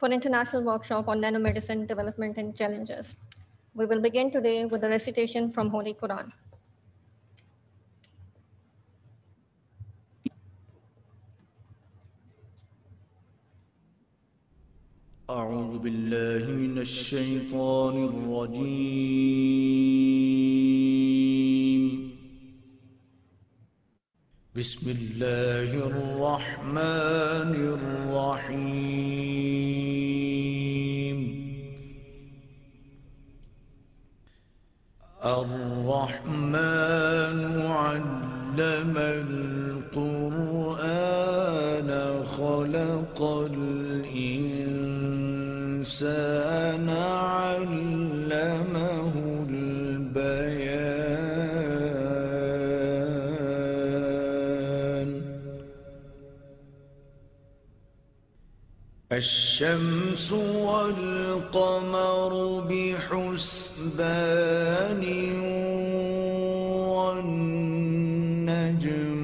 for International Workshop on Nanomedicine Development and Challenges. We will begin today with a recitation from Holy Quran. أعوذ بالله من الشيطان الرجيم. بسم الله الرحمن الرحيم. الرحمن علم القرآن خلق الإنسان علمه البيان. الشمس والقمر بحسبان والنجم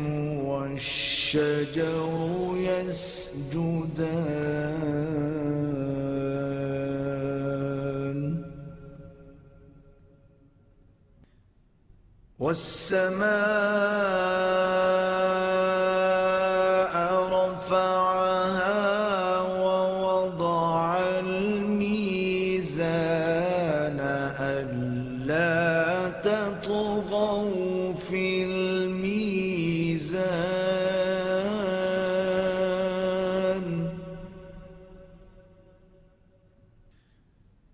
والشجر يسجدان. والسماء رفعها ووضع الميزان ألا تطغوا في الميزان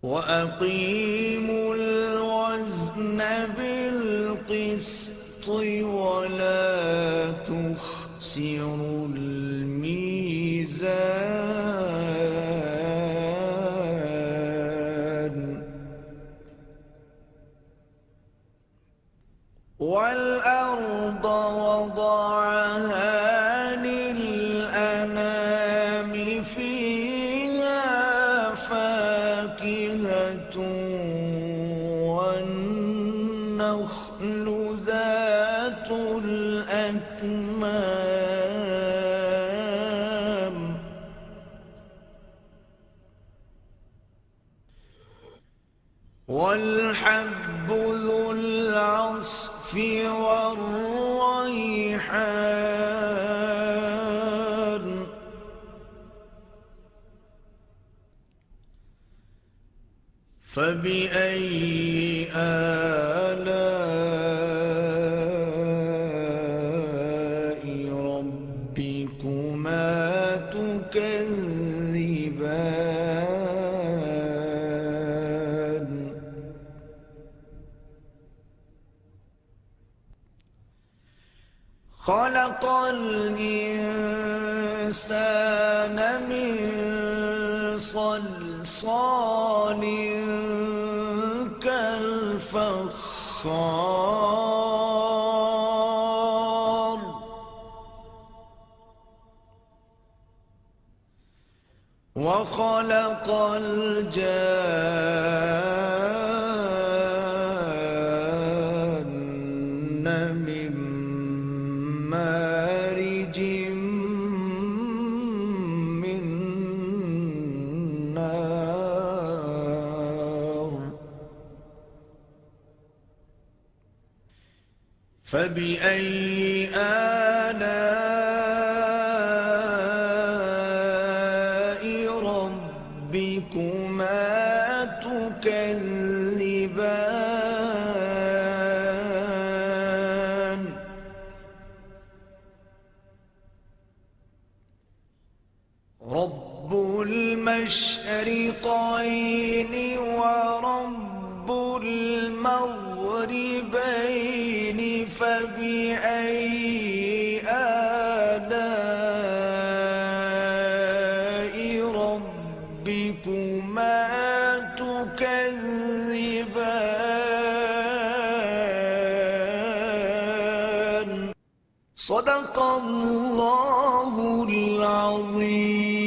وأقيموا الوزن بالقسط ولا تخسروا الميزان. والأرض وضعها للأنام فيها فاكهة والنخل ذات الأكمام والحب ذو العصف والريحان. فبأي آلاء ربكما تكذبان. خلق الإنسان من صلصال كالفخار. وخلق الجان من مارج من نار. فبأي آلاء ربكما تكذبان. رب المشرقين ورب المغربين فبأي آلاء ربكما تكذبان. صدق الله العظيم.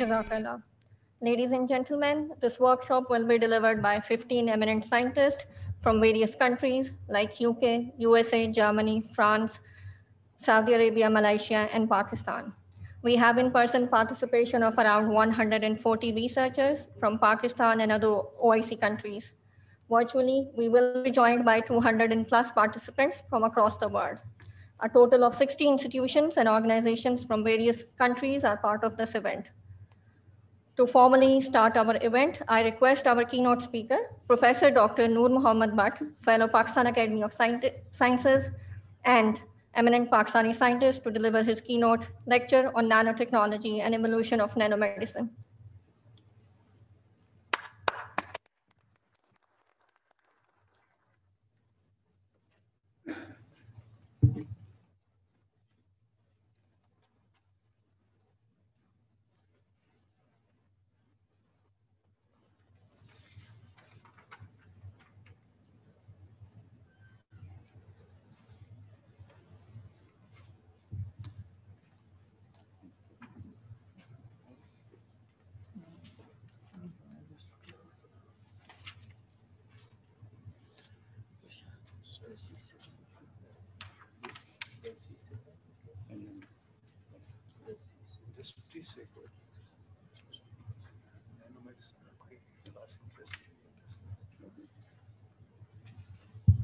Jazakallah. Ladies and gentlemen, this workshop will be delivered by 15 eminent scientists from various countries like UK, USA, Germany, France, Saudi Arabia, Malaysia, and Pakistan. We have in-person participation of around 140 researchers from Pakistan and other OIC countries. Virtually, we will be joined by 200 and plus participants from across the world. A total of 60 institutions and organizations from various countries are part of this event. To formally start our event, I request our keynote speaker, Professor Dr. Noor Muhammad Bhatt, Fellow Pakistan Academy of Sciences and eminent Pakistani scientist, to deliver his keynote lecture on nanotechnology and evolution of nanomedicine.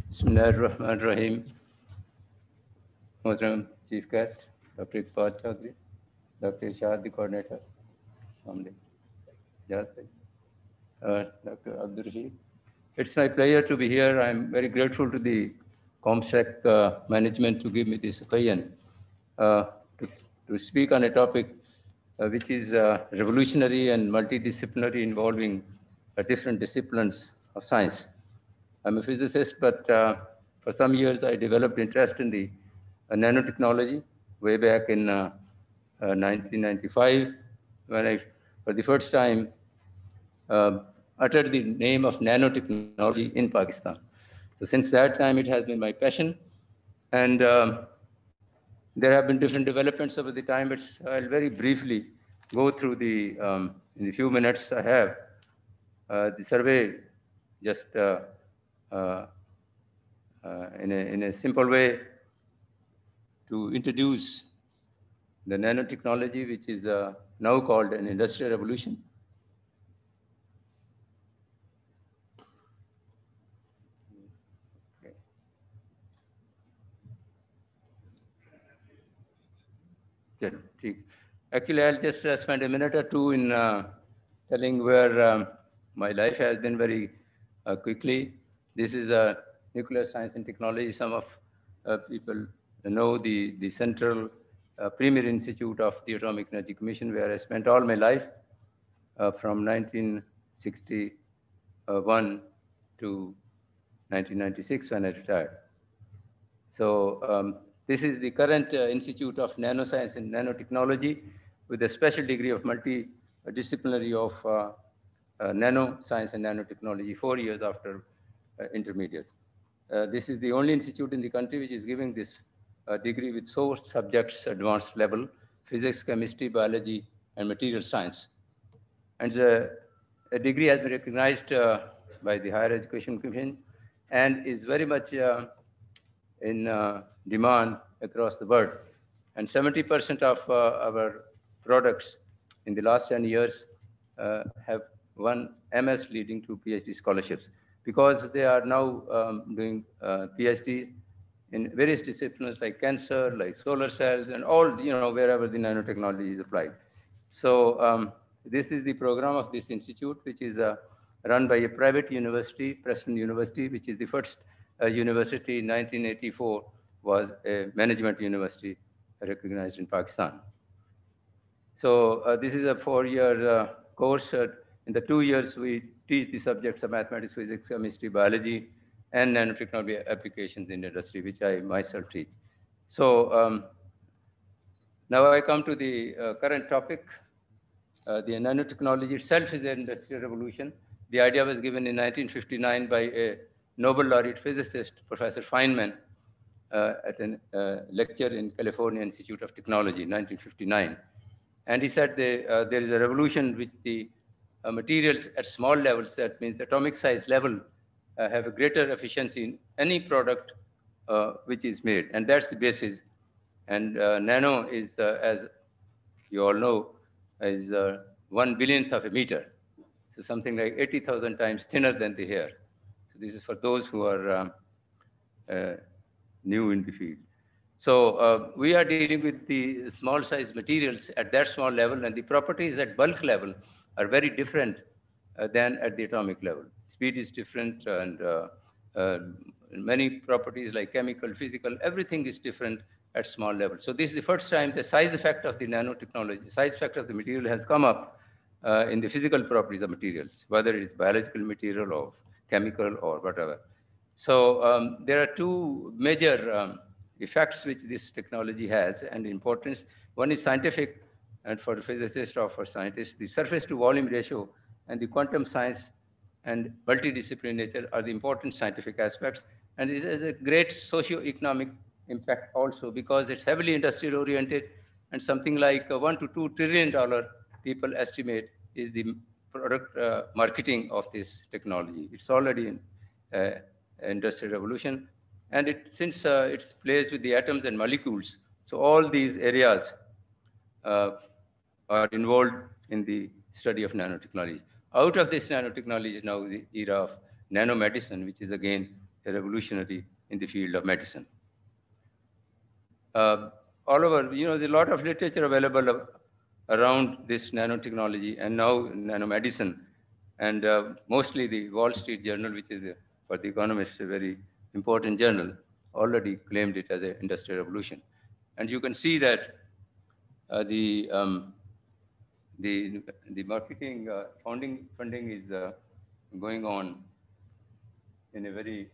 Bismillahirrahmanirrahim. Mohtaram Chief Guest, Dr. Iqbal Chaudhry, Dr. Shahid, the coordinator, Dr. Abdul Rashid. It's my pleasure to be here. I'm very grateful to the comstech management to give me this occasion to speak on a topic which is revolutionary and multidisciplinary, involving different disciplines of science. I'm a physicist, but for some years I developed interest in the nanotechnology way back in 1995, when I, for the first time, uttered the name of nanotechnology in Pakistan. So since that time, it has been my passion. And there have been different developments over the time, but I'll very briefly go through in the few minutes I have, the survey, just in a simple way, to introduce the nanotechnology, which is now called an industrial revolution. Actually, I'll just spend a minute or two in telling where my life has been very quickly. This is nuclear science and technology. Some of people know the central premier institute of the Atomic Energy Commission, where I spent all my life from 1961 to 1996 when I retired. So this is the current Institute of Nanoscience and Nanotechnology, with a special degree of multidisciplinary of nanoscience and nanotechnology, 4 years after intermediate. This is the only institute in the country which is giving this degree with 4 subjects advanced level: physics, chemistry, biology, and material science. And a degree has been recognized by the Higher Education Commission and is very much in demand across the world. And 70% of our products in the last 10 years have won MS, leading to PhD scholarships, because they are now doing PhDs in various disciplines like cancer, like solar cells, and all, wherever the nanotechnology is applied. So this is the program of this institute, which is run by a private university, Preston University, which is the first university in 1984, was a management university recognized in Pakistan. So this is a 4-year course. In the 2 years, we teach the subjects of mathematics, physics, chemistry, biology, and nanotechnology applications in industry, which I myself teach. So now I come to the current topic. The nanotechnology itself is an industrial revolution. The idea was given in 1959 by a Nobel laureate physicist, Professor Feynman, at a lecture in California Institute of Technology in 1959. And he said there is a revolution with the materials at small levels, that means atomic size level, have a greater efficiency in any product which is made. And that's the basis. And nano is, as you all know, is 1 billionth of a meter. So something like 80,000 times thinner than the hair. So this is for those who are uh, new in the field. So we are dealing with the small size materials at that small level, and the properties at bulk level are very different than at the atomic level. Speed is different, and uh, many properties like chemical, physical, everything is different at small level. So this is the first time the size effect of the nanotechnology, size effect of the material has come up in the physical properties of materials, whether it is biological material or chemical or whatever. So there are two major effects which this technology has and importance. One is scientific, and for physicists or for scientists, the surface to volume ratio and the quantum science and multidisciplinary nature are the important scientific aspects. And it has a great socio-economic impact also because it's heavily industrial oriented, and something like $1 to $2 trillion people estimate is the product marketing of this technology. It's already in industrial revolution, and since it's placed with the atoms and molecules, so all these areas uh, are involved in the study of nanotechnology. Out of this nanotechnology is now the era of nanomedicine, which is again a revolutionary in the field of medicine. Uh, all over, there's a lot of literature available around this nanotechnology and now nanomedicine. And mostly the Wall Street Journal, which is, for the economists, a very important journal, already claimed it as an industrial revolution. And you can see that uh, the, um, the marketing funding is going on in a very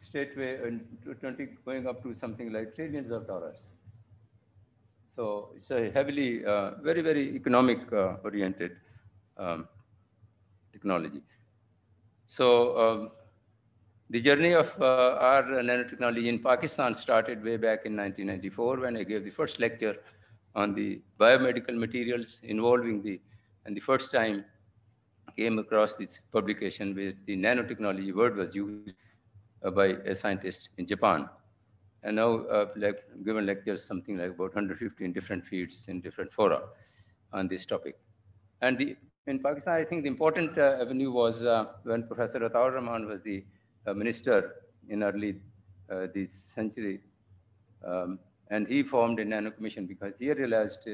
straight way, and 20 going up to something like trillions of dollars. So it's a heavily, very, very economic oriented um, technology. So the journey of our nanotechnology in Pakistan started way back in 1994 when I gave the first lecture on the biomedical materials involving and the first time came across this publication where the nanotechnology word was used by a scientist in Japan. And now given lectures something like about 150 in different fields in different fora on this topic. And in Pakistan, I think the important avenue was when Professor Ataur Rahman was the minister in early this century. And he formed a nano commission because he realized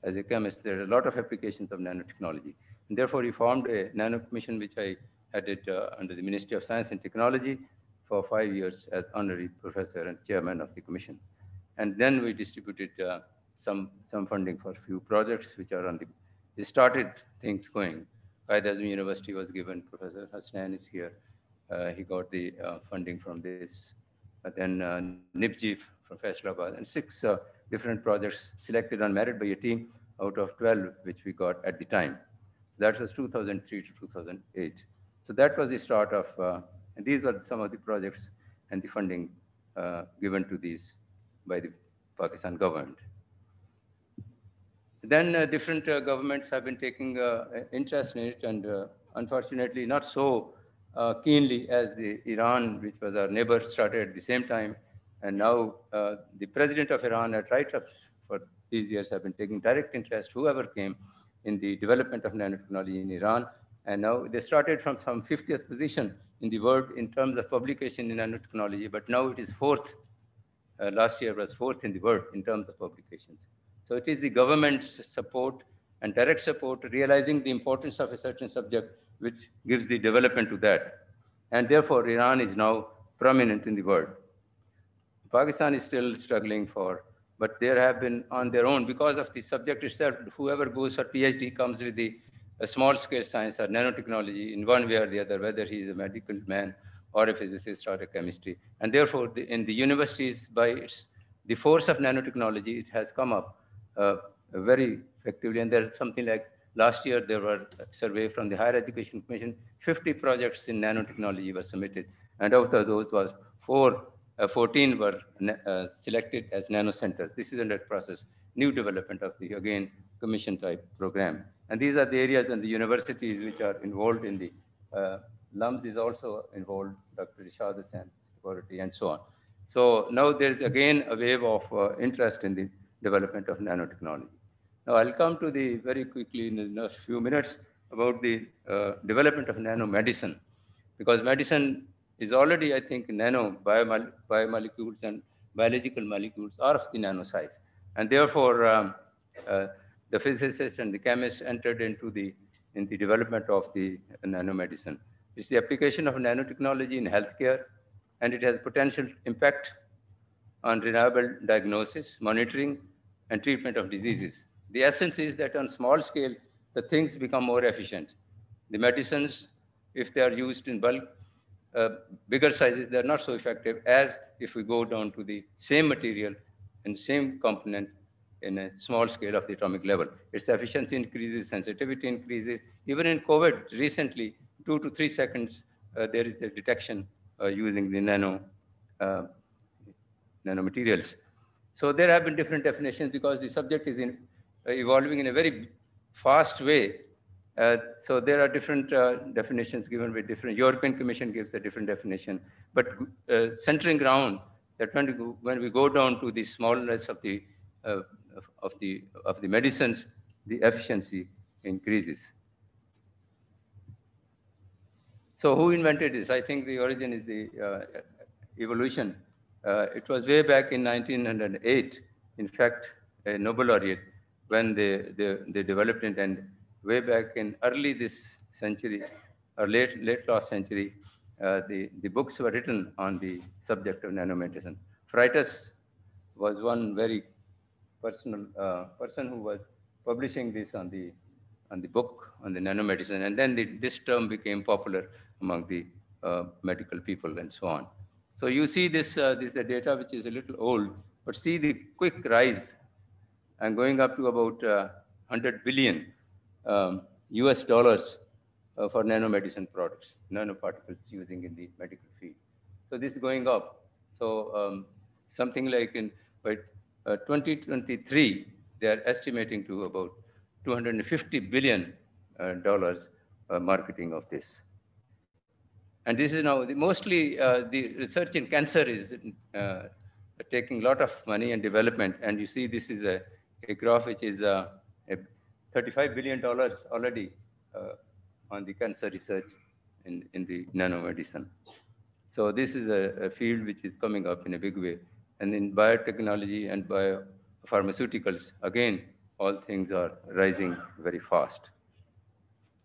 as a chemist, there are a lot of applications of nanotechnology. And therefore, he formed a nano commission, which I headed under the Ministry of Science and Technology for 5 years as honorary professor and chairman of the commission. And then we distributed some funding for a few projects which are on the, they started things going. Qaid Azmi University was given, Professor Hasnan is here. He got the funding from this. Then NIPG from Faisalabad, and 6 different projects selected on merit by a team out of 12, which we got at the time. That was 2003 to 2008. So that was the start of, and these were some of the projects and the funding given to these by the Pakistan government. Then different governments have been taking interest in it, and unfortunately not so keenly as the Iran, which was our neighbor, started at the same time. And now the president of Iran at right up for these years have been taking direct interest, whoever came, in the development of nanotechnology in Iran. And now they started from some 50th position in the world in terms of publication in nanotechnology, but now it is 4th. Last year was 4th in the world in terms of publications. So it is the government's support and direct support, realizing the importance of a certain subject, which gives the development to that. And therefore, Iran is now prominent in the world. Pakistan is still struggling for, but there have been on their own, because of the subject itself, whoever goes for PhD comes with a small scale science or nanotechnology in one way or the other, whether he is a medical man or a physicist or a chemistry. And therefore, in the universities, by the force of nanotechnology, it has come up very effectively. And there's something like last year, there were a survey from the Higher Education Commission, 50 projects in nanotechnology were submitted. And out of those was 14 were selected as nano centers. This is under process, new development of the, again, commission type program. And these are the areas and the universities which are involved in the LUMS is also involved, Dr. Rishad Hassan, Laboratory, and so on. So now there is again a wave of interest in the development of nanotechnology. Now I'll come to the very quickly in the next few minutes about the development of nanomedicine, because medicine is already, I think, biomolecules and biological molecules are of the nano size, and therefore uh, the physicists and the chemists entered in the development of the nanomedicine. It's the application of nanotechnology in healthcare, and it has potential impact on reliable diagnosis, monitoring, and treatment of diseases. The essence is that on small scale, the things become more efficient. The medicines, if they are used in bulk, uh, bigger sizes, they're not so effective as if we go down to the same material and same component in a small scale of the atomic level. Its efficiency increases, sensitivity increases. Even in COVID recently, 2 to 3 seconds, there is a detection using the uh, nanomaterials. So there have been different definitions because the subject is evolving in a very fast way. So there are different definitions given by different. European Commission gives a different definition, but centering ground that when we go down to the smallness uh, of the medicines, the efficiency increases. So who invented this? I think the origin is the evolution. It was way back in 1908, in fact, a Nobel laureate, when they developed it, and way back in early this century, or late last century, the books were written on the subject of nanomedicine. Freitas was one very personal person who was publishing this on the book on the nanomedicine, and then this term became popular among the medical people and so on. So you see this is the data which is a little old, but see the quick rise and going up to about 100 billion US dollars for nanomedicine products, nanoparticles using in the medical field. So this is going up. So something like by 2023, they are estimating to about 250 billion dollars marketing of this. And this is now mostly the research in cancer is taking a lot of money and development. And you see, this is a graph which is a $35 billion already on the cancer research in the nanomedicine. So this is a field which is coming up in a big way. And in biotechnology and biopharmaceuticals, again, all things are rising very fast.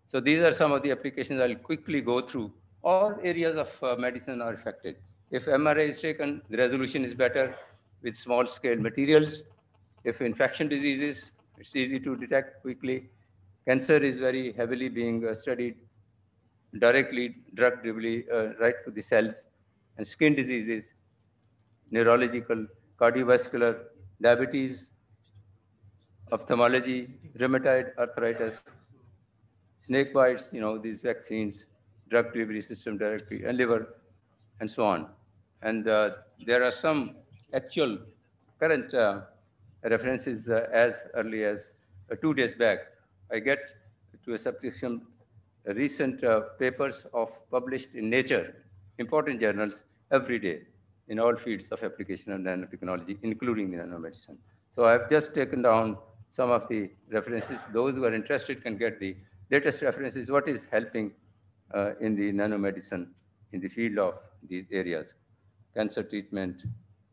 So these are some of the applications I'll quickly go through. All areas of medicine are affected. If MRI is taken, the resolution is better with small scale materials. If infection diseases, it's easy to detect quickly. Cancer is very heavily being studied directly, drug-directly, right to the cells. And skin diseases, neurological, cardiovascular, diabetes, ophthalmology, rheumatoid arthritis, snake bites, these vaccines, drug delivery system directly, and liver, and so on. And there are some actual current references as early as 2 days back. I get to a subscription recent papers of published in Nature, important journals, every day in all fields of application of nanotechnology, including the nanomedicine. So I've just taken down some of the references. Those who are interested can get the latest references, what is helping in the nanomedicine in the field of these areas. Cancer treatment,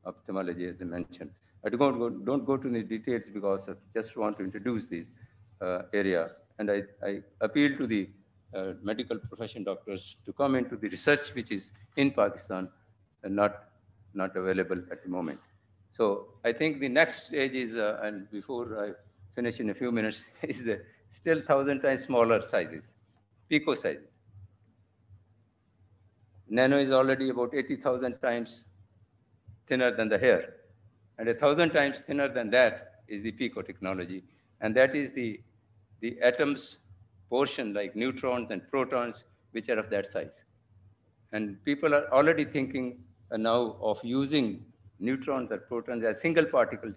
ophthalmology, as I mentioned. I don't go to the details because I just want to introduce this area. And I appeal to the medical profession doctors to come into the research which is in Pakistan and not available at the moment. So I think the next stage is, and before I finish in a few minutes, is the still 1,000 times smaller sizes, pico sizes. Nano is already about 80,000 times thinner than the hair. And 1,000 times thinner than that is the pico technology. And that is the atoms portion, like neutrons and protons, which are of that size. And people are already thinking now of using neutrons or protons as single particles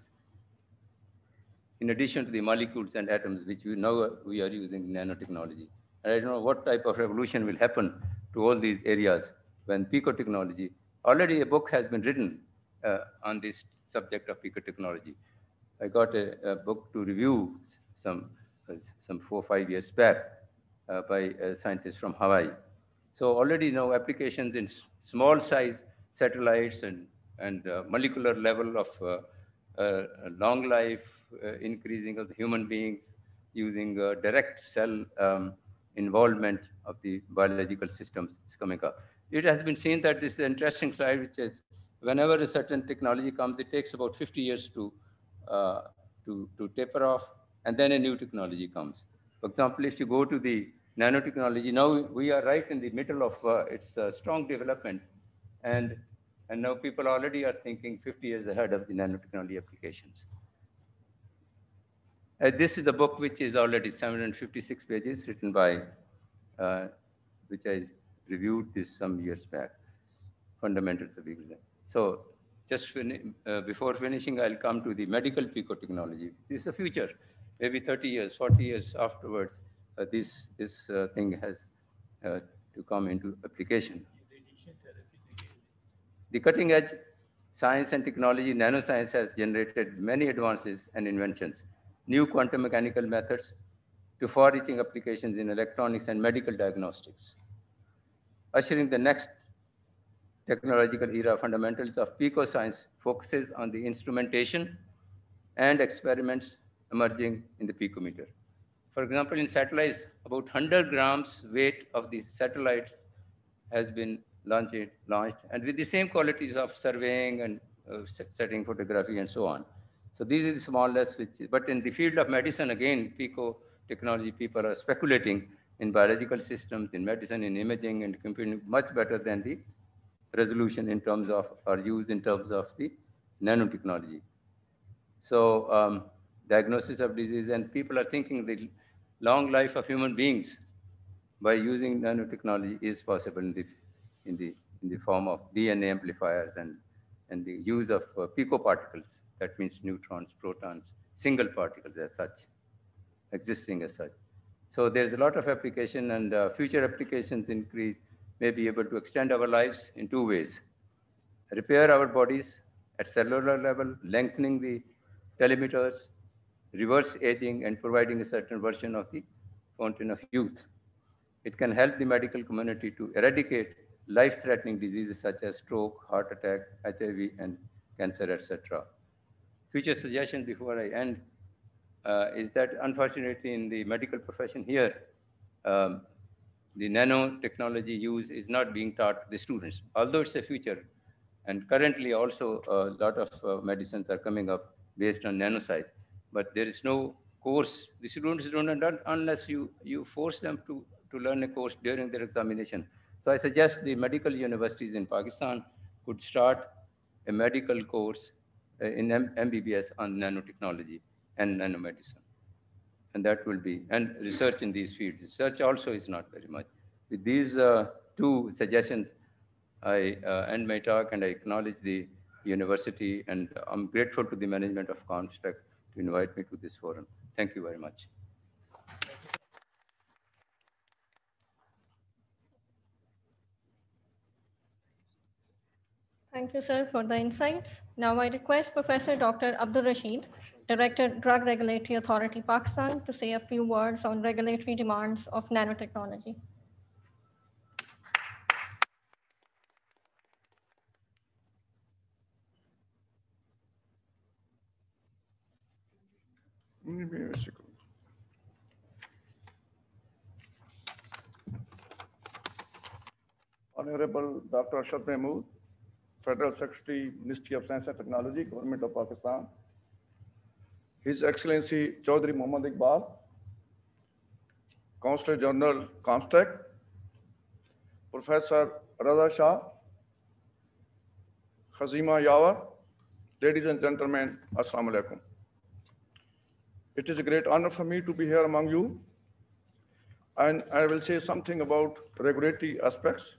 in addition to the molecules and atoms, which we are using in nanotechnology. And I don't know what type of revolution will happen to all these areas when pico technology, already a book has been written on this subject of picotechnology. I got a book to review some, some 4 or 5 years back by a scientist from Hawaii. So already now applications in small size satellites and molecular level of long life, increasing of the human beings using direct cell involvement of the biological systems is coming up. It has been seen that this is an interesting slide, which is whenever a certain technology comes, it takes about 50 years uh, to taper off, and then a new technology comes. For example, if you go to the nanotechnology, now we are right in the middle of its strong development, and, and now people already are thinking 50 years ahead of the nanotechnology applications. This is the book which is already 756 pages, written by, which I reviewed this some years back, Fundamentals of Equilibrium. So just before finishing, I'll come to the medical picotechnology. This is the future. Maybe 30 years, 40 years afterwards, this thing has to come into application. The cutting edge science and technology, nanoscience has generated many advances and inventions, new quantum mechanical methods to far-reaching applications in electronics and medical diagnostics. Ushering the next technological era, fundamentals of picoscience focuses on the instrumentation and experiments emerging in the picometer. For example, in satellites, about 100 grams weight of the satellite has been launched, and with the same qualities of surveying and setting photography and so on. So these are the smallest, but in the field of medicine, again, pico technology, people are speculating in biological systems, in medicine, in imaging, and computing much better than the resolution in terms of, or use in terms of the nanotechnology. So diagnosis of disease, and people are thinking the long life of human beings by using nanotechnology is possible in the form of DNA amplifiers and the use of picoparticles, that means neutrons, protons, single particles as such, existing as such. So there's a lot of application, and future applications may be able to extend our lives in 2 ways. Repair our bodies at cellular level, lengthening the telemeters, reverse aging, and providing a certain version of the fountain of youth. It can help the medical community to eradicate life-threatening diseases such as stroke, heart attack, HIV, and cancer, etc. Future suggestion before I end is that unfortunately in the medical profession here, the nanotechnology use is not being taught to the students, although it's a future. And currently also a lot of medicines are coming up based on nanoscience, but there is no course. The students don't learn unless you force them to learn a course during their examination. So I suggest the medical universities in Pakistan could start a medical course in MBBS on nanotechnology and nanomedicine. And that will be, and research in these fields. Research also is not very much. With these 2 suggestions, I end my talk, and I acknowledge the university, and I'm grateful to the management of Comstech to invite me to this forum. Thank you very much. Thank you, sir, for the insights. Now I request Professor Dr. Abdul Rashid, Director, Drug Regulatory Authority, Pakistan, to say a few words on regulatory demands of nanotechnology. Honorable Dr. Arshad Mahmood, Federal Secretary, Ministry of Science and Technology, Government of Pakistan. His Excellency Chaudhry Muhammad Iqbal, Consul General Comstech, Professor Raza Shah, Khazima Yawar, ladies and gentlemen, Assalamu alaikum. It is a great honor for me to be here among you, and I will say something about regulatory aspects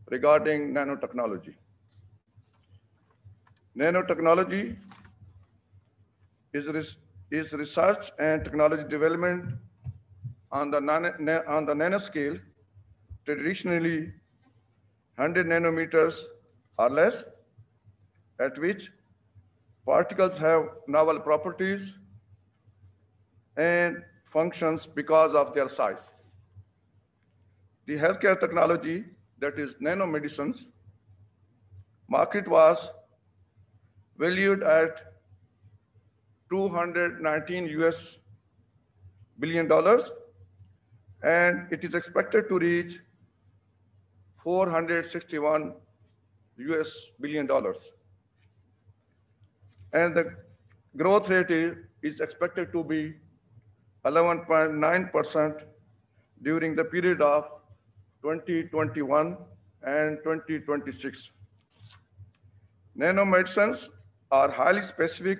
regarding nanotechnology. Nanotechnology is research and technology development on the nanoscale, traditionally 100 nanometers or less, at which particles have novel properties and functions because of their size. The healthcare technology, that is nanomedicines, market was valued at 219 US billion dollars, and it is expected to reach 461 US billion dollars. And the growth rate is expected to be 11.9% during the period of 2021 and 2026. Nanomedicines are highly specific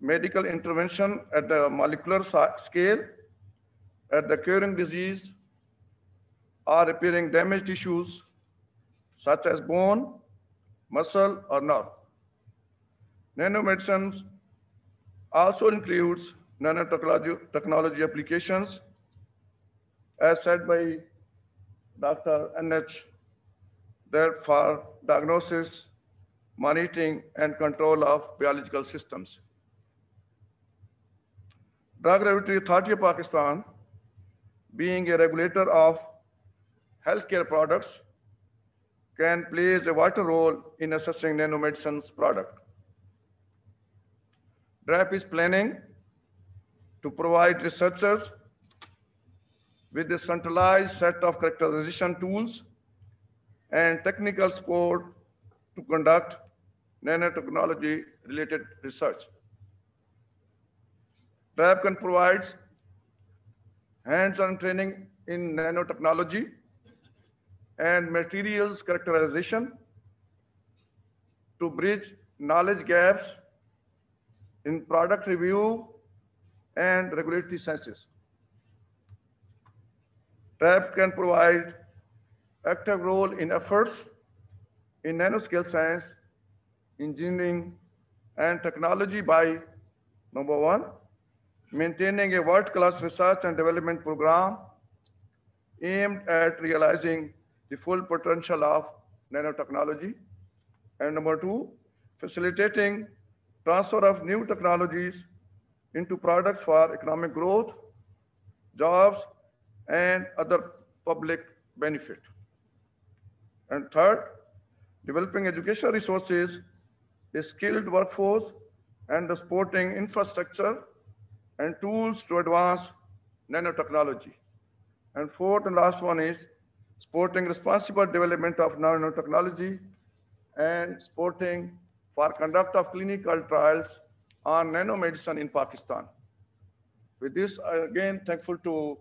medical intervention at the molecular scale, at the curing disease or repairing damaged tissues such as bone, muscle, or nerve. Nanomedicines also includes nanotechnology applications, as said by Dr. NH, that for diagnosis, monitoring, and control of biological systems. Drug Regulatory Authority of Pakistan, being a regulator of healthcare products, can play a vital role in assessing nanomedicines product. DRAP is planning to provide researchers with a centralized set of characterization tools and technical support to conduct nanotechnology-related research. DRAP can provide hands-on training in nanotechnology and materials characterization to bridge knowledge gaps in product review and regulatory sciences. DRAP can provide active role in efforts in nanoscale science, engineering, and technology by, number one, maintaining a world-class research and development program aimed at realizing the full potential of nanotechnology. And number two, facilitating transfer of new technologies into products for economic growth, jobs, and other public benefit. And third, developing educational resources, a skilled workforce, and the supporting infrastructure and tools to advance nanotechnology. And fourth and last one is supporting responsible development of nanotechnology and supporting for conduct of clinical trials on nanomedicine in Pakistan. With this, I again thankful to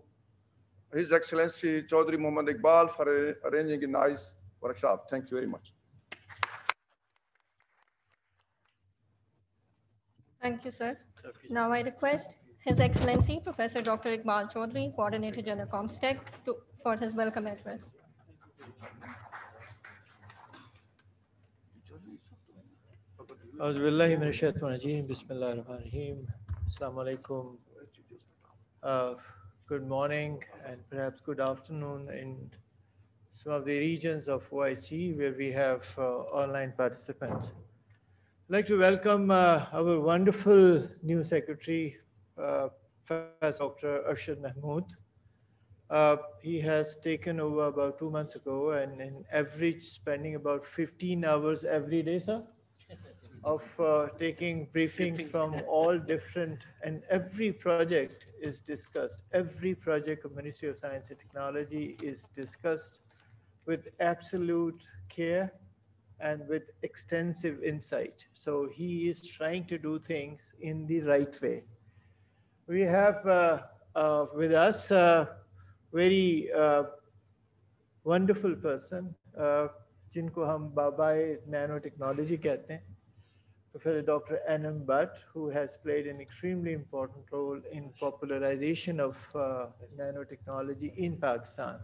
His Excellency Chaudhry Muhammad Iqbal for arranging a nice workshop. Thank you very much. Thank you, sir. Now I request His Excellency Professor Dr. Iqbal Chaudhry, Coordinator General Comstech, for his welcome address. Auzubillahi minash shaitanir rajeem. Bismillahir rahmanir rahim. Assalamu alaikum. Good morning and perhaps good afternoon in some of the regions of OIC where we have online participants. I'd like to welcome our wonderful new secretary, Professor Dr. Arshad Mahmood. He has taken over about 2 months ago and in average spending about 15 hours every day, sir, of taking briefings from all different, and every project is discussed. Every project of Ministry of Science and Technology is discussed with absolute care and with extensive insight. So he is trying to do things in the right way. We have with us a very wonderful person, जिनको हम बाबाए nanotechnology कहते हैं, Professor Dr. N.M. Butt, who has played an extremely important role in popularization of nanotechnology in Pakistan.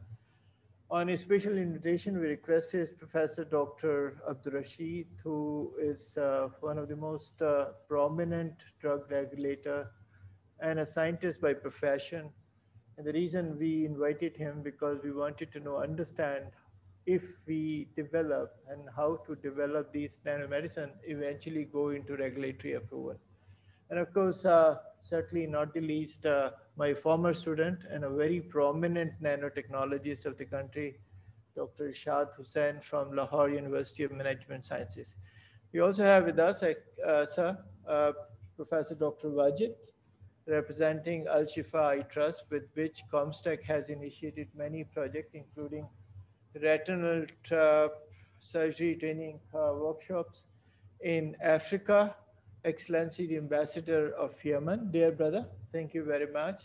On a special invitation, we requested Professor Dr. Abdul Rashid, who is one of the most prominent drug regulator and a scientist by profession. And the reason we invited him because we wanted to understand if we develop and how to develop these nanomedicine eventually go into regulatory approval. And of course, certainly not the least, my former student and a very prominent nanotechnologist of the country, Dr. Ishad Hussain from Lahore University of Management Sciences. We also have with us, sir, Professor Dr. Wajid, representing Al Shifa Eye Trust, with which Comstech has initiated many projects, including retinal surgery training workshops in Africa. Excellency, the Ambassador of Yemen, dear brother, thank you very much.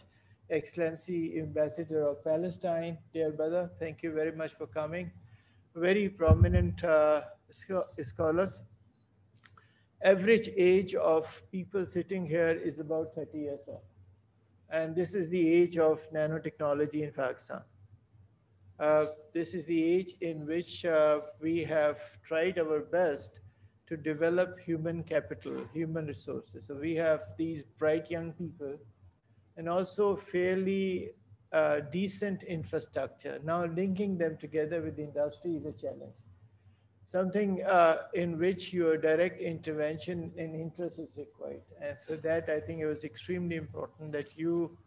Excellency, Ambassador of Palestine, dear brother, thank you very much for coming. Very prominent scholars. Average age of people sitting here is about 30 years old. And this is the age of nanotechnology in Pakistan. This is the age in which we have tried our best to develop human capital, human resources. So we have these bright young people and also fairly decent infrastructure. Now linking them together with the industry is a challenge. Something in which your direct intervention and interest is required. And for that, I think it was extremely important that you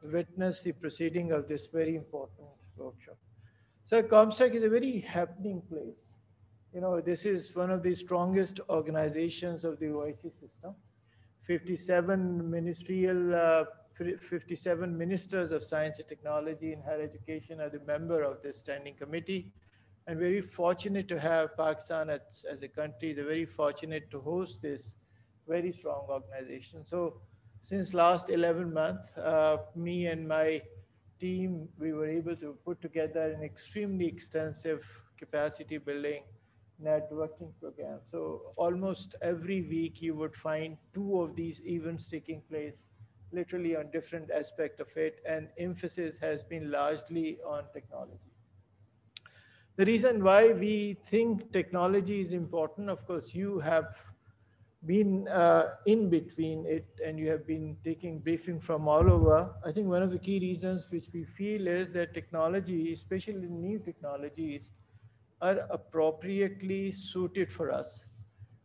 witness the proceeding of this very important workshop. So Comstech is a very happening place. You know, this is one of the strongest organizations of the OIC system. 57 ministerial, 57 ministers of science and technology and higher education are the member of this standing committee. And very fortunate to have Pakistan as a country. They're very fortunate to host this very strong organization. So since last 11 months, me and my team, we were able to put together an extremely extensive capacity building networking program. So almost every week you would find 2 of these events taking place, literally on different aspects of it, and emphasis has been largely on technology. The reason why we think technology is important, of course, you have been in between it and you have been taking briefing from all over. I think one of the key reasons which we feel is that technology, especially new technologies, are appropriately suited for us.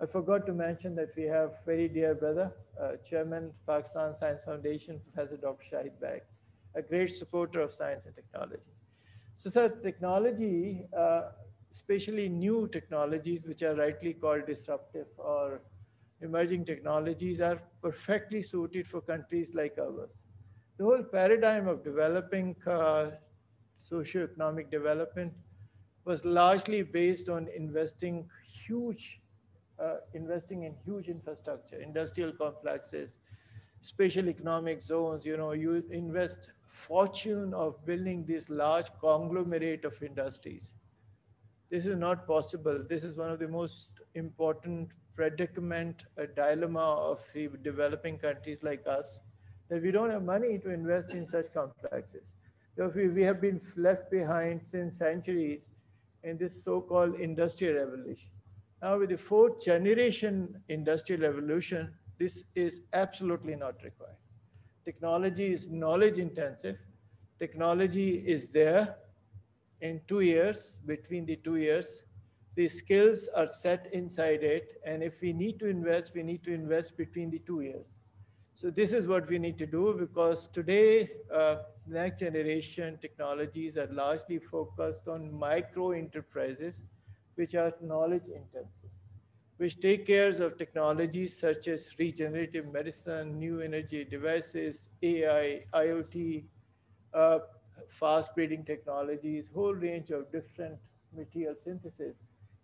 I forgot to mention that we have very dear brother, Chairman, Pakistan Science Foundation, Professor Dr. Shahid Beg, a great supporter of science and technology. So, sir, technology, especially new technologies, which are rightly called disruptive or emerging technologies, are perfectly suited for countries like ours. The whole paradigm of developing socio-economic development was largely based on investing in huge infrastructure, industrial complexes, special economic zones. You know, you invest fortune of building this large conglomerate of industries. This is not possible. This is one of the most important predicament, a dilemma of the developing countries like us, that we don't have money to invest in such complexes. So we have been left behind since centuries in this so-called industrial revolution. Now with the 4th generation industrial revolution, this is absolutely not required. Technology is knowledge intensive. Technology is there in 2 years, between the 2 years. The skills are set inside it. And if we need to invest, we need to invest between the 2 years. So this is what we need to do, because today, next generation technologies are largely focused on micro enterprises, which are knowledge intensive, which take care of technologies such as regenerative medicine, new energy devices, AI, IoT, fast breeding technologies, whole range of different material synthesis.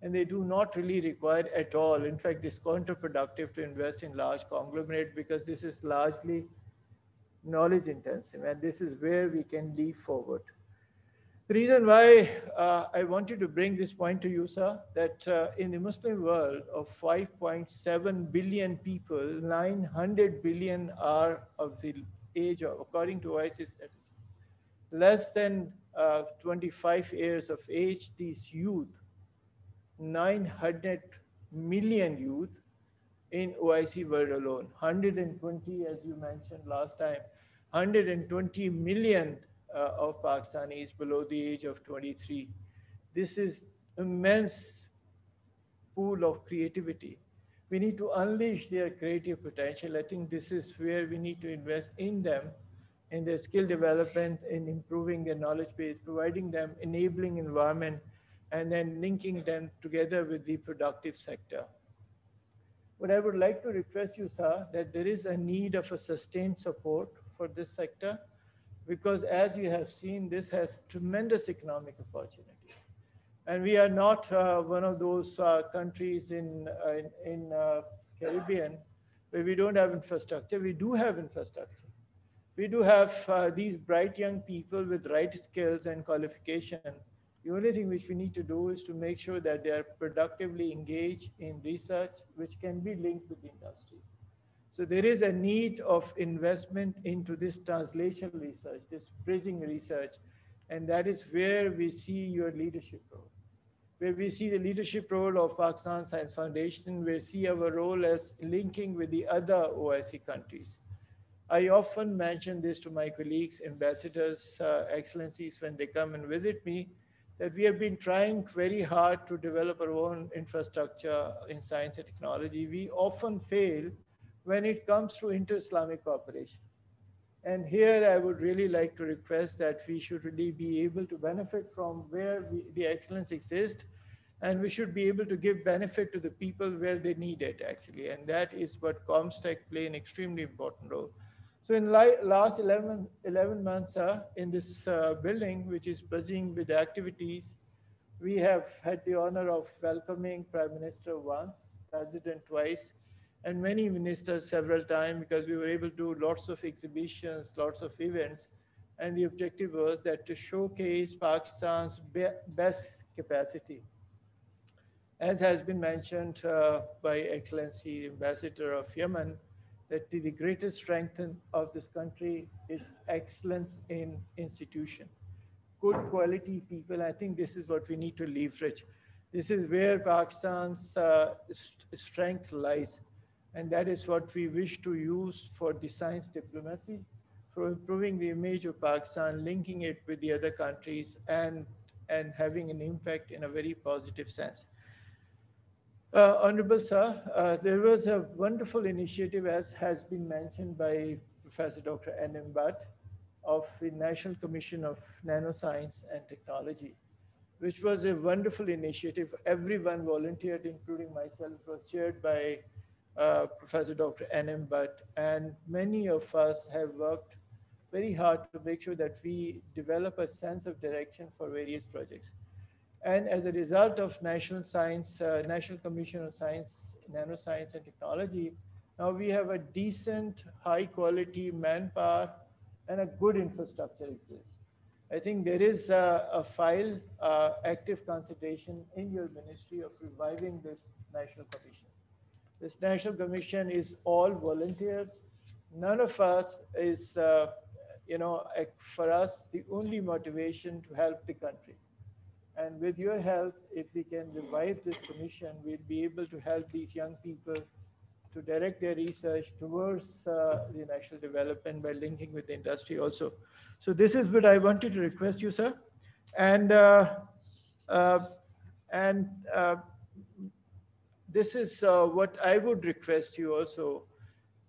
And they do not really require at all. In fact, it's counterproductive to invest in large conglomerate, because this is largely knowledge intensive, and this is where we can leap forward. The reason why I wanted to bring this point to you, sir, that in the Muslim world of 5.7 billion people, 900 billion are of the age of, according to OIC statistics, less than 25 years of age. These youth, 900 million youth in OIC world alone, 120, as you mentioned last time, 120 million of Pakistanis below the age of 23. This is immense pool of creativity. We need to unleash their creative potential. I think this is where we need to invest in them, in their skill development, in improving their knowledge base, providing them enabling environment, and then linking them together with the productive sector. What I would like to request you, sir, that there is a need of a sustained support for this sector, because as you have seen, this has tremendous economic opportunity. And we are not one of those countries in Caribbean where we don't have infrastructure. We do have infrastructure. We do have these bright young people with right skills and qualification. The only thing which we need to do is to make sure that they are productively engaged in research, which can be linked with the industries. So there is a need of investment into this translational research, this bridging research, and that is where we see your leadership role. Where we see the leadership role of Pakistan Science Foundation, we see our role as linking with the other OIC countries. I often mention this to my colleagues, ambassadors, excellencies, when they come and visit me, that we have been trying very hard to develop our own infrastructure in science and technology. We often fail when it comes to inter-Islamic cooperation. And here I would really like to request that we should really be able to benefit from where the excellence exists, and we should be able to give benefit to the people where they need it actually. And that is what comstech play an extremely important role. So in last 11 months in this building, which is buzzing with activities, we have had the honor of welcoming Prime Minister once, President twice, and many ministers several times, because we were able to do lots of exhibitions, lots of events. And the objective was that to showcase Pakistan's best capacity. As has been mentioned by Excellency Ambassador of Yemen, that the greatest strength of this country is excellence in institution. Good quality people, I think this is what we need to leverage. This is where Pakistan's strength lies. And that is what we wish to use for the science diplomacy, for improving the image of Pakistan, linking it with the other countries, and having an impact in a very positive sense. Honorable Sir, there was a wonderful initiative, as has been mentioned by Professor Dr. N.M. Bhatt, of the National Commission of Nanoscience and Technology, which was a wonderful initiative. Everyone volunteered, including myself. It was chaired by Professor Dr. N.M. Bhatt, and many of us have worked very hard to make sure that we develop a sense of direction for various projects. And as a result of National Commission of Science, Nanoscience and Technology, now we have a decent, high quality manpower and a good infrastructure exists. I think there is a file, active consideration in your ministry of reviving this National Commission. This National Commission is all volunteers. None of us is, for us, the only motivation to help the country. And with your help, if we can revive this commission, we'll be able to help these young people to direct their research towards the national development by linking with the industry also. So this is what I wanted to request you, sir. And this is what I would request you also.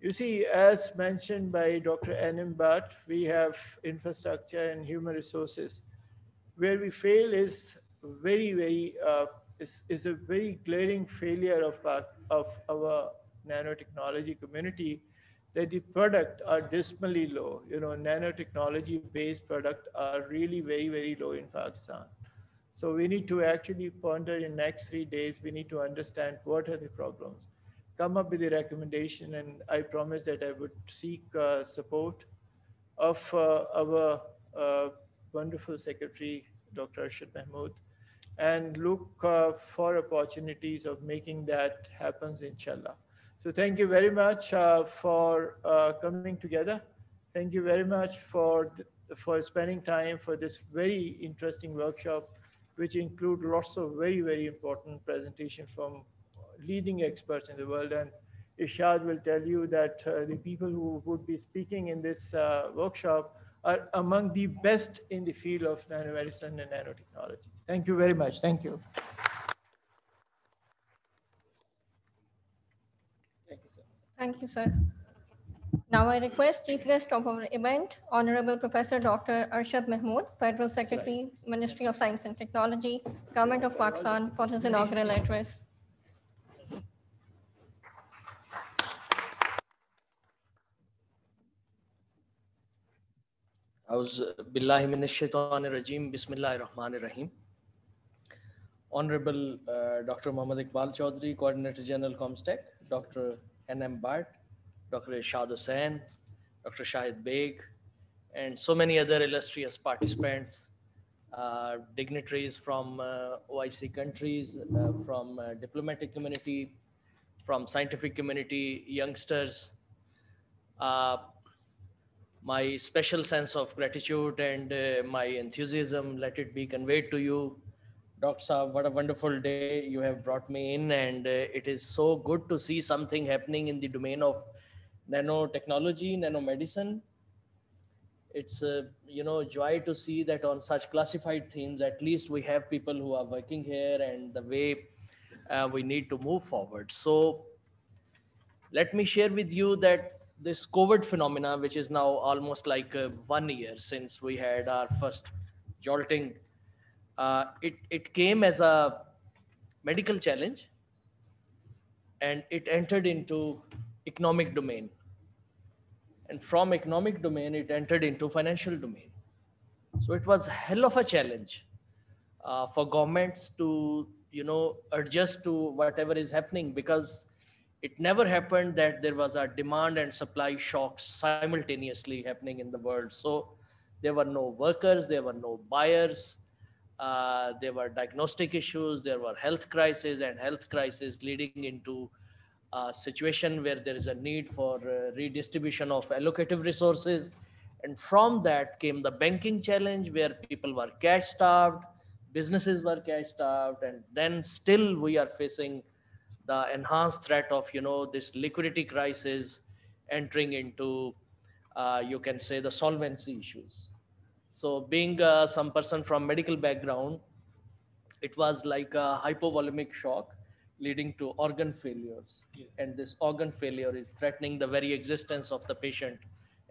You see, as mentioned by Dr. N.M. Bhatt, we have infrastructure and human resources. Where we fail is a very glaring failure of our nanotechnology community, that the product are dismally low. Nanotechnology-based product are really very low in Pakistan. So we need to actually ponder in next 3 days, we need to understand what are the problems, come up with a recommendation, and I promise that I would seek support of our wonderful secretary, Dr. Arshad Mahmood, and look for opportunities of making that happens, inshallah. So thank you very much for coming together. Thank you very much for spending time for this very interesting workshop, which include lots of very important presentations from leading experts in the world. And Irshad will tell you that the people who would be speaking in this workshop are among the best in the field of nanomedicine and nanotechnologies. Thank you very much. Thank you. Thank you, sir. Thank you, sir. Now I request Chief Guest of our event, Honorable Professor Dr. Arshad Mahmood, Federal Secretary, Ministry of Science and Technology, Government of Pakistan, for his inaugural address. Billahi minash shaitanir rajim. Bismillahir Rahmanir Rahim. Honorable Dr. Muhammad Iqbal Chaudhry, Coordinator General Comstech, Dr. N.M. Bhatt, Dr. Irshad Hussain, Dr. Shahid Beg, and so many other illustrious participants, dignitaries from OIC countries, from diplomatic community, from scientific community, youngsters. My special sense of gratitude and my enthusiasm, let it be conveyed to you. Dr. Saab, what a wonderful day you have brought me in, and it is so good to see something happening in the domain of nanotechnology, nanomedicine. It's a joy to see that on such classified themes, at least we have people who are working here and the way we need to move forward. So let me share with you that this COVID phenomena, which is now almost like 1 year since we had our first jolting, it came as a medical challenge and it entered into economic domain. And from economic domain, it entered into financial domain. So it was hell of a challenge for governments to, adjust to whatever is happening, because it never happened that there was a demand and supply shocks simultaneously happening in the world. So there were no workers, there were no buyers, there were diagnostic issues, there were health crises, and health crisis leading into a situation where there is a need for redistribution of allocative resources. And from that came the banking challenge, where people were cash starved, businesses were cash starved, and then still we are facing the enhanced threat of this liquidity crisis entering into you can say the solvency issues. So being some person from medical background, it was like a hypovolemic shock leading to organ failures. And this organ failure is threatening the very existence of the patient.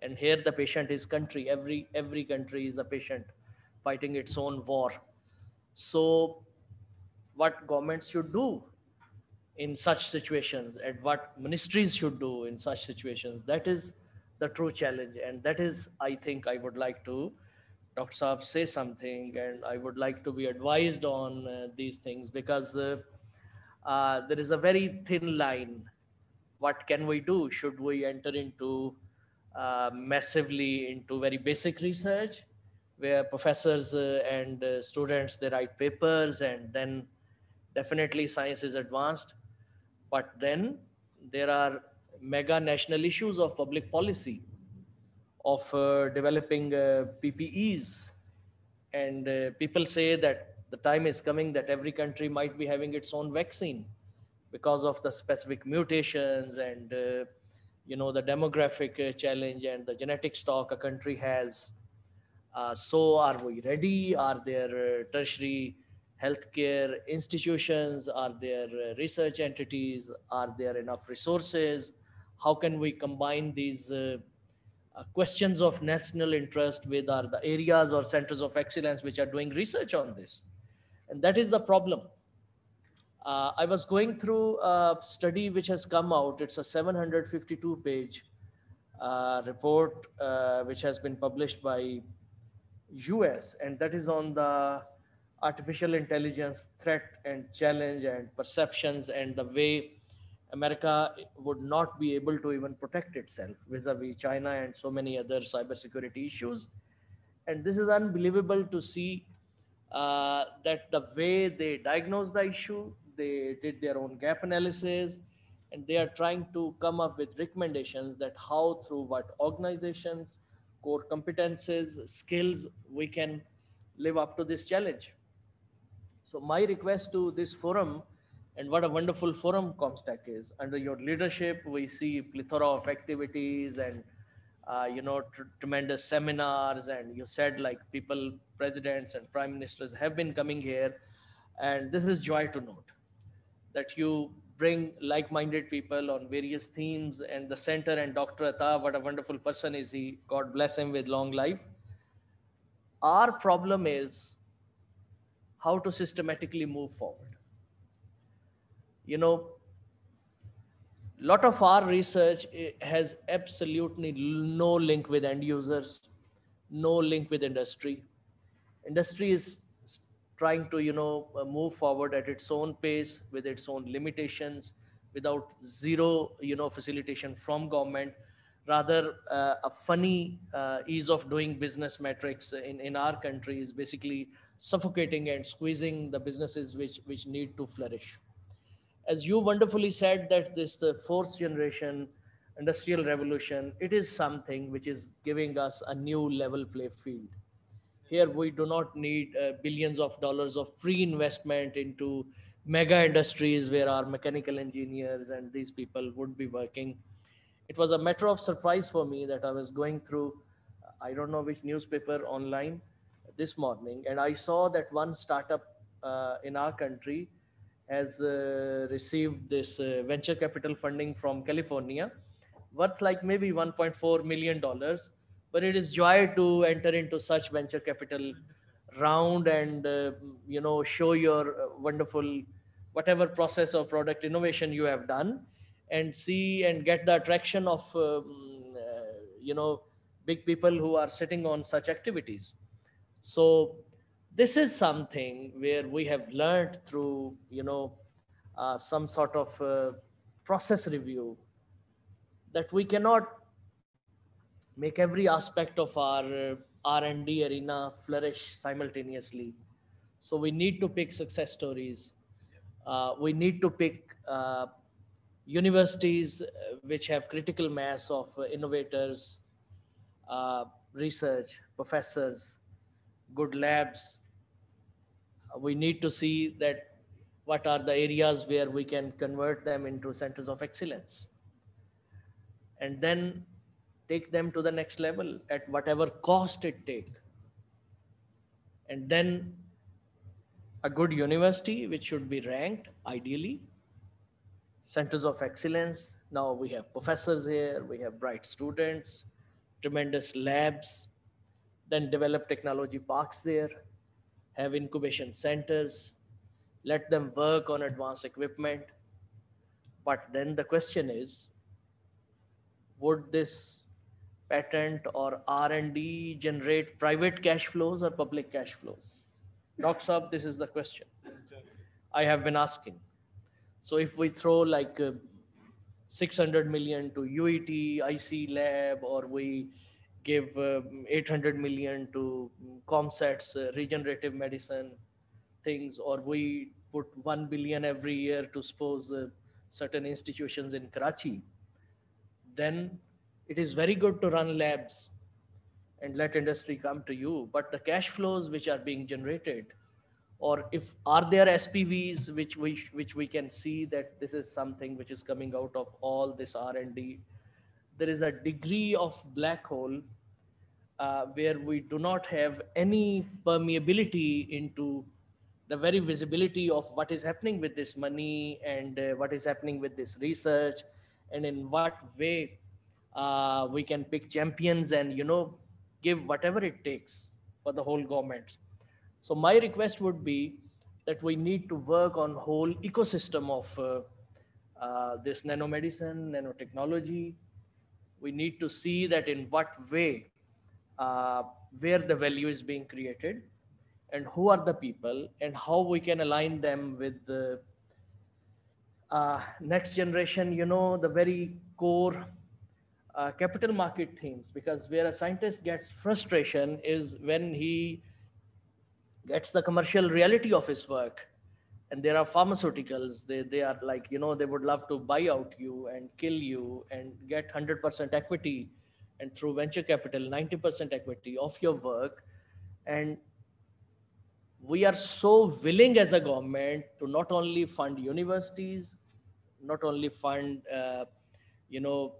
And here the patient is country. Every country is a patient fighting its own war. So what governments should do in such situations and what ministries should do in such situations, that is the true challenge. And that is, I think, I would like to, Dr. Saab, say something, and I would like to be advised on these things, because there is a very thin line. What can we do? Should we enter into massively into very basic research, where professors and students, they write papers, and then definitely science is advanced? But then there are mega national issues of public policy, of developing PPEs. And people say that the time is coming that every country might be having its own vaccine because of the specific mutations and the demographic challenge and the genetic stock a country has. So are we ready? Are there tertiary healthcare institutions? Are there research entities? Are there enough resources? How can we combine these questions of national interest with the areas or centers of excellence which are doing research on this? And that is the problem. I was going through a study which has come out. It's a 752-page report which has been published by US, and that is on the artificial intelligence threat and challenge and perceptions, and the way America would not be able to even protect itself vis-a-vis China and so many other cybersecurity issues. And this is unbelievable to see that the way they diagnosed the issue, they did their own gap analysis, and they are trying to come up with recommendations that how, through what organizations, core competences, skills, we can live up to this challenge. So my request to this forum, and what a wonderful forum Comstech is. Under your leadership, we see plethora of activities and tremendous seminars, and you said like people, presidents and prime ministers have been coming here, and this is joy to note that you bring like-minded people on various themes, and the center and Dr. Atta, what a wonderful person is he. God bless him with long life. Our problem is how to systematically move forward. You know, lot of our research has absolutely no link with end users, no link with industry. Industry is trying to move forward at its own pace with its own limitations, without zero facilitation from government. Rather, a funny ease of doing business metrics in our country is basically suffocating and squeezing the businesses which need to flourish. As you wonderfully said, that this the fourth generation industrial revolution, it is something which is giving us a new level play field. Here we do not need billions of dollars of pre-investment into mega industries where our mechanical engineers and these people would be working. It was a matter of surprise for me that I was going through, I don't know which newspaper online this morning, and I saw that one startup in our country has received this venture capital funding from California, worth like maybe $1.4 million. But it is joy to enter into such venture capital round and show your wonderful whatever process or product innovation you have done, and see and get the attraction of you know big people who are sitting on such activities. So this is something where we have learned through some sort of process review, that we cannot make every aspect of our R&D arena flourish simultaneously. So we need to pick success stories. We need to pick universities which have critical mass of innovators, research, professors, good labs. We need to see that what are the areas where we can convert them into centers of excellence, and then take them to the next level at whatever cost it take. And then a good university which should be ranked ideally, centers of excellence. Now we have professors here, we have bright students, tremendous labs, then develop technology parks there, have incubation centers, let them work on advanced equipment. But then the question is, would this patent or R&D generate private cash flows or public cash flows? Dr. Saab, this is the question I have been asking. So if we throw like 600 million to UET, IC lab, or we give 800 million to ComSet's regenerative medicine things, or we put 1 billion every year to suppose certain institutions in Karachi, then it is very good to run labs and let industry come to you. But the cash flows which are being generated, or if are there SPVs which we can see that this is something which is coming out of all this R&D, there is a degree of black hole where we do not have any permeability into the very visibility of what is happening with this money, and what is happening with this research, and in what way we can pick champions and give whatever it takes for the whole government. So my request would be that we need to work on whole ecosystem of this nanomedicine, nanotechnology. We need to see that in what way, where the value is being created, and who are the people, and how we can align them with the next generation, the very core capital market themes. Because where a scientist gets frustration is when he gets the commercial reality of his work. And there are pharmaceuticals, they are like, they would love to buy out you and kill you and get 100% equity, and through venture capital 90% equity of your work. And we are so willing as a government to not only fund universities, not only fund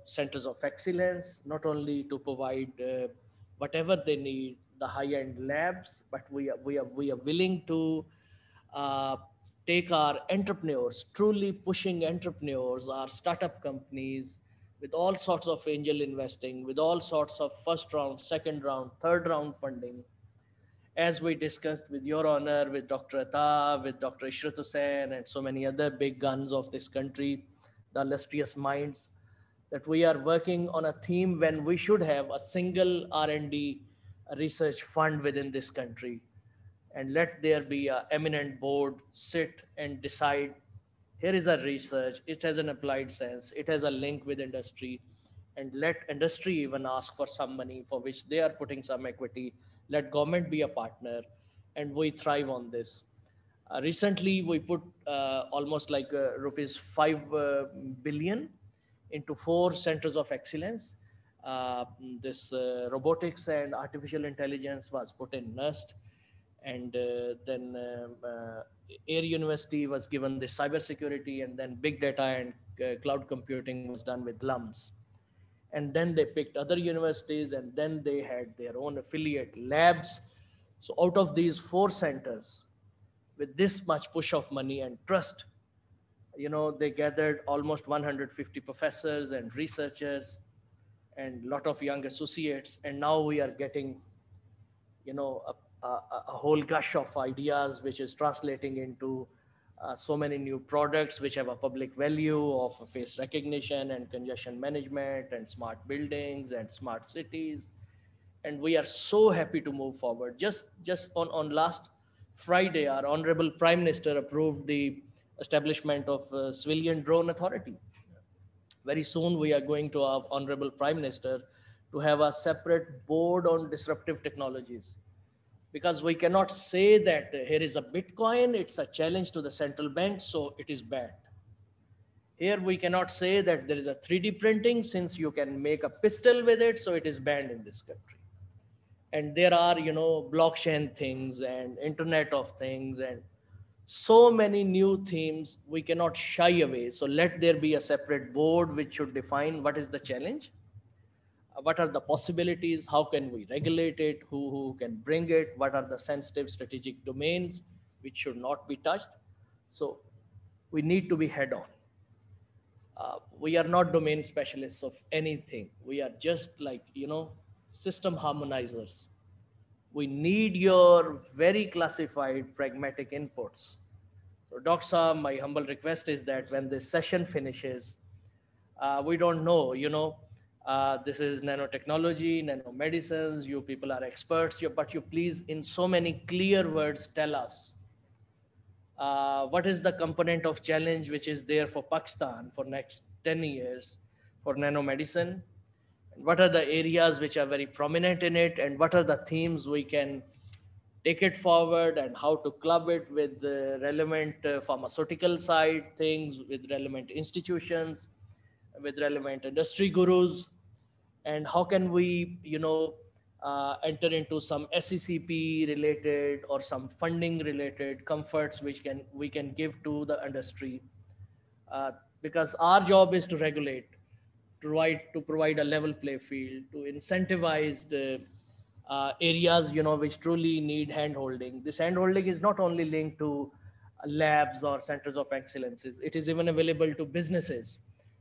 centers of excellence, not only to provide whatever they need, the high-end labs, but we are willing to uh, take our entrepreneurs, truly pushing entrepreneurs, our startup companies, with all sorts of angel investing, with all sorts of first round, second round, third round funding, as we discussed with your honor, with Dr. Atta, with Dr. Ishrat Hussain, and so many other big guns of this country, the illustrious minds, that we are working on a theme when we should have a single R&D research fund within this country, and let there be a eminent board sit and decide, here is a research, it has an applied sense, it has a link with industry, and let industry even ask for some money for which they are putting some equity, let government be a partner, and we thrive on this. Recently we put almost like rupees 5 billion into 4 centers of excellence. This robotics and artificial intelligence was put in NUST, and then Air University was given the cybersecurity, and then big data and cloud computing was done with LUMS. And then they picked other universities, and then they had their own affiliate labs. So out of these 4 centers, with this much push of money and trust, they gathered almost 150 professors and researchers and a lot of young associates, and now we are getting a whole gush of ideas which is translating into so many new products which have a public value of face recognition and congestion management and smart buildings and smart cities. And we are so happy to move forward. Just on last Friday, our honorable prime minister approved the establishment of a civilian drone authority. Very soon we are going to our honorable prime minister to have a separate board on disruptive technologies, because we cannot say that here is a Bitcoin, it's a challenge to the central bank, so it is bad. Here we cannot say that there is a 3D printing, since you can make a pistol with it, so it is banned in this country. And there are, blockchain things and internet of things and so many new themes, we cannot shy away. So let there be a separate board which should define what is the challenge, what are the possibilities, how can we regulate it, who can bring it, what are the sensitive strategic domains which should not be touched. So we need to be head on. We are not domain specialists of anything. We are just like, system harmonizers. We need your very classified pragmatic inputs. So Dr. Saab, my humble request is that when this session finishes, we don't know, this is nanotechnology, nanomedicines, you people are experts, but you please, in so many clear words, tell us what is the component of challenge which is there for Pakistan for next 10 years for nanomedicine, and what are the areas which are very prominent in it, and what are the themes we can take it forward, and how to club it with the relevant pharmaceutical side things, with relevant institutions, with relevant industry gurus, and how can we, enter into some SECP related or some funding related comforts which we can give to the industry, because our job is to regulate, to provide a level play field, to incentivize the areas which truly need hand holding. This hand holding is not only linked to labs or centers of excellences, it is even available to businesses.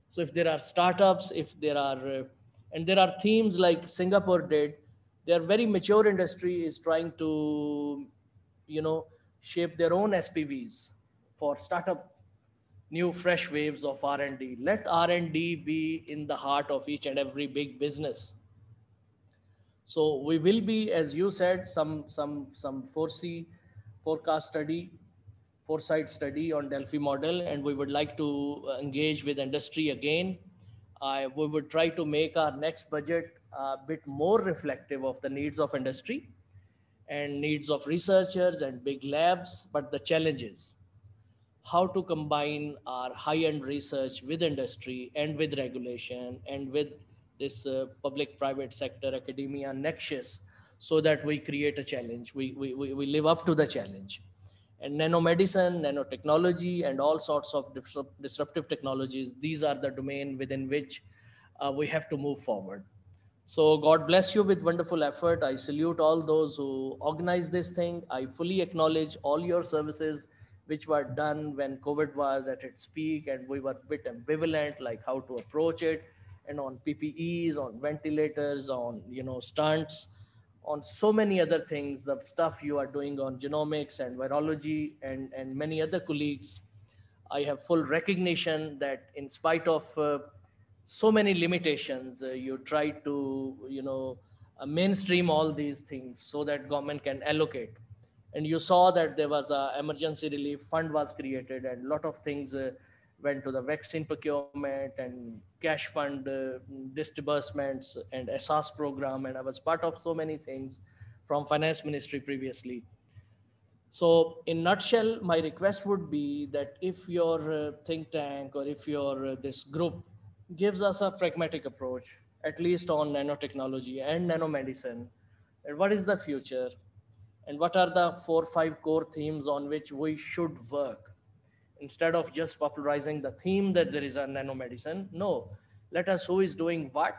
So if there are startups, if there are and there are themes like Singapore did, their very mature industry is trying to shape their own SPVs for startup, new fresh waves of R&D. Let R&D be in the heart of each and every big business. So we will be, as you said, some forecast study, foresight study on Delphi model, and we would like to engage with industry again. We would try to make our next budget a bit more reflective of the needs of industry and needs of researchers and big labs, but the challenges, how to combine our high-end research with industry and with regulation and with this public-private sector academia nexus, so that we create a challenge, we live up to the challenge. And nanomedicine, nanotechnology, and all sorts of disruptive technologies, these are the domain within which we have to move forward. So God bless you with wonderful effort. I salute all those who organize this thing. I fully acknowledge all your services which were done when COVID was at its peak and we were a bit ambivalent, like how to approach it, and on PPEs, on ventilators, on stunts, on so many other things, the stuff you are doing on genomics and virology and many other colleagues. I have full recognition that in spite of so many limitations, you try to, mainstream all these things so that government can allocate. And you saw that there was a emergency relief fund was created and a lot of things went to the vaccine procurement and cash fund disbursements and SAS program. And I was part of so many things from finance ministry previously. So, in nutshell, my request would be that if your think tank or if your this group gives us a pragmatic approach, at least on nanotechnology and nanomedicine, and what is the future, and what are the 4 or 5 core themes on which we should work, instead of just popularizing the theme that there is a nanomedicine. No, let us who is doing what,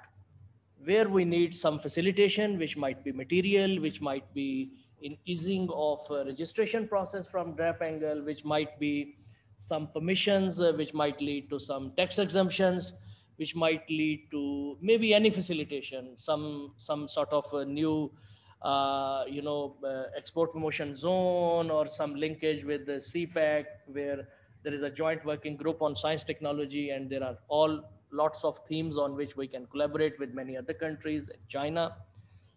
where we need some facilitation, which might be material, which might be in easing of registration process from DRAP angle, which might be some permissions, which might lead to some tax exemptions, which might lead to maybe any facilitation, some sort of a new, export promotion zone or some linkage with the CPAC, where there is a joint working group on science technology, and there are all lots of themes on which we can collaborate with many other countries, China.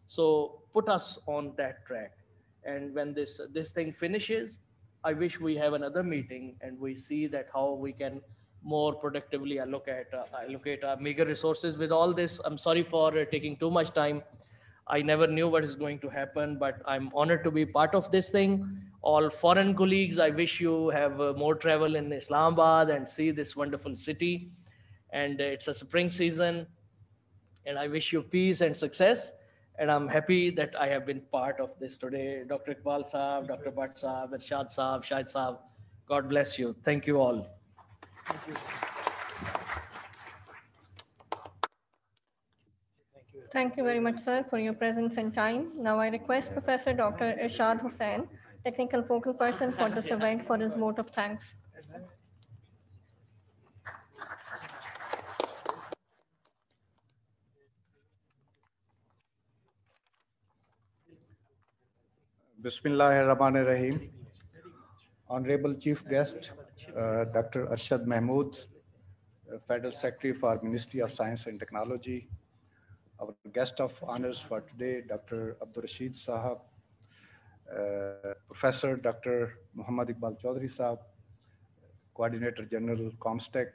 So put us on that track. And when this thing finishes, I wish we have another meeting and we see that how we can more productively allocate our meager resources with all this. I'm sorry for taking too much time. I never knew what is going to happen, but I'm honored to be part of this thing. All foreign colleagues, I wish you have more travel in Islamabad and see this wonderful city. And it's a spring season, and I wish you peace and success. And I'm happy that I have been part of this today. Dr. Iqbal Saab, Dr. Bhatt Saab, Irshad Saab, Shahid Saab. God bless you. Thank you all. Thank you. Thank you very much, sir, for your presence and time. Now I request Professor Dr. Irshad Hussain, technical focal person for this event, for his vote of thanks. Bismillahirrahmanirrahim. Honorable Chief Guest, Dr. Arshad Mahmood, Federal Secretary for Ministry of Science and Technology. Our guest of honors for today, Dr. Abdul Rashid Sahab, Professor Dr. Muhammad Iqbal Chaudhry Sahab, Coordinator General Comstech,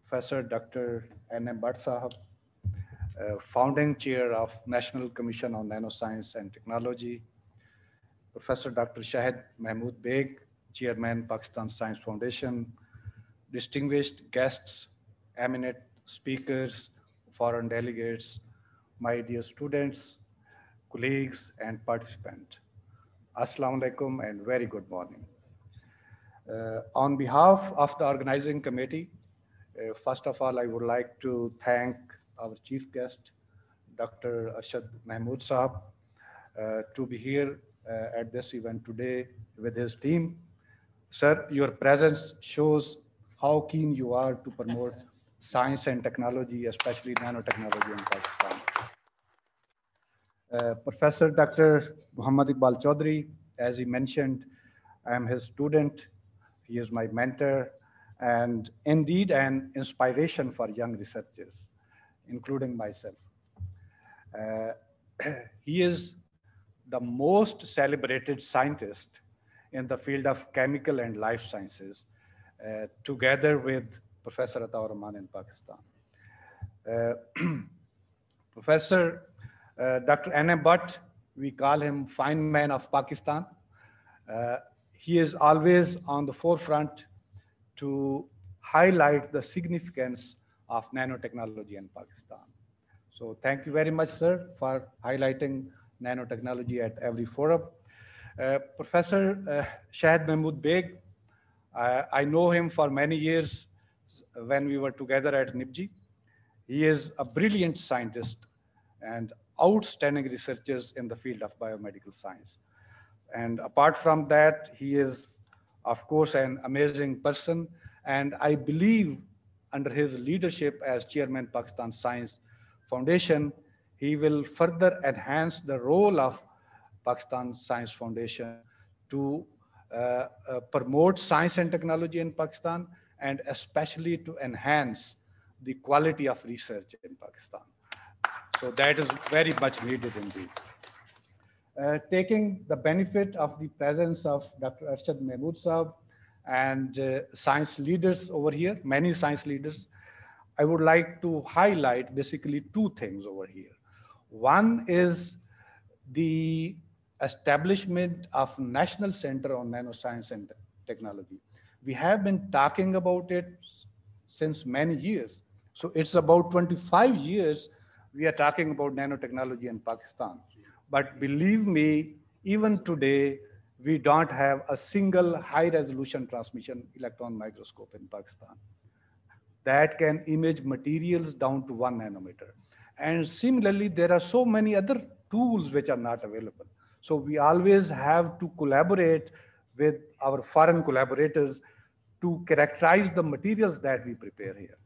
Professor Dr. N.M. Bhatt Sahab, Founding Chair of National Commission on Nanoscience and Technology, Professor Dr. Shahid Mahmood Beg, Chairman, Pakistan Science Foundation, distinguished guests, eminent speakers, foreign delegates, my dear students, colleagues, and participants. Assalamu alaikum and very good morning. On behalf of the organizing committee, first of all, I would like to thank our chief guest, Dr. Arshad Mahmood Saab, to be here at this event today with his team. Sir, your presence shows how keen you are to promote science and technology, especially nanotechnology in Pakistan. Professor Dr. Muhammad Iqbal Chaudhry, as he mentioned, I am his student. He is my mentor and indeed an inspiration for young researchers, including myself. He is the most celebrated scientist in the field of chemical and life sciences, together with Professor Ataur Rahman in Pakistan. Professor Dr. N.M. Bhatt, we call him fine man of Pakistan. He is always on the forefront to highlight the significance of nanotechnology in Pakistan. So thank you very much, sir, for highlighting nanotechnology at every forum. Professor Shahid Mahmood Beg, I know him for many years when we were together at NIPG. He is a brilliant scientist and outstanding researchers in the field of biomedical science. And apart from that, he is, of course, an amazing person. And I believe under his leadership as chairman Pakistan Science Foundation, he will further enhance the role of Pakistan Science Foundation to promote science and technology in Pakistan, and especially to enhance the quality of research in Pakistan. So that is very much needed indeed. Taking the benefit of the presence of Dr. Arshad Mahmood Saab and science leaders over here, many science leaders, I would like to highlight basically two things over here. One is the establishment of National Center on Nanoscience and Technology. We have been talking about it since many years. So it's about 25 years we are talking about nanotechnology in Pakistan. But believe me, even today, we don't have a single high resolution transmission electron microscope in Pakistan that can image materials down to 1 nanometer. And similarly, there are so many other tools which are not available. So we always have to collaborate with our foreign collaborators to characterize the materials that we prepare here.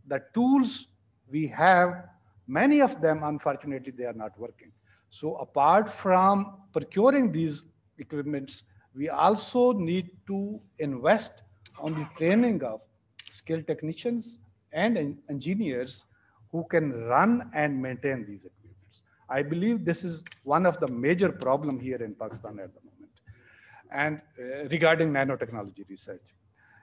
The tools we have, many of them, unfortunately, they are not working. So apart from procuring these equipments, we also need to invest on the training of skilled technicians and engineers who can run and maintain these equipments. I believe this is one of the major problem here in Pakistan at the moment, and regarding nanotechnology research.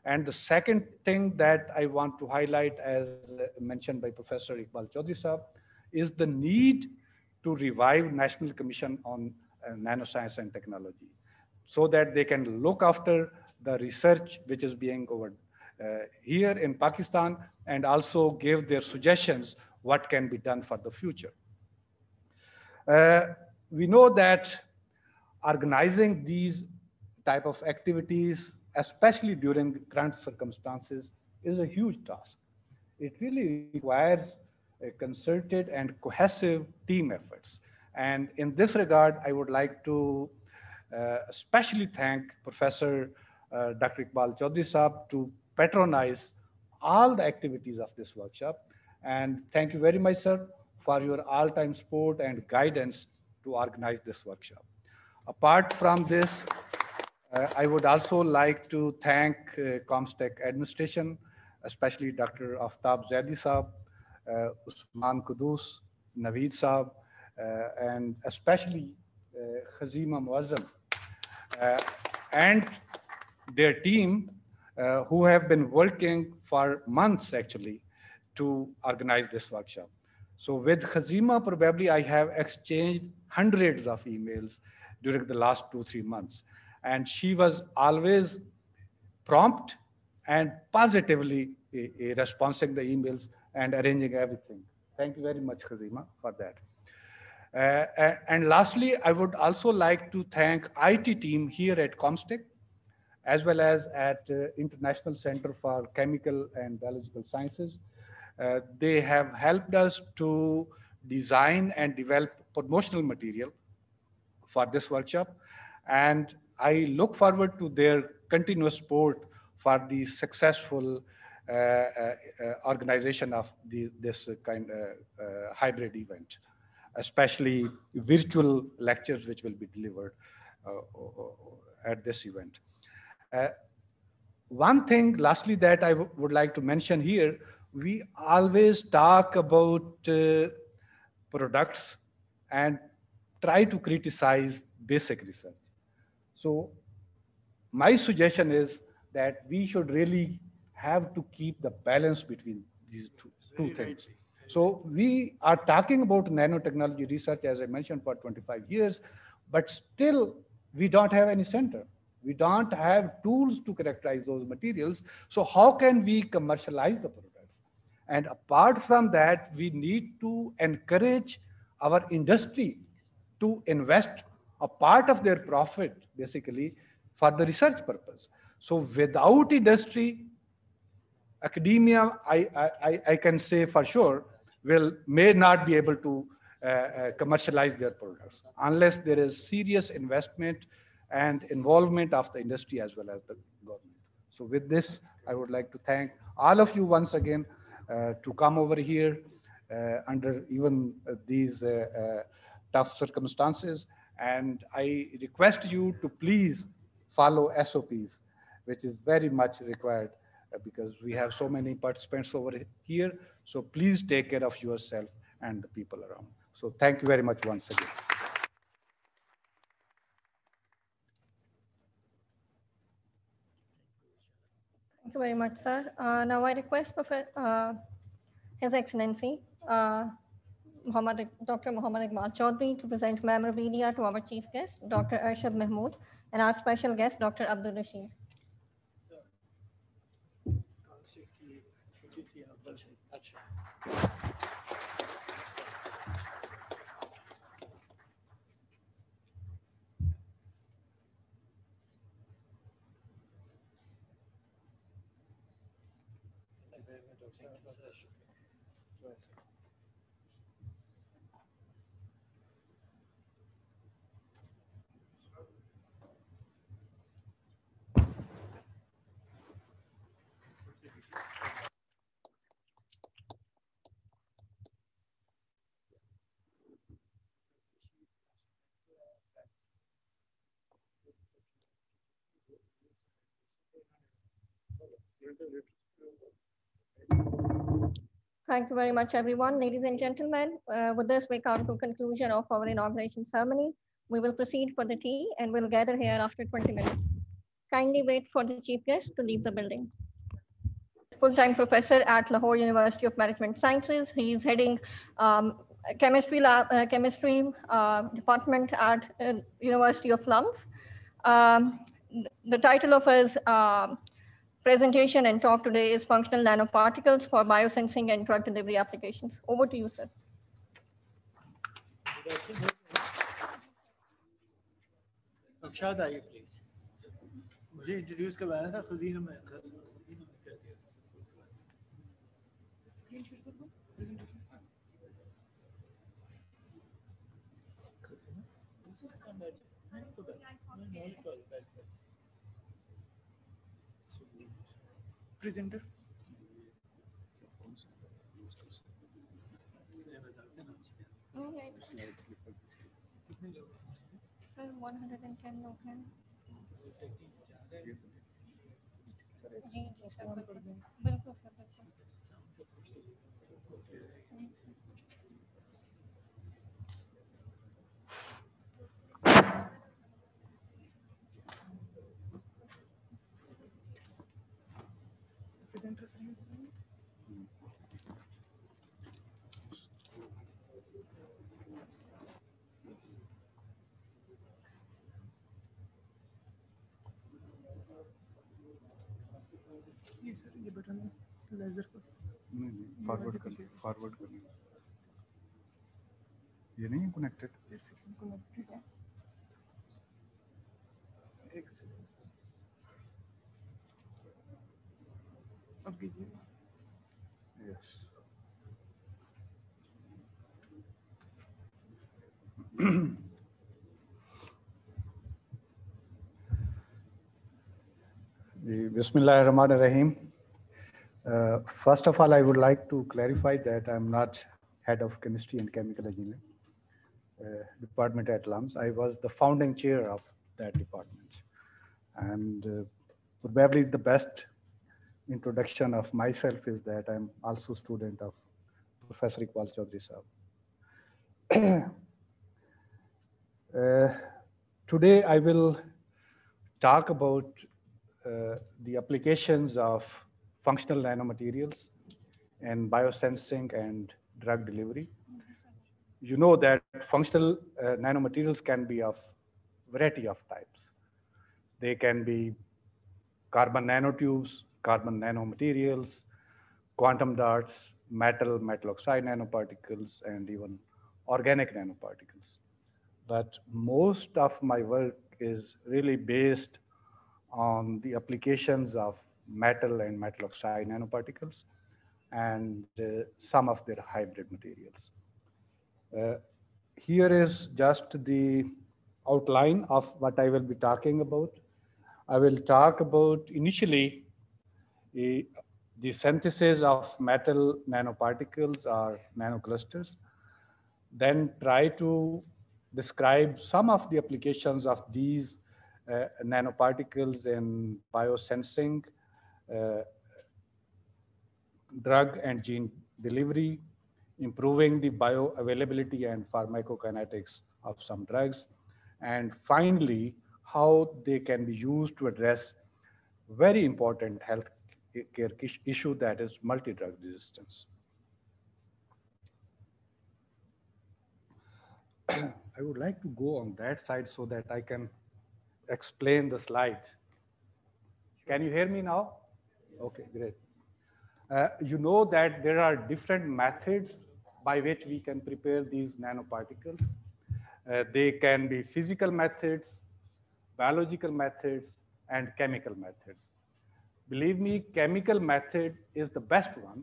And the second thing that I want to highlight, as mentioned by Professor Iqbal Chaudhry Saab, is the need to revive National Commission on Nanoscience and Technology, so that they can look after the research which is being over here in Pakistan, and also give their suggestions what can be done for the future. We know that organizing these type of activities, especially during current circumstances, is a huge task. It really requires a concerted and cohesive team efforts. And in this regard, I would like to especially thank Professor Dr. Iqbal Chaudhry Saab to patronize all the activities of this workshop. And thank you very much, sir, for your all-time support and guidance to organize this workshop. Apart from this, I would also like to thank Comstech administration, especially Dr. Aftab Zaidi Saab, Usman Kudus, Naveed Saab, and especially Khazima Muazzam, and their team, who have been working for months actually to organize this workshop. So with Khazima, probably I have exchanged hundreds of emails during the last 2-3 months. And she was always prompt and positively responding the emails and arranging everything. Thank you very much, Khazima, for that. And lastly, I would also like to thank IT team here at Comstech, as well as at International Center for Chemical and Biological Sciences. They have helped us to design and develop promotional material for this workshop. And I look forward to their continuous support for the successful organization of this kind of hybrid event, especially virtual lectures which will be delivered at this event. One thing, lastly, that I would like to mention here, we always talk about products and try to criticize basic research. So my suggestion is that we should really have to keep the balance between these two things. So we are talking about nanotechnology research, as I mentioned, for 25 years, but still we don't have any center. We don't have tools to characterize those materials. So how can we commercialize the products? And apart from that, we need to encourage our industry to invest a part of their profit, basically, for the research purpose. So without industry, academia, I can say for sure, may not be able to commercialize their products unless there is serious investment and involvement of the industry as well as the government. So with this, I would like to thank all of you once again to come over here under even these tough circumstances. And I request you to please follow SOPs, which is very much required because we have so many participants over here. So please take care of yourself and the people around. So thank you very much once again. Thank you very much, sir. Now I request His Excellency Dr. Muhammad Iqbal Chaudhry to present memorabilia to our chief guest, Dr. Arshad Mahmood, and our special guest, Dr. Abdul Rashid. Thank you very much, everyone. Ladies and gentlemen, with this, we come to conclusion of our inauguration ceremony. We will proceed for the tea and we'll gather here after 20 minutes. Kindly wait for the chief guest to leave the building. Full-time professor at Lahore University of Management Sciences. He is heading chemistry department at University of Lungs. The title of his presentation and talk today is Functional Nanoparticles for Biosensing and Drug Delivery Applications. Over to you, sir. Akshad, आइए please. मुझे introduce करवाना था खुद ही ना मैं कर दिया. Presenter. All right. Sir, 110 लोग हैं. जी जी सर बिल्कुल सर बिल्कुल. ये बटन लेजर को फॉरवर्ड कर ये नहीं कनेक्टेड कनेक्टेड है. एक सेकंड अब कीजिए. Yes Bismillahirrahmanirrahim. First of all, I would like to clarify that I'm not head of chemistry and chemical engineering department at LUMS. I was the founding chair of that department. And probably the best introduction of myself is that I'm also student of Professor Iqbal Chaudhry Sahab. Today I will talk about the applications of functional nanomaterials in biosensing and drug delivery. You know that functional nanomaterials can be of variety of types. They can be carbon nanotubes, carbon nanomaterials, quantum dots, metal oxide nanoparticles, and even organic nanoparticles. But most of my work is really based on the applications of metal and metal oxide nanoparticles, and some of their hybrid materials. Uh, Here is just the outline of what I will be talking about. I will talk about initially the synthesis of metal nanoparticles or nanoclusters, then try to describe some of the applications of these nanoparticles in biosensing, uh, drug and gene delivery, improving the bioavailability and pharmacokinetics of some drugs, and finally, how they can be used to address very important health care issue, that is multi-drug resistance. I would like to go on that side so that I can explain the slide. Can you hear me now? Okay, great. You know that there are different methods by which we can prepare these nanoparticles. They can be physical methods, biological methods, and chemical methods. Believe me, chemical method is the best one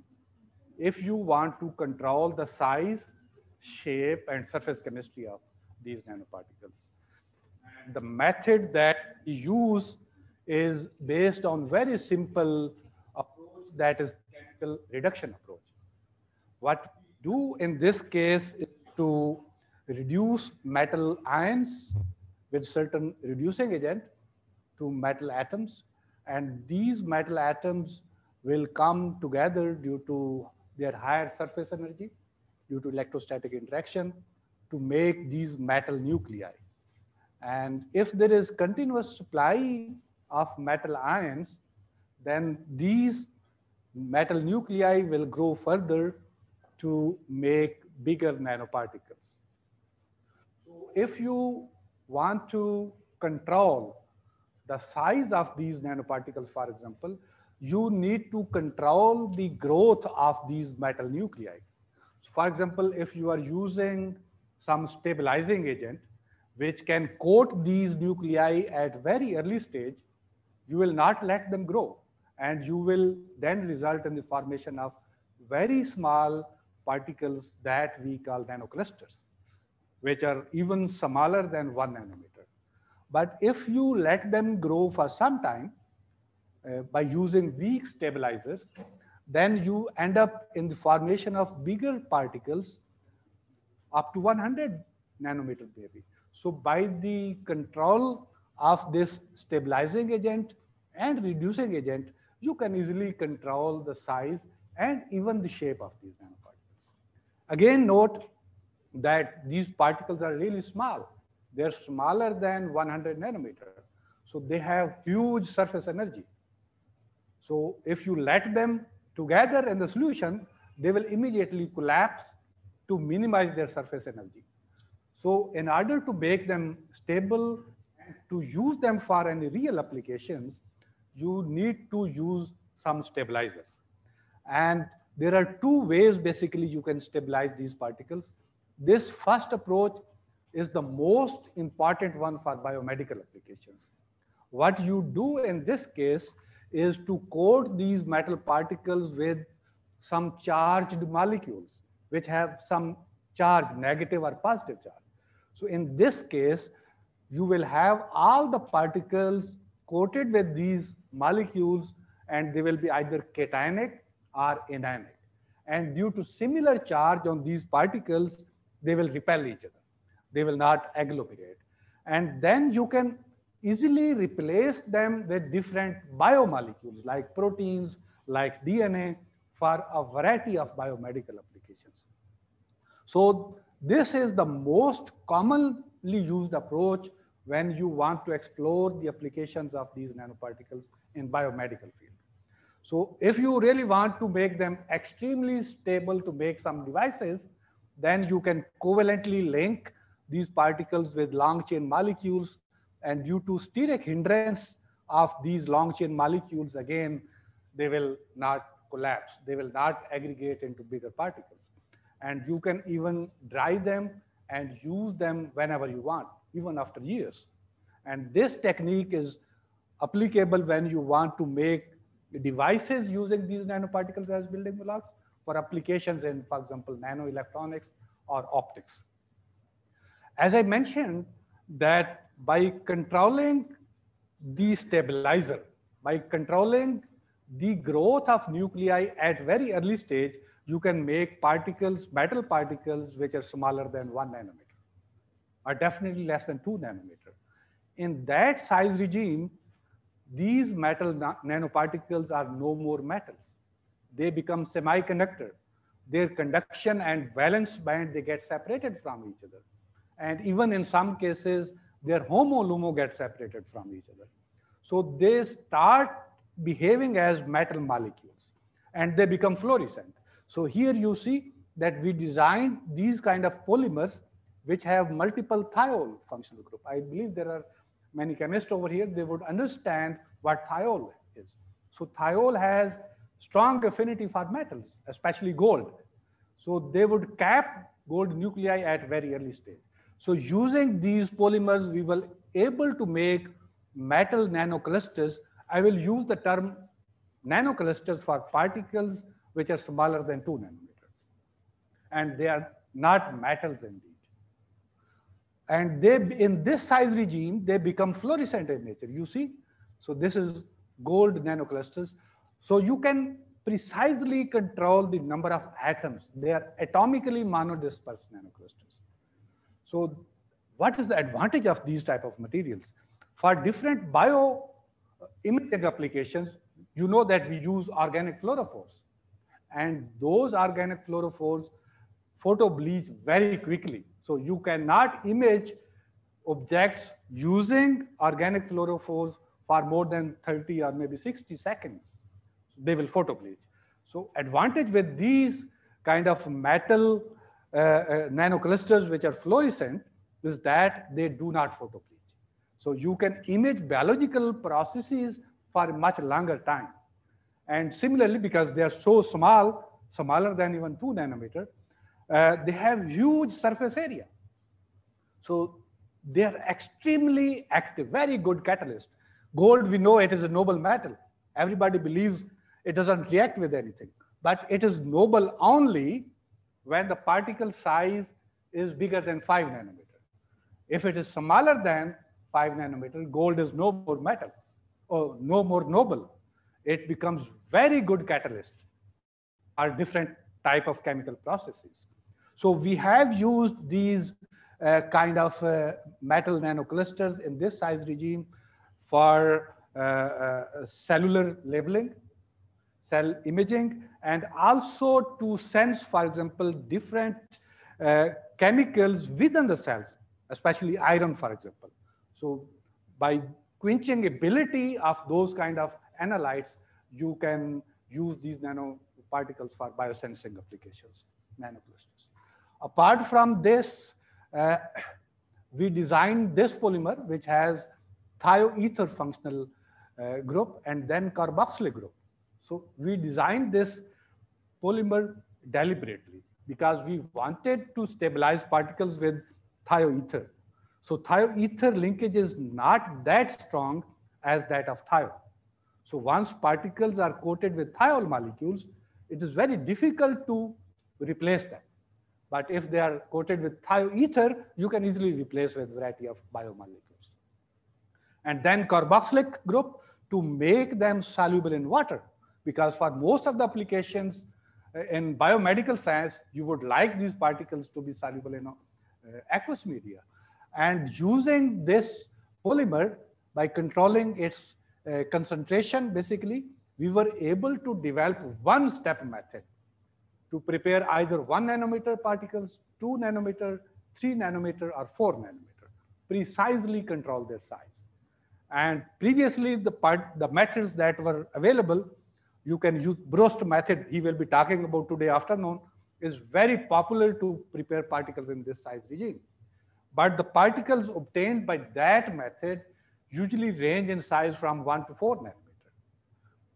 if you want to control the size, shape, and surface chemistry of these nanoparticles. And the method that we use is based on very simple approach, that is chemical reduction approach. What we do in this case is to reduce metal ions with certain reducing agent to metal atoms, and these metal atoms will come together due to their higher surface energy, due to electrostatic interaction, to make these metal nuclei. And if there is continuous supply of metal ions, then these metal nuclei will grow further to make bigger nanoparticles. So if you want to control the size of these nanoparticles, for example, you need to control the growth of these metal nuclei. So for example, if you are using some stabilizing agent, which can coat these nuclei at very early stage, you will not let them grow. And you will then result in the formation of very small particles that we call nanoclusters, which are even smaller than 1 nanometer. But if you let them grow for some time by using weak stabilizers, then you end up in the formation of bigger particles up to 100 nanometer maybe. So by the control of this stabilizing agent and reducing agent, you can easily control the size and even the shape of these nanoparticles. Again, note that these particles are really small. They're smaller than 100 nanometer. So they have huge surface energy. So if you let them together in the solution, they will immediately collapse to minimize their surface energy. So in order to make them stable and to use them for any real applications, you need to use some stabilizers. And there are two ways basically you can stabilize these particles. This first approach is the most important one for biomedical applications. What you do in this case is to coat these metal particles with some charged molecules, which have some charge, negative or positive charge. So in this case, you will have all the particles coated with these molecules, and they will be either cationic or anionic. And due to similar charge on these particles, they will repel each other. They will not agglomerate. And then you can easily replace them with different biomolecules like proteins, like DNA, for a variety of biomedical applications. So this is the most commonly used approach when you want to explore the applications of these nanoparticles in biomedical field. So if you really want to make them extremely stable to make some devices, then you can covalently link these particles with long chain molecules, and due to steric hindrance of these long chain molecules, again, they will not collapse. They will not aggregate into bigger particles. And you can even dry them and use them whenever you want, even after years. And this technique is applicable when you want to make devices using these nanoparticles as building blocks for applications in, for example, nanoelectronics or optics. As I mentioned, that by controlling the stabilizer, by controlling the growth of nuclei at very early stage, you can make particles, metal particles, which are smaller than 1 nanometer, or definitely less than 2 nanometer. In that size regime, these metal nanoparticles are no more metals. They become semiconductor. Their conduction and valence band, they get separated from each other. And even in some cases, their HOMO-LUMO get separated from each other. So they start behaving as metal molecules and they become fluorescent. So here you see that we designed these kind of polymers which have multiple thiol functional group. I believe there are many chemists over here, they would understand what thiol is. So thiol has strong affinity for metals, especially gold. So they would cap gold nuclei at very early stage. So using these polymers, we were able to make metal nanoclusters. I will use the term nanoclusters for particles which are smaller than 2 nanometer. And they are not metals indeed. And they, in this size regime, they become fluorescent in nature, you see? So this is gold nanoclusters. So you can precisely control the number of atoms. They are atomically monodispersed nanoclusters. So what is the advantage of these type of materials? For different bioimaging applications, you know that we use organic fluorophores. And those organic fluorophores photo bleach very quickly. So you cannot image objects using organic fluorophores for more than 30 or maybe 60 seconds. They will photo bleach. So advantage with these kind of metal nanoclusters which are fluorescent is that they do not photo bleach. So you can image biological processes for a much longer time. And similarly, because they are so small, smaller than even 2 nanometer, they have huge surface area. So they are extremely active, very good catalyst. Gold, we know it is a noble metal. Everybody believes it doesn't react with anything, but it is noble only when the particle size is bigger than 5 nanometer. If it is smaller than 5 nanometer, gold is no more metal or no more noble. It becomes very good catalyst for different type of chemical processes. So we have used these kind of metal nanoclusters in this size regime for cellular labeling, cell imaging, and also to sense, for example, different chemicals within the cells, especially iron, for example. So by quenching ability of those kind of analytes, you can use these nanoparticles for biosensing applications, nanoclusters. Apart from this, we designed this polymer, which has thioether functional group and then carboxylic group. So we designed this polymer deliberately because we wanted to stabilize particles with thioether. So thioether linkage is not that strong as that of thiol. So once particles are coated with thiol molecules, it is very difficult to replace them. But if they are coated with thioether, you can easily replace with a variety of biomolecules. And then carboxylic group to make them soluble in water. Because for most of the applications in biomedical science, you would like these particles to be soluble in aqueous media. And using this polymer, by controlling its concentration, basically, we were able to develop one-step method to prepare either 1 nanometer particles, 2 nanometer, 3 nanometer, or 4 nanometer, precisely control their size. And previously, the methods that were available, you can use Brost method, he will be talking about today afternoon, is very popular to prepare particles in this size regime. But the particles obtained by that method usually range in size from 1 to 4 nanometer.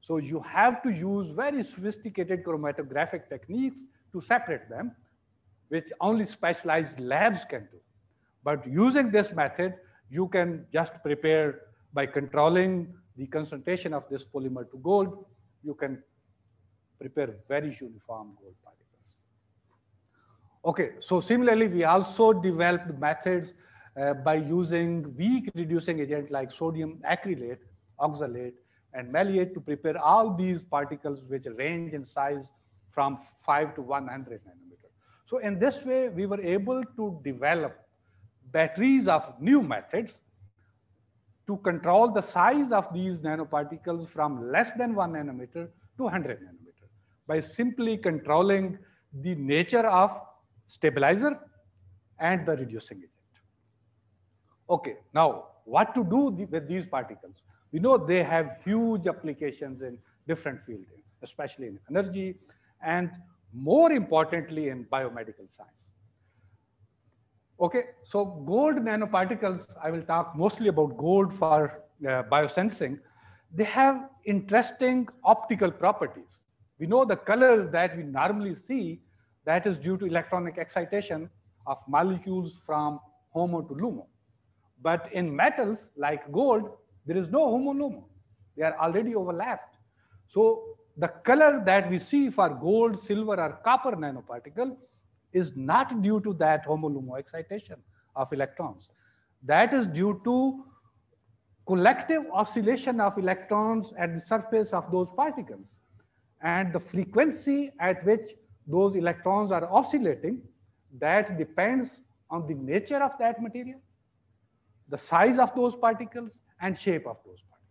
So you have to use very sophisticated chromatographic techniques to separate them, which only specialized labs can do. But using this method, you can just prepare by controlling the concentration of this polymer to gold you can prepare very uniform gold particles. Okay, so similarly, we also developed methods by using weak reducing agent like sodium acrylate, oxalate, and malleate to prepare all these particles which range in size from 5 to 100 nanometer. So in this way, we were able to develop batteries of new methods to control the size of these nanoparticles from less than 1 nanometer to 100 nanometer by simply controlling the nature of stabilizer and the reducing agent. Okay, now what to do with these particles? We know they have huge applications in different fields, especially in energy and more importantly in biomedical science. Okay, so gold nanoparticles, I will talk mostly about gold for biosensing. They have interesting optical properties. We know the color that we normally see, that is due to electronic excitation of molecules from HOMO to LUMO. But in metals like gold, there is no HOMO-LUMO. They are already overlapped. So the color that we see for gold, silver, or copper nanoparticle is not due to that HOMO-LUMO excitation of electrons. That is due to collective oscillation of electrons at the surface of those particles. And the frequency at which those electrons are oscillating, that depends on the nature of that material, the size of those particles, and shape of those particles.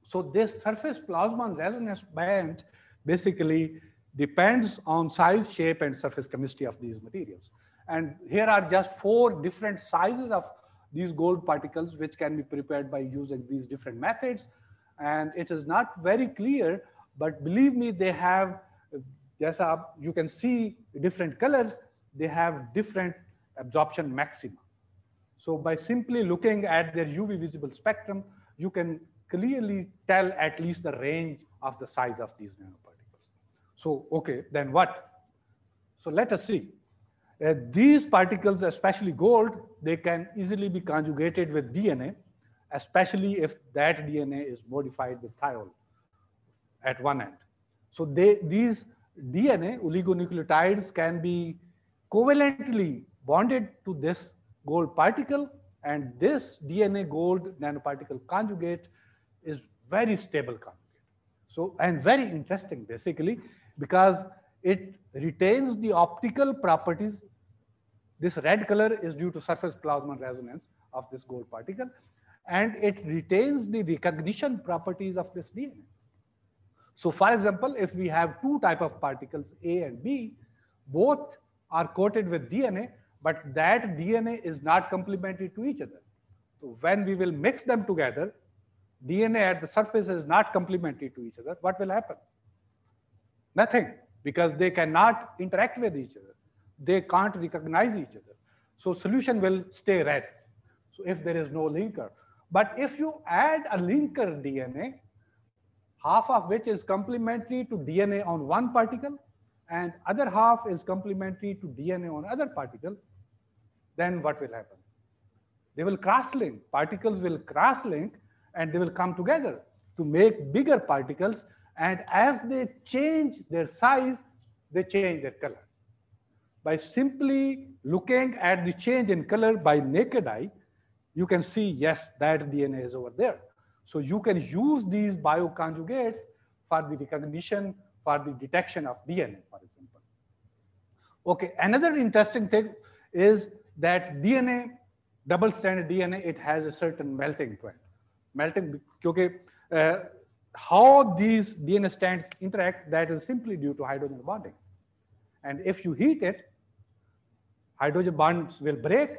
So this surface plasma resonance band basically depends on size, shape, and surface chemistry of these materials. And here are just 4 different sizes of these gold particles which can be prepared by using these different methods. And it is not very clear, but believe me, they have, yes, you can see different colors, they have different absorption maxima. So by simply looking at their UV visible spectrum, you can clearly tell at least the range of the size of these nanoparticles. So, okay, then what? So let us see. These particles, especially gold, they can easily be conjugated with DNA, especially if that DNA is modified with thiol at one end. So these DNA oligonucleotides can be covalently bonded to this gold particle, and this DNA gold nanoparticle conjugate is very stable conjugate. So, and very interesting basically, because it retains the optical properties. This red color is due to surface plasma resonance of this gold particle, and it retains the recognition properties of this DNA. So for example, if we have 2 types of particles, A and B, both are coated with DNA, but that DNA is not complementary to each other. So when we will mix them together, DNA at the surface is not complementary to each other. What will happen? Nothing, because they cannot interact with each other. They can't recognize each other. So solution will stay red. So if there is no linker. But if you add a linker DNA, half of which is complementary to DNA on one particle, and other half is complementary to DNA on other particle, then what will happen? They will cross-link. Particles will cross-link, and they will come together to make bigger particles. And as they change their size, they change their color. By simply looking at the change in color by naked eye, you can see, yes, that DNA is over there. So you can use these bioconjugates for the recognition, for the detection of DNA, for example. Okay, another interesting thing is that DNA, double-stranded DNA, it has a certain melting point. Melting, okay, how these DNA strands interact, that is simply due to hydrogen bonding. And if you heat it, hydrogen bonds will break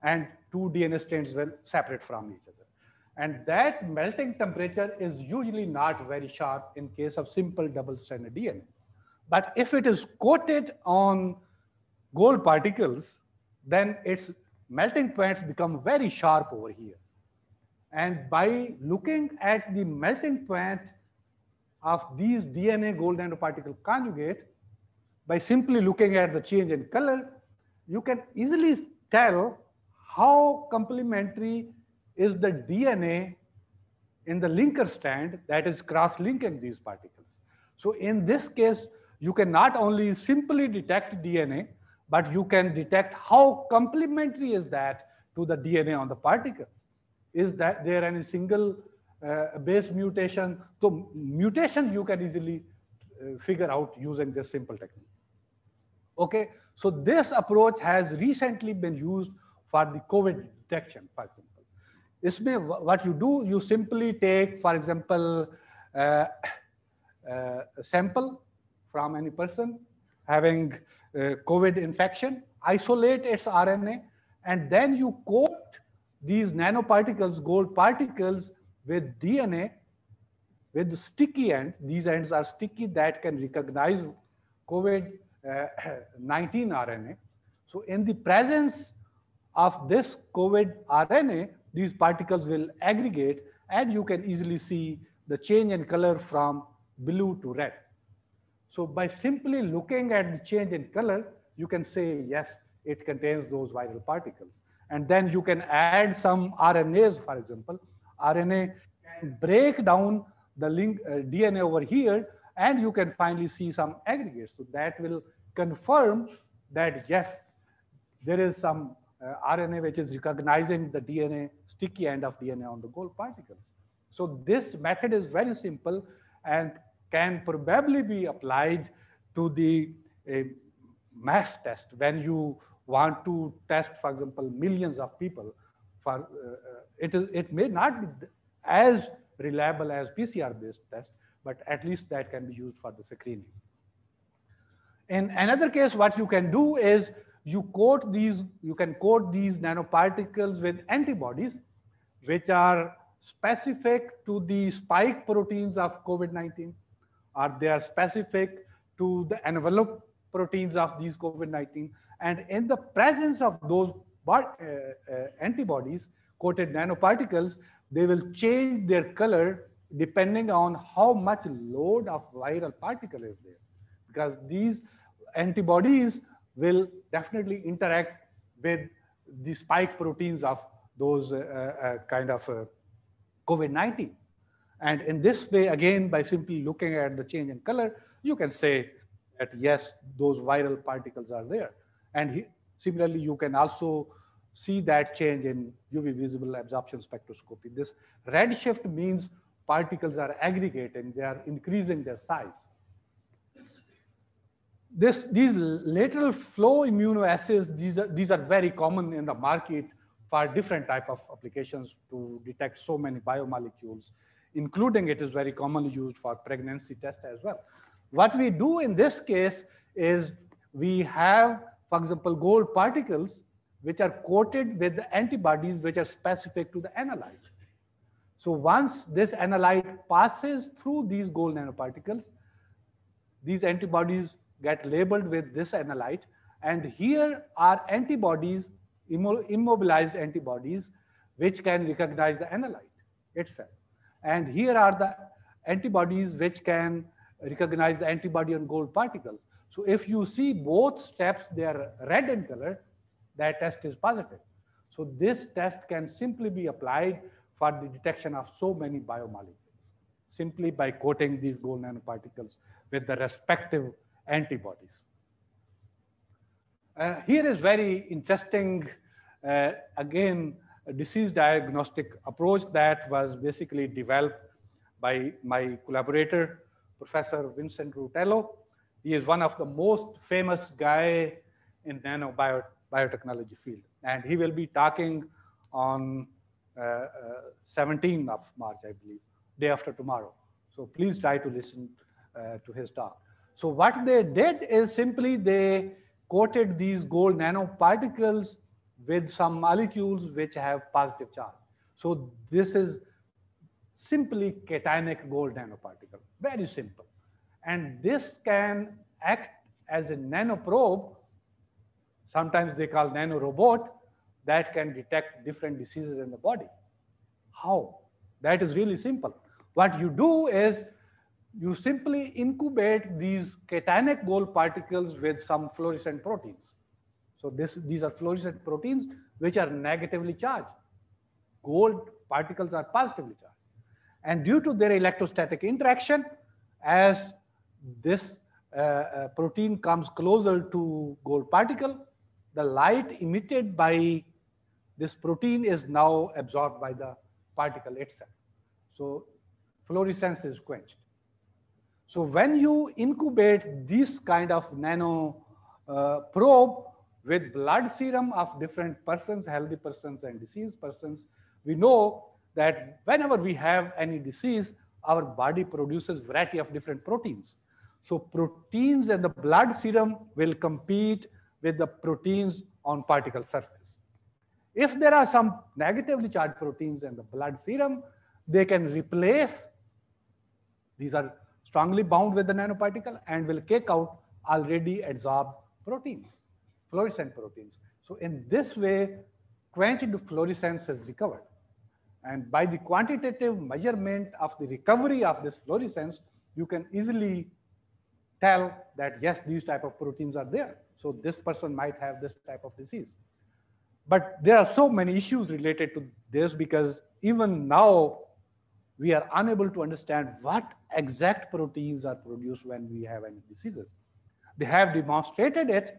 and 2 DNA strands will separate from each other. And that melting temperature is usually not very sharp in case of simple double-stranded DNA. But if it is coated on gold particles, then its melting points become very sharp over here. And by looking at the melting point of these DNA gold nanoparticle conjugate, by simply looking at the change in color, you can easily tell how complementary is the DNA in the linker strand that is cross-linking these particles. So in this case, you can not only simply detect DNA, but you can detect how complementary is that to the DNA on the particles. Is that there any single base mutation? So mutation you can easily figure out using this simple technique. Okay, so this approach has recently been used for the COVID detection, for example. What you do, you simply take, for example, a sample from any person having COVID infection, isolate its RNA, and then you coat these nanoparticles, gold particles, with DNA with sticky end. These ends are sticky that can recognize COVID-19 RNA. So in the presence of this COVID RNA, these particles will aggregate, and you can easily see the change in color from blue to red. So by simply looking at the change in color, you can say, yes, it contains those viral particles. And then you can add some RNAs, for example. RNA can break down the DNA over here, and you can finally see some aggregates. So that will confirm that, yes, there is some RNA which is recognizing the DNA, sticky end of DNA on the gold particles. So this method is very simple and can probably be applied to the mass test when you want to test, for example, millions of people. For it may not be as reliable as PCR-based test, but at least that can be used for the screening. In another case, what you can do is you can coat these nanoparticles with antibodies, which are specific to the spike proteins of COVID-19, or they are specific to the envelope proteins of these COVID-19. And in the presence of those antibodies, coated nanoparticles, they will change their color depending on how much load of viral particle is there. Because these antibodies will definitely interact with the spike proteins of those COVID-19. And in this way, again, by simply looking at the change in color, you can say that, yes, those viral particles are there. And similarly, you can also see that change in UV visible absorption spectroscopy. This redshift means particles are aggregating, they are increasing their size. These lateral flow immunoassays, these are very common in the market for different type of applications to detect so many biomolecules, including it is very commonly used for pregnancy test as well. What we do in this case is we have, for example, gold particles which are coated with the antibodies which are specific to the analyte. So once this analyte passes through these gold nanoparticles, these antibodies get labeled with this analyte, and here are antibodies, immobilized antibodies, which can recognize the analyte itself. And here are the antibodies which can recognize the antibody on gold particles. So if you see both steps, they are red in color, that test is positive. So this test can simply be applied for the detection of so many biomolecules, simply by coating these gold nanoparticles with the respective antibodies. Here is very interesting, again, a disease diagnostic approach that was basically developed by my collaborator, Professor Vincent Rutello. He is one of the most famous guy in biotechnology field. And he will be talking on 17th of March, I believe, day after tomorrow. So please try to listen to his talk. So what they did is simply they coated these gold nanoparticles with some molecules which have positive charge. So this is simply cationic gold nanoparticle, very simple. And this can act as a nanoprobe, sometimes they call nanorobot, that can detect different diseases in the body. How? That is really simple. What you do is you simply incubate these cationic gold particles with some fluorescent proteins. So these are fluorescent proteins which are negatively charged. Gold particles are positively charged. And due to their electrostatic interaction, as this protein comes closer to gold particle, the light emitted by this protein is now absorbed by the particle itself. So fluorescence is quenched. So when you incubate this kind of nano probe with blood serum of different persons, healthy persons and diseased persons, we know that whenever we have any disease, our body produces variety of different proteins. So proteins in the blood serum will compete with the proteins on particle surface. If there are some negatively charged proteins in the blood serum, they can replace, these are strongly bound with the nanoparticle and will kick out already absorbed proteins, fluorescent proteins. So in this way, quenched fluorescence is recovered. And by the quantitative measurement of the recovery of this fluorescence, you can easily tell that yes, these type of proteins are there. So this person might have this type of disease. But there are so many issues related to this because even now we are unable to understand what exact proteins are produced when we have any diseases. They have demonstrated it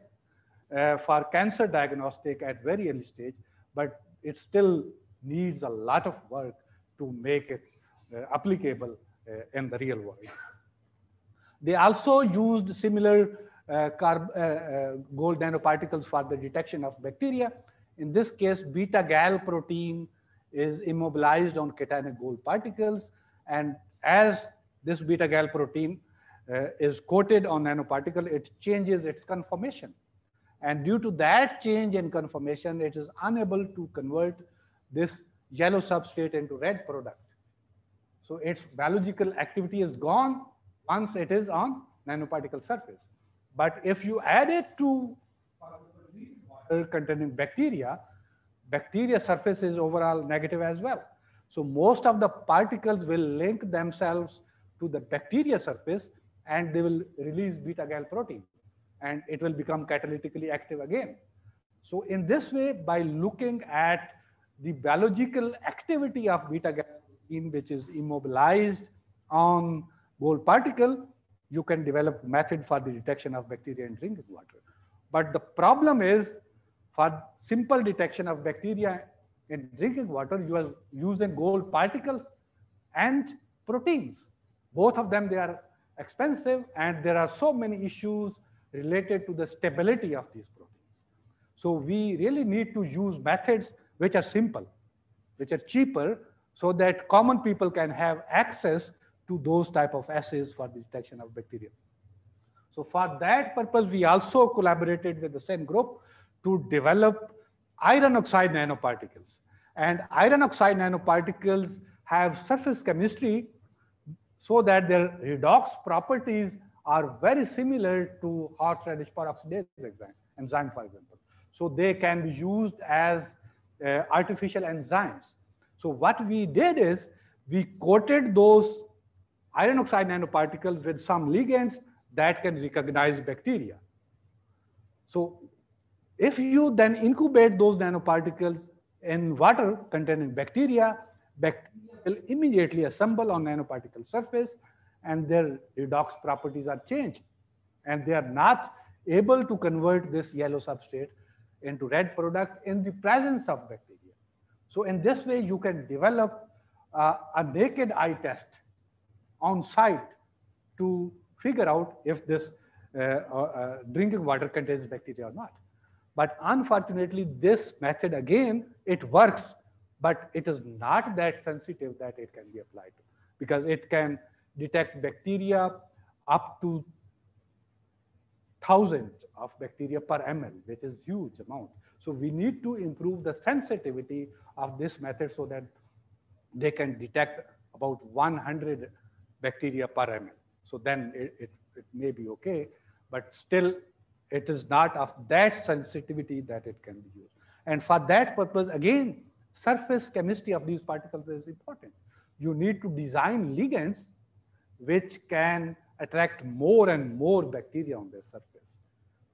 for cancer diagnostic at very early stage, but it still needs a lot of work to make it applicable in the real world. They also used similar gold nanoparticles for the detection of bacteria. In this case, beta-gal protein is immobilized on cationic gold particles. And as this beta-gal protein is coated on nanoparticle, it changes its conformation. And due to that change in conformation, it is unable to convert this yellow substrate into red product. So its biological activity is gone once it is on nanoparticle surface. But if you add it to water containing bacteria, bacteria surface is overall negative as well. So most of the particles will link themselves to the bacteria surface and they will release beta-gal protein and it will become catalytically active again. So in this way, by looking at the biological activity of beta-gal protein, which is immobilized on gold particle, you can develop method for the detection of bacteria in drinking water. But the problem is, for simple detection of bacteria in drinking water, you are using gold particles and proteins. Both of them, they are expensive and there are so many issues related to the stability of these proteins. So we really need to use methods which are simple, which are cheaper, so that common people can have access to those type of assays for the detection of bacteria. So for that purpose, we also collaborated with the same group to develop iron oxide nanoparticles. And iron oxide nanoparticles have surface chemistry so that their redox properties are very similar to horseradish peroxidase enzyme, for example. So they can be used as artificial enzymes. So what we did is we coated those iron oxide nanoparticles with some ligands that can recognize bacteria. So if you then incubate those nanoparticles in water containing bacteria, bacteria will immediately assemble on nanoparticle surface and their redox properties are changed. And they are not able to convert this yellow substrate into red product in the presence of bacteria. So in this way, you can develop a naked eye test on site to figure out if this drinking water contains bacteria or not. But unfortunately, this method, again, it works, but it is not that sensitive that it can be applied to, because it can detect bacteria up to thousands of bacteria per ml, which is huge amount. So we need to improve the sensitivity of this method so that they can detect about 100 bacteria per ml. So then it may be okay, but still it is not of that sensitivity that it can be used. And for that purpose, again, surface chemistry of these particles is important. You need to design ligands which can attract more and more bacteria on their surface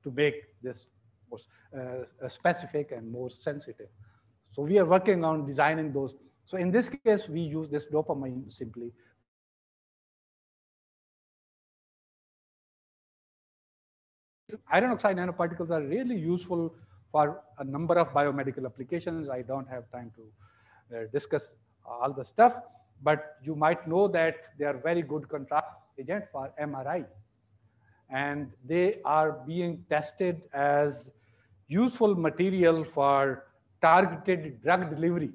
to make this more specific and more sensitive. So we are working on designing those So in this case, we use this dopamine simply. Iron oxide nanoparticles are really useful for a number of biomedical applications. I don't have time to discuss all the stuff, but you might know that they are very good contrast agent for MRI. And they are being tested as useful material for targeted drug delivery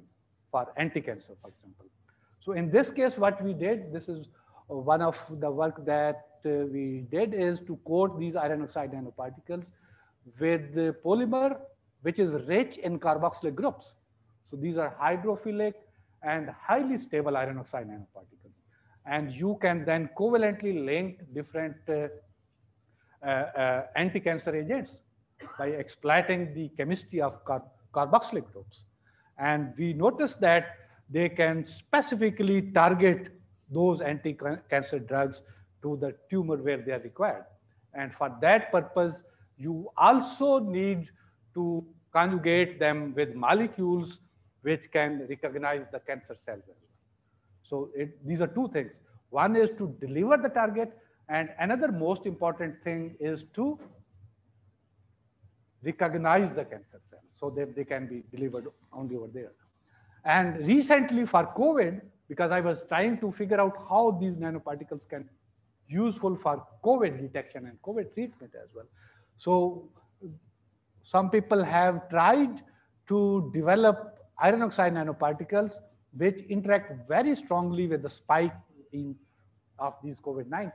for anti-cancer, for example. So in this case, what we did, this is one of the work that we did, is to coat these iron oxide nanoparticles with the polymer, which is rich in carboxylic groups. So these are hydrophilic and highly stable iron oxide nanoparticles. And you can then covalently link different anti-cancer agents by exploiting the chemistry of carboxylic groups. And we noticed that they can specifically target those anti-cancer drugs to the tumor where they are required. And for that purpose, you also need to conjugate them with molecules which can recognize the cancer cells as well. So these are two things. One is to deliver the target, and another most important thing is to recognize the cancer cells so that they can be delivered only over there. And recently for COVID, because I was trying to figure out how these nanoparticles can be useful for COVID detection and COVID treatment as well. So some people have tried to develop iron oxide nanoparticles which interact very strongly with the spike protein of these COVID-19.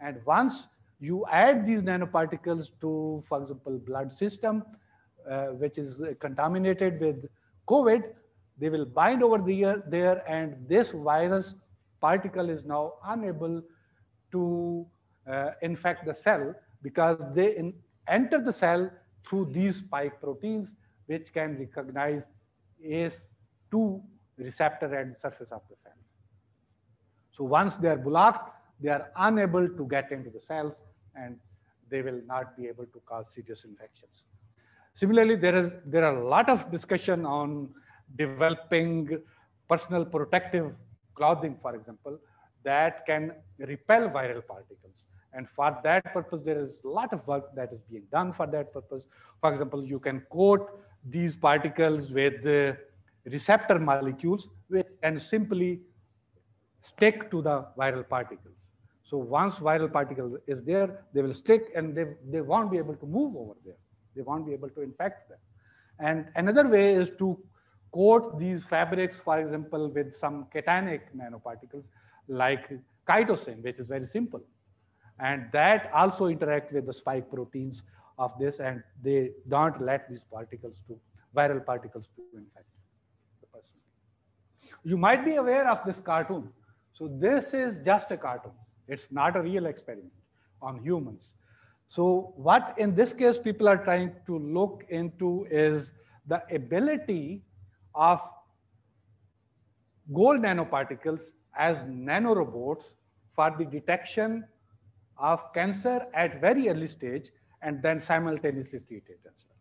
And once you add these nanoparticles to, for example, blood system, which is contaminated with COVID, they will bind over there, and this virus particle is now unable to infect the cell because they enter the cell through these spike proteins, which can recognize ACE2 receptor at the surface of the cells. So once they are blocked, they are unable to get into the cells, and they will not be able to cause serious infections. Similarly, there are a lot of discussion on developing personal protective clothing, for example, that can repel viral particles. And for that purpose, there is a lot of work that is being done for that purpose. For example, you can coat these particles with receptor molecules which can simply stick to the viral particles. So once viral particle is there, they will stick, and they won't be able to move over there. They won't be able to infect them. And another way is to coat these fabrics, for example, with some cationic nanoparticles like chitosan, which is very simple. And that also interact with the spike proteins of this, and they don't let these particles viral particles to infect the person. You might be aware of this cartoon. So this is just a cartoon. It's not a real experiment on humans. So what in this case people are trying to look into is the ability of gold nanoparticles as nanorobots for the detection of cancer at very early stage and then simultaneously treat it as well.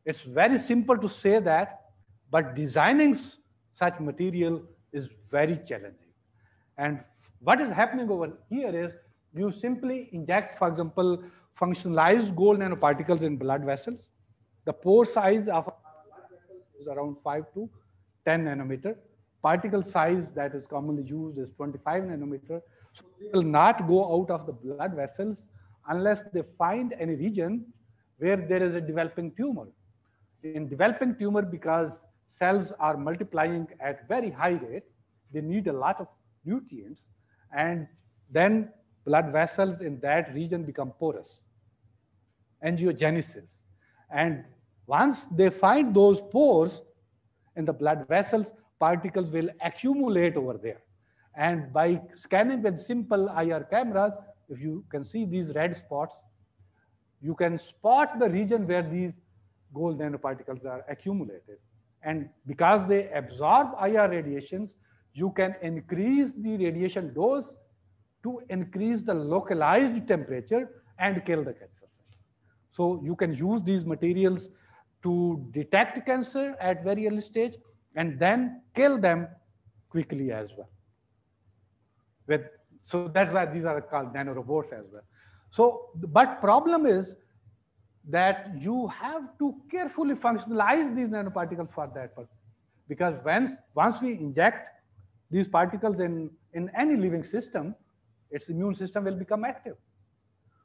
It's very simple to say that, but designing such material is very challenging. And what is happening over here is you simply inject, for example, functionalized gold nanoparticles in blood vessels. The pore size of a blood vessel is around 5 to 10 nanometer. Particle size that is commonly used is 25 nanometer. So they will not go out of the blood vessels unless they find any region where there is a developing tumor. In developing tumor, because cells are multiplying at very high rate, they need a lot of nutrients, and then blood vessels in that region become porous, angiogenesis. And once they find those pores in the blood vessels, particles will accumulate over there. And by scanning with simple IR cameras, if you can see these red spots, you can spot the region where these gold nanoparticles are accumulated. And because they absorb IR radiations, you can increase the radiation dose to increase the localized temperature and kill the cancer cells. So you can use these materials to detect cancer at very early stage and then kill them quickly as well. So that's why these are called nanorobots as well. So, but problem is that you have to carefully functionalize these nanoparticles for that purpose. Because once we inject these particles in any living system, its immune system will become active.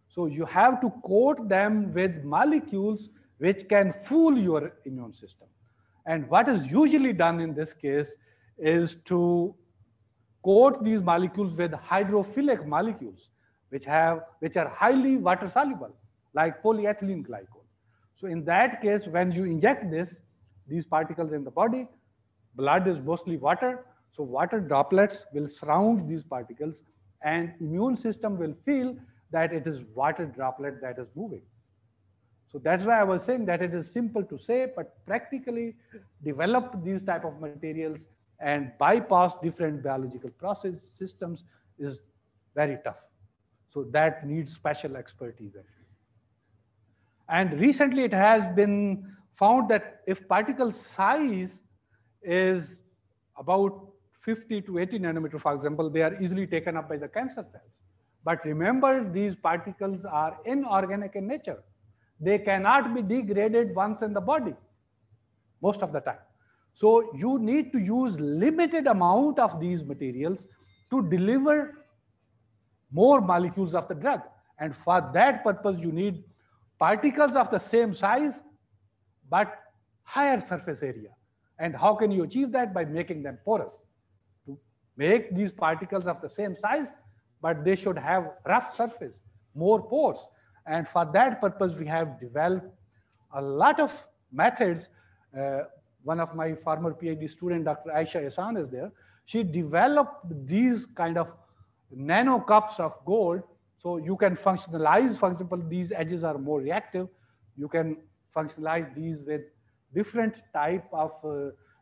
So you have to coat them with molecules which can fool your immune system. And what is usually done in this case is to coat these molecules with hydrophilic molecules, which are highly water soluble, like polyethylene glycol. So in that case, when you inject these particles in the body, blood is mostly water, so water droplets will surround these particles, and immune system will feel that it is water droplet that is moving. So that's why I was saying that it is simple to say, but practically develop these type of materials and bypass different biological process systems is very tough. So that needs special expertise actually. And recently it has been found that if particle size is about 50 to 80 nanometer, for example, they are easily taken up by the cancer cells. But remember, these particles are inorganic in nature. They cannot be degraded once in the body, most of the time. So you need to use limited amount of these materials to deliver more molecules of the drug. And for that purpose, you need particles of the same size, but higher surface area. And how can you achieve that? By making them porous. To make these particles of the same size, but they should have rough surface, more pores. And for that purpose, we have developed a lot of methods. One of my former PhD student, Dr. Aisha Ehsan, is there. She developed these kind of nano cups of gold. So you can functionalize, for example, these edges are more reactive. You can functionalize these with different type of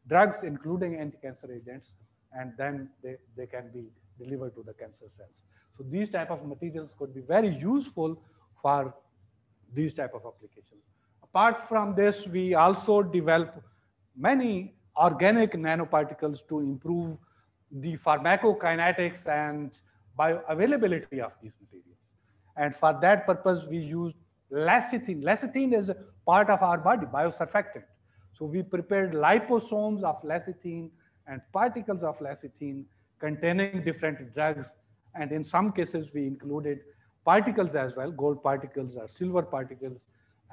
drugs, including anti-cancer agents, and then they can be delivered to the cancer cells. So these type of materials could be very useful for these type of applications. Apart from this, we also develop many organic nanoparticles to improve the pharmacokinetics and bioavailability of these materials. And for that purpose, we use lecithin. Lecithin is a part of our body, biosurfactant. So we prepared liposomes of lecithin and particles of lecithin containing different drugs. And in some cases, we included particles as well, gold particles or silver particles,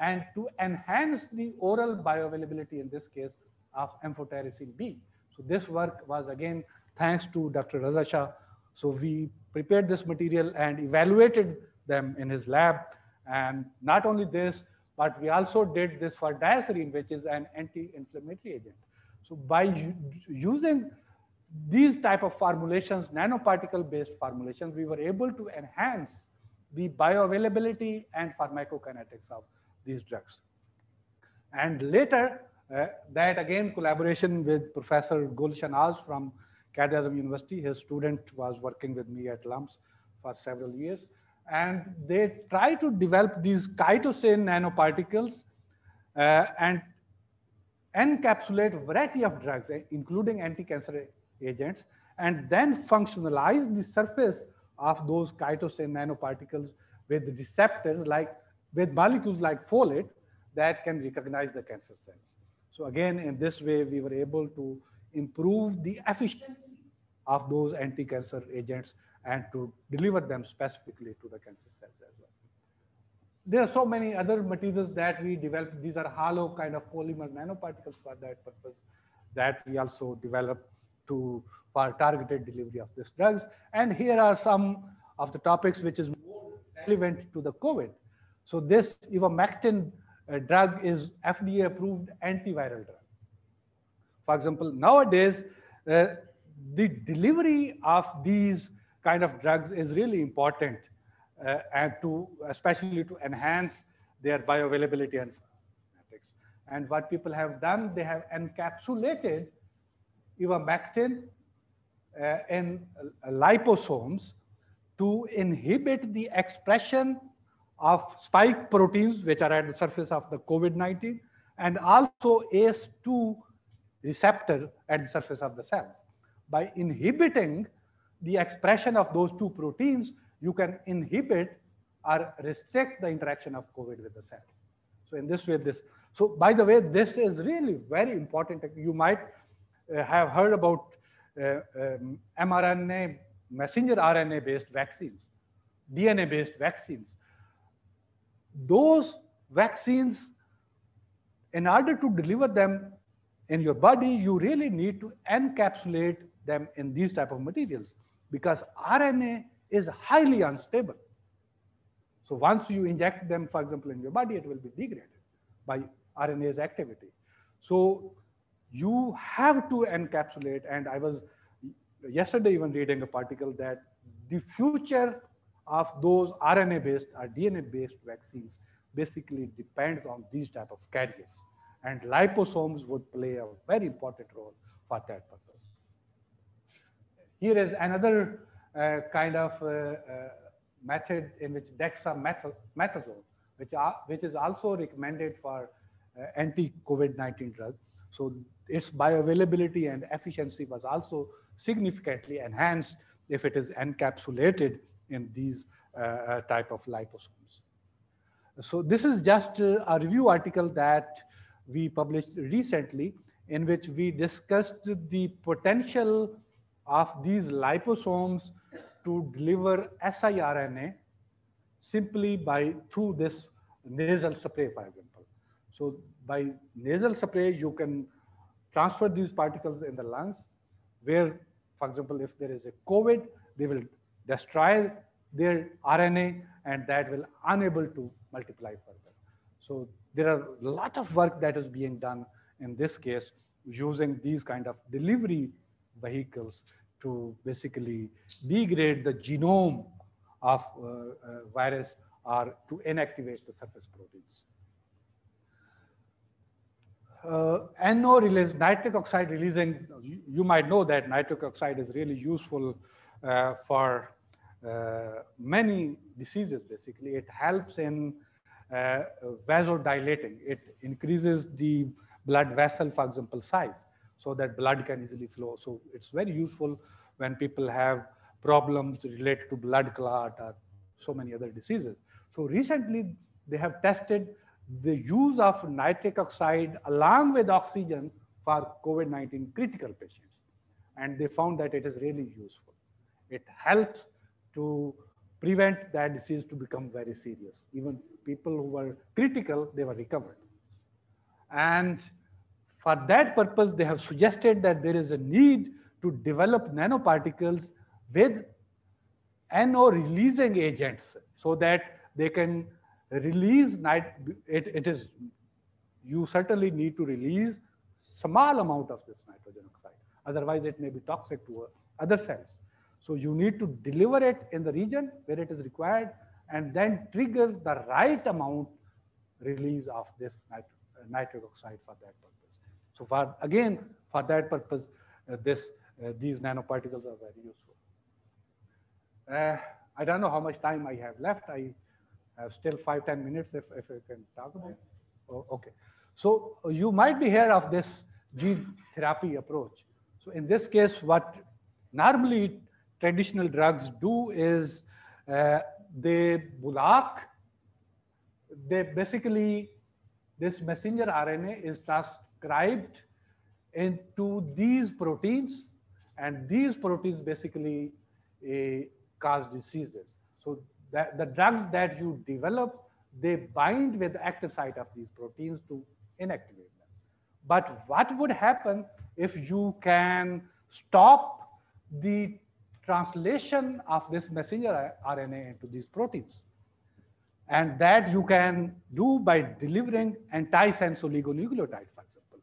and to enhance the oral bioavailability in this case of amphotericin B. So this work was again thanks to Dr. Raza Shah. So we prepared this material and evaluated them in his lab. And not only this, but we also did this for diacerin, which is an anti-inflammatory agent. So by using these type of formulations, nanoparticle-based formulations, we were able to enhance the bioavailability and pharmacokinetics of these drugs. And later, that again, collaboration with Professor Gulshan Oz from Quaid-e-Azam University, his student was working with me at LUMS for several years. And they try to develop these chitosan nanoparticles and encapsulate a variety of drugs, including anti-cancer agents, and then functionalize the surface of those chitosan nanoparticles with receptors with molecules like folate that can recognize the cancer cells. So again, in this way, we were able to improve the efficiency of those anti-cancer agents and to deliver them specifically to the cancer cells as well. There are so many other materials that we developed. These are hollow kind of polymer nanoparticles for that purpose that we also developed for targeted delivery of these drugs. And here are some of the topics which is more relevant to the COVID. So this ivermectin drug is FDA approved antiviral drug. For example, nowadays, the delivery of these kind of drugs is really important and especially to enhance their bioavailability and pharmacokinetics. And what people have done, they have encapsulated ivermectin in liposomes to inhibit the expression of spike proteins, which are at the surface of the COVID-19, and also ACE2 receptor at the surface of the cells. By inhibiting the expression of those two proteins, you can inhibit or restrict the interaction of COVID with the cells. So in this way, so by the way, this is really very important. You might have heard about mRNA, messenger RNA-based vaccines, DNA-based vaccines. Those vaccines, in order to deliver them in your body, you really need to encapsulate them in these type of materials, because RNA is highly unstable. So once you inject them, for example, in your body, it will be degraded by RNA's activity. So you have to encapsulate, and I was yesterday even reading a particle that the future of those RNA-based or DNA-based vaccines basically depends on these type of carriers. And liposomes would play a very important role for that purpose. Here is another kind of method in which dexamethasone, which is also recommended for anti-COVID-19 drugs. So its bioavailability and efficiency was also significantly enhanced if it is encapsulated in these type of liposomes. So this is just a review article that we published recently, in which we discussed the potential of these liposomes to deliver siRNA simply through this nasal spray, for example. So by nasal spray, you can transfer these particles in the lungs, where, for example, if there is a COVID, they will destroy their RNA, and that will unable to multiply further. So there are a lot of work that is being done in this case using these kind of delivery vehicles to basically degrade the genome of virus or to inactivate the surface proteins. NO release, nitric oxide releasing, you might know that nitric oxide is really useful for many diseases, basically. It helps in vasodilating. It increases the blood vessel, for example, size, so that blood can easily flow. So it's very useful when people have problems related to blood clot or so many other diseases. So recently, they have tested the use of nitric oxide along with oxygen for COVID-19 critical patients. And they found that it is really useful. It helps to prevent that disease to become very serious. Even people who were critical, they were recovered. And for that purpose, they have suggested that there is a need to develop nanoparticles with NO releasing agents so that they can release you certainly need to release small amount of this nitrogen oxide. Otherwise, it may be toxic to other cells. So you need to deliver it in the region where it is required and then trigger the right amount release of this nitric oxide for that purpose. So for that purpose, these nanoparticles are very useful. I don't know how much time I have left. I have still 5-10 minutes if I can talk about it. Oh, okay. So you might be aware of this gene therapy approach. So in this case, what normally traditional drugs do is they basically, this messenger RNA is transcribed into these proteins, and these proteins basically cause diseases. So the drugs that you develop, they bind with the active site of these proteins to inactivate them. But what would happen if you can stop the translation of this messenger RNA into these proteins? And that you can do by delivering antisense oligonucleotide, for example.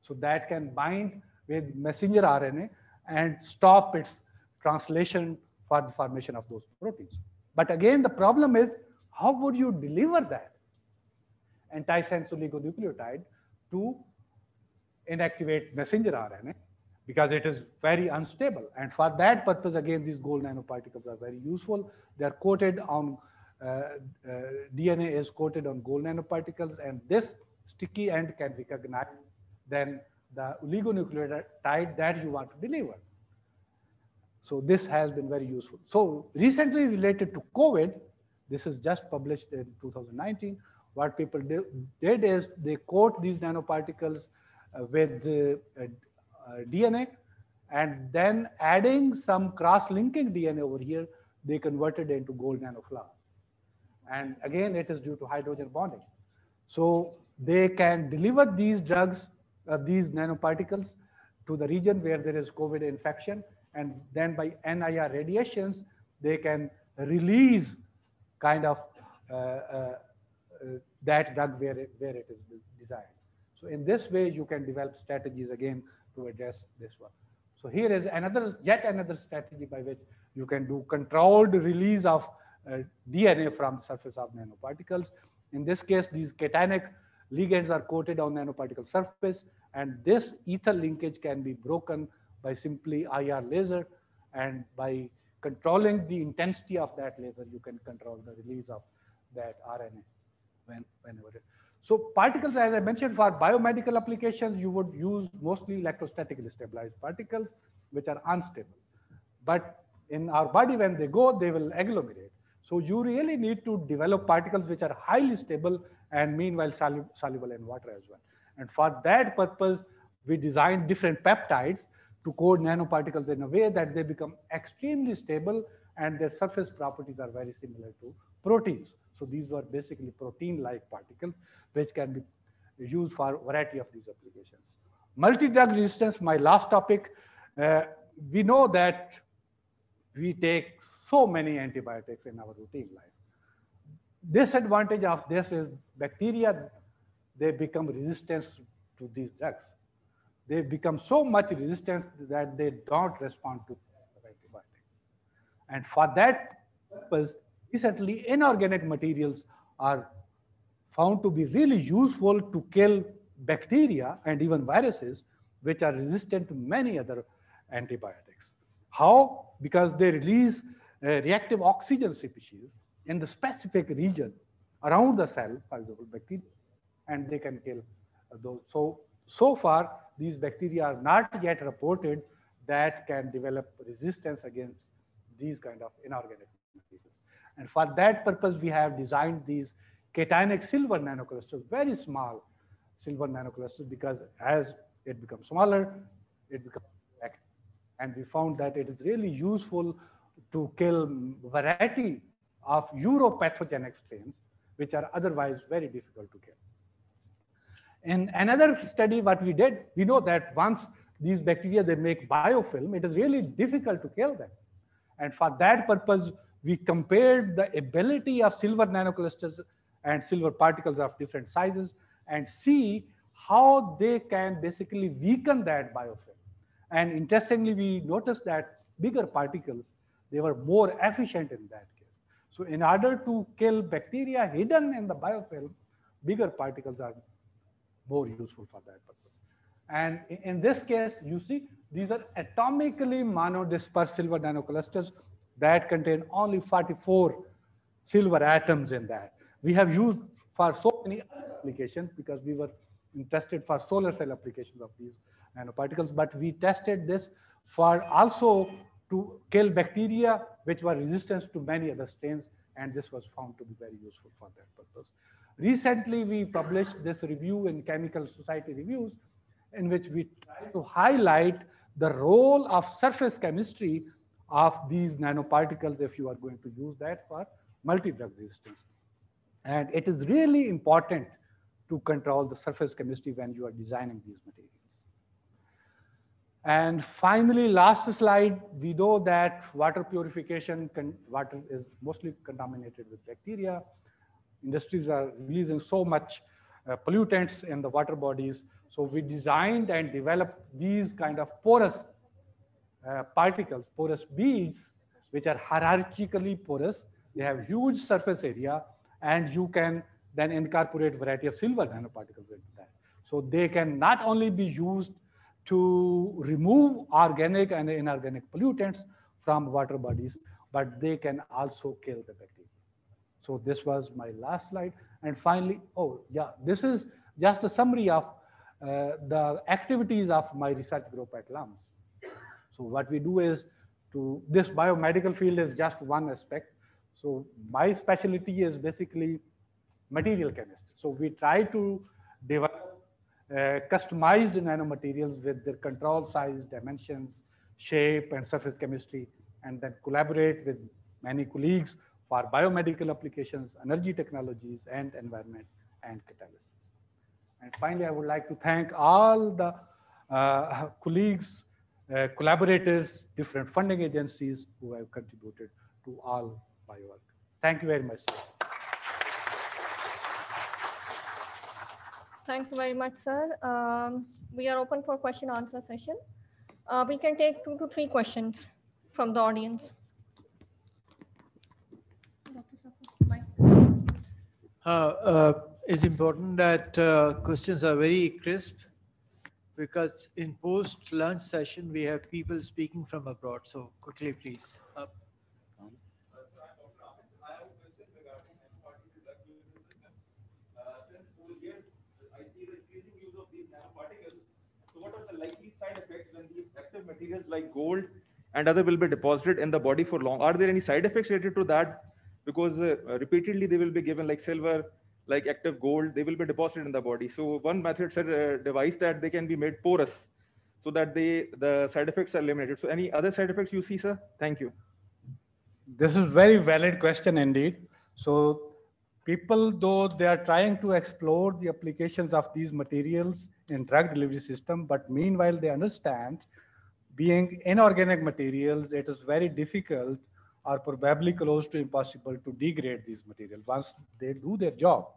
So that can bind with messenger RNA and stop its translation for the formation of those proteins. But again, the problem is, how would you deliver that antisense oligonucleotide to inactivate messenger RNA? Because it is very unstable. And for that purpose, again, these gold nanoparticles are very useful. They're coated on, DNA is coated on gold nanoparticles, and this sticky end can recognize then the oligonucleotide that you want to deliver. So this has been very useful. So recently related to COVID, this is just published in 2019. What people did is they coat these nanoparticles with DNA, and then adding some cross-linking DNA over here, they converted into gold nanoflowers. And again, it is due to hydrogen bonding. So they can deliver these drugs, these nanoparticles to the region where there is COVID infection. And then by NIR radiations, they can release kind of that drug where it is desired. So in this way, you can develop strategies again to address this one. So here is yet another strategy by which you can do controlled release of DNA from the surface of nanoparticles. In this case, these cationic ligands are coated on nanoparticle surface, and this ether linkage can be broken by simply IR laser, and by controlling the intensity of that laser, you can control the release of that RNA whenever it. So particles, as I mentioned, for biomedical applications, you would use mostly electrostatically stabilized particles, which are unstable. But in our body, when they go, they will agglomerate. So you really need to develop particles which are highly stable and meanwhile soluble in water as well. And for that purpose, we designed different peptides to coat nanoparticles in a way that they become extremely stable and their surface properties are very similar to proteins. So these were basically protein-like particles which can be used for a variety of these applications. Multi-drug resistance, my last topic. We know that we take so many antibiotics in our routine life. Disadvantage of this is bacteria, they become resistant to these drugs. They become so much resistant that they don't respond to antibiotics. And for that purpose, recently inorganic materials are found to be really useful to kill bacteria and even viruses, which are resistant to many other antibiotics. How? Because they release reactive oxygen species in the specific region around the cell, for example, bacteria, and they can kill those. So far, these bacteria are not yet reported that can develop resistance against these kind of inorganic materials. And for that purpose, we have designed these cationic silver nanocrystals, very small silver nanocrystals, because as it becomes smaller, it becomes active. And we found that it is really useful to kill variety of uropathogenic strains, which are otherwise very difficult to kill. In another study, what we did, we know that once these bacteria, they make biofilm, it is really difficult to kill them. And for that purpose, we compared the ability of silver nanocrystals and silver particles of different sizes and see how they can basically weaken that biofilm. And interestingly, we noticed that bigger particles, they were more efficient in that case. So in order to kill bacteria hidden in the biofilm, bigger particles are more useful for that purpose. And in this case, you see, these are atomically monodispersed silver nanoclusters that contain only 44 silver atoms in that. We have used for so many applications because we were interested for solar cell applications of these nanoparticles, but we tested this for also to kill bacteria which were resistant to many other strains, and this was found to be very useful for that purpose. Recently, we published this review in Chemical Society Reviews, in which we try to highlight the role of surface chemistry of these nanoparticles if you are going to use that for multi-drug resistance. And it is really important to control the surface chemistry when you are designing these materials. And finally, last slide, we know that water purification, water is mostly contaminated with bacteria. Industries are releasing so much pollutants in the water bodies. So we designed and developed these kind of porous particles, porous beads, which are hierarchically porous. They have huge surface area, and you can then incorporate a variety of silver nanoparticles into that. So they can not only be used to remove organic and inorganic pollutants from water bodies, but they can also kill the bacteria. So this was my last slide. And finally, this is just a summary of the activities of my research group at LUMS. So what we do is this biomedical field is just one aspect. So my specialty is basically material chemistry. So we try to develop customized nanomaterials with their control size, dimensions, shape, and surface chemistry, and then collaborate with many colleagues for biomedical applications, energy technologies, and environment and catalysis. And finally, I would like to thank all the colleagues, collaborators, different funding agencies who have contributed to all my work. Thank you very much, sir. Thank you very much, sir. We are open for question answer session. We can take 2 to 3 questions from the audience. It's important that questions are very crisp, because in post-lunch session, we have people speaking from abroad. So quickly, please. What are the likely side effects when these active materials like gold and other will be deposited in the body for long? Are there any side effects related to that? Because repeatedly they will be given like silver, like active gold, they will be deposited in the body. So one method said device that they can be made porous so that the side effects are eliminated. So any other side effects you see, sir? Thank you. This is very valid question indeed. So people, though they are trying to explore the applications of these materials in drug delivery system, but meanwhile they understand being inorganic materials, it is very difficult or probably close to impossible to degrade these materials once they do their job.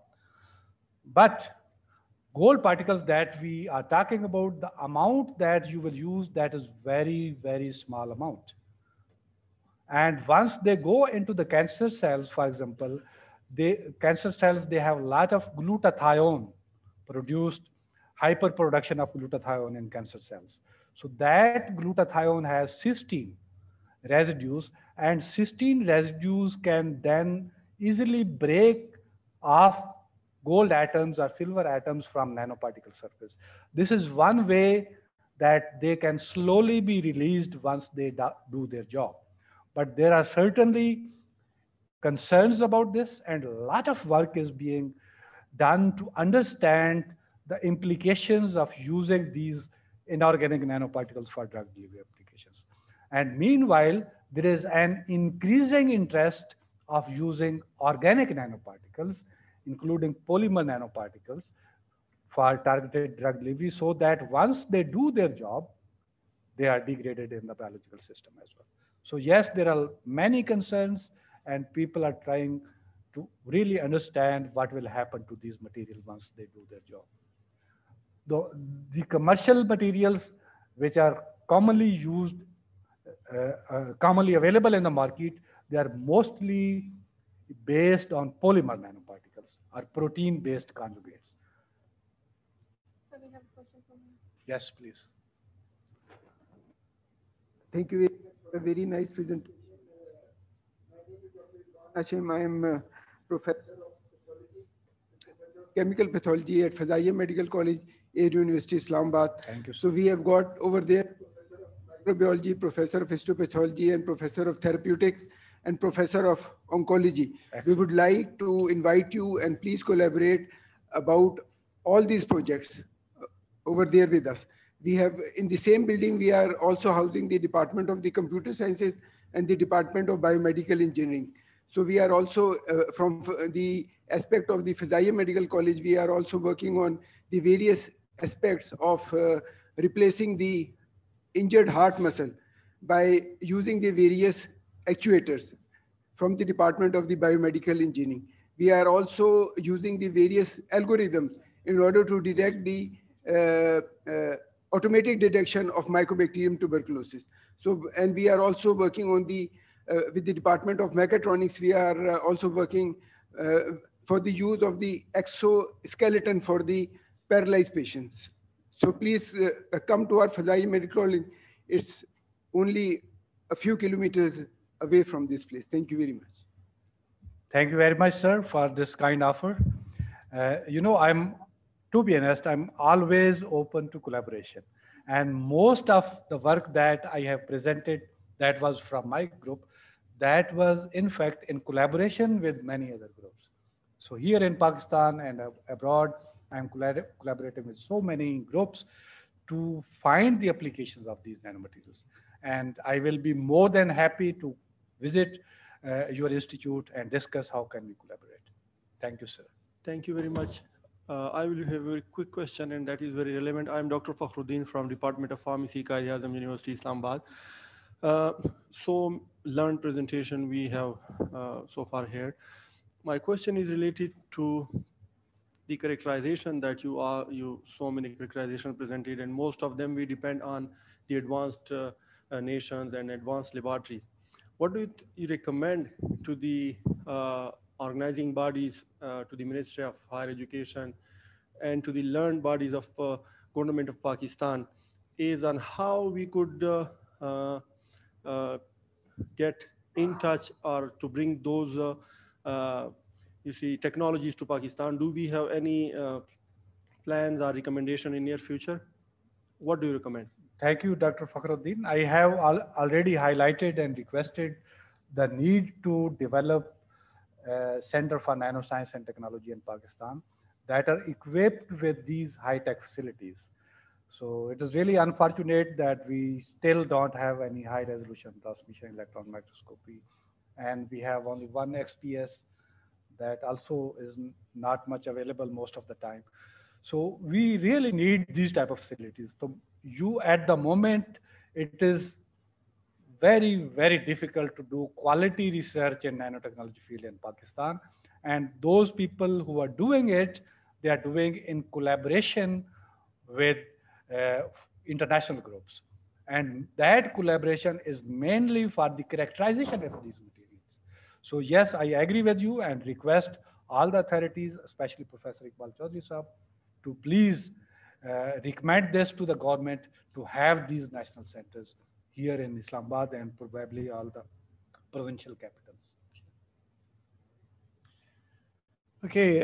But gold particles that we are talking about, the amount that you will use, that is very, very small amount. And once they go into the cancer cells, for example, cancer cells, they have a lot of glutathione produced, hyperproduction of glutathione in cancer cells. So that glutathione has cysteine residues, and cysteine residues can then easily break off gold atoms or silver atoms from nanoparticle surface. This is one way that they can slowly be released once they do their job. But there are certainly concerns about this, and a lot of work is being done to understand the implications of using these inorganic nanoparticles for drug delivery applications. And meanwhile, there is an increasing interest of using organic nanoparticles, including polymer nanoparticles, for targeted drug delivery, so that once they do their job, they are degraded in the biological system as well. So yes, there are many concerns, and people are trying to really understand what will happen to these materials once they do their job. The commercial materials which are commonly used, commonly available in the market, they are mostly based on polymer nanoparticles or protein-based conjugates. So we have a question from you. Yes, please. Thank you for a very nice presentation. Hashim, I am professor of chemical pathology at Fazaiya Medical College, Air University, Islamabad. Thank you. So we have got over there microbiology, professor of histopathology, and professor of therapeutics, and professor of oncology. Excellent. We would like to invite you and please collaborate about all these projects over there with us. We have in the same building, we are also housing the Department of the Computer Sciences and the Department of Biomedical Engineering. So we are also from the aspect of the Fazaiya Medical College, we are also working on the various aspects of replacing the injured heart muscle by using the various actuators from the Department of the Biomedical Engineering. We are also using the various algorithms in order to detect the automatic detection of Mycobacterium tuberculosis. So, and we are also working on the with the Department of Mechatronics, we are also working for the use of the exoskeleton for the paralyzed patients. So please come to our Fazaiya Medical College. It's only a few kilometers away from this place. Thank you very much. Thank you very much, sir, for this kind offer. You know, I'm to be honest, I'm always open to collaboration. And most of the work that I have presented that was from my group, that was in fact in collaboration with many other groups. So here in Pakistan and abroad, I'm collaborating with so many groups to find the applications of these nanomaterials. And I will be more than happy to visit your institute and discuss how can we collaborate. Thank you, sir. Thank you very much. I will have a very quick question, and that is very relevant. I'm Dr. Fakhruddin from Department of Pharmacy, Quaid-e-Azam University, Islamabad. So learned presentation we have so far here. My question is related to the characterization that so many characterization presented, and most of them we depend on the advanced nations and advanced laboratories. What do you recommend to the organizing bodies, to the Ministry of Higher Education, and to the learned bodies of government of Pakistan, is on how we could get in touch or to bring those technologies to Pakistan? Do we have any plans or recommendation in near future? What do you recommend? Thank you, Dr. Fakhruddin. I have already highlighted and requested the need to develop a Center for Nanoscience and Technology in Pakistan that are equipped with these high-tech facilities. So it is really unfortunate that we still don't have any high-resolution transmission electron microscopy, and we have only one XPS that also is not much available most of the time. So we really need these type of facilities. So you at the moment, it is very, very difficult to do quality research in nanotechnology field in Pakistan. And those people who are doing it, they are doing in collaboration with international groups. And that collaboration is mainly for the characterization of these materials. So yes, I agree with you and request all the authorities, especially Professor Iqbal Chaudhry Sahab, to please recommend this to the government to have these national centers here in Islamabad and probably all the provincial capitals. Okay,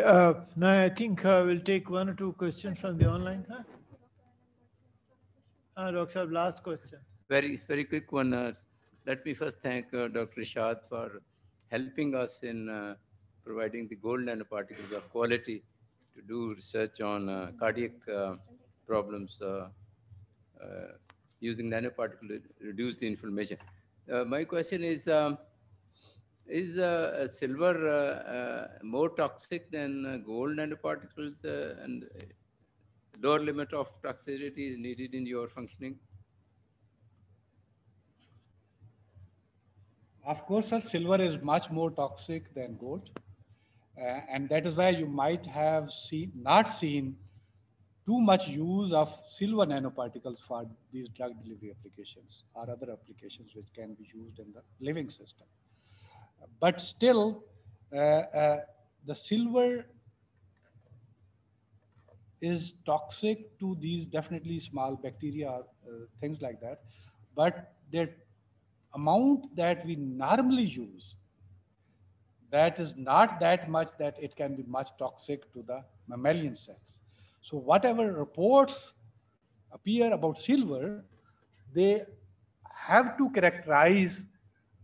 now I think we'll take one or two questions from the online. Dr. Saab, last question. Very, very quick one. Let me first thank Dr. Ishad for helping us in providing the gold nanoparticles of quality to do research on cardiac problems using nanoparticles to reduce the inflammation. My question is silver more toxic than gold nanoparticles, and lower limit of toxicity is needed in your functioning? Of course, sir, silver is much more toxic than gold. And that is why you might have not seen too much use of silver nanoparticles for these drug delivery applications or other applications which can be used in the living system. But still, the silver is toxic to these definitely small bacteria, things like that. But the amount that we normally use, that is not that much that it can be much toxic to the mammalian cells. So whatever reports appear about silver, they have to characterize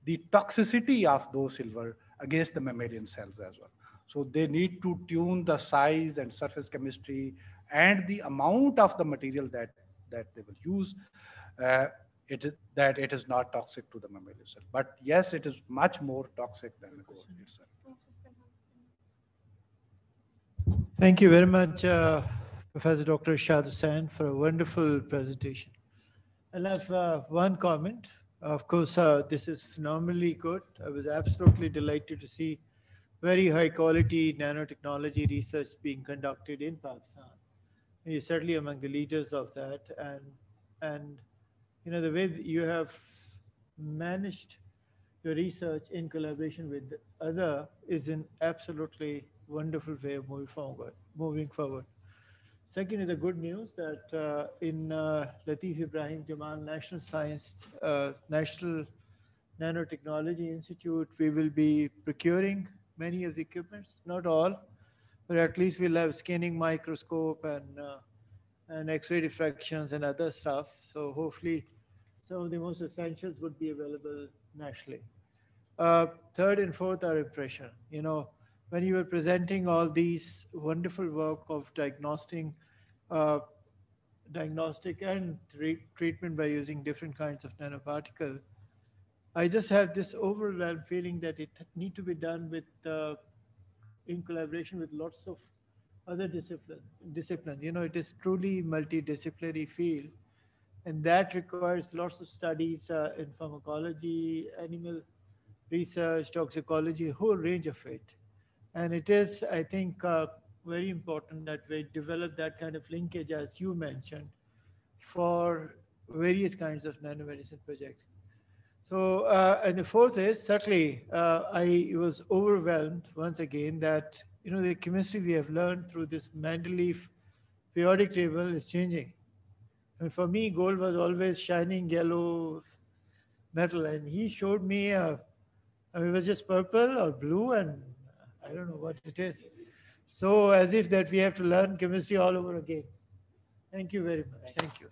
the toxicity of those silver against the mammalian cells as well. So they need to tune the size and surface chemistry and the amount of the material that they will use, that it is not toxic to the mammalian cell. But yes, it is much more toxic than the gold itself. Thank you very much, Professor Dr. Ishad Hussain, for a wonderful presentation. I'll have one comment. Of course, this is phenomenally good. I was absolutely delighted to see very high quality nanotechnology research being conducted in Pakistan. You're certainly among the leaders of that. And you know, the way that you have managed your research in collaboration with other is an absolutely wonderful way of moving forward. Second is the good news that in Latif Ibrahim Jamal National Science, National Nanotechnology Institute, we will be procuring many of the equipments, not all, or at least we'll have scanning microscope and X-ray diffractions and other stuff. So hopefully some of the most essentials would be available nationally. Third and fourth are impression. You know, when you were presenting all these wonderful work of uh, diagnostic and treatment by using different kinds of nanoparticle, I just have this overwhelmed feeling that it need to be done with in collaboration with lots of other disciplines. You know, it is truly multidisciplinary field, and that requires lots of studies in pharmacology, animal research, toxicology, a whole range of it. And it is, I think, very important that we develop that kind of linkage, as you mentioned, for various kinds of nanomedicine projects. So, and the fourth is certainly, I was overwhelmed once again that, you know, the chemistry we have learned through this Mendeleev periodic table is changing. I mean, for me, gold was always shining yellow metal, and he showed me, I mean, it was just purple or blue, and I don't know what it is. So, as if that we have to learn chemistry all over again. Thank you very much. Thank you.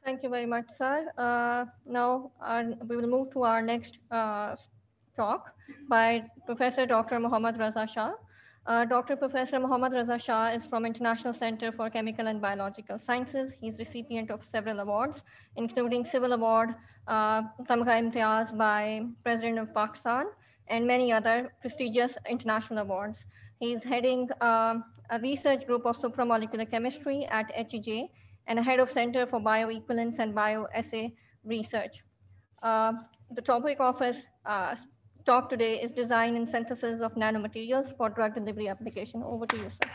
Thank you very much, sir. Now we will move to our next talk by Professor Dr. Mohammad Raza Shah. Dr. Professor Mohammad Raza Shah is from International Center for Chemical and Biological Sciences. He's recipient of several awards, including Civil Award, Tamgha Imtiaz by President of Pakistan, and many other prestigious international awards. He's heading a research group of supramolecular chemistry at HEJ and a head of Center for Bioequivalence and Bioassay Research. The topic of his talk today is design and synthesis of nanomaterials for drug delivery application. Over to you, sir.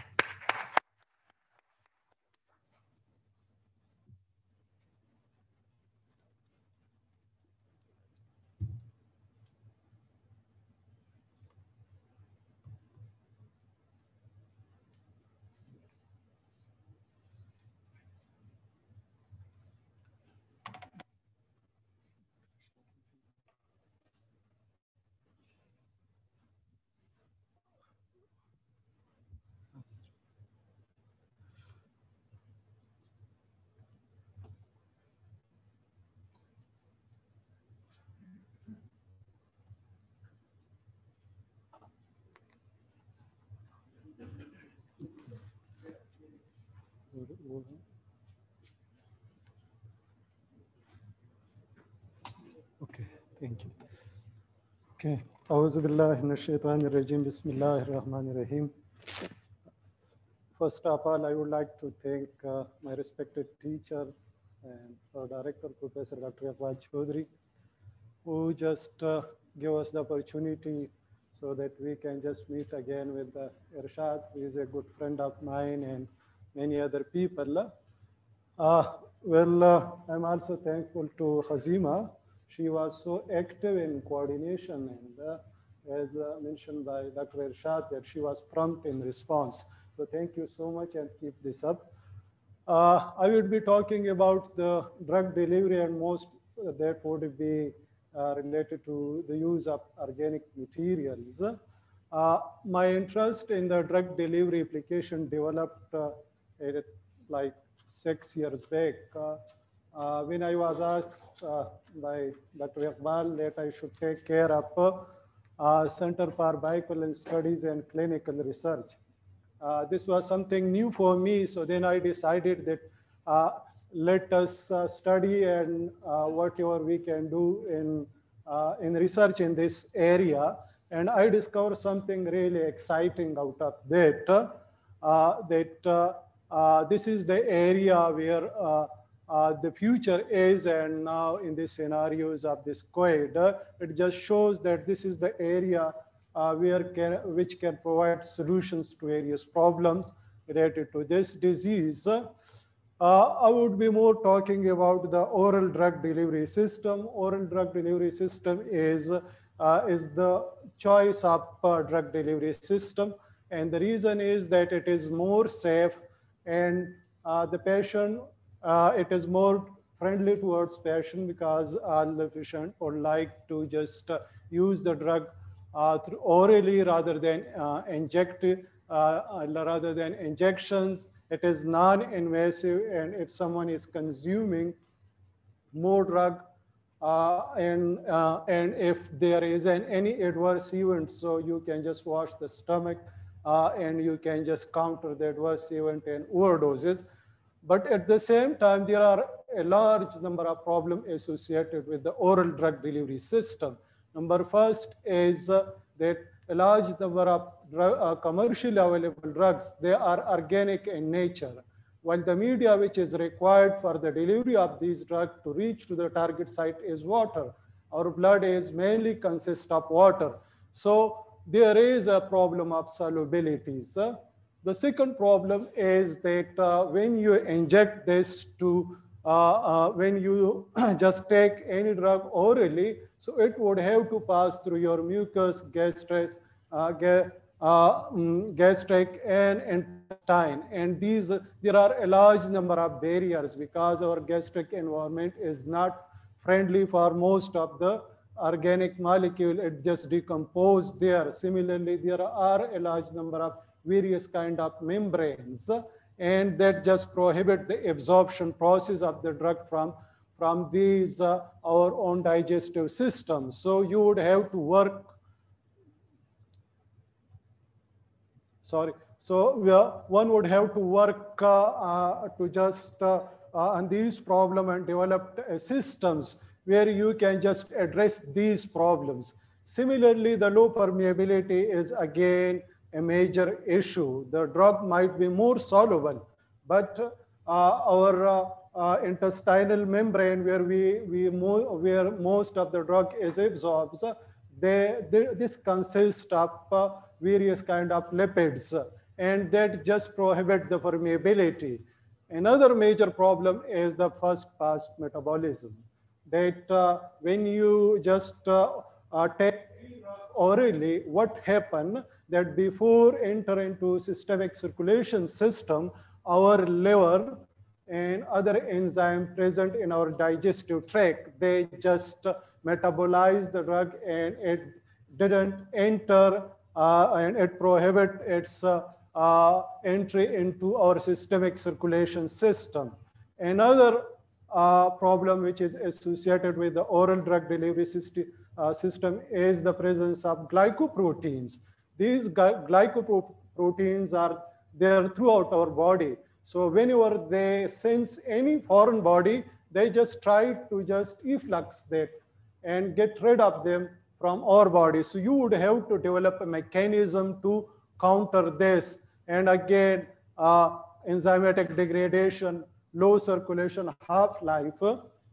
Okay, thank you. Okay, A'udhu billahi minash shaitanir rajim. Bismillahir rahmanir rahim. First of all, I would like to thank my respected teacher and our director, Professor Dr. Iqbal Chaudhry, who just gave us the opportunity so that we can just meet again with Irshad, who is a good friend of mine, and many other people. I'm also thankful to Hazima. She was so active in coordination, and as mentioned by Dr. Irshad, that she was prompt in response. So thank you so much, and keep this up. I would be talking about the drug delivery, and most that would be related to the use of organic materials. My interest in the drug delivery application developed like 6 years back when I was asked by Dr. Iqbal that I should take care of Center for Bioequivalence Studies and Clinical Research. This was something new for me, so then I decided that let us study and whatever we can do in research in this area. And I discovered something really exciting out of that, this is the area where the future is, and now in the scenarios of this COVID, it just shows that this is the area which can provide solutions to various problems related to this disease. I would be more talking about the oral drug delivery system. Oral drug delivery system is the choice of drug delivery system. And the reason is that it is more safe, and the patient, it is more friendly towards patient, because all the patient would like to just use the drug through orally rather than rather than injections. It is non-invasive, and if someone is consuming more drug and if there is any adverse event, so you can just wash the stomach and you can just counter the adverse event and overdoses. But at the same time, there are a large number of problems associated with the oral drug delivery system. Number first is that a large number of commercially available drugs, they are organic in nature, while the media which is required for the delivery of these drugs to reach to the target site is water. Our blood is mainly consists of water. So there is a problem of solubilities. The second problem is that when you inject this to, when you just take any drug orally, so it would have to pass through your mucus, gastric, gastric and intestine. And there are a large number of barriers because our gastric environment is not friendly for most of the organic molecule. It just decomposes there. Similarly, there are a large number of various kind of membranes, and that just prohibit the absorption process of the drug from these our own digestive systems. So you would have to work. Sorry. So one would have to work to just on these problems and develop systems where you can just address these problems. Similarly, the low permeability is again a major issue. The drug might be more soluble, but our intestinal membrane, where most of the drug is absorbed, this consists of various kind of lipids, and that just prohibit the permeability. Another major problem is the first pass metabolism. That when you just take orally, what happens that before enter into systemic circulation system, our liver and other enzymes present in our digestive tract, they just metabolize the drug and it didn't enter and it prohibit its entry into our systemic circulation system. Another problem which is associated with the oral drug delivery system is the presence of glycoproteins. These glycoproteins are there throughout our body. So whenever they sense any foreign body, they just try to just efflux that and get rid of them from our body. So you would have to develop a mechanism to counter this. And again, enzymatic degradation, low circulation half-life.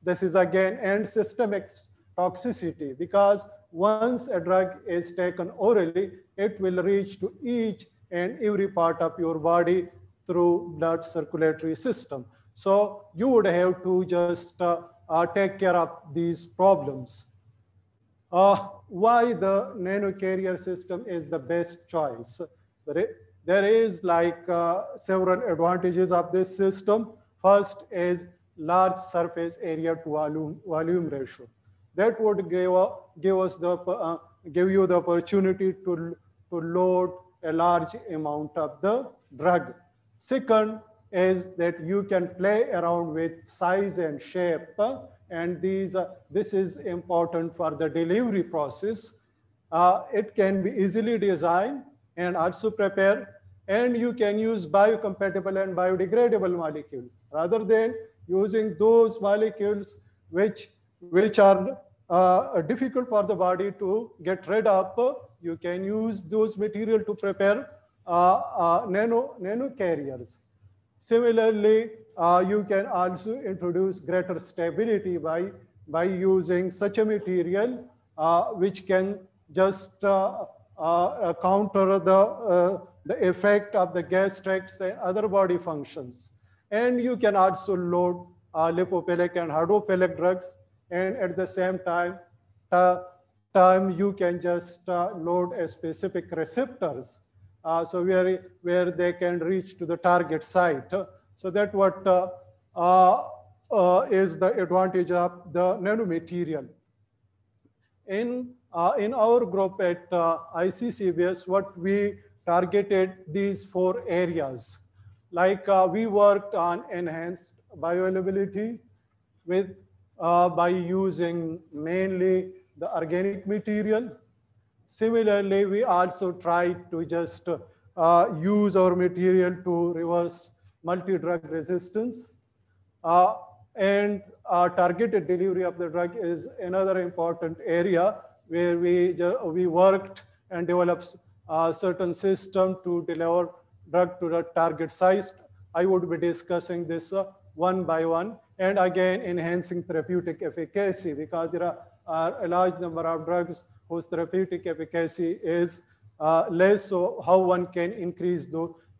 This is again, and systemic toxicity, because once a drug is taken orally, it will reach to each and every part of your body through blood circulatory system. So you would have to just take care of these problems. Why the nanocarrier system is the best choice? There is like several advantages of this system. First is large surface area to volume ratio. That would give you the opportunity to load a large amount of the drug. Second is that you can play around with size and shape, and this is important for the delivery process. It can be easily designed and also prepared, and you can use biocompatible and biodegradable molecules rather than using those molecules which are difficult for the body to get rid of. You can use those materials to prepare nanocarriers. Similarly, you can also introduce greater stability by using such a material which can just counter the effect of the gastrics and other body functions. And you can also load lipophilic and hydrophilic drugs, and at the same time you can just load a specific receptors, so where they can reach to the target site. So that what is the advantage of the nanomaterial. In in our group at ICCBS, what we targeted these 4 areas. Like we worked on enhanced bioavailability with by using mainly the organic material. Similarly, we also tried to just use our material to reverse multi-drug resistance. And targeted delivery of the drug is another important area where we worked and developed a certain system to deliver drug to the target site. I would be discussing this one by one, and again enhancing therapeutic efficacy, because there are a large number of drugs whose therapeutic efficacy is less, so how one can increase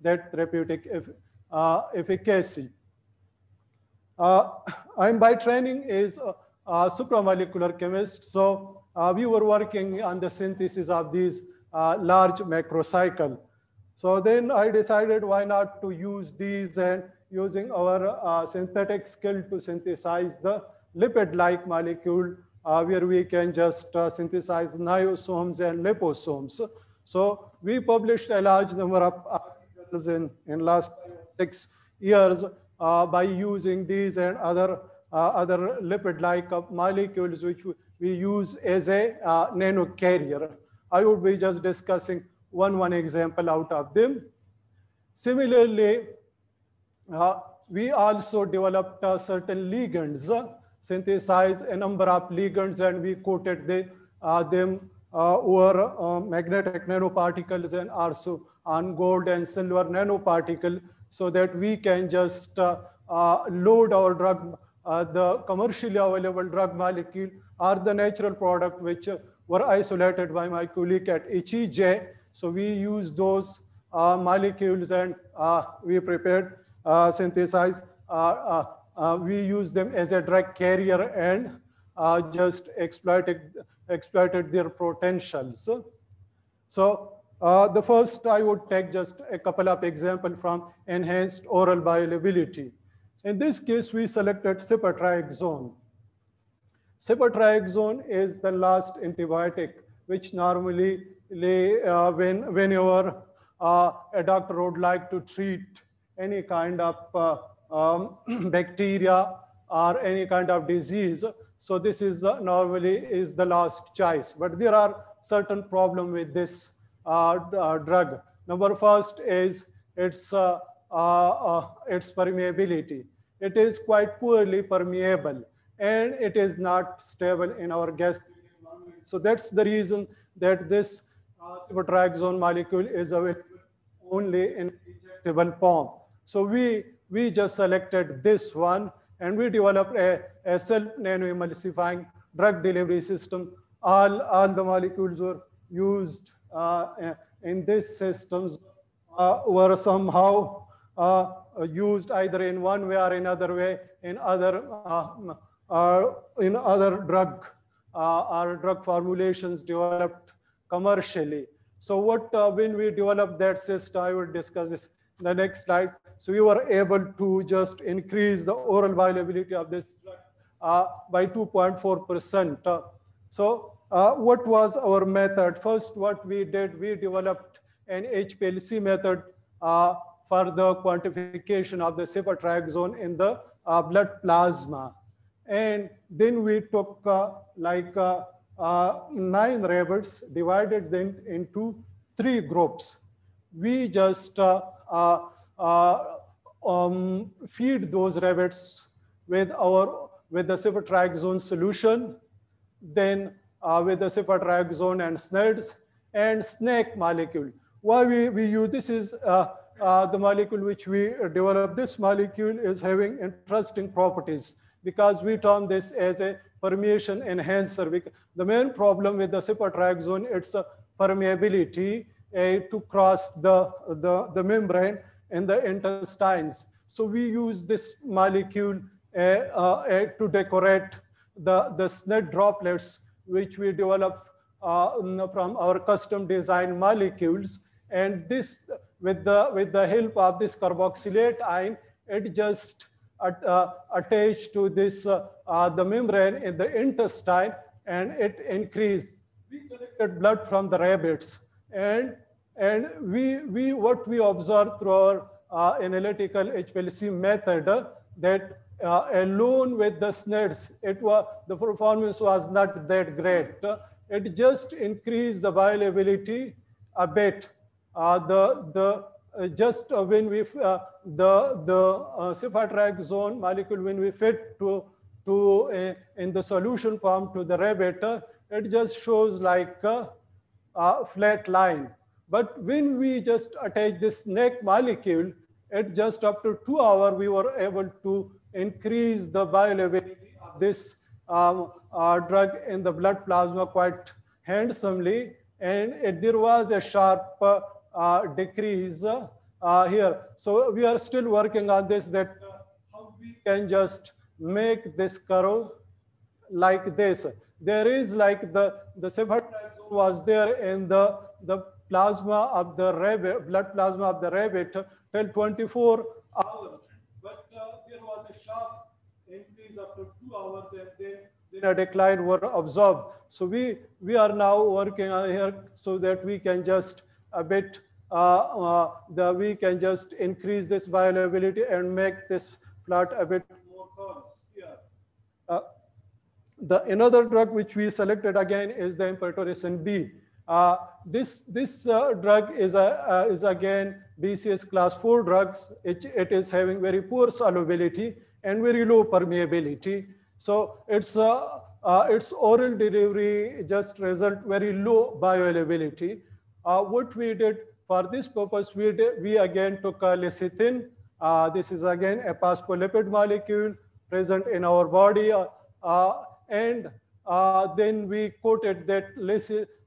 that therapeutic efficacy. I'm by training is a supramolecular chemist, so we were working on the synthesis of these large macrocycle. So then I decided why not to use these, and using our synthetic skill to synthesize the lipid-like molecule where we can just synthesize niosomes and liposomes. So we published a large number of articles in last 6 years by using these and other lipid-like molecules which we use as a nano carrier. I would be just discussing one example out of them. Similarly, we also developed certain ligands, synthesized a number of ligands, and we coated them over magnetic nanoparticles and also on gold and silver nanoparticle, so that we can just load our drug, the commercially available drug molecule or the natural product which were isolated by my colleague at HEJ. So we use those molecules and we prepared, synthesized, we use them as a drug carrier and just exploited their potentials. So the first I would take just a couple of examples from enhanced oral bioavailability. In this case, we selected cepatriaxone. Cepatriaxone is the last antibiotic which normally whenever a doctor would like to treat any kind of bacteria or any kind of disease. So this is normally is the last choice. But there are certain problems with this drug. Number first is its permeability. It is quite poorly permeable, and it is not stable in our gastric environment. So that's the reason that this cepatriaxone molecule is available only in injectable form. So we just selected this one, and we developed a self-nano-emulsifying drug delivery system. All the molecules were used in these systems were somehow used either in one way or another way in other drug or drug formulations developed commercially. So when we developed that system, I will discuss this in the next slide. So we were able to just increase the oral bioavailability of this drug by 2.4%. So what was our method? First, what we did, we developed an HPLC method for the quantification of the cepatriaxone in the blood plasma. And then we took 9 rabbits, divided them into 3 groups. We just feed those rabbits with the cepatriaxone solution, then with the cepatriaxone and SNEDs and SNAC molecule. Why we use this is the molecule which we developed. This molecule is having interesting properties because we term this as a permeation enhancer. The main problem with the cepatriaxone, it's a permeability to cross the membrane in the intestines. So we use this molecule to decorate the SNED droplets, which we develop from our custom design molecules. And this, with the help of this carboxylate ion, it just attached to this the membrane in the intestine, and it increased we collected blood from the rabbits, and what we observed through our analytical HPLC method that alone with the SNEDs, the performance was not that great. It just increased the viability a bit. Just when we cefatrac zone molecule, when we fit in the solution form to the rabbit, it just shows like a flat line. But when we just attach this neck molecule, at just up to 2 hours, we were able to increase the bioavailability of this drug in the blood plasma quite handsomely, and there was a sharp decrease here. So we are still working on this, that how we can just make this curve like this. There is like the cefatrac zone was there in the plasma of the rabbit, blood plasma of the rabbit till 24 hours. But there was a sharp increase up to 2 hours, and then a decline were observed. So we are now working on here so that we can just a bit we can just increase this bioavailability and make this plot a bit more coarse here. Another drug which we selected again is the amphotericin B. This drug is again BCS class 4 drugs. It is having very poor solubility and very low permeability. So its oral delivery just result very low bioavailability. What we did for this purpose, we again took lecithin. This is again a phospholipid molecule present in our body, and then we coated that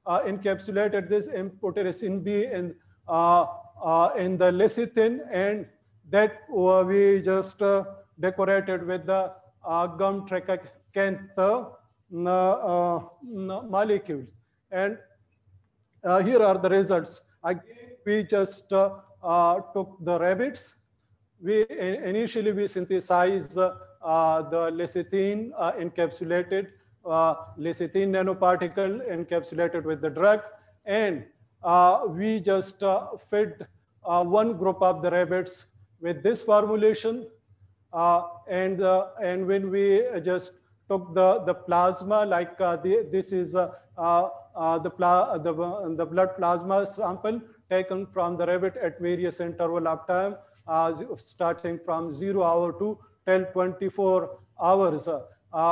encapsulated this amphotericin B in the lecithin, and that we just decorated with the gum tragacanth molecules. And here are the results. Again, we just took the rabbits. Initially we synthesized the lecithin encapsulated, lecithin nanoparticle encapsulated with the drug, and we just fed one group of the rabbits with this formulation, and when we just took the plasma, like this is the blood plasma sample taken from the rabbit at various interval of time, starting from 0 hour to till 24 hours.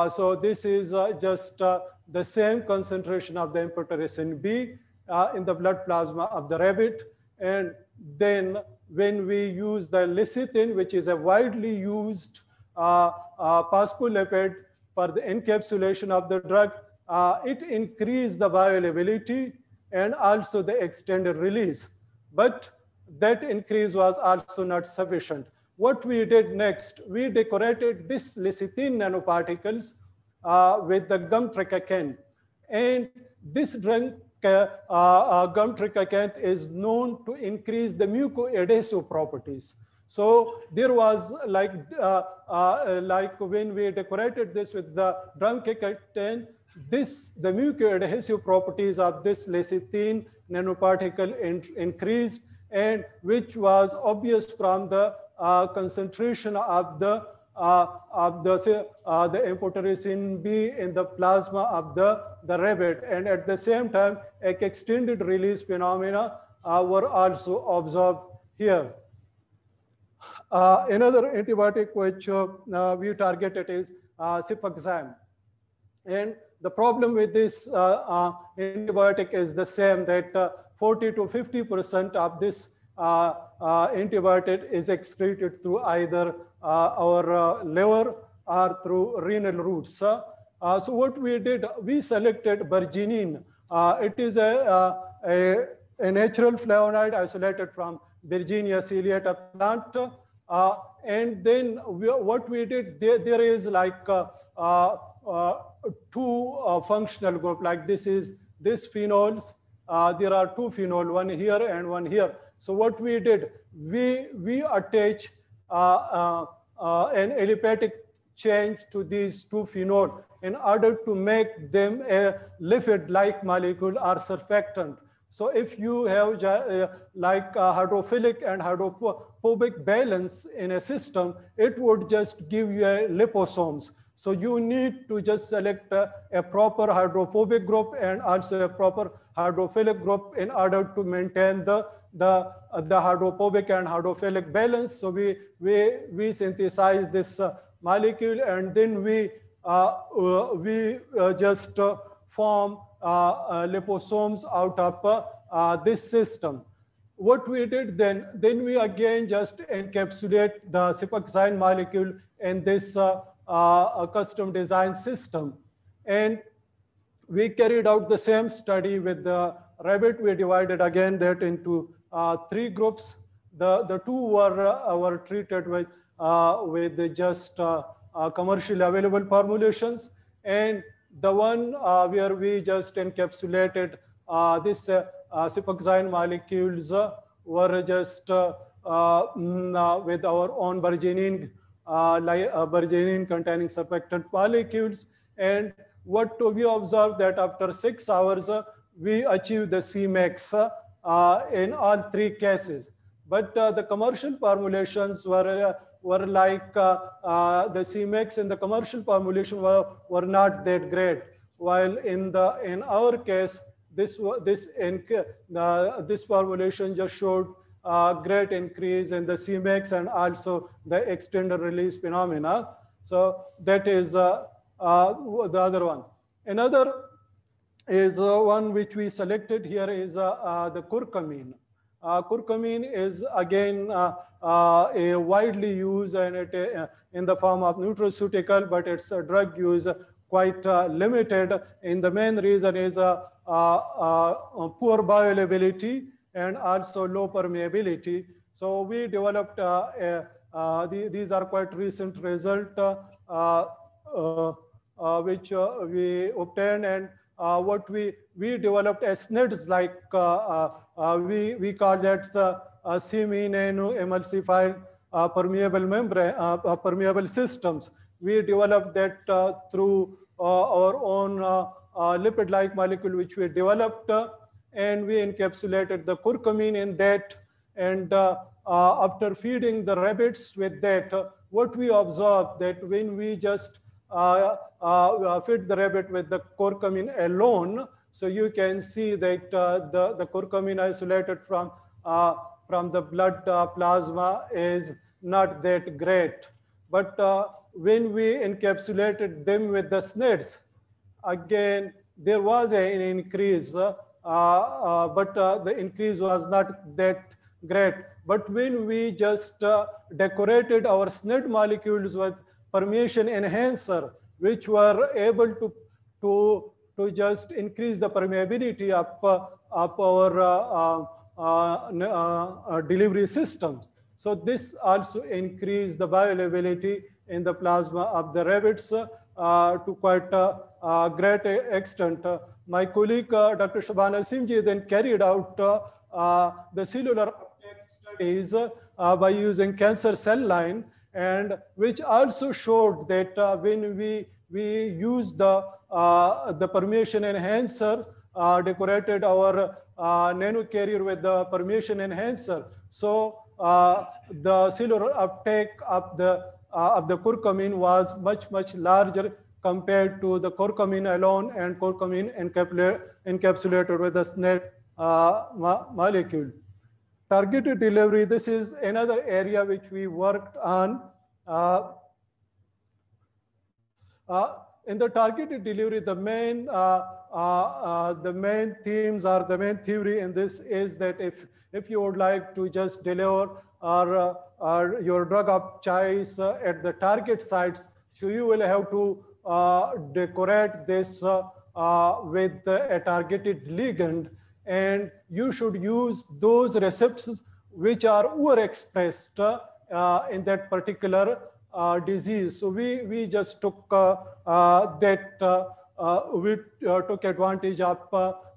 So this is just the same concentration of the amphotericin B in the blood plasma of the rabbit. And then when we use the lecithin, which is a widely used phospholipid for the encapsulation of the drug, it increased the bioavailability and also the extended release. But that increase was also not sufficient. What we did next, we decorated this lecithin nanoparticles with the gum tragacanth. And this drug, gum tragacanth, is known to increase the mucoadhesive properties. So there was like when we decorated this with the gum tragacanth, the mucoadhesive properties of this lecithin nanoparticle increased, and which was obvious from the concentration of the amphotericin B in the plasma of the rabbit. And at the same time, extended release phenomena were also observed here. Another antibiotic which we targeted is cefoxam. And the problem with this antibiotic is the same, that 40 to 50% of this antibiotic is excreted through either our liver or through renal routes. So what we did, we selected bergenine. It is a natural flavonoid isolated from Virginia ciliata plant. And then what we did, there is like two functional group, like this phenols. There are two phenol, one here and one here. So what we did, we attach an aliphatic change to these two phenol, in order to make them a lipid-like molecule or surfactant. So if you have like hydrophilic and hydrophobic balance in a system, it would just give you a liposomes. So you need to just select a proper hydrophobic group and also a proper hydrophilic group in order to maintain the hydrophobic and hydrophilic balance. So we synthesize this molecule, and then we just form liposomes out of this system. What we did then we again just encapsulate the sipoxyne molecule in this custom design system. And we carried out the same study with the rabbit. We divided again that into 3 groups. The 2 were treated with just commercially available formulations, and the one where we just encapsulated this sipoxyne molecules were just with our own Virginine containing surfactant molecules. And what we observed that after 6 hours, we achieved the Cmax in all 3 cases. But the commercial formulations were like the Cmax in the commercial formulation were not that great. While in our case, this formulation just showed great increase in the Cmax and also the extended release phenomena. So that is the other one. Another is one which we selected here is the curcumine. Curcumine is again a widely used and in the form of nutraceutical, but its drug use quite limited. And the main reason is poor bioavailability and also low permeability. So we developed these are quite recent result which we obtained, and what we developed as SNIDs, like we call that the semi-nano-emulsified permeable membrane, permeable systems. We developed that through our own lipid-like molecule which we developed, and we encapsulated the curcumine in that. And after feeding the rabbits with that, what we observed that when we just feed the rabbit with the curcumine alone, so you can see that the curcumine isolated from the blood plasma is not that great. But when we encapsulated them with the SNIDs, again, there was an increase, but the increase was not that great. But when we just decorated our SNID molecules with permeation enhancer, which were able to just increase the permeability of our delivery systems. So this also increased the bioavailability in the plasma of the rabbits to quite a great extent. My colleague, Dr. Shabana Simji, then carried out the cellular uptake studies by using cancer cell line, and which also showed that when we used the permeation enhancer, decorated our nanocarrier with the permeation enhancer. So the cellular uptake of the curcumine was much larger compared to the curcumine alone and curcumine encapsulated with the SNID molecule. Targeted delivery, this is another area which we worked on. In the targeted delivery, the main themes or the main theory in this is that if you would like to just deliver your drug of choice at the target sites, so you will have to decorate this with a targeted ligand, and you should use those receptors which are overexpressed in that particular disease. So we just took we took advantage of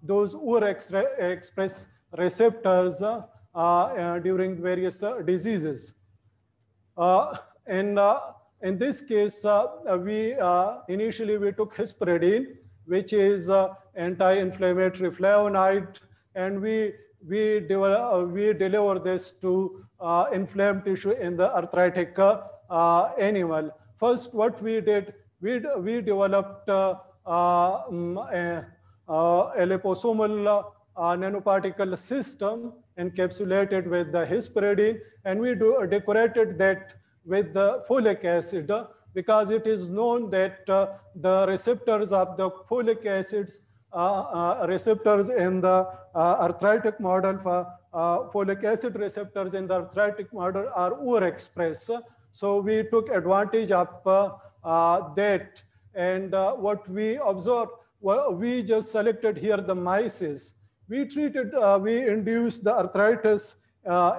those overexpressed receptors during various diseases. And In this case, initially we took hesperidine, which is anti-inflammatory flavonoid, and we deliver this to inflamed tissue in the arthritic animal. First, what we did, we developed a liposomal nanoparticle system encapsulated with the hesperidine, and we decorated that with the folic acid, because it is known that the receptors of the folic acids receptors in the arthritic model for folic acid receptors in the arthritic model are overexpressed. So we took advantage of that, and what we observed, well, we just selected here the mice. We induced the arthritis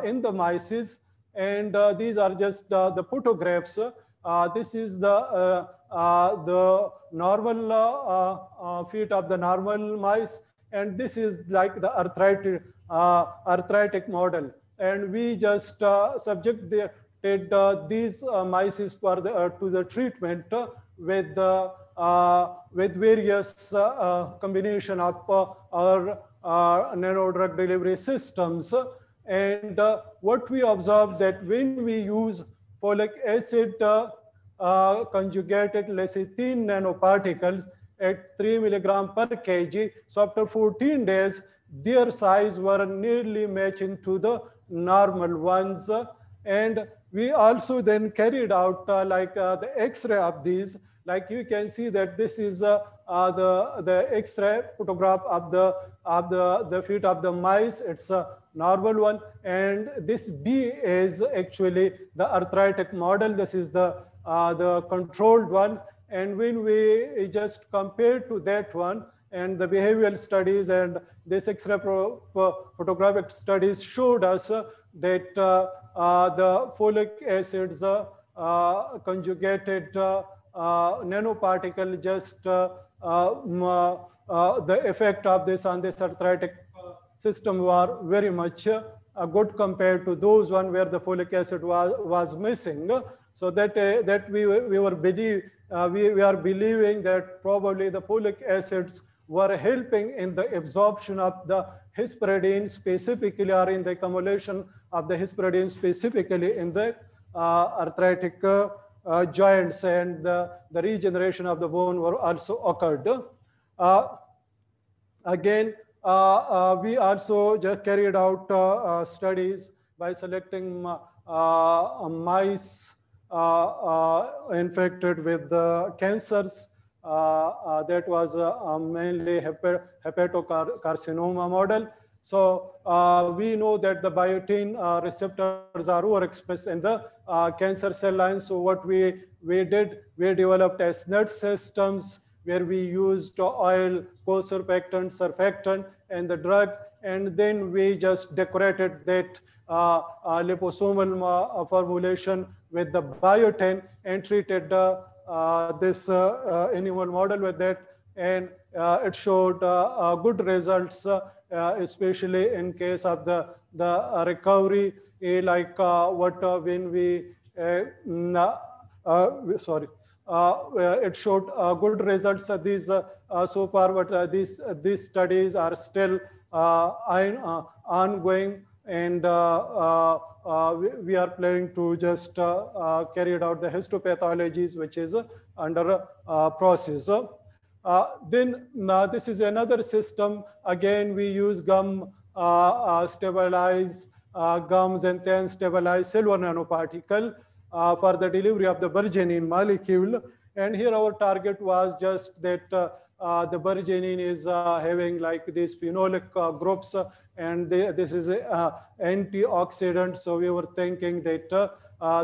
in the mice, and these are just the photographs. This is the normal feet of the normal mice, and this is like the arthritic model. And we just subjected these mice to the treatment with various combination of our nano drug delivery systems. And what we observed, that when we use folic acid conjugated lecithin nanoparticles at 3 milligram per kg, so after 14 days, their size were nearly matching to the normal ones. And we also then carried out the X-ray of these. Like you can see that this is the X-ray photograph of the feet of the mice. It's a normal one, and this B is actually the arthritic model. This is the controlled one. And when we just compare to that one, and the behavioral studies and this X-ray photographic studies showed us that the folic acids conjugated nanoparticle, just the effect of this on this arthritic system were very much good compared to those one where the folic acid was missing. So that we are believing that probably the folic acids were helping in the absorption of the hesperidine specifically, or in the accumulation of the hesperidine specifically in the arthritic joints, and the regeneration of the bone were also occurred. Again, we also just carried out studies by selecting mice infected with cancers. That was mainly hepatocarcinoma model. So we know that the biotin receptors are overexpressed in the cancer cell lines. So what we did, we developed SNET systems where we used oil, co-surfactant, surfactant, and the drug. And then we just decorated that liposomal formulation with the biotin and treated this animal model with that. And it showed good results, especially in case of the recovery, when we it showed good results. These so far, but these studies are still ongoing, and we are planning to just carry out the histopathologies, which is under process. Then this is another system. Again, we use gum stabilize gums and then stabilize silver nanoparticle for the delivery of the berginin molecule. And here our target was just that the berginin is having like these phenolic groups, and this is an antioxidant. So we were thinking that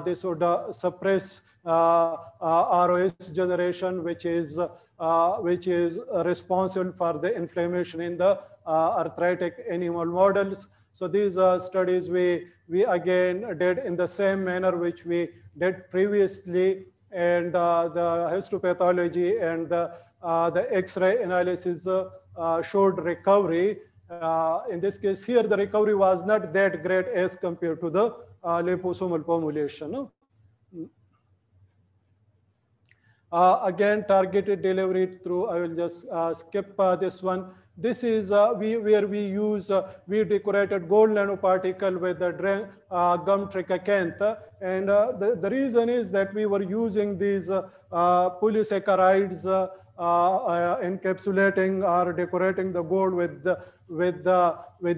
this would suppress ROS generation, which is responsible for the inflammation in the arthritic animal models. So these studies we again did in the same manner which we did previously, and the histopathology and the X-ray analysis showed recovery. In this case here, the recovery was not that great as compared to the liposomal formulation. Again, targeted delivery through, I will just skip this one. This is where we use, we decorated gold nanoparticle with the gum trichocanth. And the reason is that we were using these polysaccharides encapsulating or decorating the gold with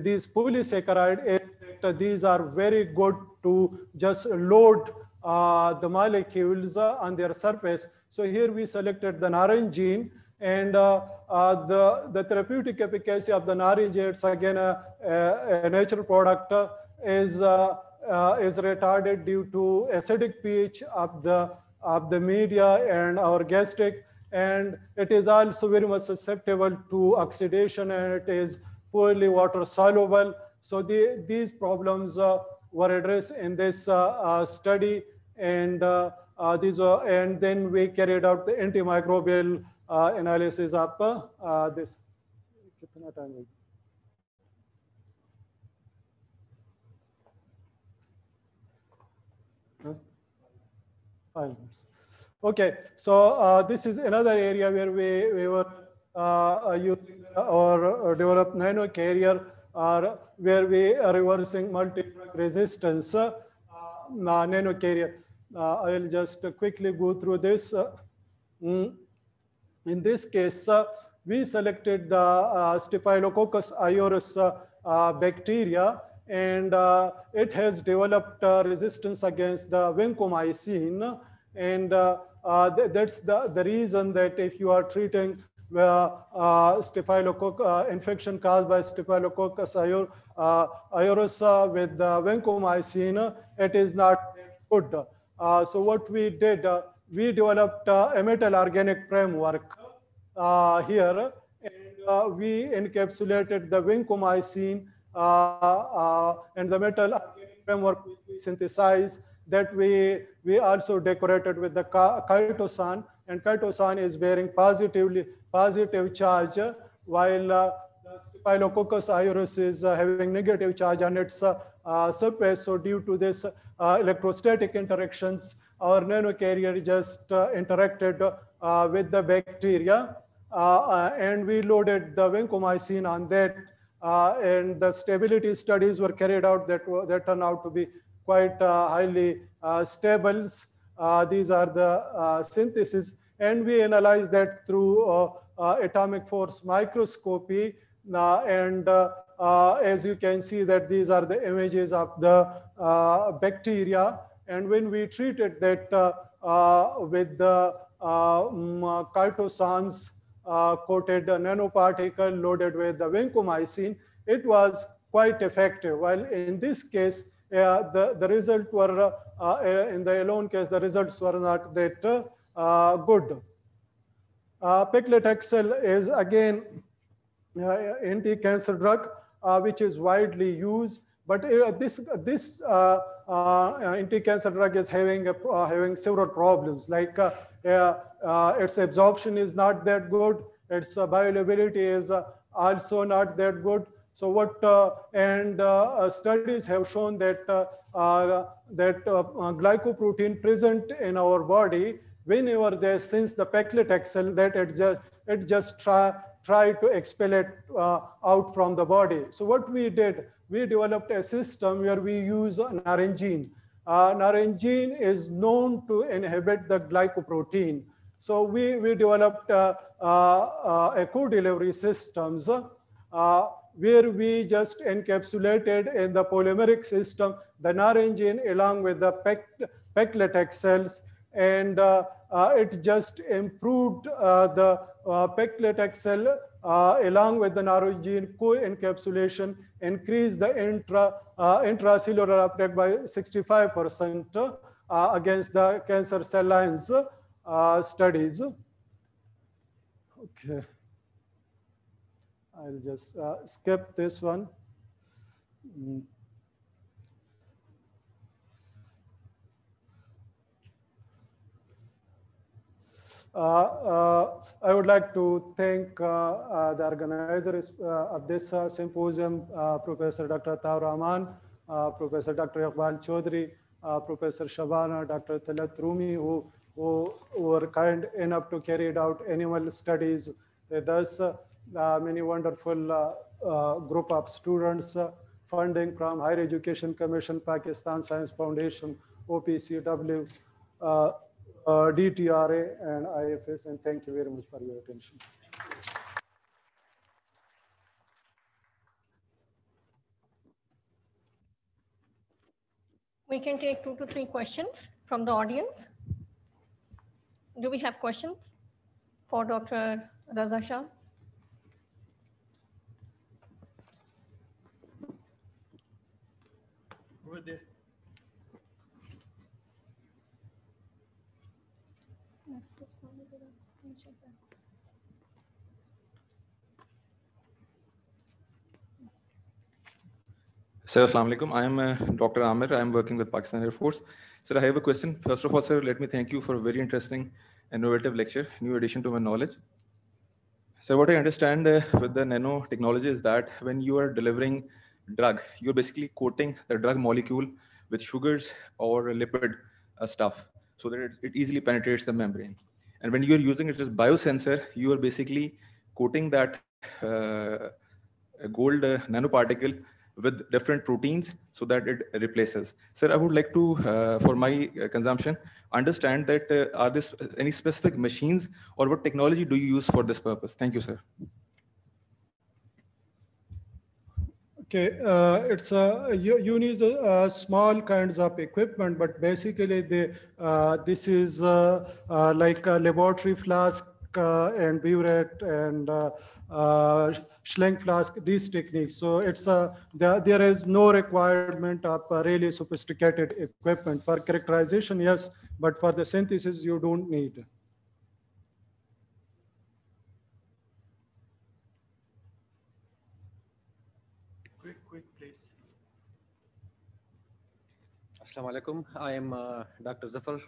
these polysaccharide is that these are very good to just load the molecules on their surface. So here we selected the narangine, and the therapeutic efficacy of the narangine, it's again a natural product, is retarded due to acidic pH of the media and our gastric, and it is also very much susceptible to oxidation, and it is poorly water soluble. So these problems were addressed in this study, and and then we carried out the antimicrobial analysis of this. Huh? 5 minutes. Okay, so this is another area where we were using or developed nano carrier, where we are reversing multi-drug resistance nano carrier. I will just quickly go through this. In this case, we selected the Staphylococcus aureus bacteria, and it has developed resistance against the vancomycin. And that's the reason that if you are treating infection caused by Staphylococcus aureus with vancomycin, it is not good. So what we did, we developed a metal organic framework here, and we encapsulated the vancomycin and the metal organic framework we synthesized, that we also decorated with the chitosan, and chitosan is bearing positive charge, while the Staphylococcus aureus is having negative charge on its surface. So due to this electrostatic interactions, our nanocarrier just interacted with the bacteria, and we loaded the vancomycin on that, and the stability studies were carried out that turned out to be quite highly stable. These are the synthesis, and we analyzed that through atomic force microscopy, and as you can see that these are the images of the bacteria, and when we treated that with the chitosans coated nanoparticle loaded with the vancomycin, it was quite effective. While in this case, the result were, in the alone case, the results were not that good. Paclitaxel is again anti-cancer drug, which is widely used, but this anti-cancer drug is having several problems, like its absorption is not that good, its bioavailability is also not that good. So what studies have shown that glycoprotein present in our body, whenever they sense the paclitaxel, that it just try to expel it out from the body. So what we did, we developed a system where we use narangine. Narangine is known to inhibit the glycoprotein. So we developed a co-delivery systems where we just encapsulated in the polymeric system the narangine along with the paclitaxels, and it just improved the paclitaxel along with the narangine co-encapsulation, increased the intracellular uptake by 65% against the cancer cell lines studies. Okay. I'll just skip this one. I would like to thank the organizers of this symposium, Professor Dr. Taur Rahman, Professor Dr. Iqbal Chaudhry, Professor Shabana, Dr. Talat Rumi, who who were kind enough to carry out animal studies with us. Many wonderful group of students, funding from Higher Education Commission, Pakistan Science Foundation, OPCW, DTRA, and IFS. And thank you very much for your attention. We can take 2 to 3 questions from the audience. Do we have questions for Dr. Raza Shah? Over there. Sir, Assalamu alaikum. I am Dr. Amir. I am working with Pakistan Air Force. Sir, I have a question. First of all, sir, let me thank you for a very interesting, innovative lecture, new addition to my knowledge. So what I understand with the nanotechnology is that when you are delivering drug, you're basically coating the drug molecule with sugars or lipid stuff so that it easily penetrates the membrane. And when you're using it as biosensor, you are basically coating that gold nanoparticle with different proteins so that it replaces. Sir, I would like to, for my consumption, understand that are there any specific machines or what technology do you use for this purpose? Thank you, sir. Okay, it's you need small kinds of equipment, but basically this is like a laboratory flask and burette and Schlenk flask, these techniques. So it's there is no requirement of really sophisticated equipment. For characterization, yes, but for the synthesis, you don't need. Quick, please. Assalamu alaikum. I am Dr. Zafar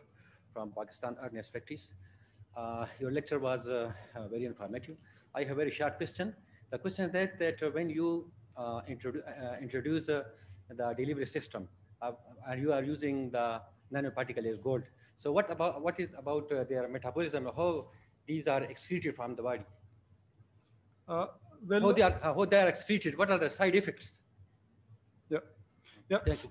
from Pakistan Ernest Factories. Your lecture was very informative. I have a very short question. The question is that when you introduce the delivery system and you are using the nanoparticle as gold, so what is about their metabolism? How these are excreted from the body? Well, how they are excreted? What are the side effects? Yeah. Thank you.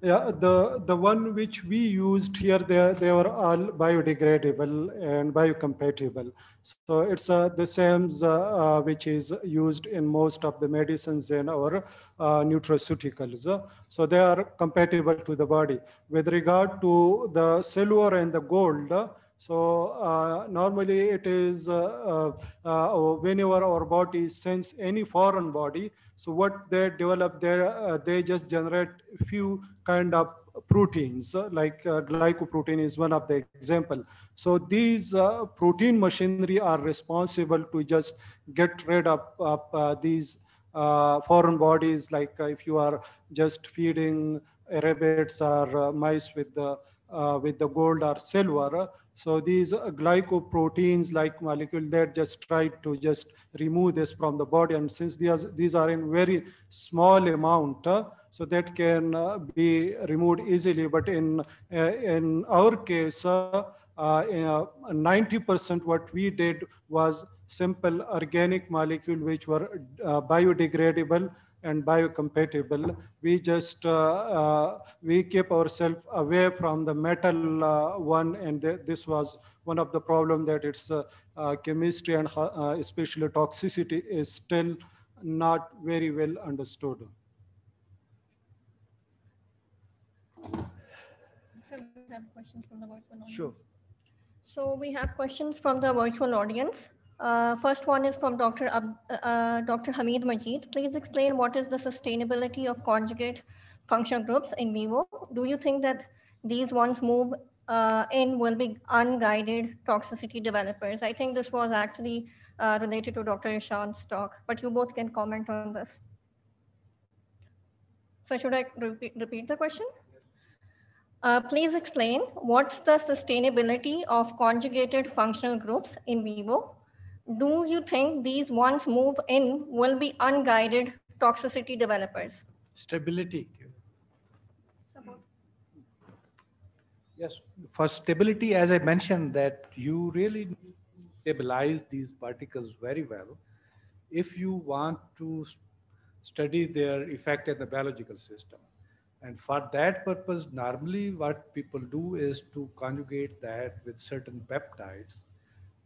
Yeah, the one which we used here, they were all biodegradable and biocompatible. So it's the same which is used in most of the medicines and our nutraceuticals. So they are compatible to the body. With regard to the silver and the gold, so normally it is whenever our body sense any foreign body, so what they develop there, they just generate few kind of proteins, like glycoprotein is one of the example. So these protein machinery are responsible to just get rid of these foreign bodies, like if you are just feeding rabbits or mice with the gold or silver. So these glycoproteins like molecule that just try to just remove this from the body. And since these are in very small amount, so that can be removed easily. But in our case, 90% what we did was simple organic molecule which were biodegradable and biocompatible. We just we keep ourselves away from the metal one, and this was one of the problem that its chemistry and especially toxicity is still not very well understood. So we have questions from the virtual audience. Sure. So we have questions from the virtual audience. First one is from Dr. Hamid Majid. Please explain what is the sustainability of conjugate functional groups in vivo. Do you think that these ones move in will be unguided toxicity developers? I think this was actually related to Dr. Ishan's talk, but you both can comment on this. So should I repeat the question? Please explain what's the sustainability of conjugated functional groups in vivo. Do you think these ones move in will be unguided toxicity developers? Stability. Yes, for stability, as I mentioned, that you really need to stabilize these particles very well if you want to study their effect in the biological system. And for that purpose, normally what people do is to conjugate that with certain peptides,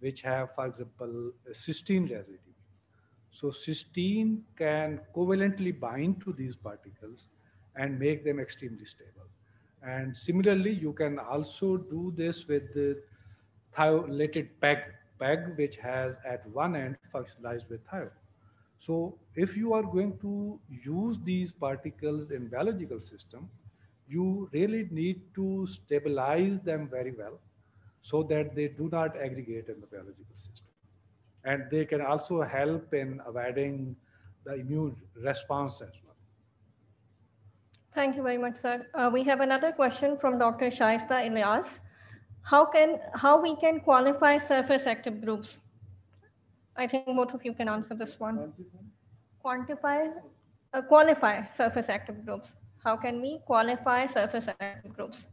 which have, for example, a cysteine residue. So cysteine can covalently bind to these particles and make them extremely stable. And similarly, you can also do this with the thiolated PEG, which has at one end functionalized with thiol. So if you are going to use these particles in biological system, you really need to stabilize them very well so that they do not aggregate in the biological system. And they can also help in avoiding the immune response as well. Thank you very much, sir. We have another question from Dr. Shaista Ilyas. How we can qualify surface active groups? I think both of you can answer this one. Qualify surface active groups. How can we qualify surface active groups?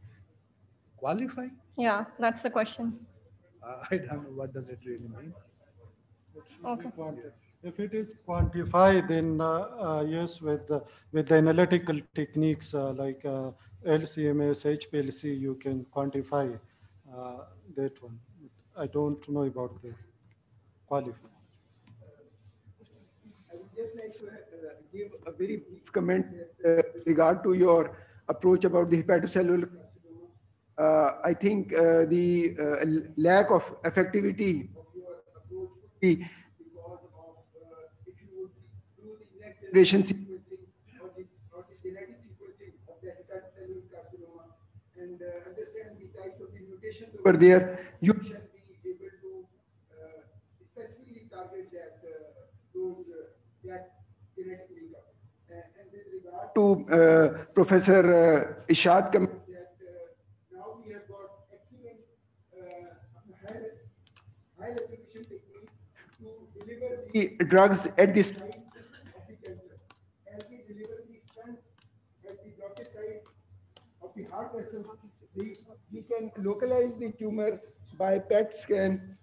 Qualify? Yeah, that's the question. I don't know what does it really mean. Okay. If it is quantified, then yes, with the analytical techniques like LCMS, HPLC, you can quantify that one. I don't know about the qualify. I would just like to give a very brief comment with regard to your approach about the hepatocellular. I think the lack of effectivity of your approach would be because of if you would do the next generation sequencing or the genetic sequencing of that hepatocellular carcinoma and understand the types of the mutations over there, you shall be able to specifically target that that genetic makeup. And with regard to Professor Ishad comment that now we have got excellent high resolution techniques to deliver the drugs at the site of the cancer. As we deliver the stents at the blockage site of the heart vessels, we can localize the tumor by PET scan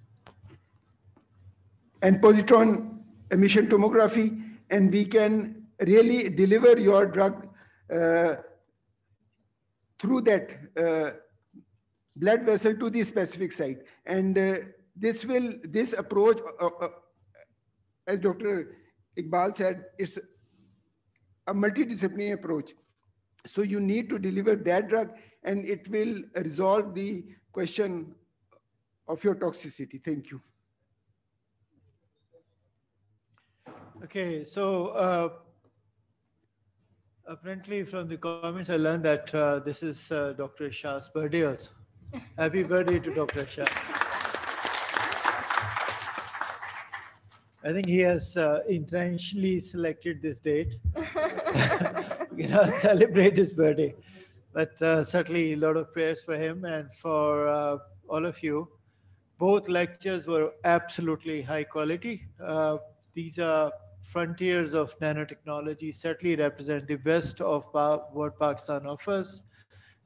and positron emission tomography, and we can really deliver your drug through that blood vessel to the specific site. And this approach, as Dr. Iqbal said, it's a multidisciplinary approach. So you need to deliver that drug, and it will resolve the question of your toxicity. Thank you. Okay, so apparently from the comments I learned that this is Dr. Shah's birthday also. Happy birthday to Dr. Shah. I think he has intentionally selected this date, celebrate his birthday. But certainly a lot of prayers for him and for all of you. Both lectures were absolutely high quality. These are frontiers of nanotechnology, certainly represent the best of what Pakistan offers.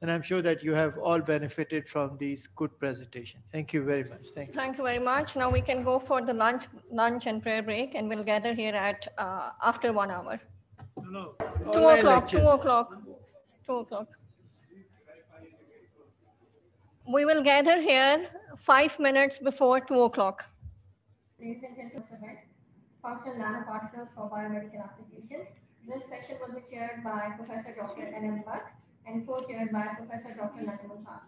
And I'm sure that you have all benefited from these good presentations. Thank you very much. Thank you. Thank you very much. Now we can go for the lunch and prayer break, and we'll gather here at after 1 hour. No, 2 o'clock, 2 o'clock, 2 o'clock. We will gather here 5 minutes before 2 o'clock. Ladies and gentlemen, functional nanoparticles for biomedical application. This session will be chaired by Professor Dr. N.M. Bhatt and co-chaired by Professor Dr. Najmul Khan.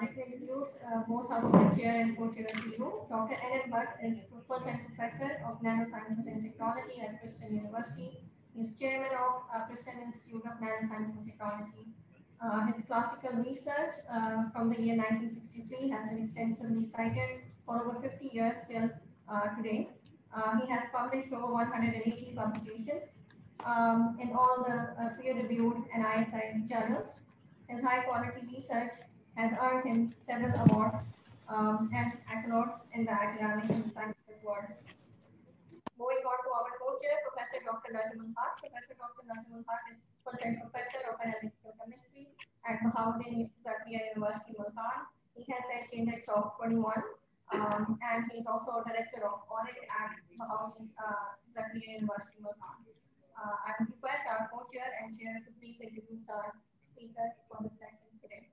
Let me introduce both our chair and co-chair to you. Dr. N.M. Bhatt is full-time professor of nanosciences and technology at Princeton University. He is chairman of Princeton Institute of Nanoscience and Technology. His classical research from the year 1963 has been extensively cited for over 50 years till today. He has published over 180 publications in all the peer-reviewed and ISI journals. His high-quality research has earned him several awards and accolades in the academic and scientific world. Moving on to our co-chair, Professor Dr. Najmul Khan. Professor Dr. Najmul Khan is full-time professor of analytical chemistry at Bahauddin Zakriya University, Multan. He has an index of 21, and he is also a director of audit at Bahauddin Zakriya University, Multan. I would request our co-chair and chair to please introduce our speaker for the session today.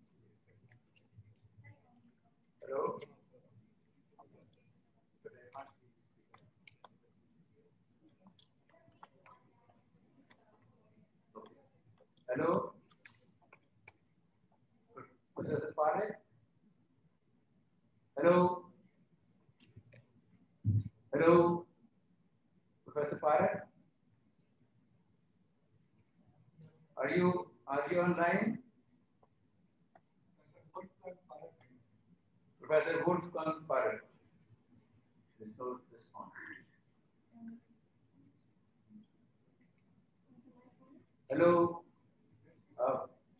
Hello. Hello. Professor Parekh. Hello. Hello. Professor Parekh. Are you online? Professor Wolfgang Parekh. There's no response. Hello.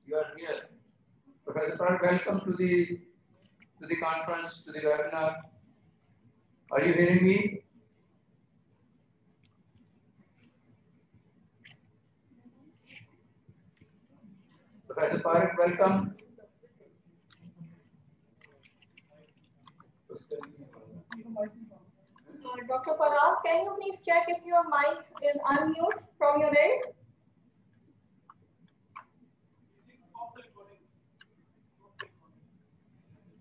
You are here. Professor Parekh, welcome to the conference, to the webinar. Are you hearing me? Professor Parekh, welcome. Dr. Parag, can you please check if your mic is unmute from your end?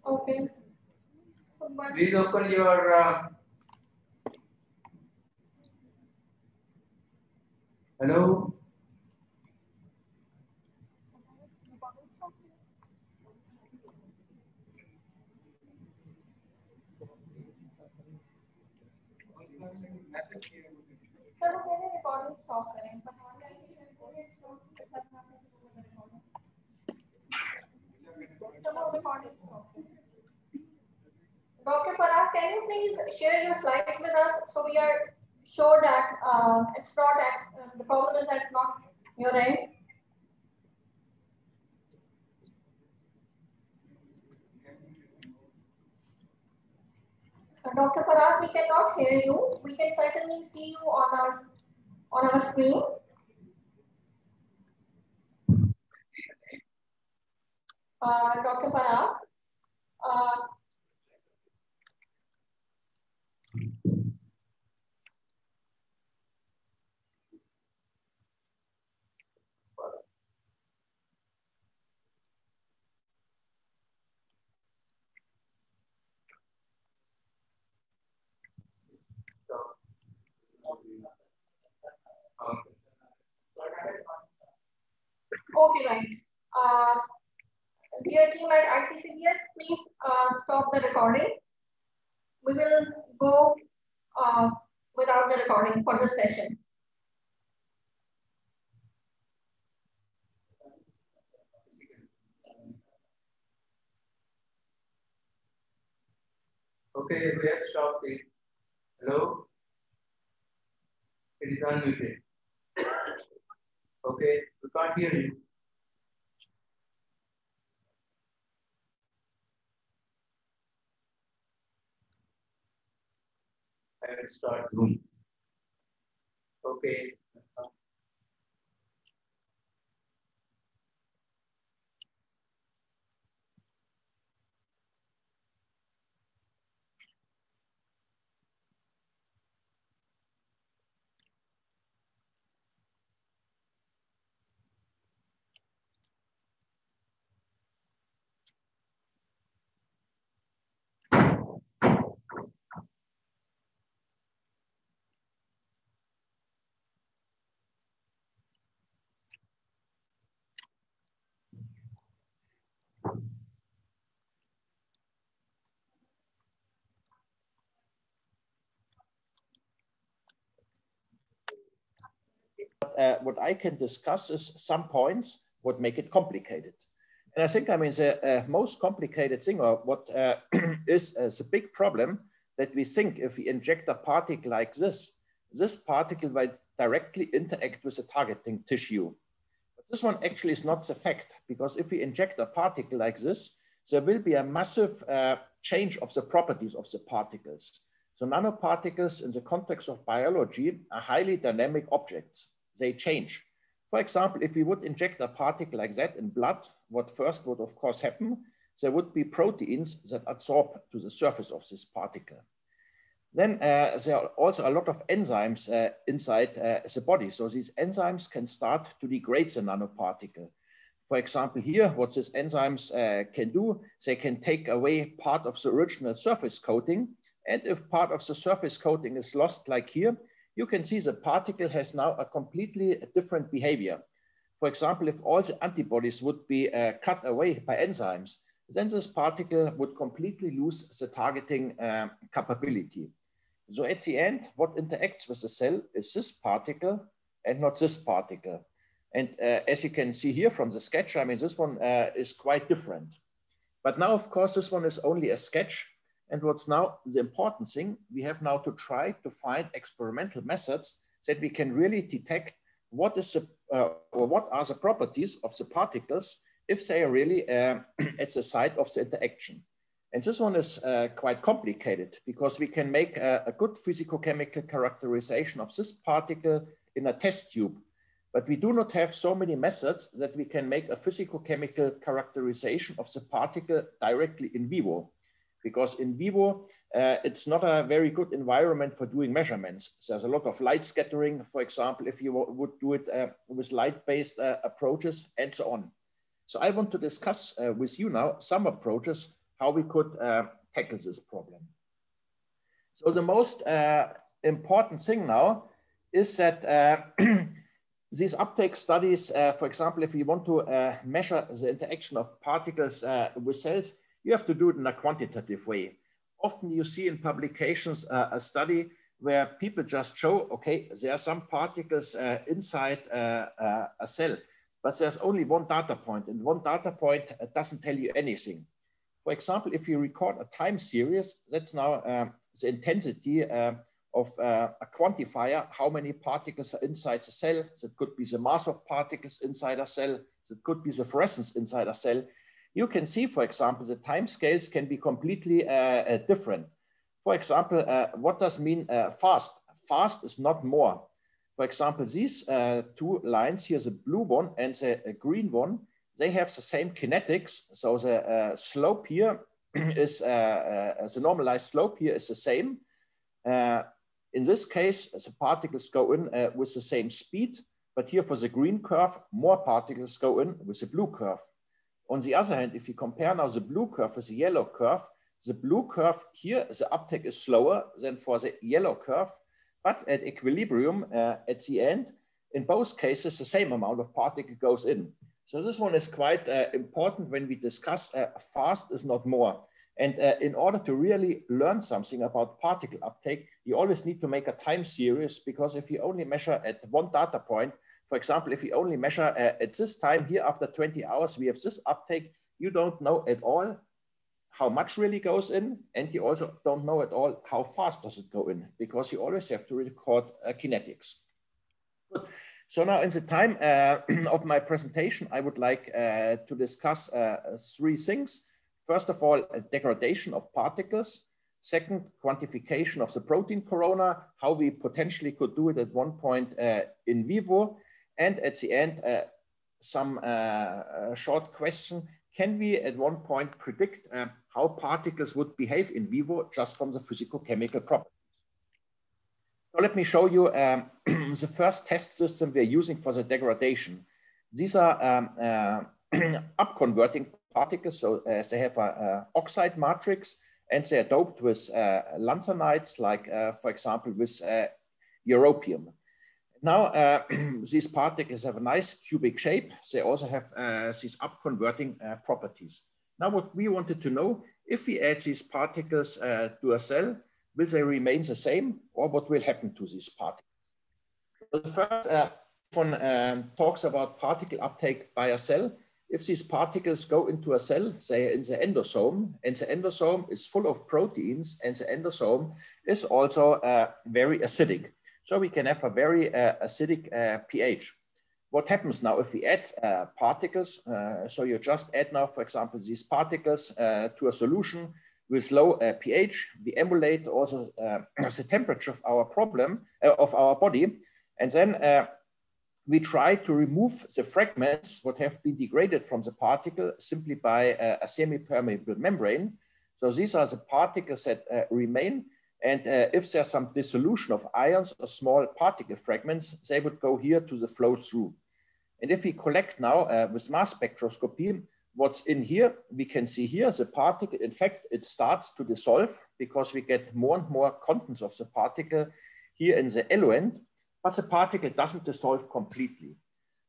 Okay. Please open your. Hello. Dr. Parag, can you please share your slides with us so we are sure that it's not at the problem is at not your end? Dr. Parag, we cannot hear you. We can certainly see you on our screen. Dr. Parag. Okay, right. Dear team at ICCDS, please stop the recording. We will go without the recording for this session. Okay, we have stopped it. Hello? It is unmuted. Okay, we can't hear you. I will start Zoom. Okay. What I can discuss is some points what make it complicated. And I think, I mean, the most complicated thing, or what is a big problem, that we think if we inject a particle like this particle will directly interact with the targeting tissue. But this one actually is not the fact, because if we inject a particle like this, there will be a massive change of the properties of the particles. So nanoparticles in the context of biology are highly dynamic objects. They change. For example, if we would inject a particle like that in blood, what first would of course happen, there would be proteins that adsorb to the surface of this particle. Then there are also a lot of enzymes inside the body. So these enzymes can start to degrade the nanoparticle. For example, here, what these enzymes can do, they can take away part of the original surface coating. And if part of the surface coating is lost, like here, you can see the particle has now a completely different behavior. For example, if all the antibodies would be cut away by enzymes, then this particle would completely lose the targeting capability. So at the end, what interacts with the cell is this particle and not this particle. And as you can see here from the sketch, I mean, this one is quite different. But now, of course, this one is only a sketch. And what's now the important thing, we have now to try to find experimental methods that we can really detect what is the, or what are the properties of the particles if they are really at the site of the interaction. And this one is quite complicated because we can make a good physicochemical characterization of this particle in a test tube. But we do not have so many methods that we can make a physicochemical characterization of the particle directly in vivo. Because in vivo, it's not a very good environment for doing measurements. There's a lot of light scattering, for example, if you would do it with light-based approaches and so on. So I want to discuss with you now some approaches how we could tackle this problem. So the most important thing now is that these uptake studies, for example, if you want to measure the interaction of particles with cells, you have to do it in a quantitative way. Often you see in publications a study where people just show, okay, there are some particles inside a cell, but there's only one data point, and one data point doesn't tell you anything. For example, if you record a time series, that's now the intensity of a quantifier, how many particles are inside the cell. That could be the mass of particles inside a cell. That could be the fluorescence inside a cell. You can see, for example, the time scales can be completely different. For example, what does mean fast? Fast is not more. For example, these two lines here, the blue one and the green one, they have the same kinetics. So the slope here is, the normalized slope here is the same. In this case, the particles go in with the same speed, but here for the green curve, more particles go in with the blue curve. On the other hand, if you compare now the blue curve with the yellow curve, the blue curve here, the uptake is slower than for the yellow curve, but at equilibrium at the end, in both cases, the same amount of particle goes in. So this one is quite important when we discuss fast is not more. And in order to really learn something about particle uptake, you always need to make a time series, because if you only measure at one data point, for example, if you only measure at this time here after 20 hours, we have this uptake, you don't know at all how much really goes in, and you also don't know at all how fast does it go in, because you always have to record kinetics. Good. So now in the time of my presentation, I would like to discuss three things. First of all, degradation of particles. Second, quantification of the protein corona, how we potentially could do it at one point in vivo. And at the end, some short question. Can we at one point predict how particles would behave in vivo just from the physicochemical properties? So let me show you the first test system we're using for the degradation. These are upconverting particles, so they have an oxide matrix, and they are doped with lanthanides, like for example with europium. Now these particles have a nice cubic shape. They also have these upconverting properties. Now what we wanted to know, if we add these particles to a cell, will they remain the same, or what will happen to these particles? So the first one talks about particle uptake by a cell. If these particles go into a cell, say in the endosome, and the endosome is full of proteins, and the endosome is also very acidic. So we can have a very acidic pH. What happens now if we add particles? So you just add now, for example, these particles to a solution with low pH. We emulate also the temperature of our problem, of our body. And then we try to remove the fragments what have been degraded from the particle simply by a semi-permeable membrane. So these are the particles that remain. And if there's some dissolution of ions or small particle fragments, they would go here to the flow through. And if we collect now with mass spectroscopy, what's in here, we can see here the particle, in fact, it starts to dissolve because we get more and more contents of the particle here in the eluent, but the particle doesn't dissolve completely.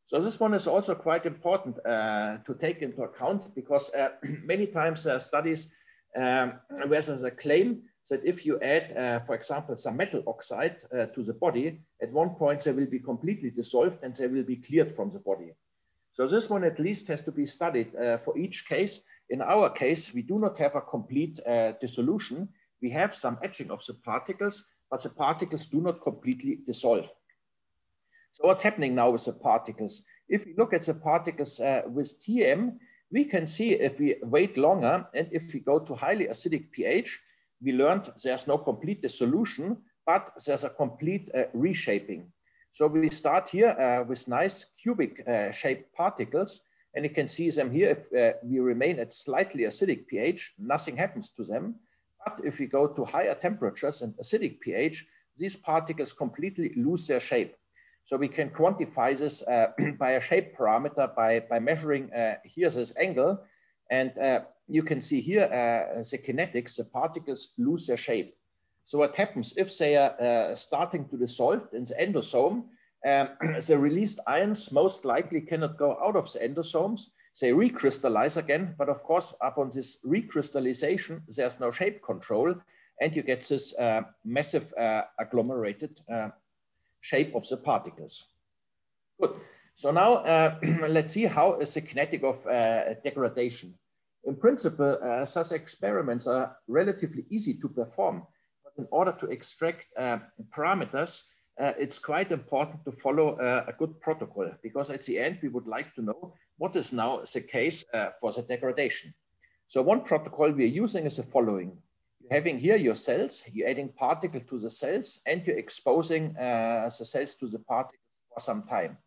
So this one is also quite important to take into account because many times there are studies where there's a claim that if you add, for example, some metal oxide to the body, at one point they will be completely dissolved and they will be cleared from the body. So this one at least has to be studied for each case. In our case, we do not have a complete dissolution. We have some etching of the particles, but the particles do not completely dissolve. So what's happening now with the particles? If we look at the particles with TM, we can see if we wait longer and if we go to highly acidic pH, we learned there's no complete dissolution, but there's a complete reshaping. So we start here with nice cubic shaped particles, and you can see them here. If we remain at slightly acidic pH, nothing happens to them. But if we go to higher temperatures and acidic pH, these particles completely lose their shape. So we can quantify this by a shape parameter by measuring here this angle. And you can see here the kinetics, the particles lose their shape. So what happens if they are starting to dissolve in the endosome, the released ions most likely cannot go out of the endosomes. They recrystallize again, but of course, upon this recrystallization, there's no shape control, and you get this massive agglomerated shape of the particles. Good. So now let's see how is the kinetic of degradation. In principle, such experiments are relatively easy to perform, but in order to extract parameters, it's quite important to follow a good protocol, because at the end, we would like to know what is now the case for the degradation. So one protocol we are using is the following. You're having here your cells, you're adding particle to the cells, and you're exposing the cells to the particles for some time.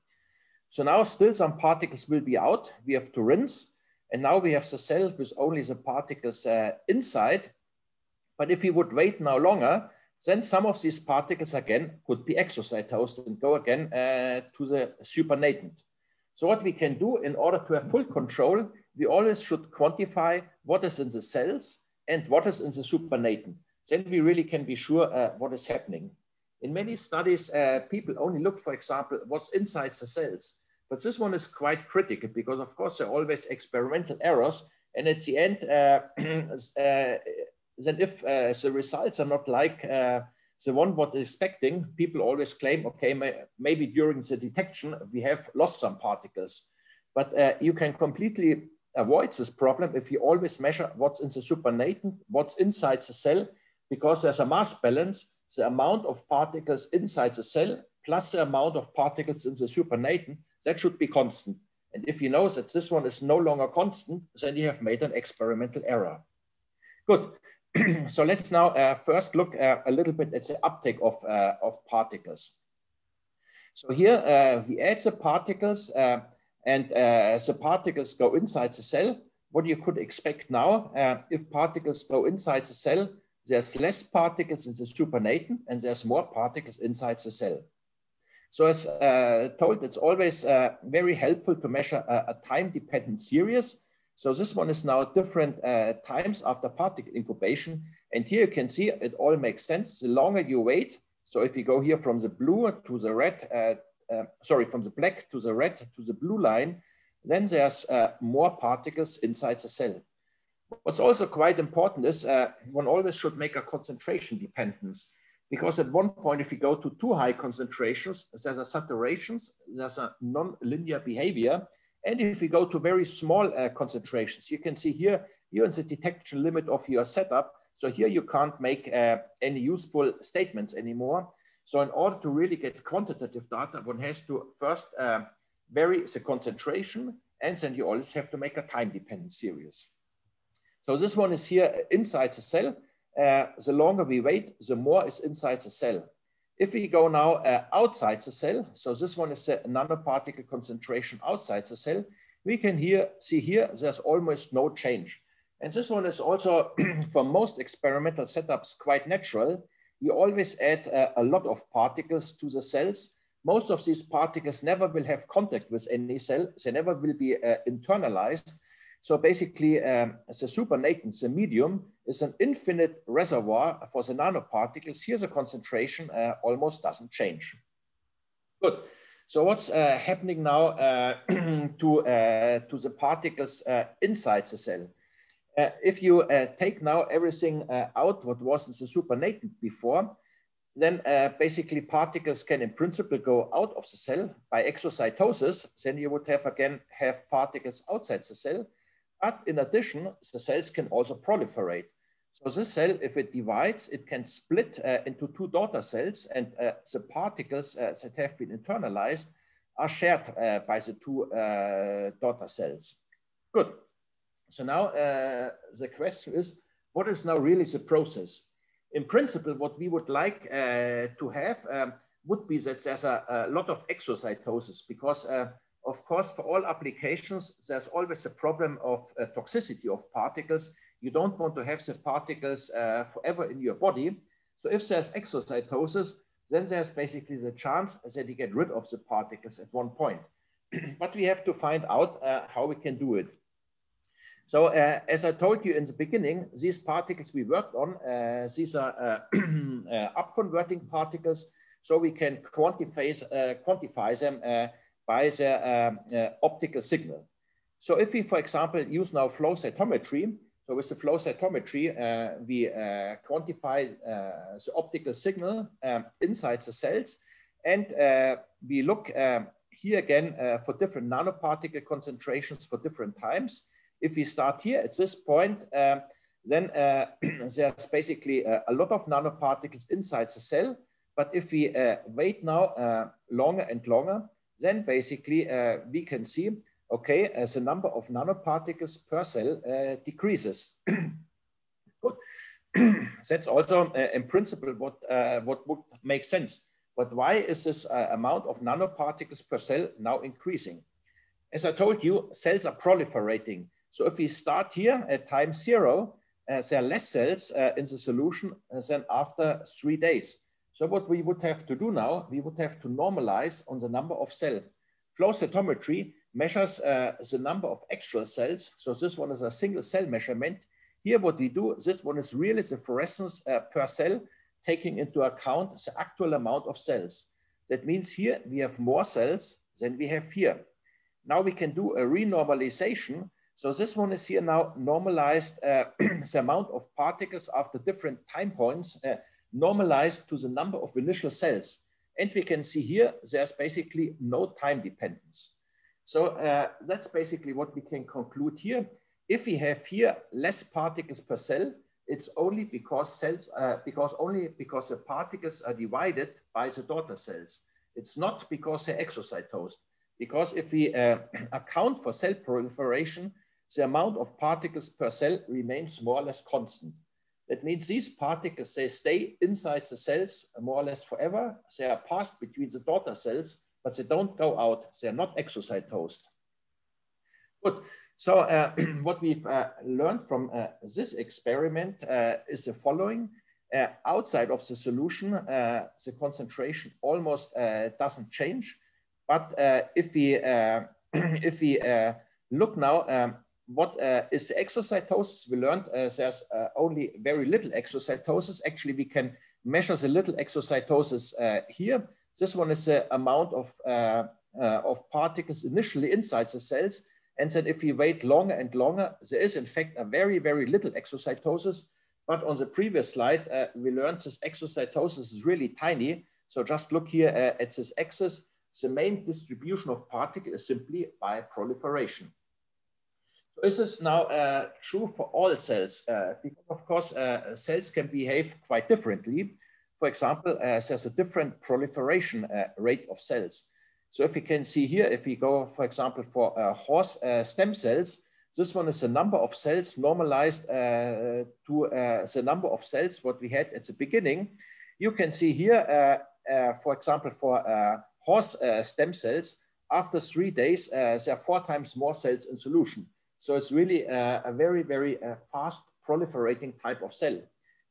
So now still some particles will be out, we have to rinse, and now we have the cell with only the particles inside. But if we would wait now longer, then some of these particles again could be exocytosed and go again to the supernatant. So what we can do in order to have full control, we always should quantify what is in the cells and what is in the supernatant. Then we really can be sure what is happening. In many studies, people only look, for example, what's inside the cells. But this one is quite critical because, of course, there are always experimental errors. And at the end, then if the results are not like the one what is expecting, people always claim, okay, maybe during the detection, we have lost some particles. But you can completely avoid this problem if you always measure what's in the supernatant, what's inside the cell, because there's a mass balance, the amount of particles inside the cell plus the amount of particles in the supernatant, that should be constant. And if you know that this one is no longer constant, then you have made an experimental error. Good. So let's now first look a little bit at the uptake of particles. So here we add the particles and as the particles go inside the cell, what you could expect now, if particles go inside the cell, there's less particles in the supernatant and there's more particles inside the cell. So as told, it's always very helpful to measure a time-dependent series. So this one is now different times after particle incubation. And here you can see it all makes sense. The longer you wait, so if you go here from the blue to the red, from the black to the red to the blue line, then there's more particles inside the cell. What's also quite important is one always should make a concentration dependence, because at one point, if you go to too high concentrations, there's a saturations, there's a non-linear behavior. And if you go to very small concentrations, you can see here, you're in the detection limit of your setup. So here you can't make any useful statements anymore. So in order to really get quantitative data, one has to first vary the concentration, and then you always have to make a time-dependent series. So this one is here inside the cell. The longer we wait, the more is inside the cell. If we go now outside the cell, so this one is a nanoparticle concentration outside the cell, we can see here there's almost no change. And this one is also, for most experimental setups, quite natural. You always add a lot of particles to the cells. Most of these particles never will have contact with any cell. They never will be internalized. So basically, the supernatant, the medium, is an infinite reservoir for the nanoparticles. Here, the concentration almost doesn't change. Good. So what's happening now to the particles inside the cell? If you take now everything out what was in the supernatant before, then basically particles can in principle go out of the cell by exocytosis. Then you would have particles outside the cell. But in addition, the cells can also proliferate. So this cell, if it divides, it can split into two daughter cells, and the particles that have been internalized are shared by the two daughter cells. Good. So now the question is, what is now really the process? In principle, what we would like to have would be that there's a lot of exocytosis, because of course, for all applications, there's always a problem of toxicity of particles. You don't want to have these particles forever in your body. So if there's exocytosis, then there's basically the chance that you get rid of the particles at one point. But we have to find out how we can do it. So as I told you in the beginning, these particles we worked on, these are upconverting particles, so we can quantify them by the optical signal. So if we, for example, use now flow cytometry, so with the flow cytometry, we quantify the optical signal inside the cells, and we look here again for different nanoparticle concentrations for different times. If we start here at this point, then there's basically a lot of nanoparticles inside the cell. But if we wait now longer and longer, then basically we can see, okay, as the number of nanoparticles per cell decreases. Good. That's also in principle what would make sense. But why is this amount of nanoparticles per cell now increasing? As I told you, cells are proliferating. So if we start here at time 0, there are less cells in the solution than after 3 days. So what we would have to do now, we would have to normalize on the number of cells. Flow cytometry measures the number of actual cells. So this one is a single cell measurement. Here what we do, this one is really the fluorescence per cell, taking into account the actual amount of cells. That means here we have more cells than we have here. Now we can do a renormalization. So this one is here now normalized the amount of particles after different time points, normalized to the number of initial cells. And we can see here, there's basically no time dependence. So that's basically what we can conclude here. If we have here less particles per cell, it's only because the particles are divided by the daughter cells. It's not because they're exocytosed. Because if we account for cell proliferation, the amount of particles per cell remains more or less constant. That means these particles, they stay inside the cells more or less forever. They are passed between the daughter cells, but they don't go out. They're not exocytosed. Good. So what we've learned from this experiment is the following. Outside of the solution, the concentration almost doesn't change. But if we look now, what is the exocytosis? We learned there's only very little exocytosis. Actually, we can measure the little exocytosis here. This one is the amount of particles initially inside the cells. And then if we wait longer and longer, there is in fact a very, very little exocytosis. But on the previous slide, we learned this exocytosis is really tiny. So just look here at this axis. The main distribution of particles is simply by proliferation. So is this now true for all cells? Because of course, cells can behave quite differently. For example, there's a different proliferation rate of cells. So if we can see here, if we go, for example, for horse stem cells, this one is the number of cells normalized to the number of cells what we had at the beginning. You can see here for example, for horse stem cells, after 3 days, there are 4 times more cells in solution. So it's really a very, very fast proliferating type of cell.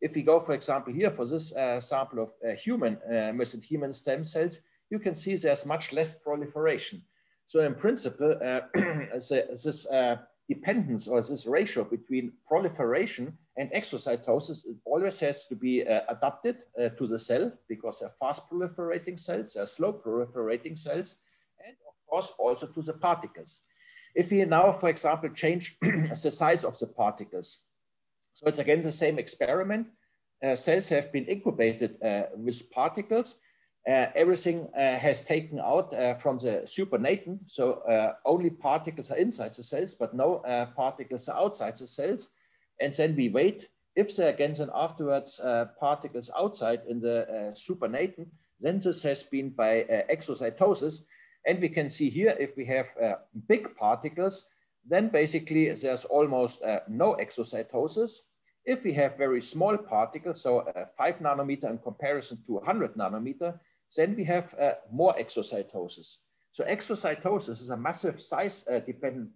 If we go, for example, here for this sample of human mesenchymal stem cells, you can see there's much less proliferation. So in principle, this dependence or this ratio between proliferation and exocytosis, it always has to be adapted to the cell, because they're fast proliferating cells, they're slow proliferating cells, and of course also to the particles. If we now, for example, change the size of the particles, so it's again the same experiment. Cells have been incubated with particles. Everything has taken out from the supernatant. So only particles are inside the cells, but no particles are outside the cells. And then we wait. If there again then afterwards particles outside in the supernatant, then this has been by exocytosis. And we can see here, if we have big particles, then basically there's almost no exocytosis. If we have very small particles, so 5 nanometer in comparison to 100 nanometer, then we have more exocytosis. So exocytosis is a massive size-dependent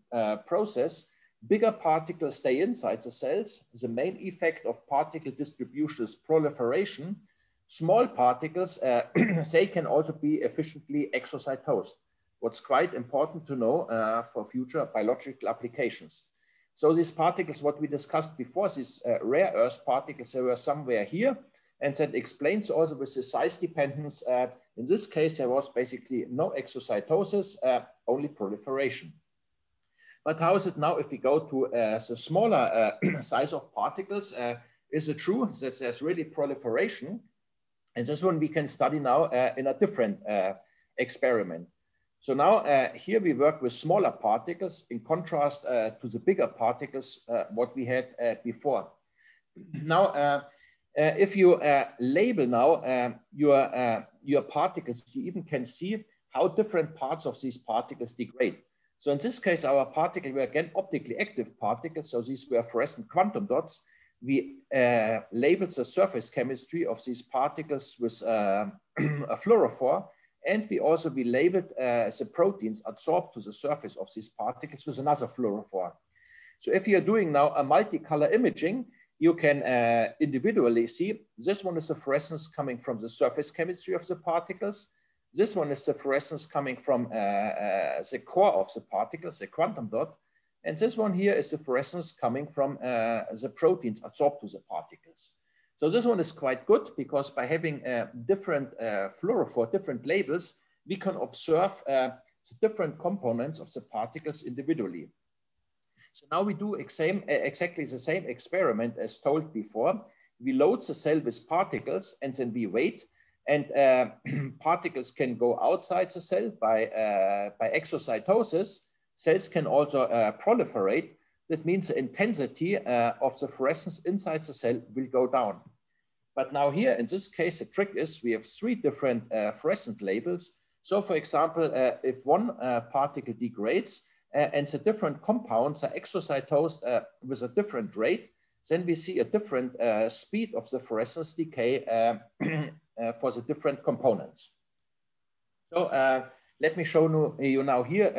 process. Bigger particles stay inside the cells. The main effect of particle distribution is proliferation. Small particles, they can also be efficiently exocytosed. What's quite important to know for future biological applications. So these particles, what we discussed before, these rare earth particles, they were somewhere here. And that explains also with the size dependence. In this case, there was basically no exocytosis, only proliferation. But how is it now if we go to the smaller size of particles? Is it true that there's really proliferation? And this one we can study now in a different experiment. So now here we work with smaller particles in contrast to the bigger particles, what we had before. Now, if you label now your particles, you even can see how different parts of these particles degrade. So in this case, our particle were again optically active particles. So these were fluorescent quantum dots. We labeled the surface chemistry of these particles with a fluorophore. And we labeled the proteins adsorbed to the surface of these particles with another fluorophore. So if you're doing now a multicolor imaging, you can individually see this one is the fluorescence coming from the surface chemistry of the particles. This one is the fluorescence coming from the core of the particles, the quantum dot. And this one here is the fluorescence coming from the proteins adsorbed to the particles. So this one is quite good because by having different fluorophore, different labels, we can observe the different components of the particles individually. So now we do exactly the same experiment as told before. We load the cell with particles and then we wait. And particles can go outside the cell by exocytosis. Cells can also proliferate. That means the intensity of the fluorescence inside the cell will go down. But now here, in this case, the trick is we have 3 different fluorescent labels. So for example, if one particle degrades and the different compounds are exocytosed with a different rate, then we see a different speed of the fluorescence decay for the different components. So let me show you now here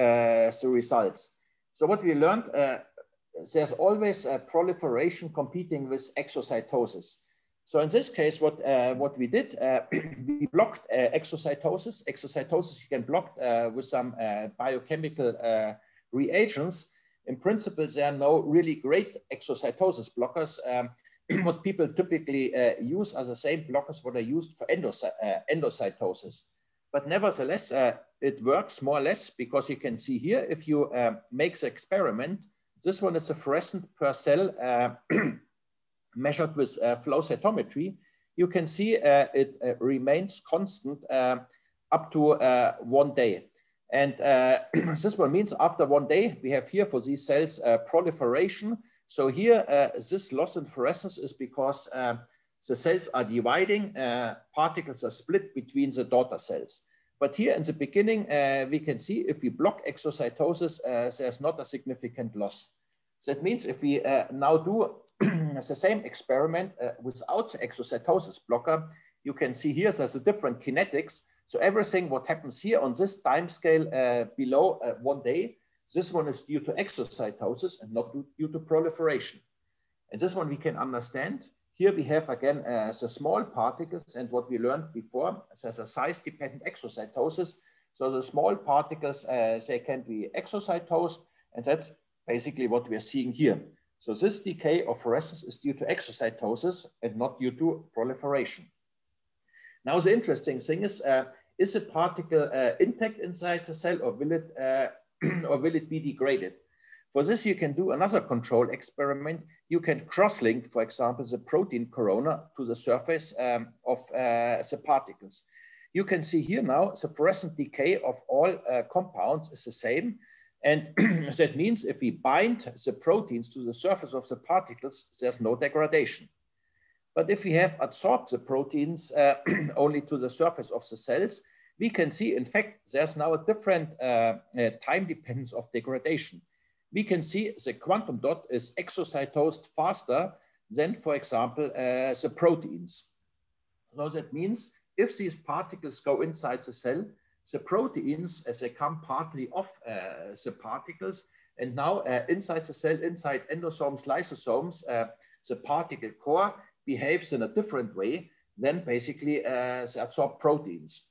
the results. So what we learned, there's always a proliferation competing with exocytosis. So in this case, what we did, we blocked exocytosis. Exocytosis you can block with some biochemical reagents. In principle, there are no really great exocytosis blockers. What people typically use are the same blockers what are used for endocytosis. But nevertheless, it works more or less because you can see here, if you make the experiment, this one is a fluorescent per cell measured with flow cytometry. You can see it remains constant up to 1 day. And this one means after 1 day, we have here for these cells proliferation. So here, this loss in fluorescence is because the cells are dividing, particles are split between the daughter cells. But here in the beginning, we can see if we block exocytosis, there's not a significant loss. So that means if we now do the same experiment without exocytosis blocker, You can see here there's a different kinetics. So everything what happens here on this time scale below 1 day, this one is due to exocytosis and not due to proliferation. And this one we can understand. Here we have again the small particles, and what we learned before, there's a size-dependent exocytosis. So the small particles, they can be exocytosed, and that's basically what we are seeing here. So this decay of fluorescence is due to exocytosis and not due to proliferation. Now the interesting thing is a particle intact inside the cell, or will it be degraded? For this, you can do another control experiment. You can cross-link, for example, the protein corona to the surface of the particles. You can see here now the fluorescent decay of all compounds is the same. And that means if we bind the proteins to the surface of the particles, there's no degradation. But if we have adsorbed the proteins only to the surface of the cells, we can see, in fact, there's now a different time dependence of degradation. We can see the quantum dot is exocytosed faster than, for example, the proteins. So that means if these particles go inside the cell, the proteins, as they come partly off the particles, and now inside the cell, inside endosomes, lysosomes, the particle core behaves in a different way than basically the adsorbed proteins.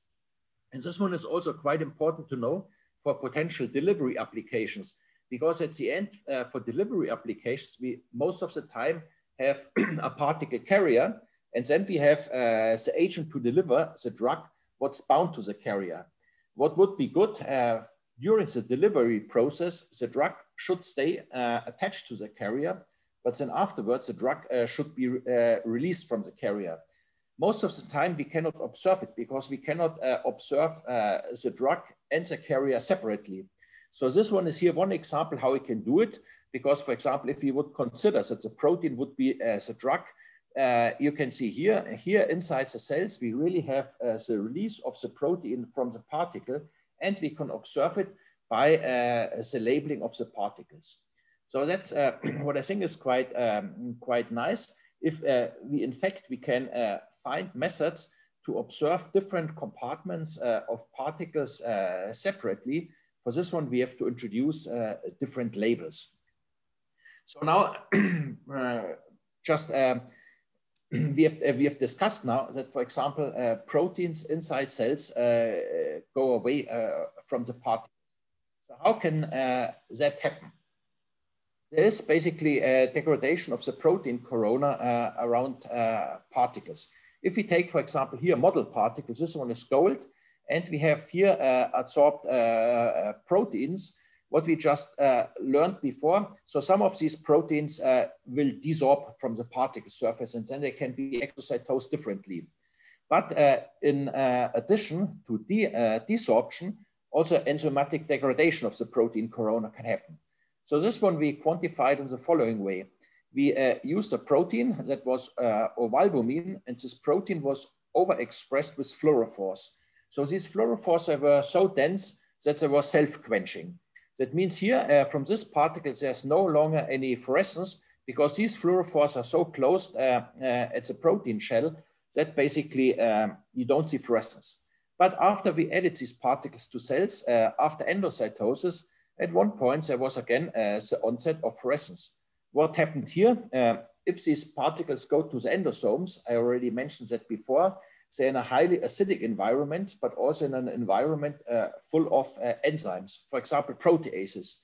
And this one is also quite important to know for potential delivery applications, because at the end, for delivery applications, we most of the time have a particle carrier, and then we have the agent to deliver the drug, what's bound to the carrier. What would be good during the delivery process, the drug should stay attached to the carrier, but then afterwards, the drug should be released from the carrier. Most of the time, we cannot observe it because we cannot observe the drug and the carrier separately. So this one is here one example how we can do it, because, for example, if we would consider that the protein would be the drug, you can see here inside the cells, we really have the release of the protein from the particle, and we can observe it by the labeling of the particles. So that's what I think is quite nice. If we can find methods to observe different compartments of particles separately. For this one, we have to introduce different labels. So now, we have discussed now that, for example, proteins inside cells go away from the particles. So how can that happen? There is basically a degradation of the protein corona around particles. If we take, for example, here model particles, this one is gold, and we have here adsorbed proteins, what we just learned before. So some of these proteins will desorb from the particle surface, and then they can be exocytosed differently. But in addition to desorption, also enzymatic degradation of the protein corona can happen. So this one we quantified in the following way. We used a protein that was ovalbumin, and this protein was overexpressed with fluorophores. So these fluorophores were so dense that they were self-quenching. That means here from this particle, there's no longer any fluorescence, because these fluorophores are so closed at the protein shell that basically you don't see fluorescence. But after we added these particles to cells, after endocytosis, at one point there was again the onset of fluorescence. What happened here? If these particles go to the endosomes, I already mentioned that before, they're in a highly acidic environment, but also in an environment full of enzymes, for example, proteases.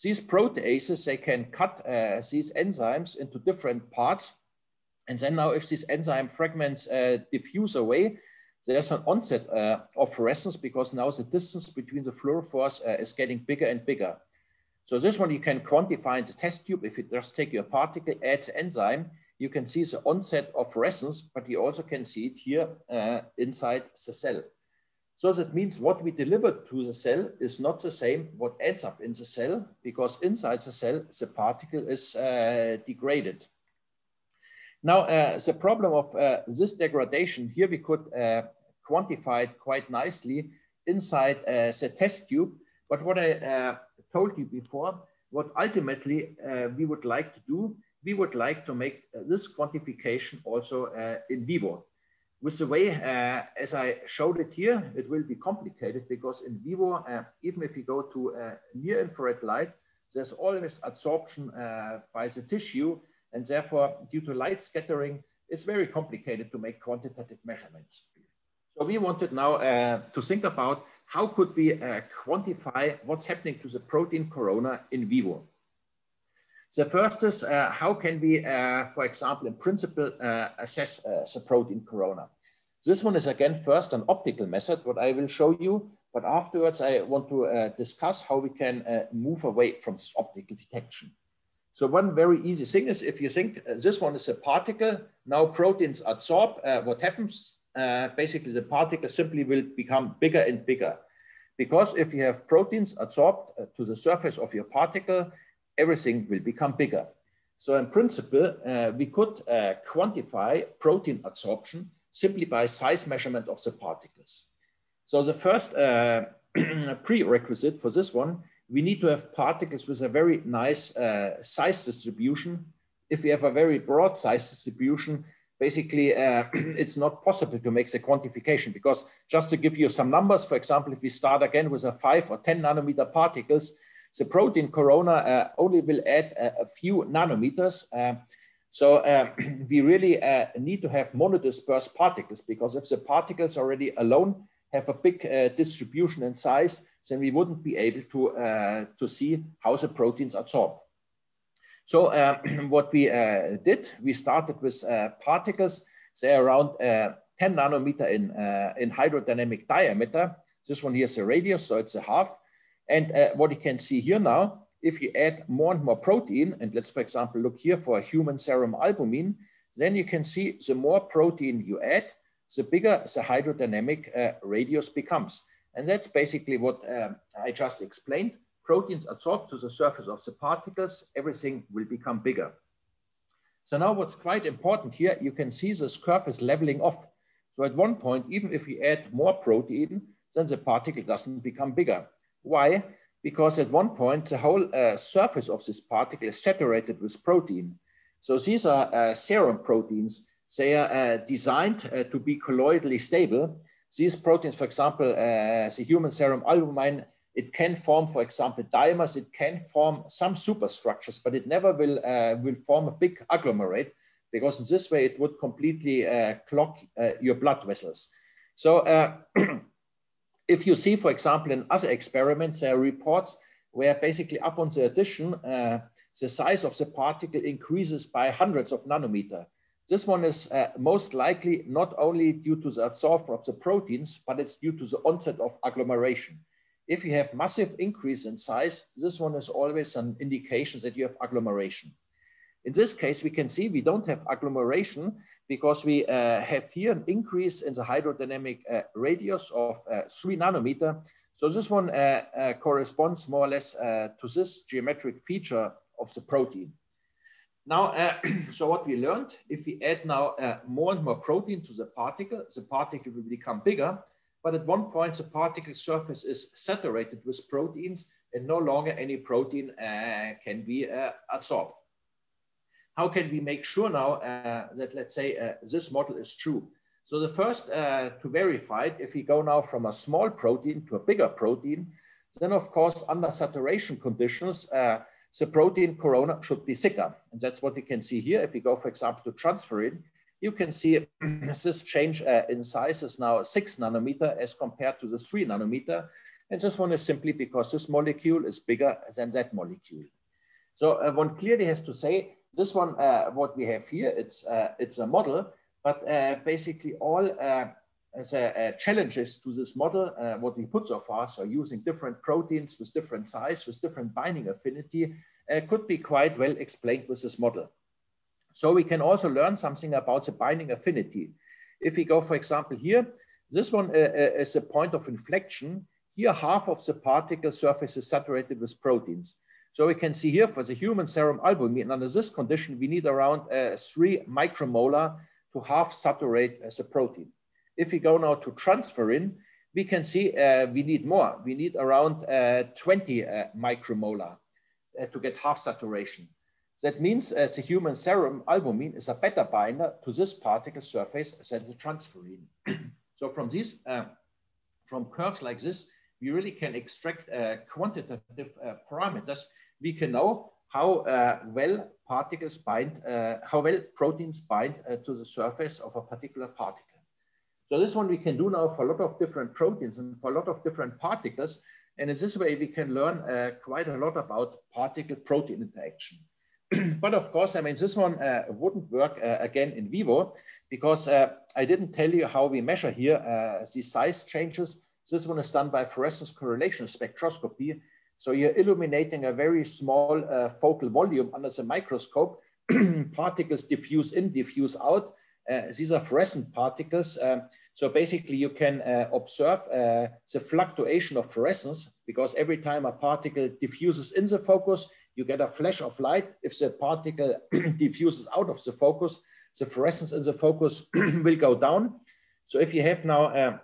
These proteases, they can cut these enzymes into different parts. And then now if these enzyme fragments diffuse away, there's an onset of fluorescence, because now the distance between the fluorophores is getting bigger and bigger. So this one you can quantify in the test tube. If you just take your particle, add the enzyme, you can see the onset of fluorescence, but you also can see it here inside the cell. So that means what we deliver to the cell is not the same what ends up in the cell, because inside the cell, the particle is degraded. Now, the problem of this degradation here, we could quantify it quite nicely inside the test tube. But what I told you before, what ultimately we would like to do, we would like to make this quantification also in vivo. With the way, as I showed it here, it will be complicated because in vivo, even if you go to near infrared light, there's always absorption by the tissue, and therefore, due to light scattering, it's very complicated to make quantitative measurements. So we wanted now to think about how could we quantify what's happening to the protein corona in vivo. The first is how can we, for example, in principle, assess the protein corona. This one is again first an optical method, what I will show you, but afterwards I want to discuss how we can move away from optical detection. So one very easy thing is if you think this one is a particle, now proteins absorb, what happens? Basically the particle simply will become bigger and bigger. Because if you have proteins absorbed to the surface of your particle, everything will become bigger. So in principle, we could quantify protein absorption simply by size measurement of the particles. So the first prerequisite for this one, we need to have particles with a very nice size distribution. If we have a very broad size distribution, basically it's not possible to make the quantification, because just to give you some numbers, for example, if we start again with a 5 or 10 nanometer particles, the protein corona only will add a few nanometers. So we really need to have monodispersed particles, because if the particles already alone have a big distribution in size, then we wouldn't be able to see how the proteins absorb. So what we did, we started with particles, say around 10 nanometer in hydrodynamic diameter. This one here is a radius, so it's a half. And what you can see here now, if you add more and more protein, and let's, for example, look here for a human serum albumin, then you can see the more protein you add, the bigger the hydrodynamic radius becomes. And that's basically what I just explained. Proteins absorb to the surface of the particles, everything will become bigger. So now what's quite important here, you can see this curve is leveling off. So at one point, even if we add more protein, then the particle doesn't become bigger. Why? Because at one point, the whole surface of this particle is saturated with protein. So these are serum proteins. They are designed to be colloidally stable. These proteins, for example, the human serum albumin, it can form, for example, dimers, it can form some superstructures, but it never will form a big agglomerate, because in this way it would completely clog your blood vessels. So if you see, for example, in other experiments, there are reports where basically upon the addition, the size of the particle increases by hundreds of nanometers. This one is most likely not only due to the absorption of the proteins, but it's due to the onset of agglomeration. If you have massive increase in size, this one is always an indication that you have agglomeration. In this case, we can see we don't have agglomeration because we have here an increase in the hydrodynamic radius of 3 nanometer. So this one corresponds more or less to this geometric feature of the protein. Now, so what we learned, if we add now more and more protein to the particle will become bigger, but at one point the particle surface is saturated with proteins and no longer any protein can be absorbed. How can we make sure now that, let's say, this model is true? So the first to verify it, if we go now from a small protein to a bigger protein, then of course under saturation conditions, the protein corona should be thicker. And that's what you can see here. If we go, for example, to transferrin, you can see this change in size is now 6 nanometer as compared to the 3 nanometer. And this one is simply because this molecule is bigger than that molecule. So one clearly has to say, this one, what we have here, it's a model, but basically all challenges to this model, what we put so far, so using different proteins with different size, with different binding affinity, could be quite well explained with this model. So we can also learn something about the binding affinity. If we go, for example, here, this one is a point of inflection. Here, half of the particle surface is saturated with proteins. So we can see here for the human serum albumin, under this condition, we need around 3 micromolar to half saturate the protein. If we go now to transferrin, we can see we need more. We need around 20 micromolar to get half saturation. That means the human serum albumin is a better binder to this particle surface than the transferrin. So from these, from curves like this, we really can extract quantitative parameters. We can know how well particles bind, how well proteins bind to the surface of a particular particle. So this one we can do now for a lot of different proteins and for a lot of different particles. And in this way, we can learn quite a lot about particle-protein interaction. But of course, I mean, this one wouldn't work again in vivo, because I didn't tell you how we measure here the size changes. This one is done by fluorescence correlation spectroscopy. So you're illuminating a very small focal volume under the microscope. Particles diffuse in, diffuse out. These are fluorescent particles. So basically you can observe the fluctuation of fluorescence, because every time a particle diffuses in the focus, you get a flash of light. If the particle diffuses out of the focus, the fluorescence in the focus will go down. So if you have now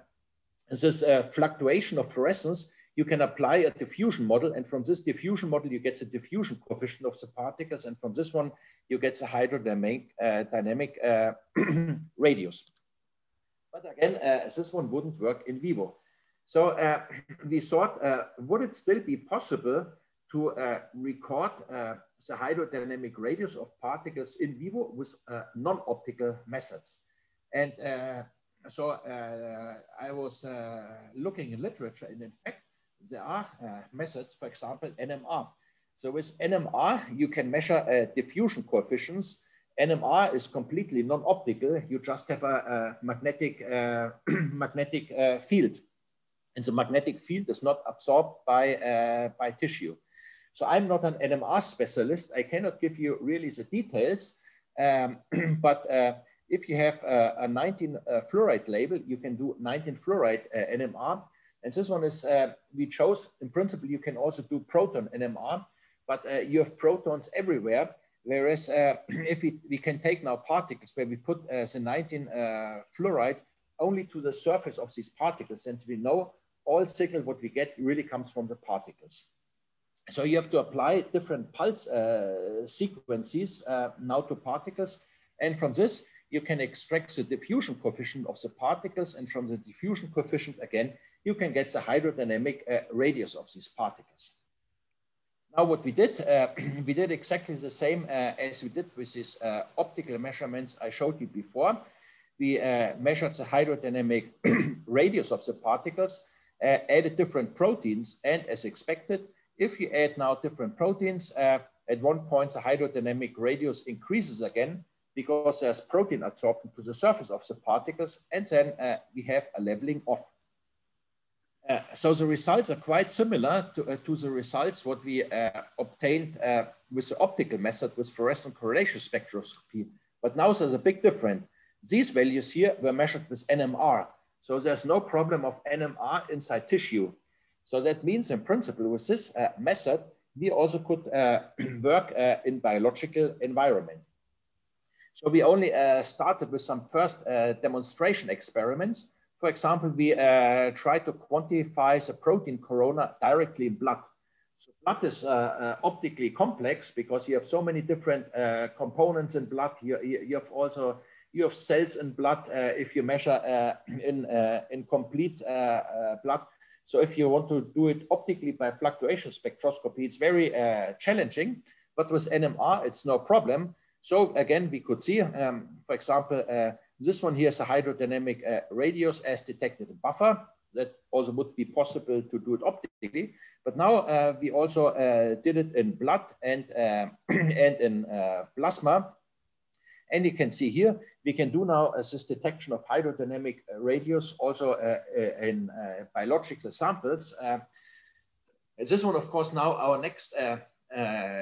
this fluctuation of fluorescence, you can apply a diffusion model. And from this diffusion model, you get the diffusion coefficient of the particles. And from this one, you get the hydrodynamic radius. But again, this one wouldn't work in vivo. So we thought, would it still be possible to record the hydrodynamic radius of particles in vivo with non-optical methods? And so I was looking in literature, and in fact, there are methods, for example, NMR. So with NMR, you can measure diffusion coefficients. NMR is completely non-optical. You just have a magnetic field. And the magnetic field is not absorbed by tissue. So I'm not an NMR specialist. I cannot give you really the details. But if you have a 19 fluoride label, you can do 19 fluoride NMR. And this one is, we chose, in principle, you can also do proton NMR, but you have protons everywhere. Whereas if we can take now particles where we put the 19 fluoride only to the surface of these particles, and we know all signal what we get really comes from the particles. So you have to apply different pulse sequences now to particles. And from this, you can extract the diffusion coefficient of the particles. And from the diffusion coefficient, again, you can get the hydrodynamic radius of these particles. Now what we did exactly the same as we did with these optical measurements I showed you before. We measured the hydrodynamic radius of the particles, added different proteins, and as expected, if you add now different proteins, at one point the hydrodynamic radius increases again because there's protein adsorption to the surface of the particles, and then we have a leveling off. So the results are quite similar to the results what we obtained with the optical method with fluorescent correlation spectroscopy. But now there's a big difference. These values here were measured with NMR. So there's no problem of NMR inside tissue. So that means in principle with this method, we also could work in biological environment. So we only started with some first demonstration experiments. For example, we try to quantify the protein corona directly in blood. So blood is optically complex because you have so many different components in blood. You have cells in blood if you measure in complete blood. So if you want to do it optically by fluctuation spectroscopy, it's very challenging. But with NMR, it's no problem. So again, we could see, for example, this one here is a hydrodynamic radius as detected in buffer. That also would be possible to do it optically. But now we also did it in blood and in plasma. And you can see here, we can do now this detection of hydrodynamic radius also in biological samples. And this one, of course, now our next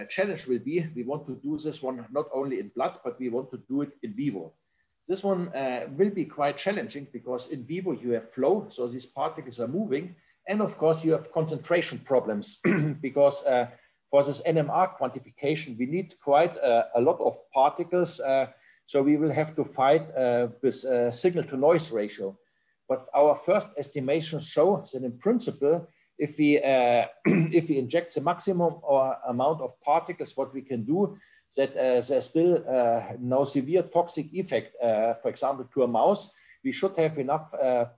challenge will be, we want to do this one not only in blood, but we want to do it in vivo. This one will be quite challenging because in vivo you have flow, so these particles are moving. And of course you have concentration problems because for this NMR quantification, we need quite a lot of particles. So we will have to fight with signal to noise ratio. But our first estimations show that in principle, if we inject the maximum or amount of particles, what we can do, that there's still no severe toxic effect, for example, to a mouse, we should have enough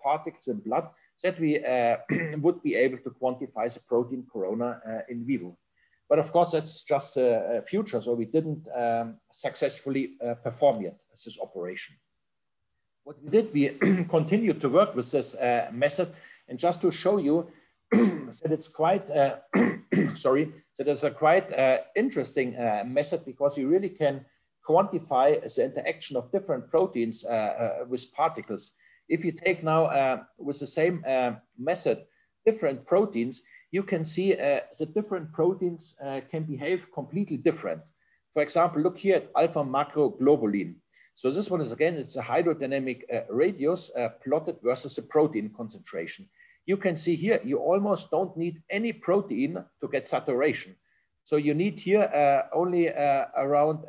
particles in blood that we would be able to quantify the protein corona in vivo. But of course, that's just a future, so we didn't successfully perform yet this operation. What we did, we continued to work with this method, and just to show you that it's quite, sorry, that it's a quite interesting method, because you really can quantify the interaction of different proteins with particles. If you take now with the same method different proteins, you can see that different proteins can behave completely different. For example, look here at alpha macroglobulin. So this one is, again, it's a hydrodynamic radius plotted versus the protein concentration. You can see here, you almost don't need any protein to get saturation. So you need here only around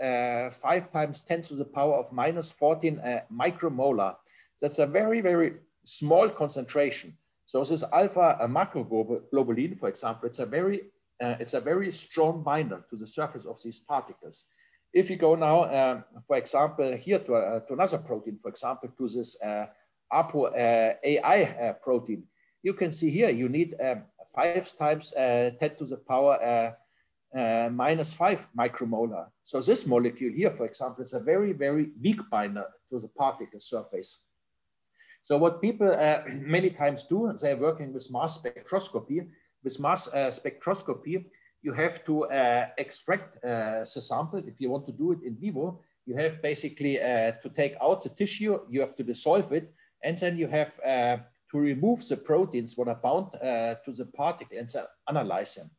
5 times 10 to the power of minus 14 micromolar. That's a very, very small concentration. So this alpha macroglobulin, for example, it's a very strong binder to the surface of these particles. If you go now, for example, here to another protein, for example, to this ApoAI protein, you can see here you need 5 times 10 to the power minus 5 micromolar. So this molecule here, for example, is a very, very weak binder to the particle surface. So what people many times do, they're working with mass spectroscopy. With mass spectroscopy, you have to extract the sample. If you want to do it in vivo, you have basically to take out the tissue, you have to dissolve it, and then you have to remove the proteins that are bound to the particle and analyze them.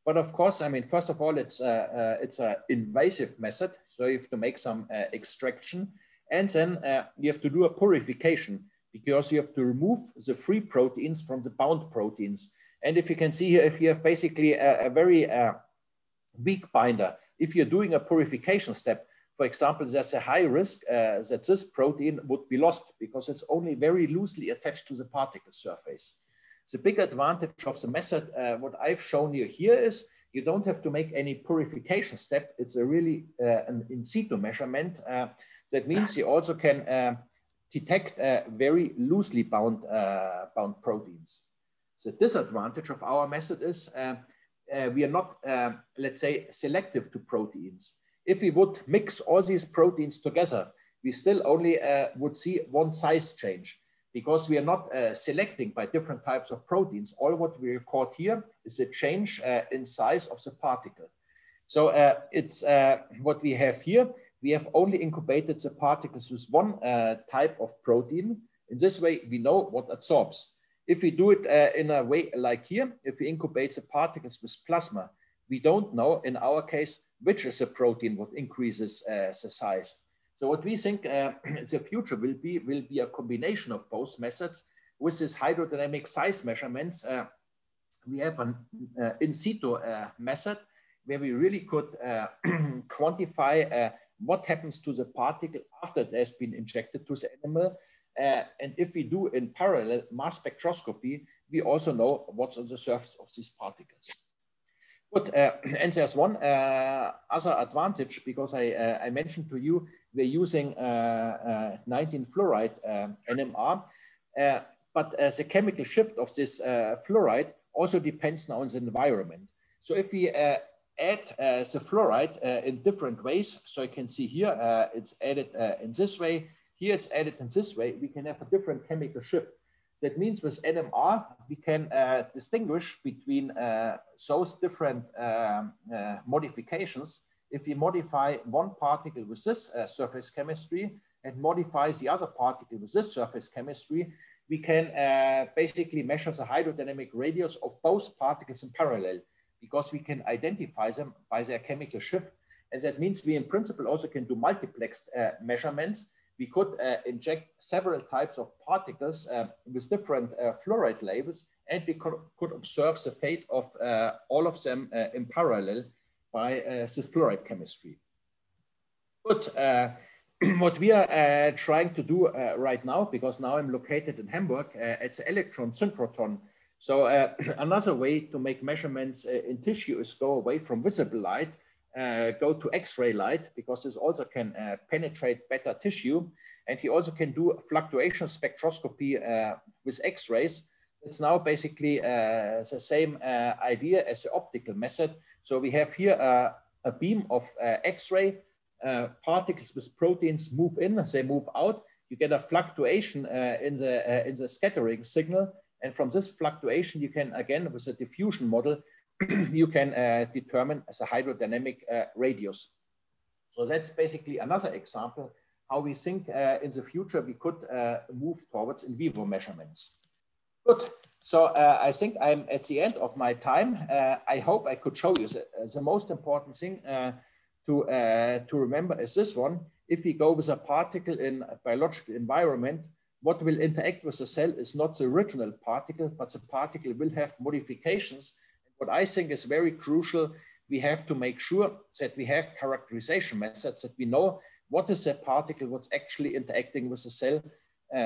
But of course, I mean, first of all, it's an invasive method. So you have to make some extraction, and then you have to do a purification, because you have to remove the free proteins from the bound proteins. And if you can see here, if you have basically a very weak binder, if you're doing a purification step, for example, there's a high risk that this protein would be lost, because it's only very loosely attached to the particle surface. The big advantage of the method, what I've shown you here, is you don't have to make any purification step. It's a really an in situ measurement. That means you also can detect very loosely bound proteins. The disadvantage of our method is we are not, let's say, selective to proteins. If we would mix all these proteins together, we still only would see one size change, because we are not selecting by different types of proteins. All what we record here is a change in size of the particle. So it's what we have here. We have only incubated the particles with one type of protein. In this way, we know what absorbs. If we do it in a way like here, if we incubate the particles with plasma, we don't know, in our case, which is the protein what increases the size. So what we think the future will be a combination of both methods. With this hydrodynamic size measurements, we have an in situ method where we really could quantify what happens to the particle after it has been injected to the animal. And if we do in parallel mass spectroscopy, we also know what's on the surface of these particles. But, and there's one other advantage, because I mentioned to you, we're using 19 fluoride NMR, but the chemical shift of this fluoride also depends now on the environment. So if we add the fluoride in different ways, so you can see here, it's added in this way, here it's added in this way, we can have a different chemical shift. That means with NMR, we can distinguish between those different modifications. If we modify one particle with this surface chemistry and modify the other particle with this surface chemistry, we can basically measure the hydrodynamic radius of both particles in parallel, because we can identify them by their chemical shift. And that means we in principle also can do multiplexed measurements. We could inject several types of particles with different fluoride labels, and we could observe the fate of all of them in parallel by this fluoride chemistry. But what we are trying to do right now, because now I'm located in Hamburg, it's the electron synchrotron. So another way to make measurements in tissue is go away from visible light go to X-ray light, because this also can penetrate better tissue. And he also can do fluctuation spectroscopy with X-rays. It's now basically the same idea as the optical method. So we have here a beam of X-ray particles with proteins move in, they move out. You get a fluctuation in the scattering signal. And from this fluctuation, you can, again, with a diffusion model, you can determine as a hydrodynamic radius. So that's basically another example how we think in the future we could move towards in vivo measurements. Good. So I think I'm at the end of my time. I hope I could show you the most important thing to remember is this one. If we go with a particle in a biological environment, what will interact with the cell is not the original particle, but the particle will have modifications. What I think is very crucial, we have to make sure that we have characterization methods, that we know what is the particle, what's actually interacting with the cell,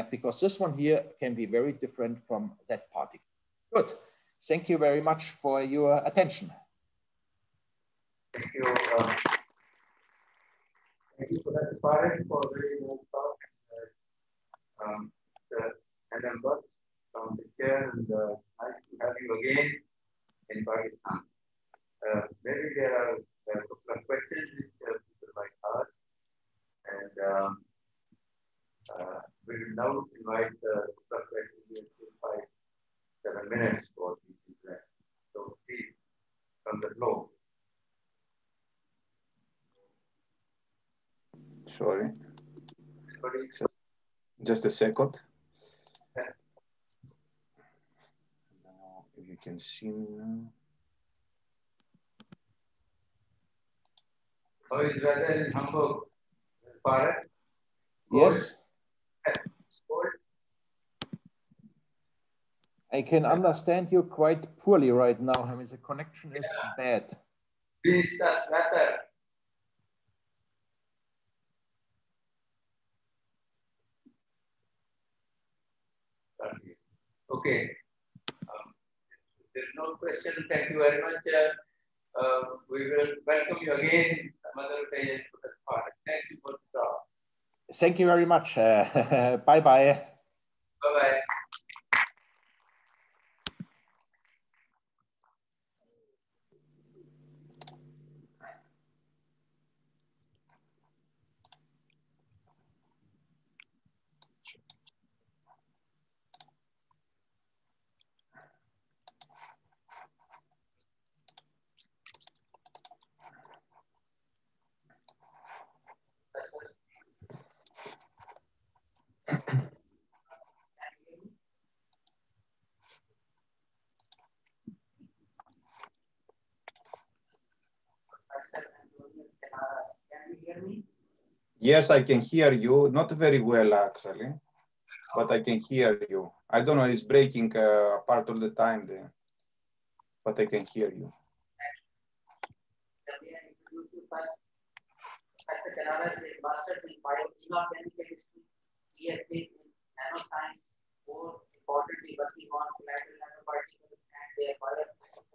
because this one here can be very different from that particle. Good. Thank you very much for your attention. Thank you. Thank you for that, Farid, for a very nice talk. And I'm Buck from the chair, and nice to have you again in Pakistan. Maybe there are a couple of questions which people might ask, and we will now invite the couple of questions in 5-7 minutes for these people. So please, from the floor. Sorry. Just a second. Yeah. Now, if you can see me now. How is weather in Hamburg? Farid? Yes. Cold? I can understand you quite poorly right now. I mean, the connection is bad. Wie ist das Wetter? Okay. There's no question. Thank you very much. We will welcome you again some other day to that part. Thanks for the talk. Thank you very much. Bye-bye. Bye-bye. Can you hear me? Yes, I can hear you. Not very well, actually, but I can hear you. I don't know, it's breaking part of the time there, but I can hear you. Professor Canaras with Masters in Bioinorganic Chemistry, PhD in Nanoscience, more importantly working on collateral nanoparticles and their bioapplications.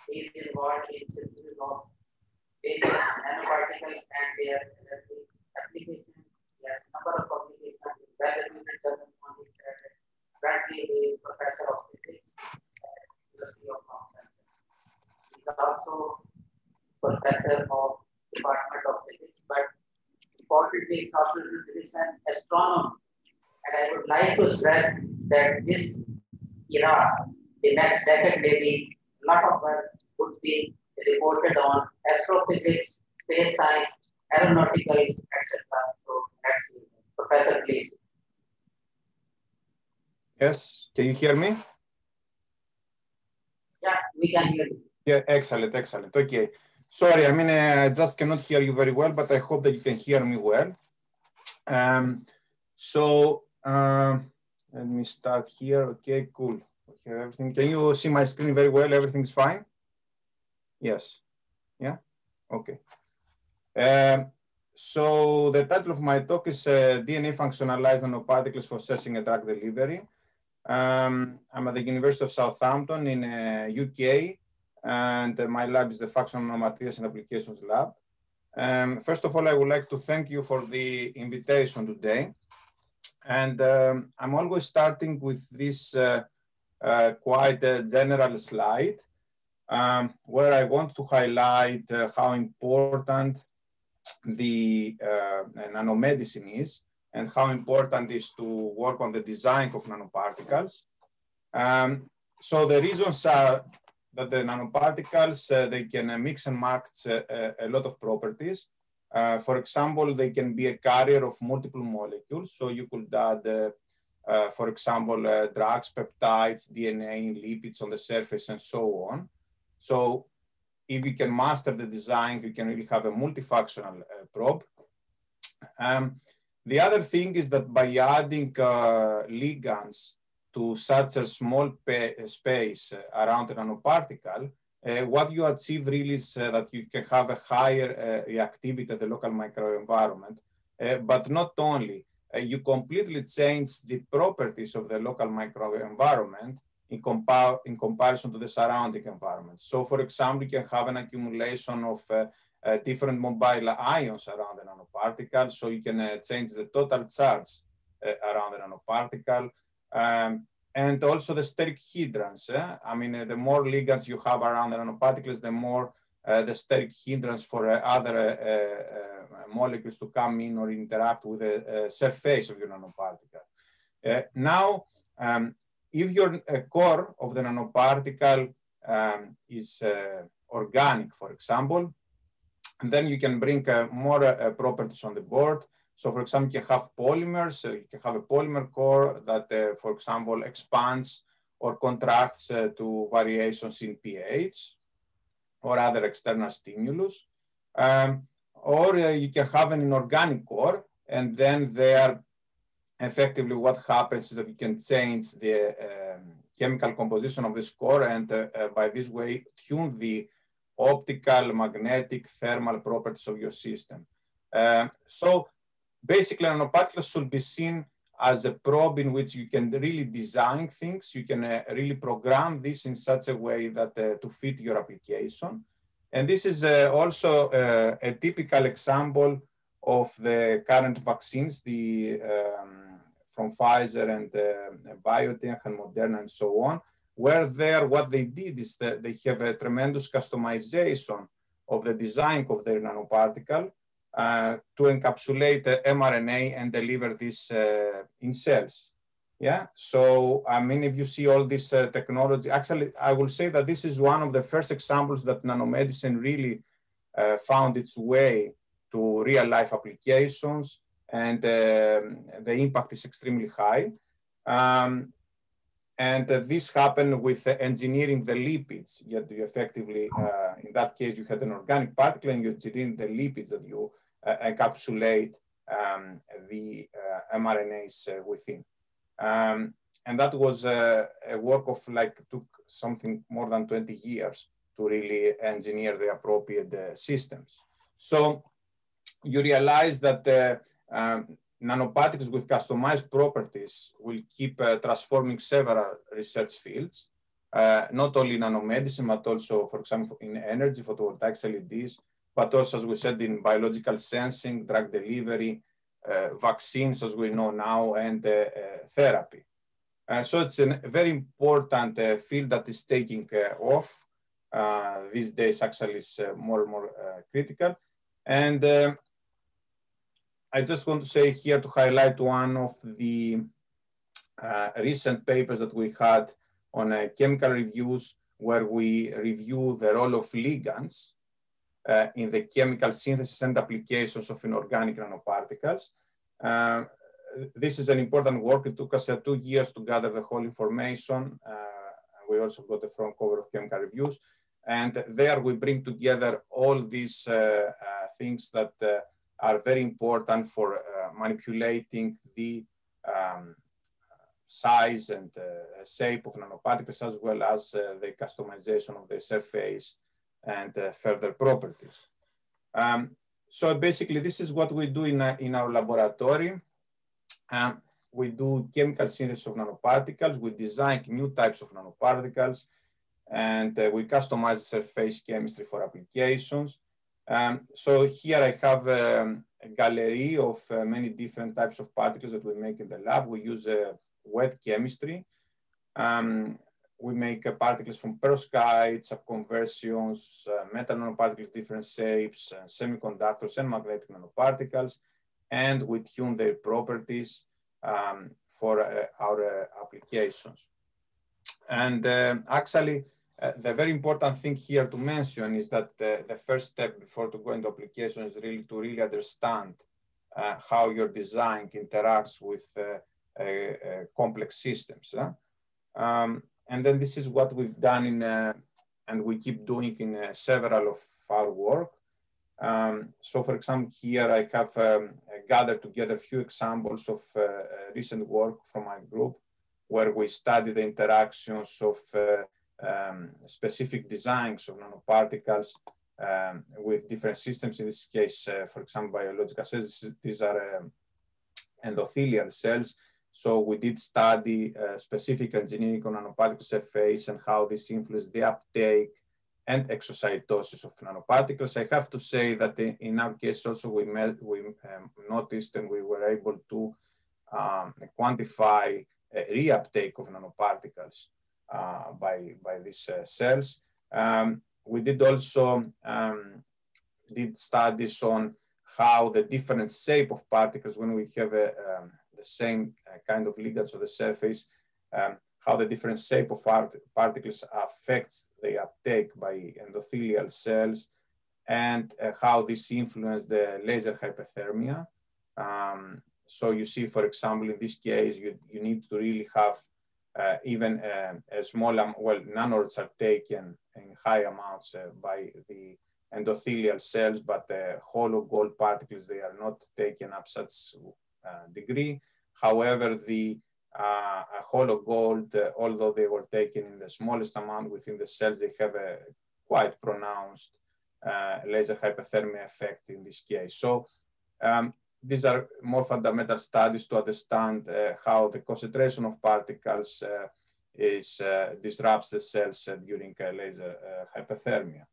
He is involved in synthesis of various nanoparticles and their applications. He has a number of publications in well-reviewed journals on his credit. Currently, he is Professor of Physics at the University of London. He is also Professor of Department of Physics, but importantly, it's also physics and astronomy. And I would like to stress that this era, the next decade, maybe a lot of work would be reported on astrophysics, space science, aeronauticals, etc. So next, Professor, please. Yes, can you hear me? Yeah, we can hear you. Yeah, excellent, excellent. Okay. Sorry, I mean, I just cannot hear you very well, but I hope that you can hear me well. Let me start here. Okay, cool. Okay, everything. Can you see my screen very well? Everything's fine? Yes. Yeah? Okay. So the title of my talk is DNA functionalized nanoparticles for assessing a drug delivery. I'm at the University of Southampton in UK. and my lab is the Functional Nanomaterials and Applications Lab. First of all, I would like to thank you for the invitation today. And I'm always starting with this quite general slide, where I want to highlight how important the nanomedicine is and how important it is to work on the design of nanoparticles. So the reasons are that the nanoparticles, they can mix and match a lot of properties. For example, they can be a carrier of multiple molecules. So you could add, for example, drugs, peptides, DNA, lipids on the surface, and so on. So if you can master the design, you can really have a multifunctional probe. The other thing is that by adding ligands to such a small space around a nanoparticle, what you achieve really is that you can have a higher reactivity at the local microenvironment. But not only, you completely change the properties of the local microenvironment in comparison to the surrounding environment. So for example, you can have an accumulation of different mobile ions around the nanoparticle. So you can change the total charge around the nanoparticle. And also the steric hindrance. I mean, the more ligands you have around the nanoparticles, the more the steric hindrance for other molecules to come in or interact with the surface of your nanoparticle. Now, if your core of the nanoparticle is organic, for example, then you can bring more properties on the board. So for example, you can have polymers, you can have a polymer core that, for example, expands or contracts to variations in pH or other external stimulus. Or you can have an inorganic core, and then there, effectively what happens is that you can change the chemical composition of this core, and by this way, tune the optical, magnetic, thermal properties of your system. So basically, nanoparticles should be seen as a probe in which you can really design things. You can really program this in such a way that to fit your application. And this is also a typical example of the current vaccines, from Pfizer and Biotech and Moderna and so on, where what they did is that they have a tremendous customization of the design of their nanoparticle to encapsulate mRNA and deliver this in cells. Yeah, so I mean, if you see all this technology, actually, I will say that this is one of the first examples that nanomedicine really found its way to real life applications, and the impact is extremely high. And this happened with engineering the lipids. You effectively, in that case, you had an organic particle and you engineered the lipids that you encapsulate the mRNAs within. And that was a work of took something more than 20 years to really engineer the appropriate systems. So you realize that nanoparticles with customized properties will keep transforming several research fields, not only nanomedicine, but also, for example, in energy, photovoltaics, LEDs, but also, as we said, in biological sensing, drug delivery, vaccines, as we know now, and therapy. So it's a very important field that is taking off these days. Actually, is more and more critical. And I just want to say here to highlight one of the recent papers that we had on chemical reviews, where we review the role of ligands in the chemical synthesis and applications of inorganic nanoparticles. This is an important work. It took us 2 years to gather the whole information. We also got the front cover of chemical reviews. And there we bring together all these things that are very important for manipulating the size and shape of nanoparticles, as well as the customization of the surface and further properties. So basically, this is what we do in our laboratory. We do chemical synthesis of nanoparticles. We design new types of nanoparticles. and we customize the surface chemistry for applications. So here I have a gallery of many different types of particles that we make in the lab. We use wet chemistry. We make particles from perovskites, subconversions, metal nanoparticles, different shapes, semiconductors, and magnetic nanoparticles, and we tune their properties for our applications. And actually, the very important thing here to mention is that the first step before to go into application is really to really understand how your design interacts with complex systems. And then this is what we've done in, and we keep doing in several of our work. So for example, here I have gathered together a few examples of recent work from my group where we study the interactions of specific designs of nanoparticles with different systems. In this case, for example, biological cells. These are endothelial cells. So we did study specific engineering on nanoparticle surface and how this influences the uptake and exocytosis of nanoparticles. I have to say that in our case also we noticed and we were able to quantify reuptake of nanoparticles by these cells. We did also did studies on how the different shape of particles, when we have the same kind of ligands on the surface, how the different shape of particles affects the uptake by endothelial cells, and how this influences the laser hyperthermia. So you see, for example, in this case, you need to really have even a small, well, nanorods are taken in high amounts by the endothelial cells, but the hollow gold particles, they are not taken up such degree. However, the hollow gold, although they were taken in the smallest amount within the cells, they have a quite pronounced laser hyperthermia effect in this case. So these are more fundamental studies to understand how the concentration of particles disrupts the cells during laser hyperthermia.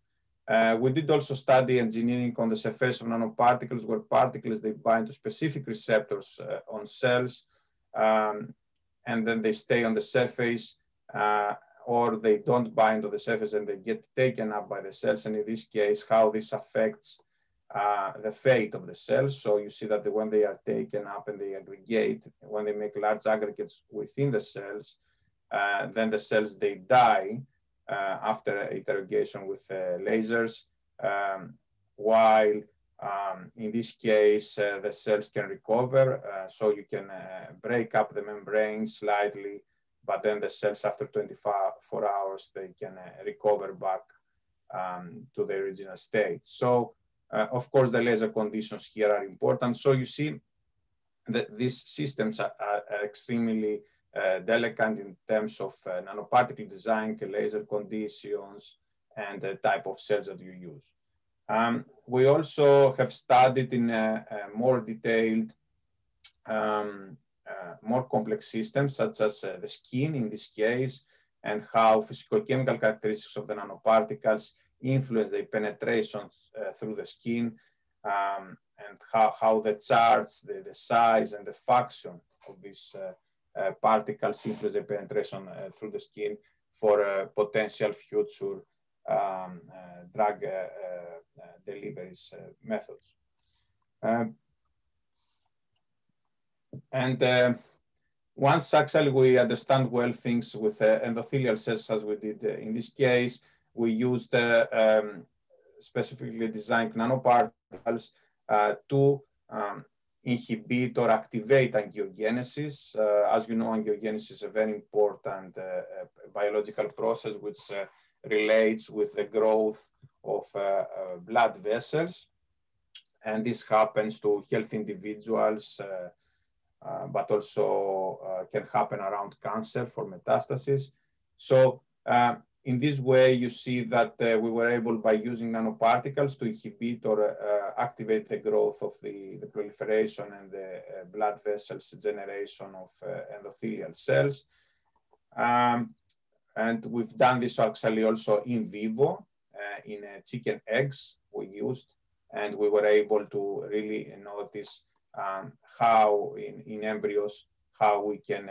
We did also study engineering on the surface of nanoparticles, where particles, they bind to specific receptors on cells, and then they stay on the surface, or they don't bind to the surface and they get taken up by the cells. And in this case, how this affects the fate of the cells. So you see that when they are taken up and they aggregate, when they make large aggregates within the cells, then the cells, they die after interrogation with lasers, while in this case, the cells can recover. So you can break up the membrane slightly, but then the cells after 24 hours, they can recover back to the original state. So of course, the laser conditions here are important. So you see that these systems are extremely delicate in terms of nanoparticle design, laser conditions, and the type of cells that you use. We also have studied in more detailed, more complex systems, such as the skin in this case, and how physicochemical characteristics of the nanoparticles influence the penetration through the skin, and how the charge, the size, and the function of these particles influence the penetration through the skin for potential future drug deliveries methods. And once actually we understand well things with endothelial cells, as we did in this case, we used specifically designed nanoparticles to inhibit or activate angiogenesis. As you know, angiogenesis is a very important biological process which relates with the growth of blood vessels. And this happens to healthy individuals, but also can happen around cancer for metastasis. So in this way, you see that we were able, by using nanoparticles, to inhibit or activate the growth of the proliferation and the blood vessels generation of endothelial cells. And we've done this actually also in vivo, in chicken eggs we used, and we were able to really notice how in embryos, how we can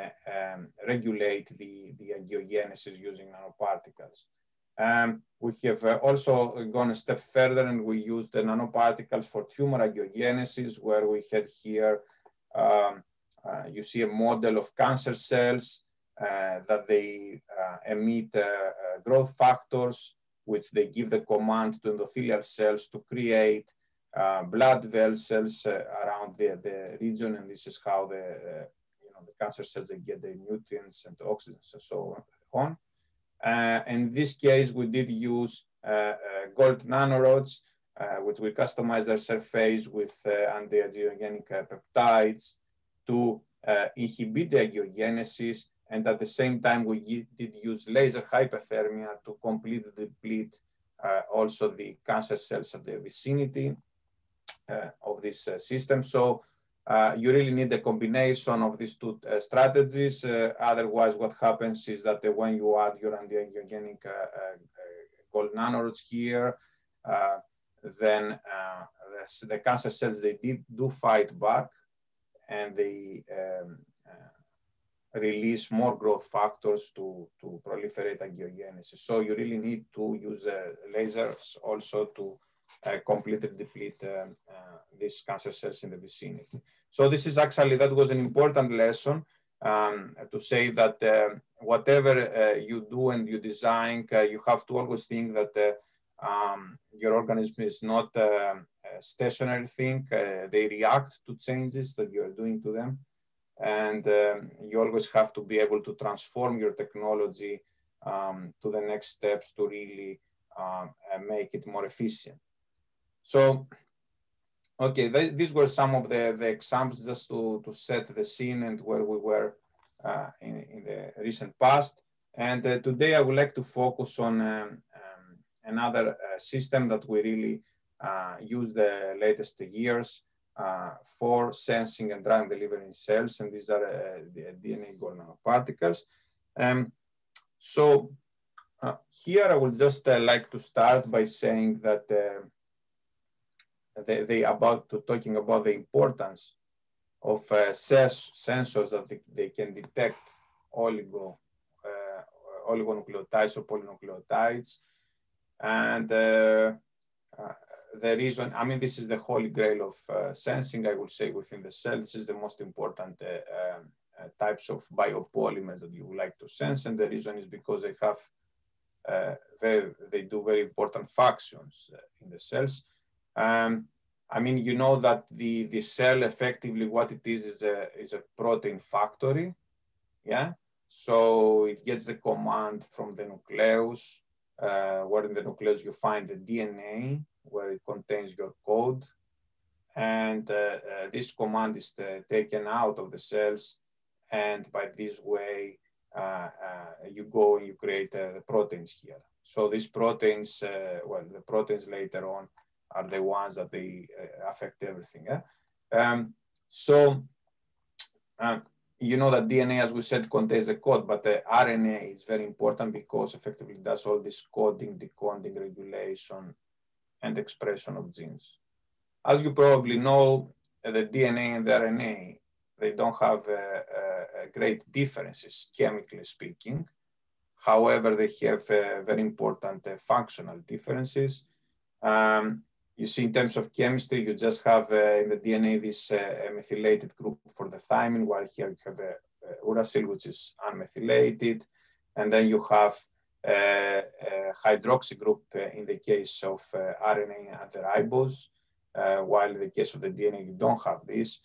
regulate the angiogenesis using nanoparticles. We have also gone a step further, and we used the nanoparticles for tumor angiogenesis, where we had here, you see a model of cancer cells that they emit growth factors, which they give the command to endothelial cells to create blood vessels around the region, and this is how the cancer cells, they get the nutrients and oxygen and so on. In this case, we did use gold nanorods, which we customized their surface with anti-angiogenic peptides to inhibit the angiogenesis. And at the same time, we did use laser hyperthermia to completely deplete also the cancer cells at the vicinity of this system. So you really need a combination of these two strategies. Otherwise, what happens is that when you add your anti-angiogenic gold nanorods here, then the cancer cells, they do fight back, and they release more growth factors to proliferate angiogenesis. So you really need to use lasers also to completely deplete these cancer cells in the vicinity. So this is actually, that was an important lesson to say that whatever you do and you design, you have to always think that your organism is not a stationary thing. They react to changes that you are doing to them. And you always have to be able to transform your technology to the next steps to really make it more efficient. So, okay, these were some of the examples just to set the scene and where we were in the recent past. And today I would like to focus on another system that we really use the latest years for sensing and drug delivery in cells, and these are the DNA gold nanoparticles. So here I would just like to start by saying that talking about the importance of sensors that they can detect oligonucleotides or polynucleotides, and the reason, I mean, this is the holy grail of sensing, I would say, within the cell. This is the most important types of biopolymers that you would like to sense. And the reason is because they have, they do very important functions in the cells. I mean, you know that the cell effectively, what it is a protein factory, yeah? So it gets the command from the nucleus, where in the nucleus you find the DNA, where it contains your code. And this command is taken out of the cells. And by this way, you go and you create the proteins here. So these proteins, well, the proteins later on are the ones that they affect everything. Yeah? You know that DNA, as we said, contains the code, but the RNA is very important because effectively it does all this coding, decoding, regulation, and expression of genes. As you probably know, the DNA and the RNA, they don't have great differences, chemically speaking. However, they have very important functional differences. You see, in terms of chemistry, you just have in the DNA this methylated group for the thymine, while here you have the uracil, which is unmethylated. And then you have a hydroxy group in the case of RNA at the ribose, while in the case of the DNA, you don't have this.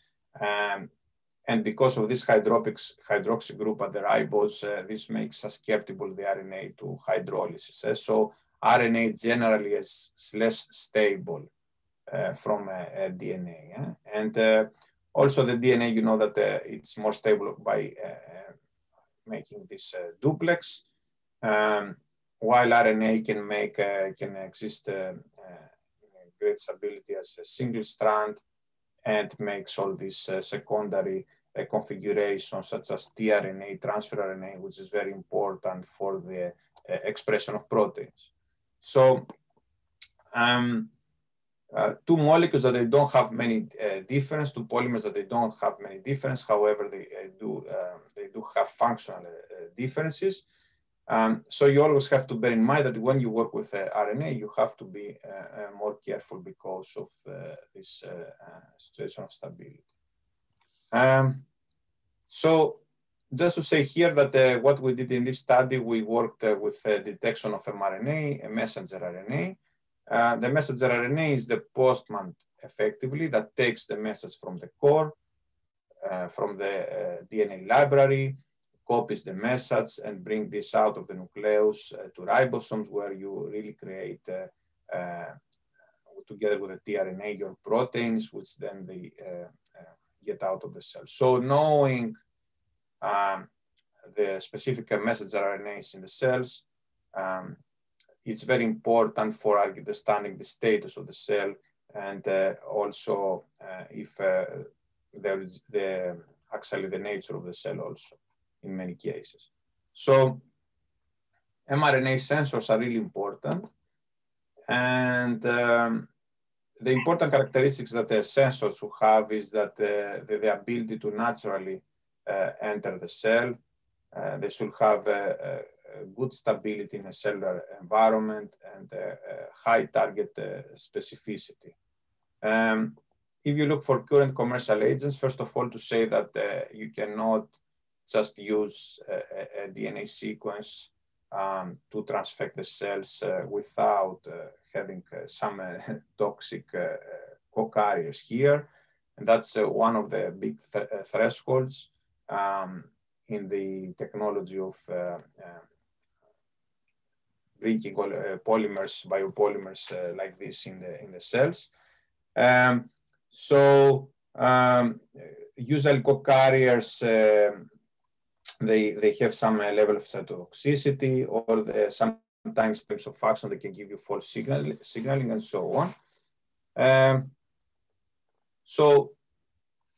And because of this hydroxy group at the ribose, this makes susceptible the RNA to hydrolysis. So RNA generally is less stable from DNA. Yeah? And also the DNA, you know that it's more stable by making this duplex, while RNA can exist in great stability as a single strand and makes all these secondary configurations such as tRNA, transfer RNA, which is very important for the expression of proteins. So two molecules that they don't have many difference, two polymers that they don't have many difference. However, they do have functional differences. So you always have to bear in mind that when you work with RNA, you have to be more careful because of this situation of stability. So just to say here that what we did in this study, we worked with detection of mRNA, a messenger RNA. The messenger RNA is the postman, effectively, that takes the message from the core, from the DNA library, copies the message, and bring this out of the nucleus to ribosomes, where you really create, together with the tRNA, your proteins, which then they get out of the cell. So knowing the specific messenger RNAs in the cells, it's very important for understanding the status of the cell, and also if there is actually the nature of the cell also in many cases. So mRNA sensors are really important, and the important characteristics that the sensors will have is that the ability to naturally enter the cell. They should have good stability in a cellular environment and high target specificity. If you look for current commercial agents, first of all, to say that you cannot just use a DNA sequence to transfect the cells without having some toxic co-carriers here. And that's one of the big thresholds in the technology of bringing polymers, biopolymers like this in the cells. Usually co-carriers, they have some level of cytotoxicity, or sometimes in terms of function, they can give you false signaling and so on. So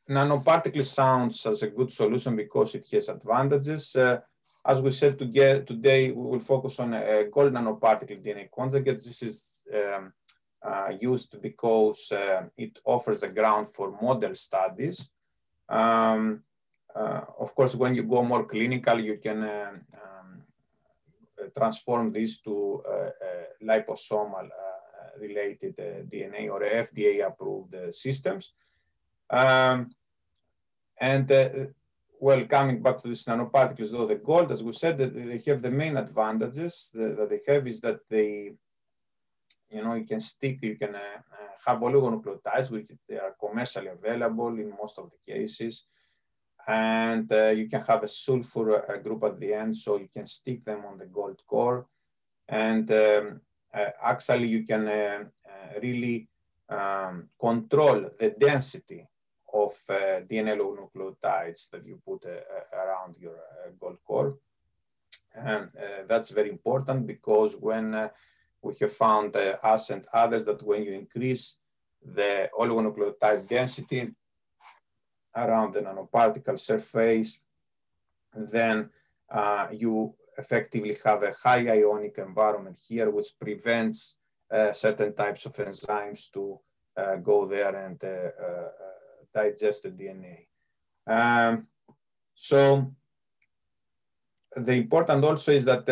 nanoparticle sounds as a good solution because it has advantages. As we said today, we will focus on gold nanoparticle DNA conjugates. This is used because it offers a ground for model studies. Of course, when you go more clinical, you can transform this to liposomal related DNA or FDA approved systems. Well, coming back to these nanoparticles, though, the gold, as we said, that they have the main advantages that they have is that they, you can stick, you can have oligonucleotides, which they are commercially available in most of the cases. And you can have a sulfur group at the end, so you can stick them on the gold core. And actually, you can really control the density of DNA oligonucleotides that you put around your gold core. And that's very important because when we have found, us and others, that when you increase the oligonucleotide density around the nanoparticle surface, then you effectively have a high ionic environment here, which prevents certain types of enzymes to go there and digest the DNA. So the important also is that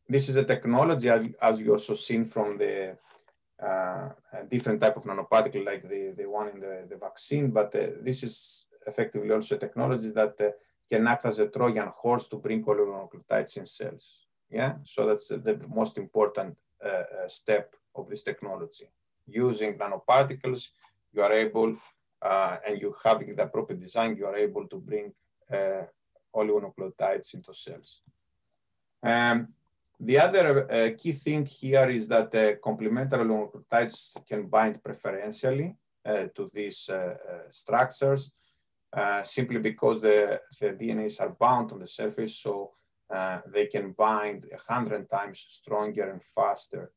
this is a technology, as you also seen from the different type of nanoparticle, like the one in the vaccine, but this is effectively also a technology that can act as a Trojan horse to bring oligonucleotides in cells. Yeah, so that's the most important step of this technology. Using nanoparticles, you are able, and you having the appropriate design, you are able to bring oligonucleotides into cells. The other key thing here is that complementary oligonucleotides can bind preferentially to these structures, simply because the DNAs are bound on the surface, so they can bind 100 times stronger and faster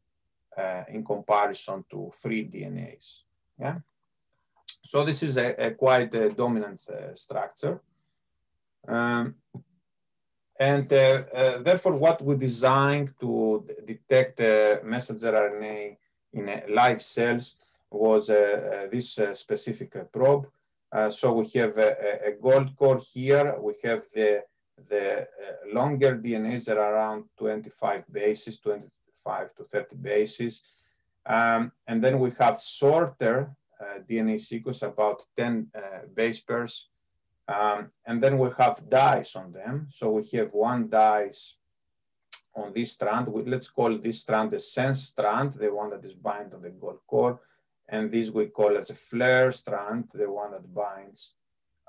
in comparison to free DNAs. Yeah. So this is a quite dominant structure. Therefore, what we designed to detect messenger RNA in live cells was this specific probe. So we have a gold core here. We have the longer DNAs that are around 25 bases, 25 to 30 bases. And then we have shorter DNA sequence, about 10 base pairs. And then we have dyes on them. So we have one dyes on this strand. Let's call this strand the sense strand, the one that is bind on the gold core. And this we call as a flare strand, the one that binds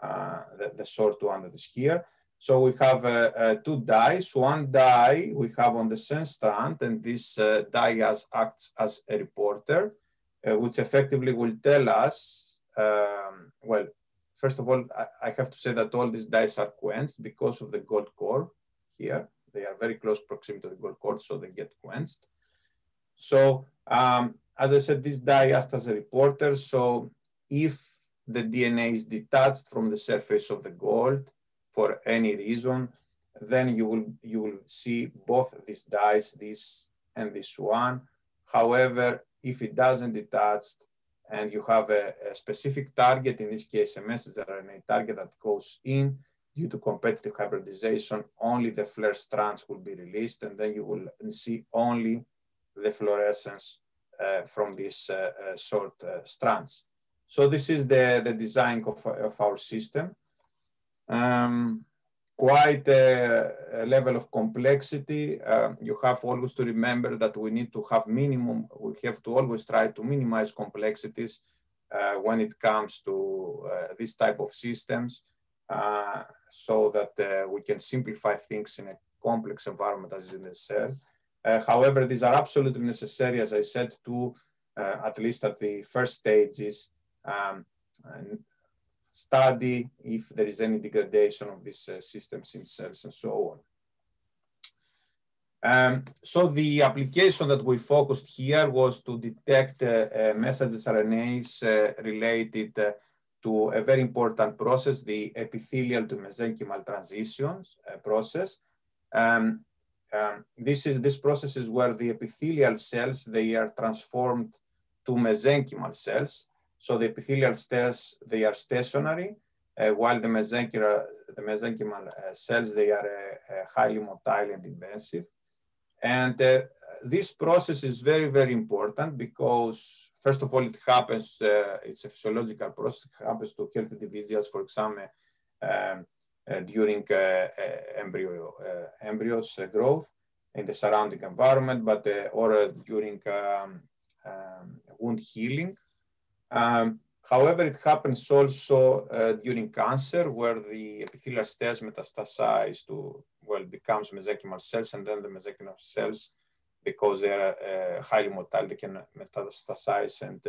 the short one that is here. So we have two dyes. One dye we have on the sense strand, and this dye acts as a reporter, which effectively will tell us, well, first of all, I have to say that all these dyes are quenched because of the gold core here. They are very close proximity to the gold core, so they get quenched. So as I said, this dye acts as a reporter. So if the DNA is detached from the surface of the gold for any reason, then you will see both these dyes, this and this one. However, if it doesn't detach and you have a specific target, in this case a messenger RNA target that goes in due to competitive hybridization, only the flare strands will be released, and then you will see only the fluorescence from these short strands. So this is the design of our system. Quite a level of complexity. You have always to remember that we need to have minimum, we have to always try to minimize complexities when it comes to this type of systems, so that we can simplify things in a complex environment as in the cell. However, these are absolutely necessary, as I said, to at least at the first stages, study if there is any degradation of these systems in cells and so on. So the application that we focused here was to detect messenger RNAs related to a very important process, the epithelial to mesenchymal transitions process. This process is where the epithelial cells, they are transformed to mesenchymal cells. So the epithelial cells, they are stationary, while the mesenchymal cells, they are highly motile and invasive. And this process is very, very important because, first of all, it happens, it's a physiological process, it happens to healthy individuals, for example, during embryos growth in the surrounding environment, but or during wound healing. However, it happens also during cancer, where the epithelial cells metastasize to, well, becomes mesenchymal cells, and then the mesenchymal cells, because they are highly motile, they can metastasize and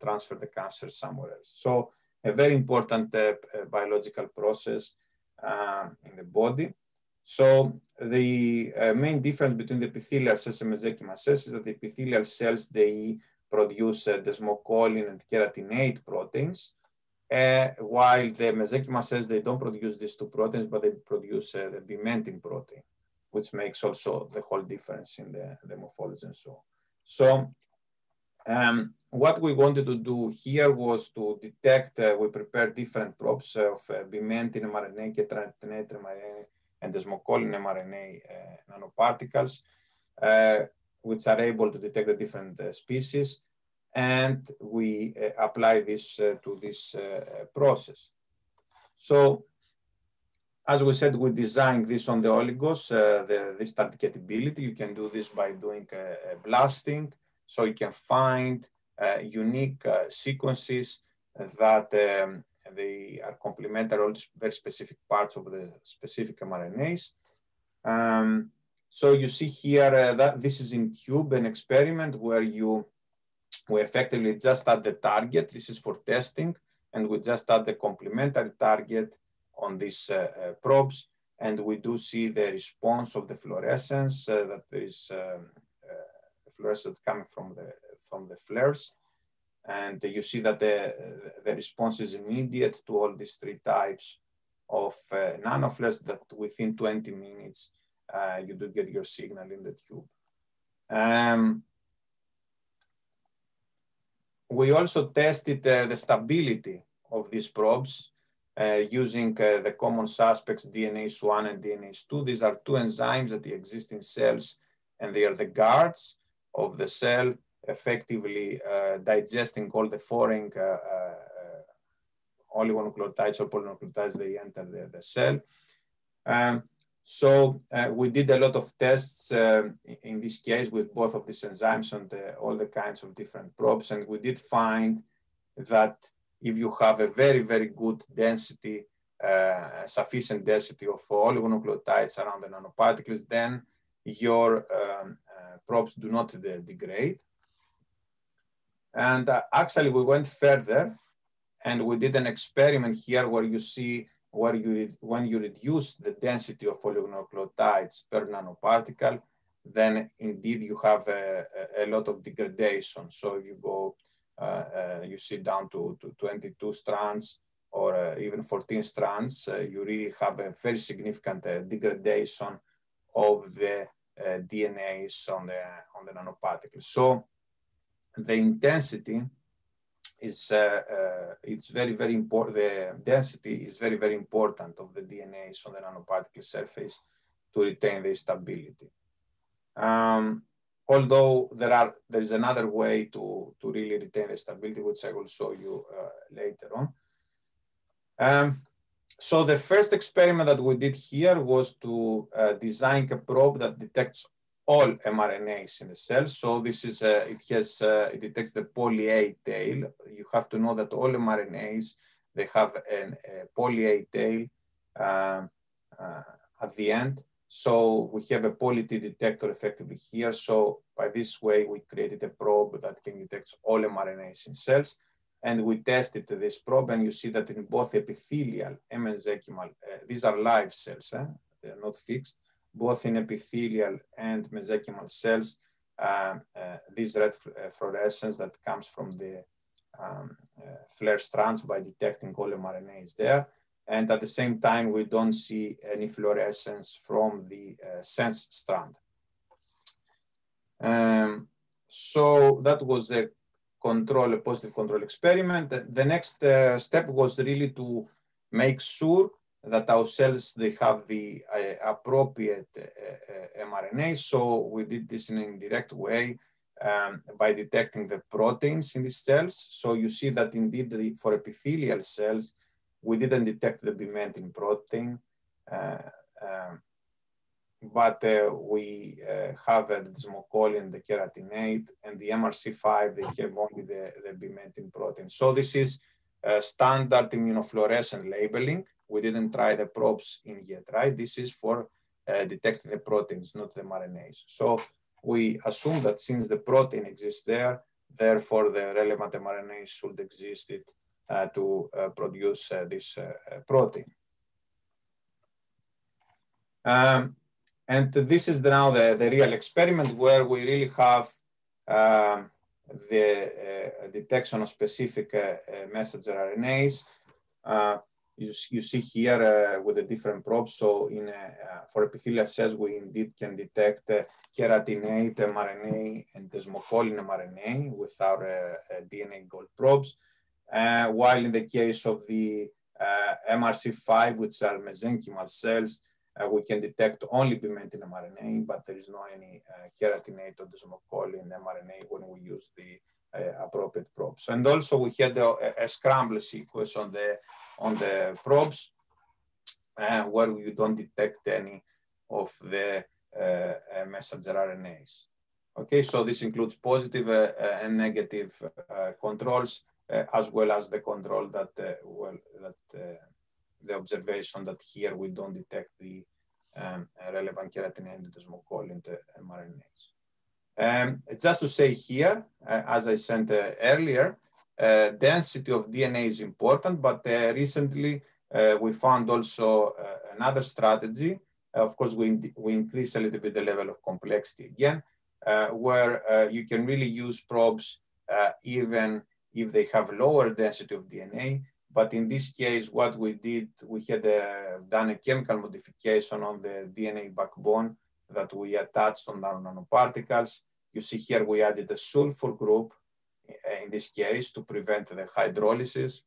transfer the cancer somewhere else. So a very important biological process in the body. So the main difference between the epithelial cells and mesenchymal cells is that the epithelial cells, they produce desmocollin and keratinate proteins, while the mesenchymal cells, they don't produce these two proteins, but they produce the bimentin protein, which makes also the whole difference in the morphology and so on. So what we wanted to do here was to detect, we prepared different probes of bimentin mRNA, keratinate mRNA, and desmocollin mRNA nanoparticles, which are able to detect the different species. And we apply this to this process. So, as we said, we designed this on the oligos, this targetability. You can do this by doing blasting. So you can find unique sequences that they are complementary, all very specific parts of the specific mRNAs. So you see here that this is in cube, an experiment where we effectively just add the target. This is for testing, and we just add the complementary target on these probes, and we do see the response of the fluorescence, that there is fluorescence coming from the flares. And you see that the response is immediate to all these three types of nanoflares, that within 20 minutes, you do get your signal in the tube. We also tested the stability of these probes using the common suspects DNase 1 and DNase 2. These are two enzymes that exist in cells, and they are the guards of the cell, effectively digesting all the foreign oligonucleotides or polynucleotides they enter the cell. So we did a lot of tests in this case with both of these enzymes on all the kinds of different probes, and we did find that if you have a very, very good density, sufficient density of oligonucleotides around the nanoparticles, then your probes do not degrade. And actually, we went further, and we did an experiment here where you see when you reduce the density of oligonucleotides per nanoparticle, then indeed you have a lot of degradation. So you go, you see down to 22 strands or even 14 strands, you really have a very significant degradation of the DNAs on the nanoparticles. So the intensity is it's very, very important. The density is very, very important of the DNAs on the nanoparticle surface to retain the stability. Although there is another way to really retain the stability, which I will show you later on. So the first experiment that we did here was to design a probe that detects all mRNAs in the cell. So this is it detects the poly-A tail. You have to know that all mRNAs, they have a poly-A tail at the end. So we have a poly-T detector effectively here. So by this way, we created a probe that can detect all mRNAs in cells. And we tested this probe, and you see that in both epithelial and mesenchymal, these are live cells, they're not fixed, both in epithelial and mesenchymal cells, this red fluorescence that comes from the flare strands by detecting all mRNAs there. And at the same time, we don't see any fluorescence from the sense strand. So that was a positive control experiment. The next step was really to make sure that our cells, they have the appropriate mRNA. So we did this in an indirect way by detecting the proteins in these cells. So you see that indeed for epithelial cells, we didn't detect the bimentin protein, but we have the desmocollin, the keratinate, and the MRC5, they have only the bimentin protein. So this is standard immunofluorescent labeling. We didn't try the probes in yet, right? This is for detecting the proteins, not the mRNAs. So we assume that since the protein exists there, therefore the relevant mRNA should exist to produce this protein. And this is now the real experiment where we really have the detection of specific messenger RNAs. You see here with the different probes. So for epithelial cells, we indeed can detect keratinate mRNA and desmocollin mRNA with our DNA gold probes. While in the case of the MRC5, which are mesenchymal cells, we can detect only bimentin mRNA, but there is no any keratinate or desmocollin mRNA when we use the appropriate probes. And also we had a scramble sequence on the probes where we don't detect any of the messenger RNAs. Okay, so this includes positive and negative controls, as well as the control that, the observation that here we don't detect the relevant keratinate and desmocollin mRNAs. Just to say here, as I said earlier, density of DNA is important, but recently we found also another strategy. Of course, we increase a little bit the level of complexity again, where you can really use probes even if they have lower density of DNA. But in this case, what we did, we had done a chemical modification on the DNA backbone that we attached on our nanoparticles. You see here, we added a sulfur group in this case to prevent the hydrolysis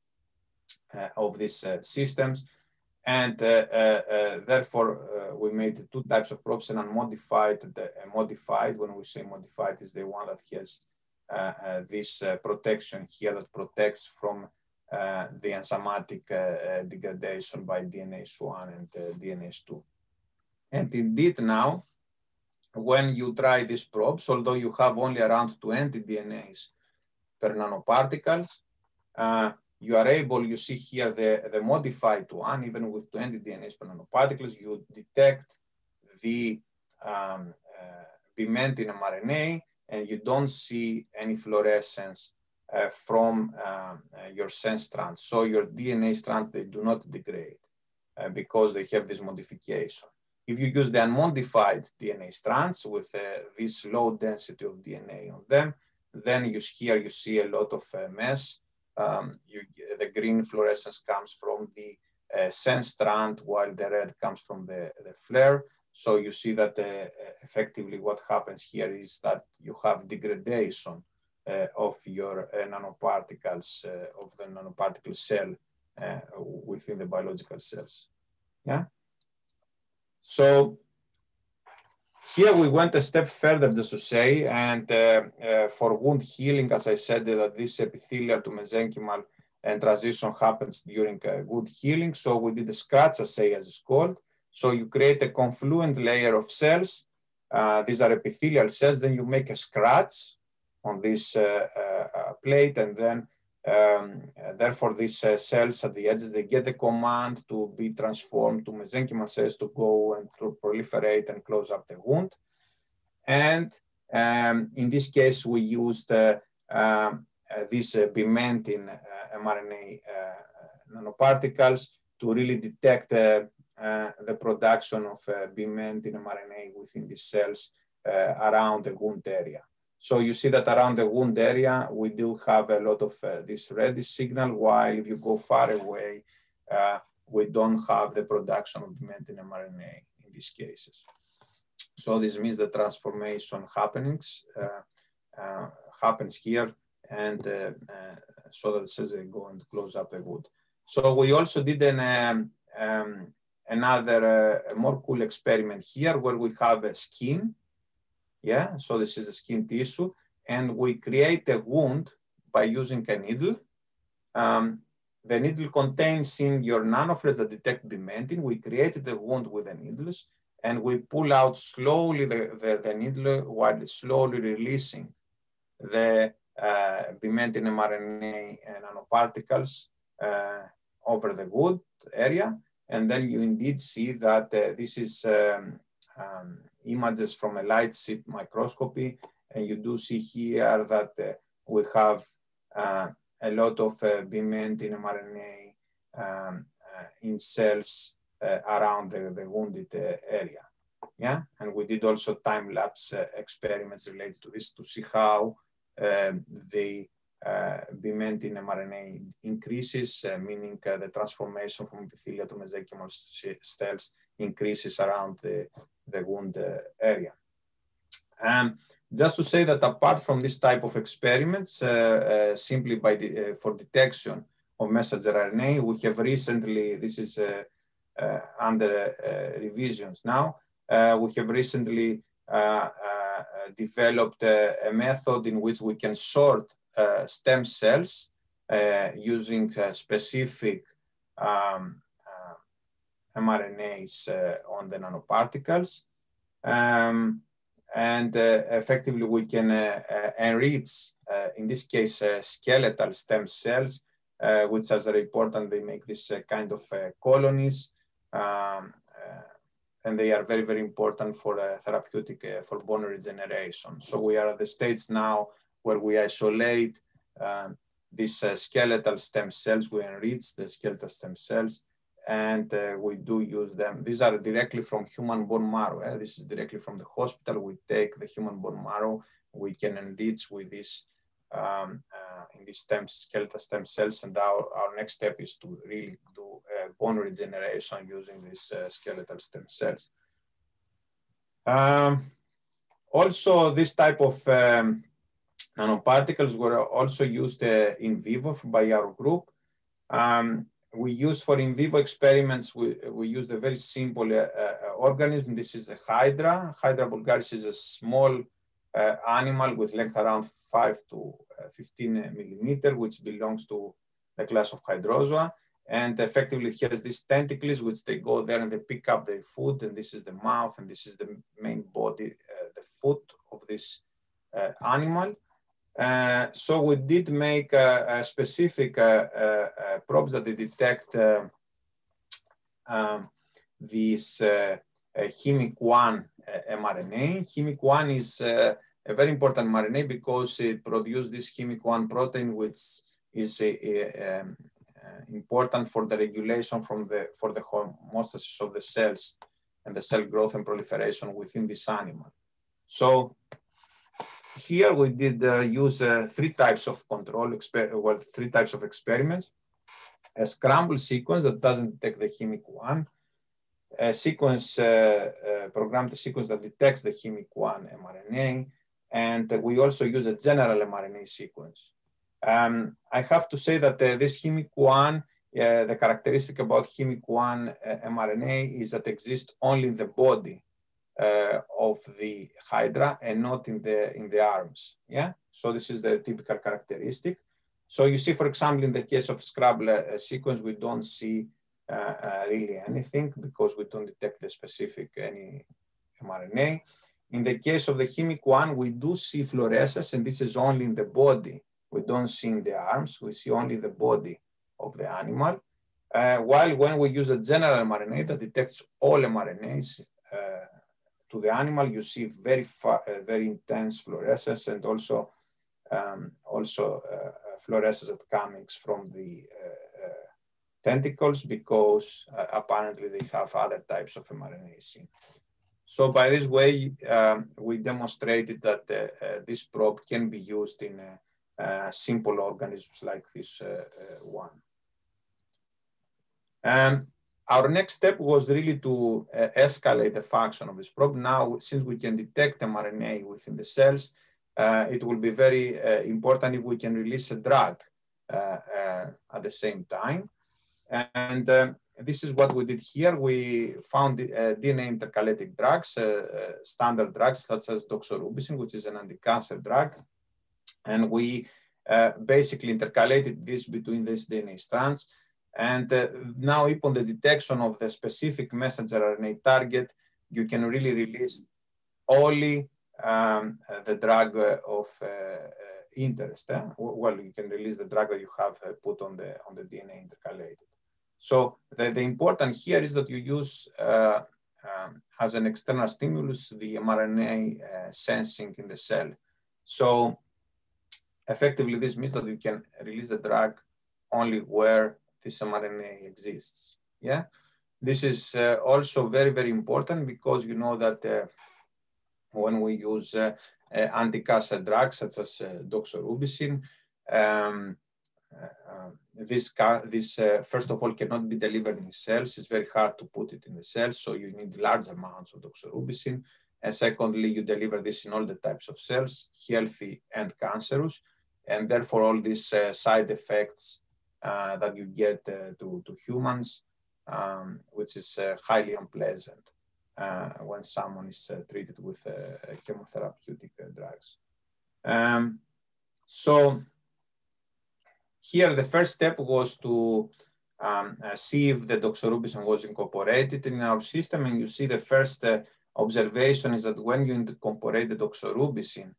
of these systems. And therefore, we made two types of probes, an unmodified. The modified, when we say modified, is the one that has this protection here that protects from the enzymatic degradation by DNase 1 and DNase 2. And indeed now, when you try these probes, although you have only around 20 DNAs per nanoparticles, you are able, you see here the modified one, even with 20 DNAs per nanoparticles, you detect the pimentin mRNA, and you don't see any fluorescence from your sense strands. So your DNA strands, they do not degrade because they have this modification. If you use the unmodified DNA strands with this low density of DNA on them, then here you see a lot of mess. The green fluorescence comes from the sense strand, while the red comes from the flare. So you see that effectively what happens here is that you have degradation of your nanoparticles, of the nanoparticle cell within the biological cells. Yeah. So here we went a step further, just to say, and for wound healing, as I said, that this epithelial to mesenchymal and transition happens during wound healing. So we did a scratch assay, as it's called. So you create a confluent layer of cells. These are epithelial cells. Then you make a scratch on this plate, and then therefore these cells at the edges, they get the command to be transformed to mesenchymal cells to go and to proliferate and close up the wound. And in this case, we used this pimentin mRNA nanoparticles to really detect the production of pimentin mRNA within these cells around the wound area. So you see that around the wound area, we do have a lot of this reddish signal, while if you go far away, we don't have the production of pimentin mRNA in these cases. So this means the transformation happens here, and so that says they go and close up the wound. So we also did another more cool experiment here, where we have a skin. Yeah, so this is a skin tissue, and we create a wound by using a needle. The needle contains in your nanoflares that detect pimentin. We created the wound with the needles, and we pull out slowly the needle while slowly releasing the pimentin mRNA nanoparticles over the wound area. And then you indeed see that this is images from a light sheet microscopy, and you do see here that we have a lot of pimentin mRNA in cells around the wounded area. Yeah, and we did also time-lapse experiments related to this to see how the pimentin mRNA increases, meaning the transformation from epithelial to mesenchymal cells increases around the wound area. Just to say that apart from this type of experiments, simply for detection of messenger RNA, we have recently, this is under revisions now, we have recently developed a method in which we can sort stem cells using specific mRNAs on the nanoparticles. And effectively, we can enrich, in this case, skeletal stem cells, which as a report, they make this kind of colonies. And they are very, very important for therapeutic, for bone regeneration. So we are at the stage now where we isolate these skeletal stem cells, we enrich the skeletal stem cells, and we do use them. These are directly from human bone marrow. This is directly from the hospital. We take the human bone marrow, we can enrich with this in these skeletal stem cells, and our next step is to really do bone regeneration using these skeletal stem cells. Also, this type of nanoparticles were also used in vivo by our group. We use for in vivo experiments, we used a very simple organism. This is the Hydra. Hydra vulgaris is a small animal with length around 5 to 15 millimeter, which belongs to the class of Hydrozoa. And effectively it has these tentacles, which they go there and they pick up their food. And this is the mouth, and this is the main body, the foot of this animal. So we did make a specific probes that they detect this HIMIC-1 mRNA. HIMIC-1 is a very important mRNA because it produces this HIMIC-1 protein, which is important for the regulation for the homeostasis of the cells and the cell growth and proliferation within this animal. So here we did use 3 types of control, well, 3 types of experiments. A scramble sequence that doesn't detect the HIMIC-1, a sequence, programmed sequence that detects the HIMIC-1 mRNA, and we also use a general mRNA sequence. I have to say that this HIMIC-1, the characteristic about HIMIC-1 mRNA is that it exists only in the body of the Hydra and not in the arms. Yeah, so this is the typical characteristic. So you see, for example, in the case of Scrabble sequence, we don't see really anything because we don't detect the specific any mRNA. In the case of the HIMIC-1, we do see fluorescence, and this is only in the body. We don't see in the arms. We see only the body of the animal. While when we use a general mRNA that detects all mRNAs to the animal, you see very intense fluorescence, and also fluorescence that comes from the tentacles, because apparently they have other types of mRNAs in. So by this way, we demonstrated that this probe can be used in simple organisms like this one. Our next step was really to escalate the function of this probe. Now, since we can detect mRNA within the cells, it will be very important if we can release a drug at the same time. And this is what we did here. We found DNA intercalated drugs, standard drugs such as doxorubicin, which is an anti-cancer drug. And we basically intercalated this between these DNA strands. And now upon the detection of the specific messenger RNA target, you can really release only the drug of interest. Well, you can release the drug that you have put on the DNA intercalated. So the important here is that you use as an external stimulus the mRNA sensing in the cell. So effectively, this means that you can release the drug only where this mRNA exists. Yeah, this is also very, very important because you know that when we use anti-cancer drugs such as doxorubicin, this first of all cannot be delivered in cells. It's very hard to put it in the cells, so you need large amounts of doxorubicin. And secondly, you deliver this in all the types of cells, healthy and cancerous, and therefore all these side effects that you get to humans, which is highly unpleasant when someone is treated with chemotherapeutic drugs. So here the first step was to see if the doxorubicin was incorporated in our system, and you see the first observation is that when you incorporate the doxorubicin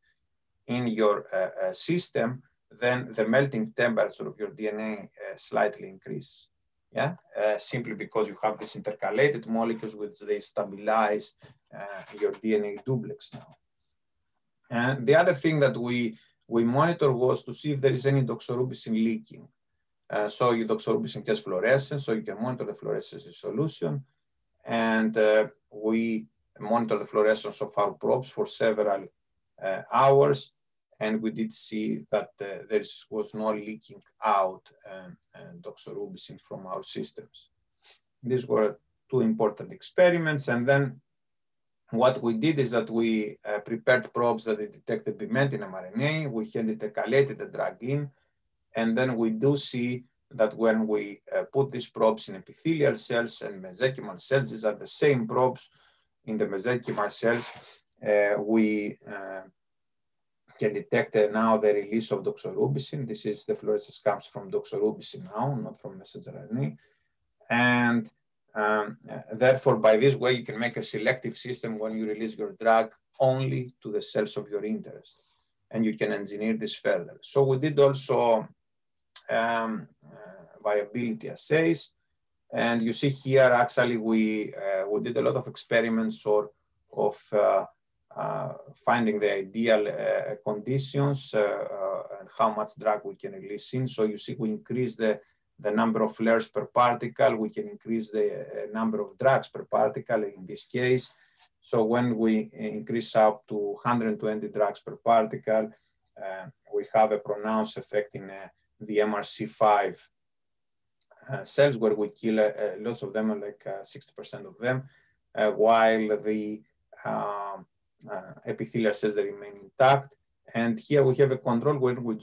in your system, then the melting temperature of your DNA slightly increases. Yeah, simply because you have these intercalated molecules which they stabilize your DNA duplex now. And the other thing that we monitor was to see if there is any doxorubicin leaking. So your doxorubicin has fluorescence, so you can monitor the fluorescence in solution. And we monitor the fluorescence of our probes for several hours. and we did see that there was no leaking out doxorubicin from our systems. These were two important experiments, and then what we did is that we prepared probes that detected pimentin mRNA. We had intercalated the drug in, and then we do see that when we put these probes in epithelial cells and mesenchymal cells, these are the same probes in the mesenchymal cells, we can detect now the release of doxorubicin. This is the fluorescence comes from doxorubicin now, not from messenger RNA. And therefore, by this way, you can make a selective system when you release your drug only to the cells of your interest. And you can engineer this further. So we did also viability assays. And you see here, actually, we did a lot of experiments of finding the ideal conditions and how much drug we can release in. So you see, we increase the number of layers per particle. We can increase the number of drugs per particle in this case. So when we increase up to 120 drugs per particle, we have a pronounced effect in the MRC5 cells, where we kill lots of them, like 60% of them, while the epithelial cells, they remain intact. And here we have a control where we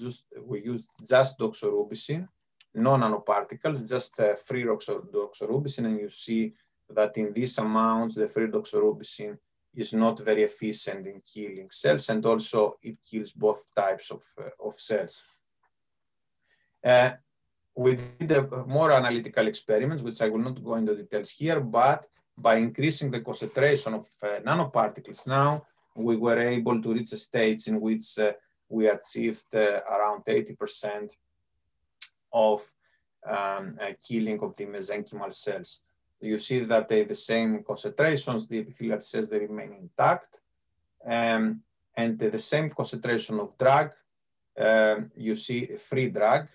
use just doxorubicin, no nanoparticles, just free doxorubicin, and you see that in these amounts, the free doxorubicin is not very efficient in killing cells, and also it kills both types of cells. We did more analytical experiments, which I will not go into details here, but by increasing the concentration of nanoparticles now, we were able to reach a stage in which we achieved around 80% of killing of the mesenchymal cells. You see that the same concentrations, the epithelial cells, they remain intact. And the same concentration of drug, you see free drug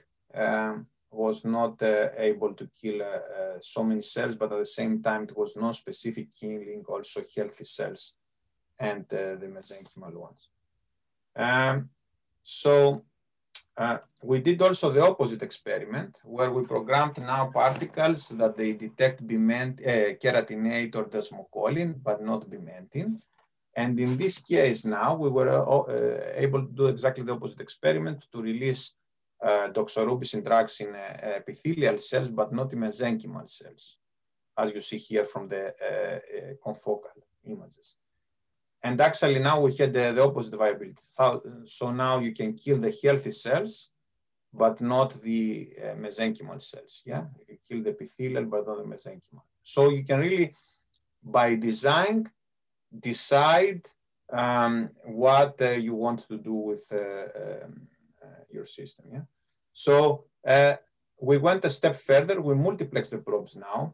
was not able to kill so many cells, but at the same time, it was no specific killing also healthy cells and the mesenchymal ones. We did also the opposite experiment, where we programmed now particles that they detect keratinate or desmocolin, but not pimentin. And in this case now, we were able to do exactly the opposite experiment to release doxorubicin drugs in epithelial cells, but not in mesenchymal cells, as you see here from the confocal images. And actually now we had the opposite viability. So now you can kill the healthy cells, but not the mesenchymal cells. Yeah, you kill the epithelial, but not the mesenchymal. So you can really, by design, decide what you want to do with your system. Yeah. So we went a step further. We multiplexed the probes now.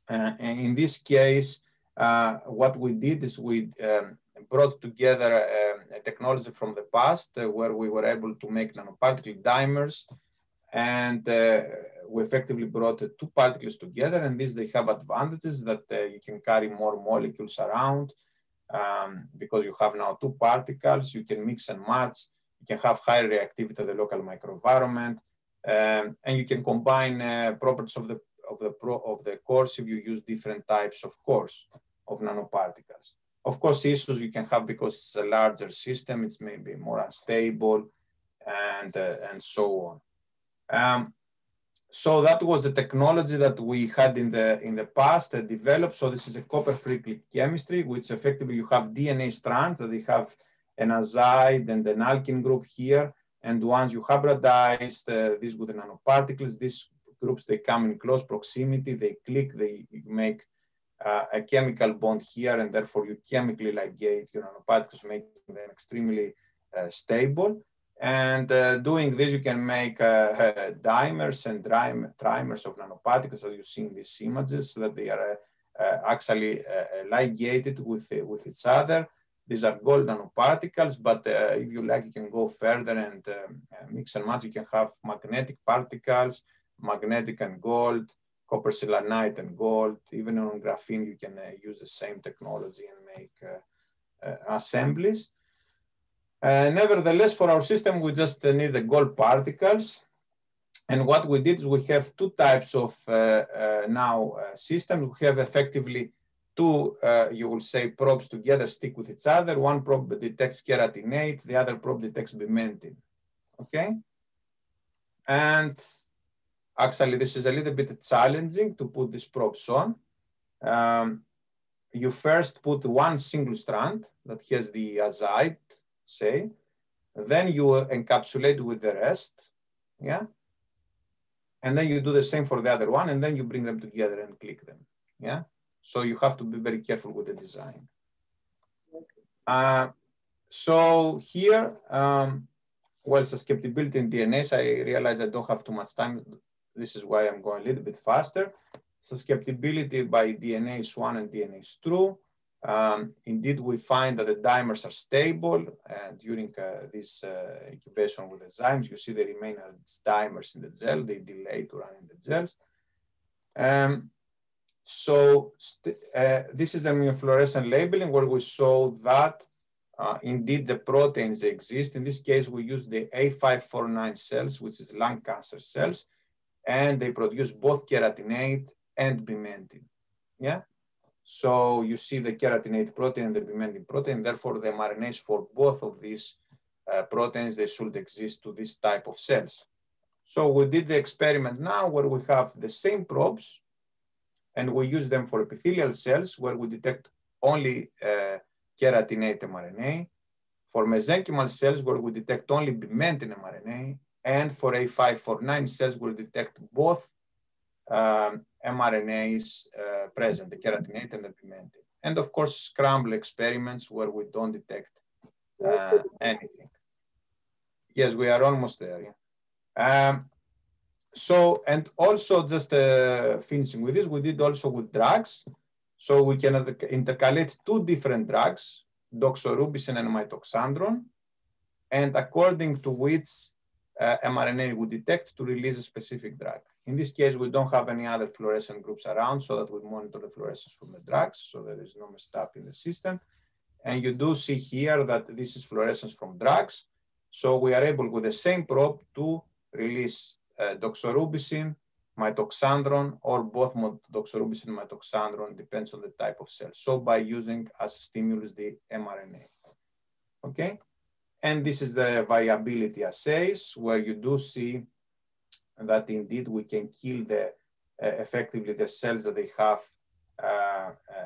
And in this case, what we did is we brought together a technology from the past where we were able to make nanoparticle dimers, and we effectively brought two particles together, and these, they have advantages that you can carry more molecules around because you have now two particles. You can mix and match. You can have high reactivity of the local microenvironment, and you can combine properties of the cores if you use different types of cores of nanoparticles. Of course, issues you can have because it's a larger system, it's maybe more unstable, and so on. So that was the technology that we had in the past developed. So this is a copper-free click chemistry, which effectively you have DNA strands that they have an azide and an alkene group here. And once you hybridize these with the nanoparticles, these groups, they come in close proximity, they click, you make a chemical bond here, and therefore you chemically ligate your nanoparticles, making them extremely stable. And doing this, you can make dimers and trimers of nanoparticles, as you see in these images, so that they are actually ligated with each other. These are gold nanoparticles, but if you like, you can go further and mix and match. You can have magnetic particles, magnetic and gold, copper selenite and gold. Even on graphene, you can use the same technology and make assemblies. Nevertheless, for our system, we just need the gold particles. And what we did is we have two types of systems. We have effectively two, you will say, probes together stick with each other. One probe detects keratinate, the other probe detects bimentin, okay? And actually, this is a little bit challenging to put these probes on. You first put one single strand that has the azide, say, then you encapsulate with the rest, yeah? And then you do the same for the other one, and then you bring them together and click them, yeah? So you have to be very careful with the design. So here, well, susceptibility in DNase, I realize I don't have too much time. This is why I'm going a little bit faster. Susceptibility by DNase 1 and DNase 2. Indeed, we find that the dimers are stable during this incubation with enzymes. You see they remain as dimers in the gel. They delay to run in the gels. This is immunofluorescent labeling where we show that indeed the proteins exist. In this case, we use the A549 cells, which is lung cancer cells, and they produce both keratinate and bimentin. Yeah. So you see the keratinate protein and the bimentin protein. Therefore, the mRNAs for both of these proteins, they should exist to this type of cells. So we did the experiment now where we have the same probes and we use them for epithelial cells where we detect only keratinate mRNA, for mesenchymal cells where we detect only bimentin mRNA, and for A549 cells we detect both mRNAs present, the keratinate and the bimentin. And of course, scramble experiments where we don't detect anything. Yes, we are almost there. Yeah. So, and also just finishing with this, we did also with drugs. So we can intercalate two different drugs, doxorubicin and mitoxandron, and according to which mRNA we detect to release a specific drug. In this case, we don't have any other fluorescent groups around so that we monitor the fluorescence from the drugs, so there is no messed up in the system. And you do see here that this is fluorescence from drugs. So we are able with the same probe to release doxorubicin, mitoxandron, or both doxorubicin and mitoxandron, depends on the type of cell. So by using as stimulus the mRNA, okay? And this is the viability assays where you do see that indeed we can kill the effectively the cells that they have,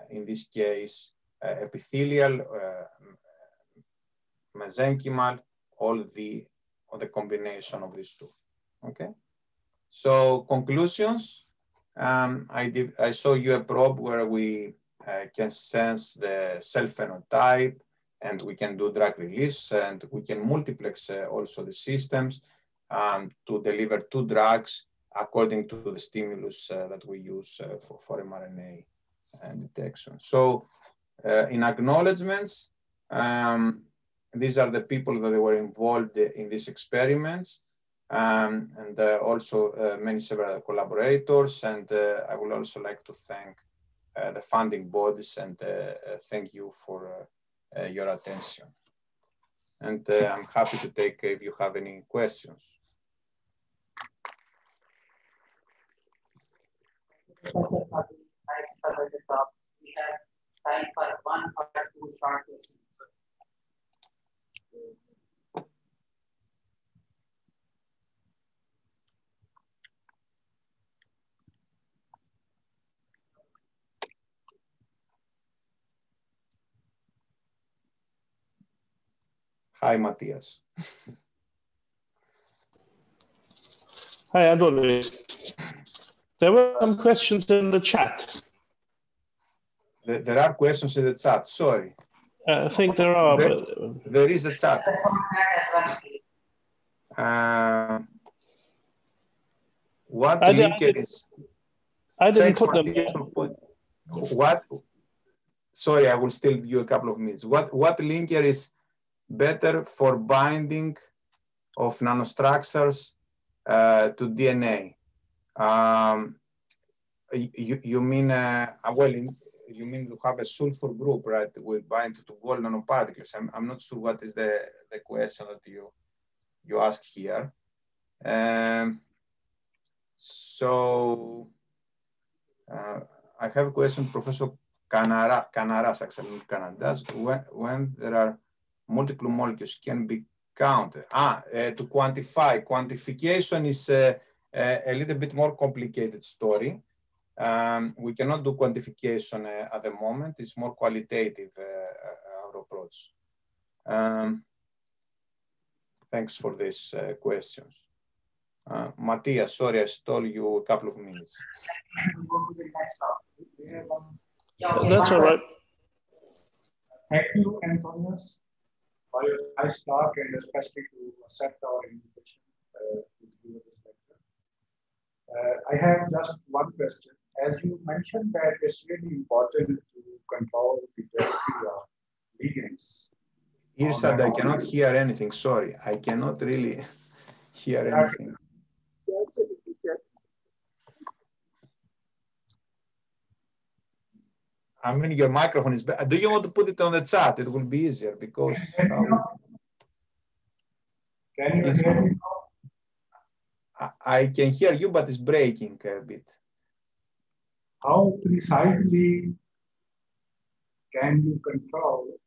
in this case, epithelial, mesenchymal, all the combination of these two, okay? So conclusions, I show you a probe where we can sense the cell phenotype and we can do drug release and we can multiplex also the systems to deliver two drugs according to the stimulus that we use for mRNA detection. So in acknowledgements, these are the people that were involved in these experiments. And also many several collaborators. And I would also like to thank the funding bodies and thank you for your attention. And I'm happy to take if you have any questions. Professor Fadil, nice cover the top. We have time for one or two short questions. Hi, Matthias. Hi, Adonis. There were some questions in the chat. There are questions in the chat, sorry. I think there are. There is a chat. What linker is? I didn't put them yet. What? Sorry, I will still give you a couple of minutes. What linker is better for binding of nanostructures to DNA? You mean, well, you mean to have a sulfur group, right? Will bind to gold nanoparticles. I'm not sure what is the question that you ask here. So I have a question, Professor Canaras, actually, in Canada. When there are multiple molecules can be counted. To quantify. Quantification is a little bit more complicated story. We cannot do quantification at the moment. It's more qualitative, our approach. Thanks for these questions. Matthias, sorry, I stole you a couple of minutes. That's all right. Thank you, Antonius, for your nice talk and especially to accept our invitation to give this lecture. I have just one question. As you mentioned that it's really important to control the density of ligands. Irsad, I cannot hear anything. Sorry, I cannot really hear anything. I mean, your microphone is bad. Do you want to put it on the chat? It will be easier because Can you hear me? I can hear you, but it's breaking a bit. How precisely can you control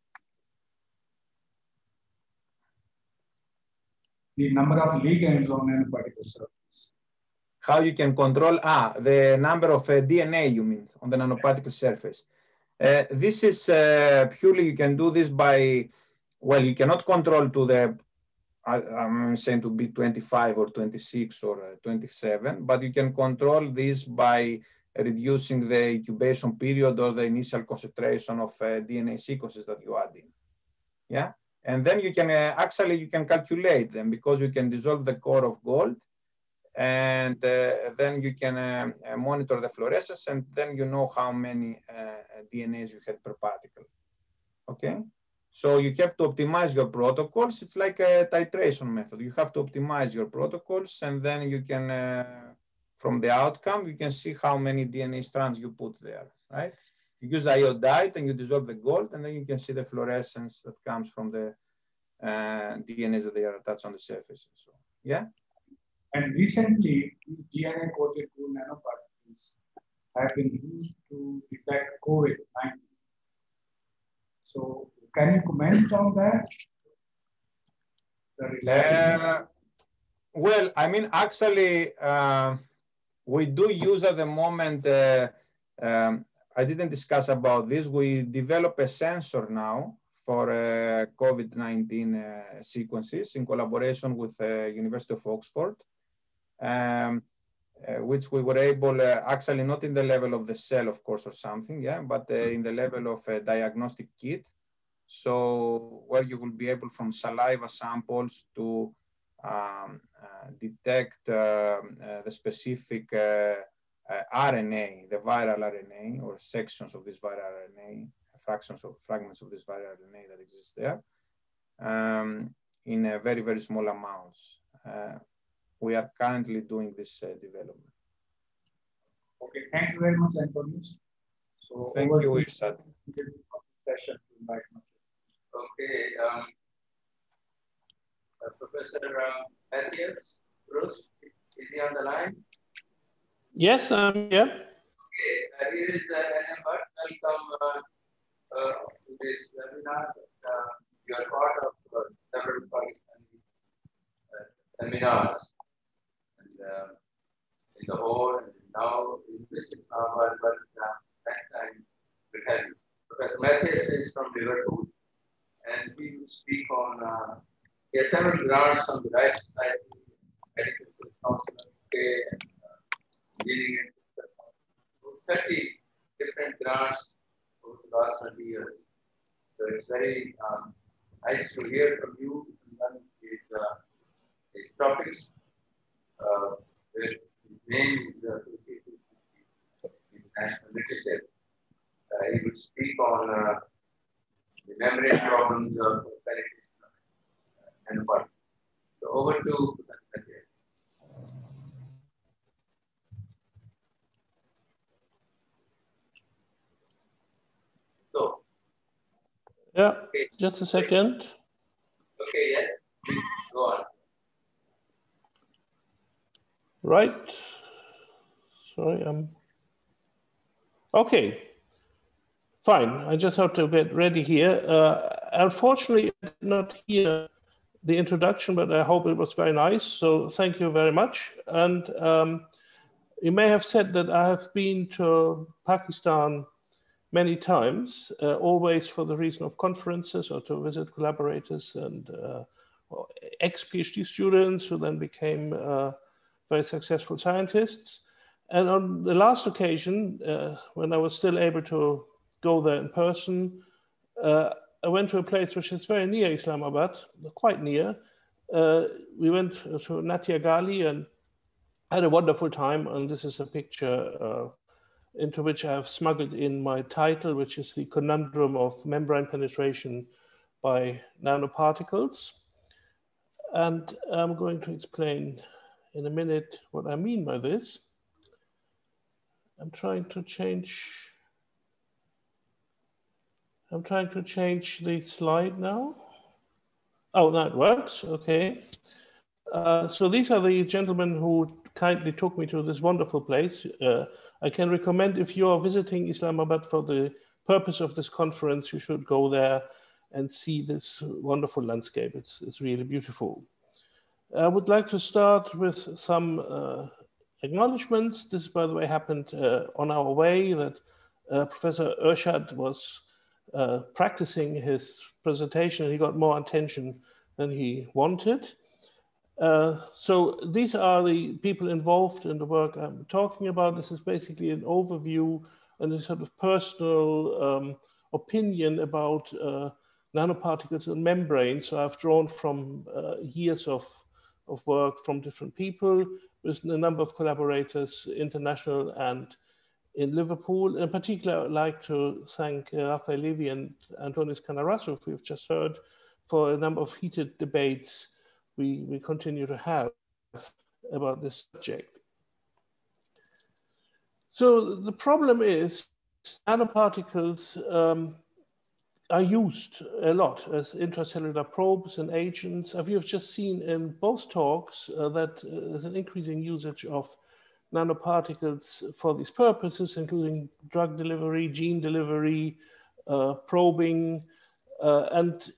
the number of ligands on nanoparticle surface? How you can control the number of DNA, you mean, on the nanoparticle surface? This is purely, you can do this by, well, you cannot control to the, I'm saying to be 25 or 26 or 27, but you can control this by reducing the incubation period or the initial concentration of DNA sequences that you add in. Yeah, and then you can actually, you can calculate them because you can dissolve the core of gold, and then you can monitor the fluorescence, and then you know how many DNAs you had per particle. Okay, so you have to optimize your protocols. It's like a titration method. You have to optimize your protocols, and then you can, from the outcome, you can see how many DNA strands you put there, right? You use iodide and you dissolve the gold, and then you can see the fluorescence that comes from the DNAs that they are attached on the surface. So, yeah. And recently, these DNA-coated gold nanoparticles have been used to detect COVID-19. So, can you comment on that? Well, I mean, actually, we do use at the moment, I didn't discuss about this, we develop a sensor now for COVID-19 sequences in collaboration with University of Oxford, which we were able, actually not in the level of the cell, of course, or something, yeah, but in the level of a diagnostic kit. So where you will be able from saliva samples to detect the specific RNA, the viral RNA, or sections of this viral RNA, fragments of this viral RNA that exist there, in very, very small amounts. We are currently doing this development. Okay, thank you very much, Antonius. So thank you, Irsad. Session to invite Okay, Professor Matthias Bruce, is he on the line? Yes, I'm here. Okay, here is N.M. Bhatt. Welcome to this webinar. You are part of several Pakistani seminars, and in the whole, and now in this Islamabad, but next time we'll have you. Professor Matthias is from Liverpool, and he will speak on, he has several grants from the Right Society, Medical Council of UK, and Engineering and 30 different grants over the last 20 years. So it's very nice to hear from you and these topics. His name is associated with international literature. He will speak on the membrane problems of penetration and what. So over to Professor. Yeah, Okay. just a second. Okay, yes, please go on. Right. Sorry, okay. Fine, I just have to get ready here. Unfortunately, I did not hear the introduction, but I hope it was very nice. So thank you very much. And you may have said that I have been to Pakistan many times, always for the reason of conferences or to visit collaborators and ex-PhD students who then became very successful scientists. And on the last occasion, when I was still able to go there in person, I went to a place which is very near Islamabad, quite near. We went to Natia Gali and had a wonderful time. And this is a picture into which I have smuggled in my title, which is The Conundrum of Membrane Penetration by Nanoparticles. And I'm going to explain in a minute what I mean by this. I'm trying to change the slide now. Oh, now it works, okay. So these are the gentlemen who kindly took me to this wonderful place. I can recommend if you are visiting Islamabad for the purpose of this conference, you should go there and see this wonderful landscape. It's really beautiful. I would like to start with some acknowledgements. This, by the way, happened on our way that Professor Ershad was practicing his presentation. He got more attention than he wanted. So these are the people involved in the work I'm talking about. This is basically an overview and a sort of personal opinion about nanoparticles and membranes. So I've drawn from years of work from different people with a number of collaborators, international and in Liverpool. In particular, I'd like to thank Rafael Levy and Antonis Canarasso, who we've just heard, for a number of heated debates we continue to have about this subject. So the problem is nanoparticles are used a lot as intracellular probes and agents. We've just seen in both talks that there's an increasing usage of nanoparticles for these purposes, including drug delivery, gene delivery, probing, and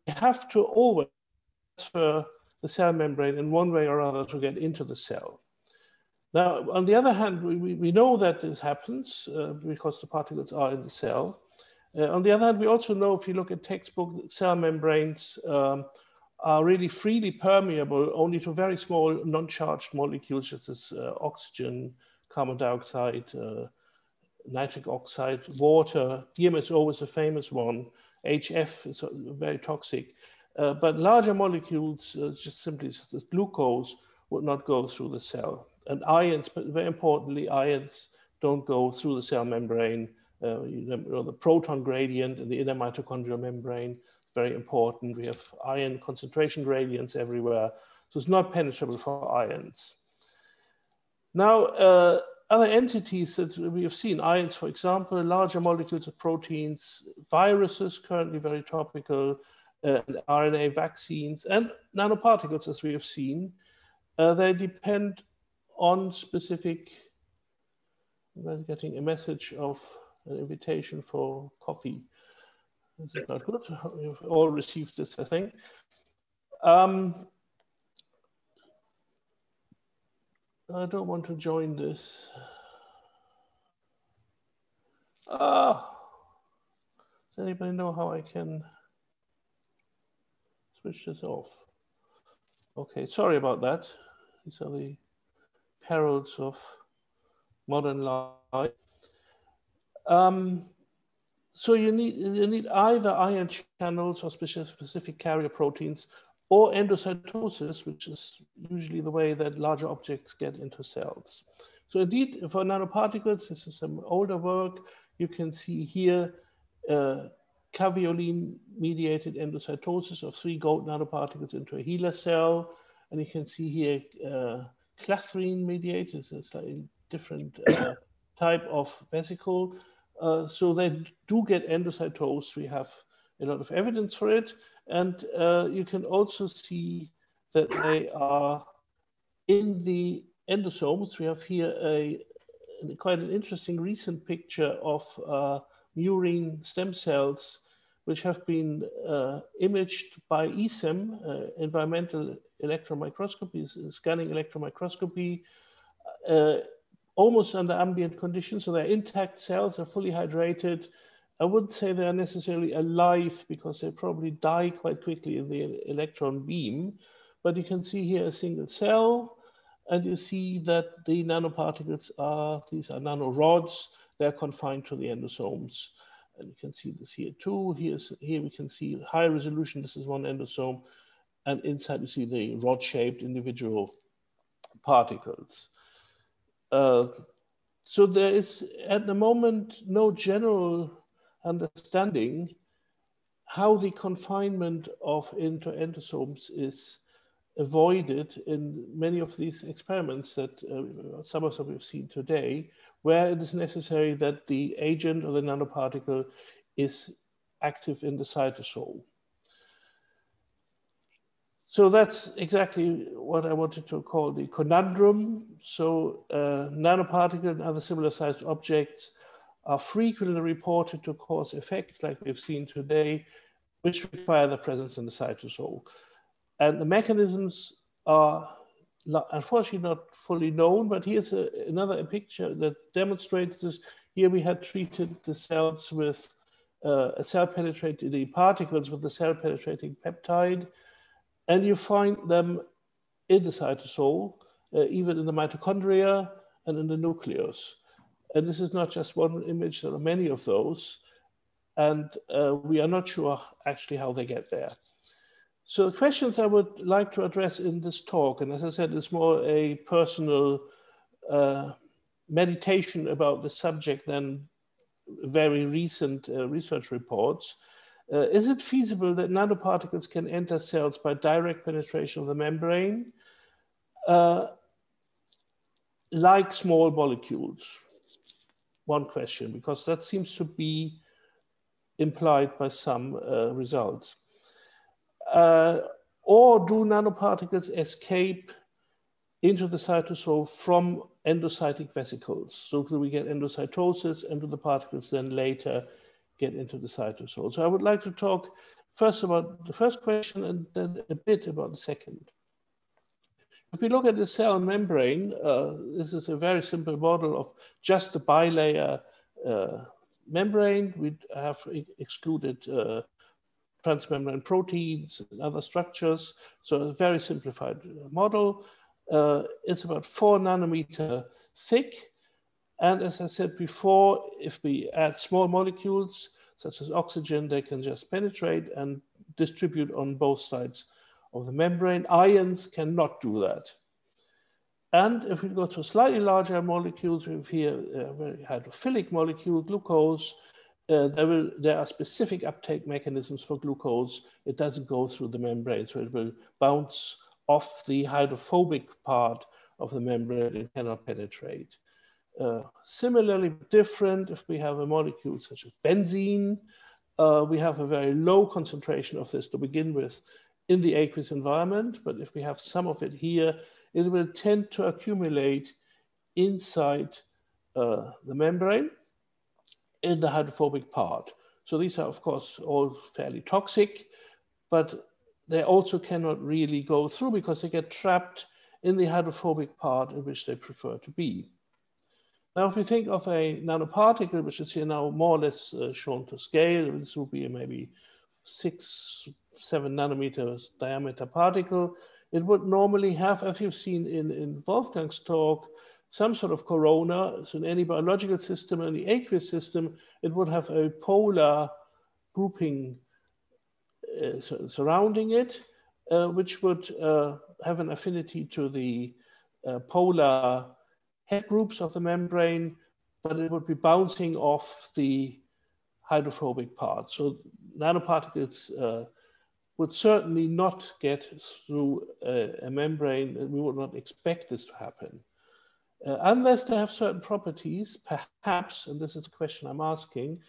you have to always transfer the cell membrane in one way or other to get into the cell. Now, on the other hand, we know that this happens because the particles are in the cell. On the other hand, we also know if you look at textbook, cell membranes are really freely permeable only to very small non-charged molecules such as oxygen, carbon dioxide, nitric oxide, water. DMSO is a famous one. HF is very toxic. But larger molecules, just simply such as glucose, would not go through the cell. And ions, but very importantly, ions don't go through the cell membrane. You know, the proton gradient in the inner mitochondrial membrane is very important. We have ion concentration gradients everywhere. So it's not penetrable for ions. Now, other entities that we have seen, ions, for example, larger molecules of proteins, viruses, currently very topical, RNA vaccines, and nanoparticles, as we have seen, they depend on specific. I'm getting a message of an invitation for coffee. This is not good. You've all received this, I think. I don't want to join this. Does anybody know how I can switch this off? Okay, sorry about that. These are the perils of modern life. So you need either ion channels or specific carrier proteins, or endocytosis, which is usually the way that larger objects get into cells. So indeed, for nanoparticles, this is some older work. You can see here caveolin-mediated endocytosis of 3 gold nanoparticles into a HeLa cell. And you can see here clathrin-mediated, it's a slightly different type of vesicle. So they do get endocytosed. We have a lot of evidence for it. And you can also see that they are in the endosomes. We have here quite an interesting recent picture of murine stem cells, which have been imaged by ESEM, environmental electron microscopy, scanning electron microscopy, almost under ambient conditions. So they're intact cells, they're fully hydrated. I wouldn't say they are necessarily alive because they probably die quite quickly in the electron beam. But you can see here a single cell, and you see that the nanoparticles these are nanorods. They're confined to the endosomes. And you can see this here too. Here we can see high resolution. This is one endosome. And inside you see the rod-shaped individual particles. So there is, at the moment, no general understanding how the confinement into endosomes is avoided in many of these experiments that some of them we've seen today, where it is necessary that the agent or the nanoparticle is active in the cytosol. So that's exactly what I wanted to call the conundrum. So nanoparticles and other similar sized objects are frequently reported to cause effects like we've seen today, which require the presence in the cytosol. And the mechanisms are unfortunately not fully known, but here's another picture that demonstrates this. Here we had treated the cells with the particles with the cell-penetrating peptide, and you find them in the cytosol, even in the mitochondria and in the nucleus. And this is not just one image, there are many of those. And we are not sure actually how they get there. So the questions I would like to address in this talk, and as I said, it's more a personal meditation about the subject than very recent research reports. Is it feasible that nanoparticles can enter cells by direct penetration of the membrane, like small molecules? One question, because that seems to be implied by some results. Or do nanoparticles escape into the cytosol from endocytic vesicles? So do we get endocytosis, and do the particles then later get into the cytosol? So I would like to talk first about the first question and then a bit about the second. If we look at the cell membrane, this is a very simple model of just a bilayer membrane. We have excluded transmembrane proteins and other structures. So a very simplified model. It's about 4 nanometer thick. And as I said before, if we add small molecules, such as oxygen, they can just penetrate and distribute on both sides of the membrane. Ions cannot do that. And if we go to slightly larger molecules, we have here a very hydrophilic molecule, glucose. There are specific uptake mechanisms for glucose. It doesn't go through the membrane, so it will bounce off the hydrophobic part of the membrane and cannot penetrate. Similarly different, if we have a molecule such as benzene, we have a very low concentration of this to begin with in the aqueous environment, but if we have some of it here, it will tend to accumulate inside the membrane in the hydrophobic part. So these are, of course, all fairly toxic, but they also cannot really go through because they get trapped in the hydrophobic part in which they prefer to be. Now, if we think of a nanoparticle, which is here now more or less shown to scale, this will be a maybe 6, 7 nanometers diameter particle. It would normally have, as you've seen in Wolfgang's talk, some sort of corona. So in any biological system, in the aqueous system, it would have a polar grouping surrounding it, which would have an affinity to the polar head groups of the membrane, but it would be bouncing off the hydrophobic part. So nanoparticles would certainly not get through a membrane, and we would not expect this to happen. Unless they have certain properties, perhaps, and this is the question I'm asking,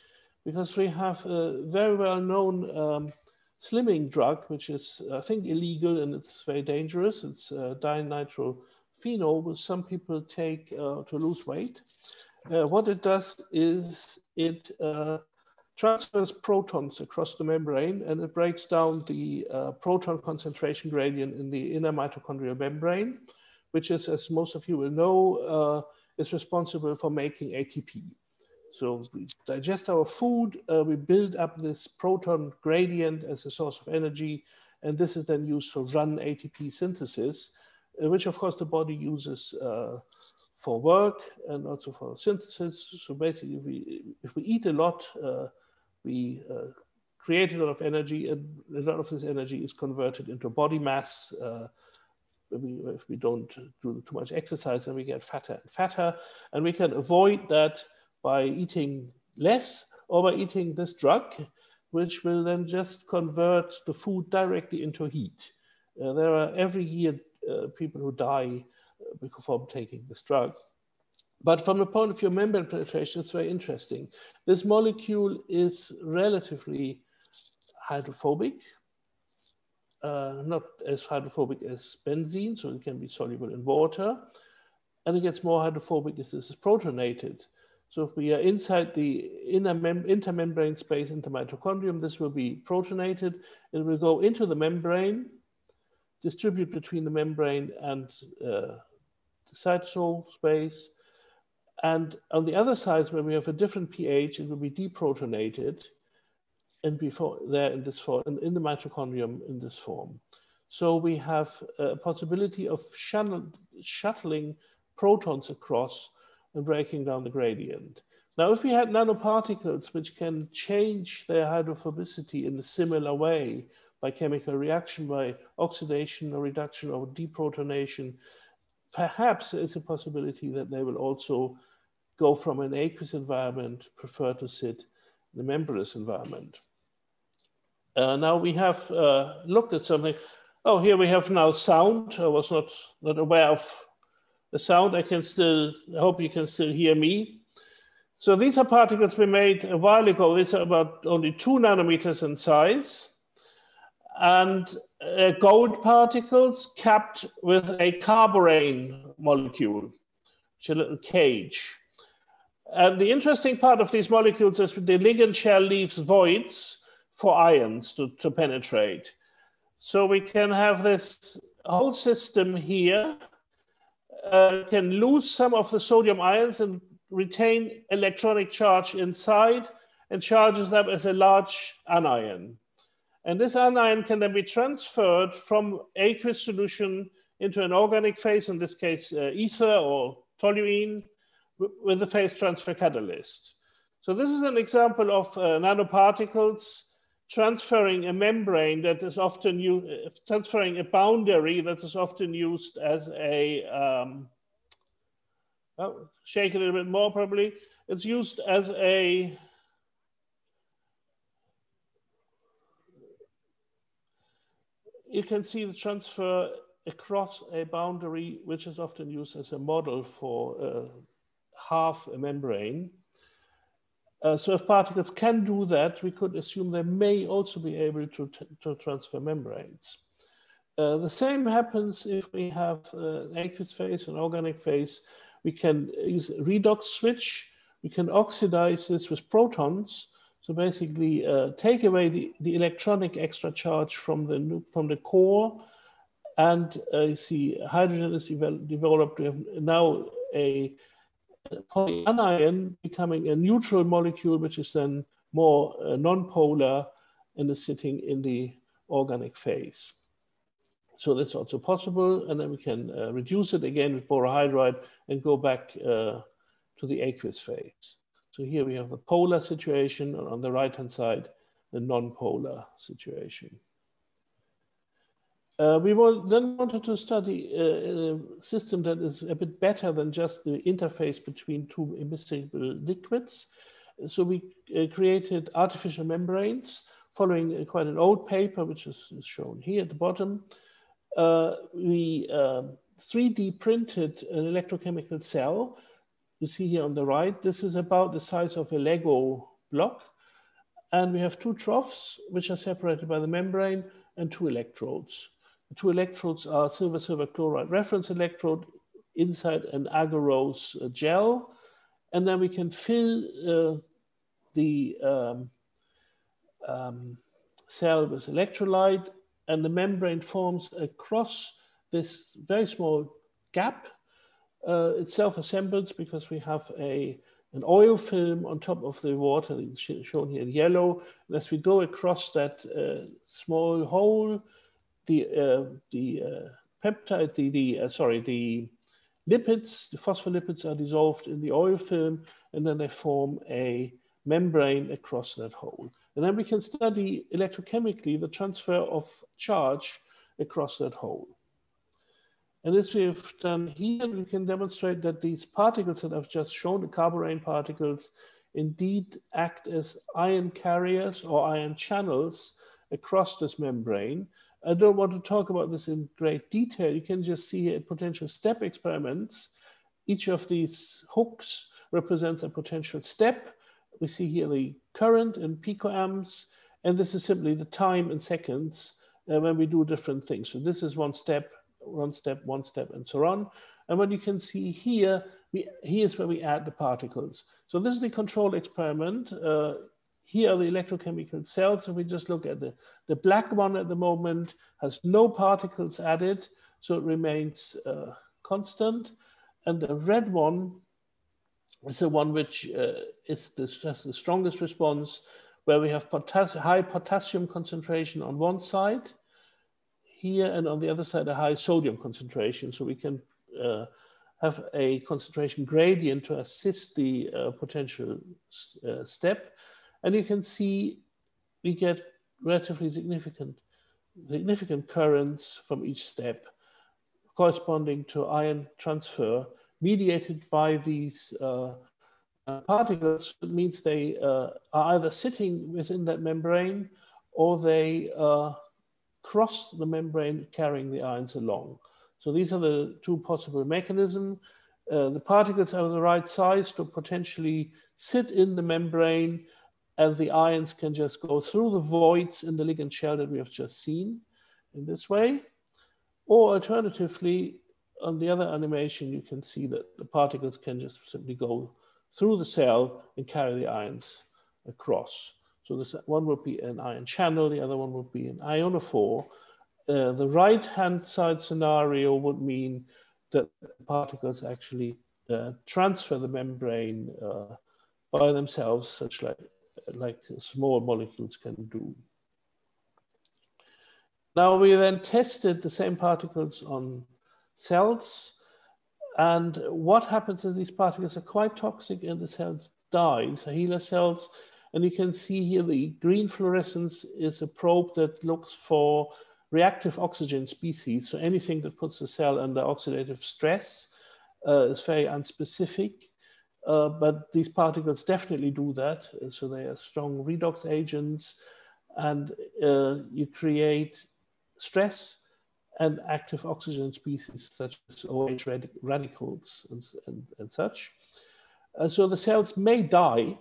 because we have a very well-known slimming drug, which is, I think, illegal and it's very dangerous. It's dinitrophenol, which some people take to lose weight. What it does is it transfers protons across the membrane, and it breaks down the proton concentration gradient in the inner mitochondrial membrane, which is, as most of you will know, is responsible for making ATP. So we digest our food, we build up this proton gradient as a source of energy, and this is then used to run ATP synthesis, which of course the body uses for work and also for synthesis. So basically, if we eat a lot, we create a lot of energy, and a lot of this energy is converted into body mass. If we don't do too much exercise, then we get fatter and fatter, and we can avoid that by eating less or by eating this drug, which will then just convert the food directly into heat. There are every year people who die from taking this drug. But from the point of view of membrane penetration, it's very interesting. This molecule is relatively hydrophobic, not as hydrophobic as benzene, so it can be soluble in water. And it gets more hydrophobic as this is protonated. So if we are inside the intermembrane space, intermitochondrium, this will be protonated. It will go into the membrane, distribute between the membrane and the cytosol space. And on the other side, where we have a different pH, it will be deprotonated and before there in this form, in the mitochondrium in this form. So we have a possibility of shuttling protons across and breaking down the gradient. Now, if we had nanoparticles which can change their hydrophobicity in a similar way by chemical reaction, by oxidation or reduction or deprotonation, perhaps it's a possibility that they will also go from an aqueous environment, prefer to sit in a membranous environment. Now we have looked at something. Oh, here we have now sound. I was not aware of the sound. I hope you can still hear me. So these are particles we made a while ago. These are about only 2 nanometers in size. And gold particles capped with a carborane molecule, which is a little cage. And the interesting part of these molecules is the ligand shell leaves voids for ions to penetrate. So we can have this whole system here, can lose some of the sodium ions and retain electronic charge inside and charges them as a large anion. And this anion can then be transferred from aqueous solution into an organic phase, in this case, ether or toluene, with the phase transfer catalyst. So this is an example of nanoparticles transferring a membrane that is often used, transferring a boundary that is often used as a, shake it a little bit more probably. It's used as a, you can see the transfer across a boundary, which is often used as a model for half a membrane. So if particles can do that, we could assume they may also be able to transfer membranes. The same happens if we have an aqueous phase, an organic phase. We can use a redox switch. We can oxidize this with protons. So basically take away the electronic extra charge from the core. And you see hydrogen is developed. We have now a polyanion becoming a neutral molecule, which is then more non-polar and is sitting in the organic phase. So that's also possible. And then we can reduce it again with borohydride and go back to the aqueous phase. So here we have the polar situation, and on the right-hand side, the non-polar situation. We then wanted to study a system that is a bit better than just the interface between 2 immiscible liquids. So we created artificial membranes following quite an old paper, which is shown here at the bottom. We 3D printed an electrochemical cell. You see here on the right, this is about the size of a Lego block. And we have two troughs, which are separated by the membrane, and two electrodes. The two electrodes are silver-silver chloride reference electrode inside an agarose gel. And then we can fill the cell with electrolyte, and the membrane forms across this very small gap. It's self-assembled because we have an oil film on top of the water, shown here in yellow. And as we go across that small hole, the peptide, the lipids, the phospholipids are dissolved in the oil film, and then they form a membrane across that hole. And then we can study electrochemically the transfer of charge across that hole. And as we've done here, we can demonstrate that these particles that I've just shown, the carborane particles, indeed act as ion carriers or ion channels across this membrane. I don't want to talk about this in great detail. You can just see here potential step experiments. Each of these hooks represents a potential step. We see here the current in picoamps, and this is simply the time in seconds when we do different things. So this is one step, and so on. And what you can see here, here's where we add the particles. So this is the control experiment. Here are the electrochemical cells. So we just look at the black one at the moment has no particles added, so it remains constant. And the red one is the one which has the strongest response, where we have high potassium concentration on one side here, and on the other side a high sodium concentration. So we can have a concentration gradient to assist the potential step. And you can see we get relatively significant currents from each step, corresponding to ion transfer mediated by these particles. It means they are either sitting within that membrane, or they cross the membrane carrying the ions along. So these are the two possible mechanisms. The particles are the right size to potentially sit in the membrane, and the ions can just go through the voids in the ligand shell that we have just seen in this way. Or alternatively, on the other animation, you can see that the particles can just simply go through the cell and carry the ions across. So this one would be an ion channel, the other one would be an ionophore. The right-hand side scenario would mean that the particles actually transfer the membrane by themselves, such like small molecules can do. Now we then tested the same particles on cells, and what happens is these particles are quite toxic and the cells die, so HeLa cells. And you can see here the green fluorescence is a probe that looks for reactive oxygen species. So anything that puts the cell under oxidative stress is very unspecific, but these particles definitely do that. So they are strong redox agents, and you create stress and active oxygen species such as OH radicals and such. So the cells may die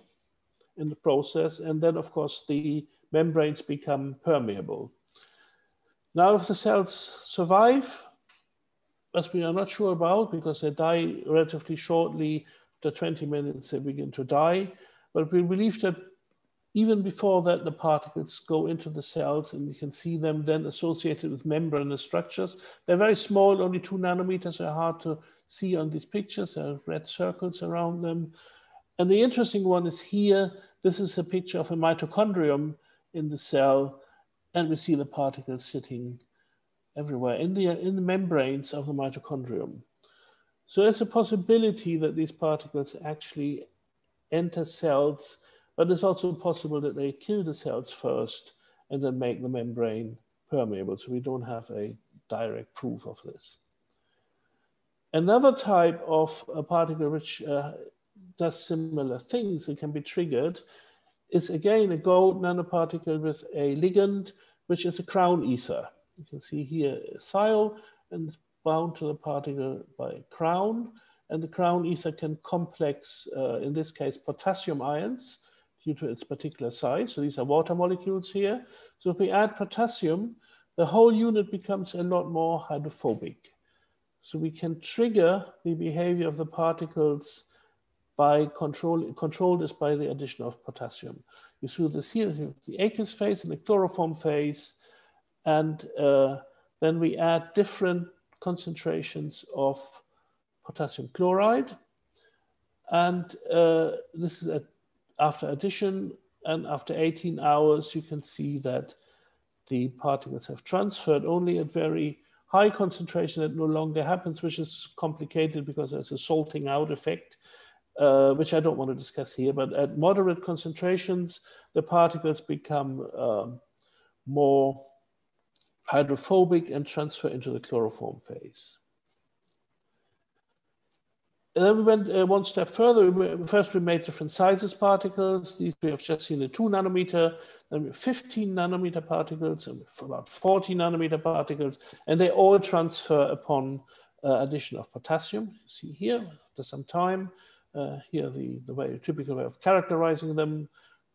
in the process, and then of course the membranes become permeable. Now if the cells survive, as we are not sure about because they die relatively shortly, after 20 minutes they begin to die, but we believe that even before that the particles go into the cells, and you can see them then associated with membranous structures. They're very small, only 2 nanometers, they're hard to see on these pictures. There are red circles around them. And the interesting one is here. This is a picture of a mitochondrium in the cell, and we see the particles sitting everywhere in the membranes of the mitochondrium. So there's a possibility that these particles actually enter cells, but it's also possible that they kill the cells first and then make the membrane permeable. So we don't have a direct proof of this. Another type of a particle which does similar things and can be triggered is again a gold nanoparticle with a ligand, which is a crown ether. You can see here thiol, and it's bound to the particle by a crown, and the crown ether can complex, in this case, potassium ions due to its particular size. So these are water molecules here. So if we add potassium, the whole unit becomes a lot more hydrophobic. So we can trigger the behavior of the particles by control this by the addition of potassium. You see this here, the aqueous phase and the chloroform phase, and then we add different concentrations of potassium chloride. And this is after addition, and after 18 hours, you can see that the particles have transferred only at very high concentration. That no longer happens, which is complicated because there's a salting out effect, which I don't want to discuss here. But at moderate concentrations, the particles become more hydrophobic and transfer into the chloroform phase. And then we went one step further. First, we made different sizes particles. These we have just seen the 2 nanometer, then we have 15 nanometer particles, and about 40 nanometer particles, and they all transfer upon addition of potassium. You see here, after some time, here the very typical way of characterizing them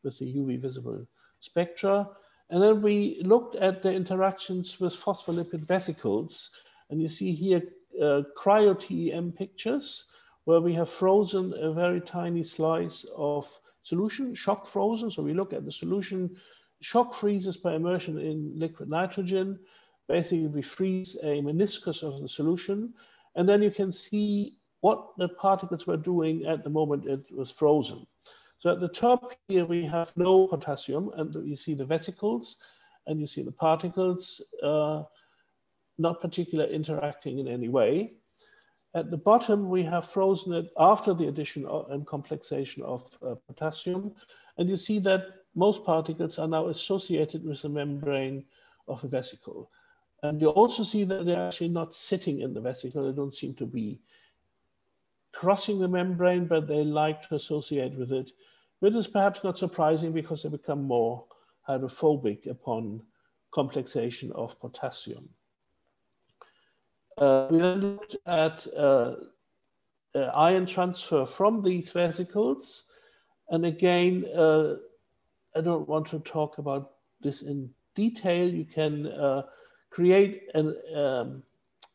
with the UV visible spectra. And then we looked at the interactions with phospholipid vesicles, and you see here cryo-TEM pictures, where we have frozen a very tiny slice of solution, shock frozen. So we look at the solution, shock freezes by immersion in liquid nitrogen. Basically, we freeze a meniscus of the solution, and then you can see what the particles were doing at the moment it was frozen. So at the top here, we have no potassium, and you see the vesicles, and you see the particles not particularly interacting in any way. At the bottom, we have frozen it after the addition and complexation of potassium. And you see that most particles are now associated with the membrane of a vesicle. And you also see that they're actually not sitting in the vesicle. They don't seem to be crossing the membrane, but they like to associate with it, which is perhaps not surprising because they become more hydrophobic upon complexation of potassium. We then looked at ion transfer from these vesicles. And again, I don't want to talk about this in detail. You can create a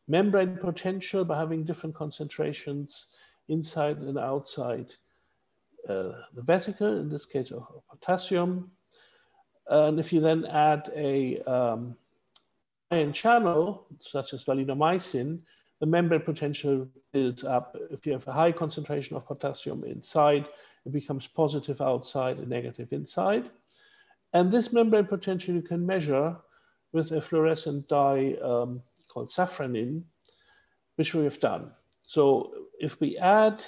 membrane potential by having different concentrations inside and outside the vesicle, in this case of potassium. And if you then add a ion channel, such as valinomycin, the membrane potential builds up. If you have a high concentration of potassium inside, it becomes positive outside and negative inside. And this membrane potential you can measure with a fluorescent dye called safranin, which we have done. So if we add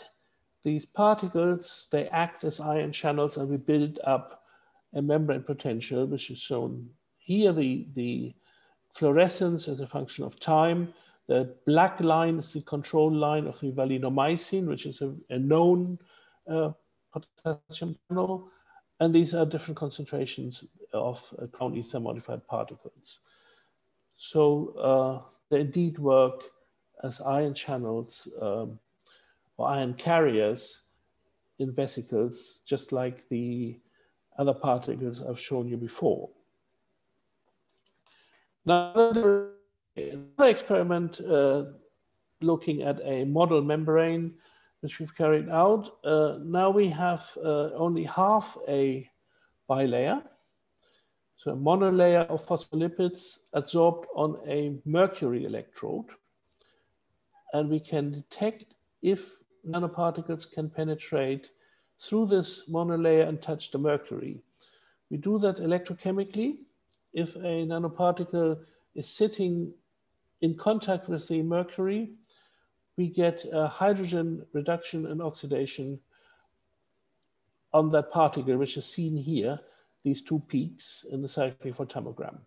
these particles, they act as ion channels, and we build up a membrane potential, which is shown here. The fluorescence as a function of time. The black line is the control line of the valinomycin, which is a known potassium channel. And these are different concentrations of ground ether modified particles. So they indeed work as ion channels or ion carriers in vesicles, just like the other particles I've shown you before. Now, another experiment looking at a model membrane, which we've carried out. Now we have only half a bilayer, so a monolayer of phospholipids adsorbed on a mercury electrode. And we can detect if nanoparticles can penetrate through this monolayer and touch the mercury. We do that electrochemically. If a nanoparticle is sitting in contact with the mercury, we get a hydrogen reduction and oxidation on that particle, which is seen here, these two peaks in the cyclic photomegram.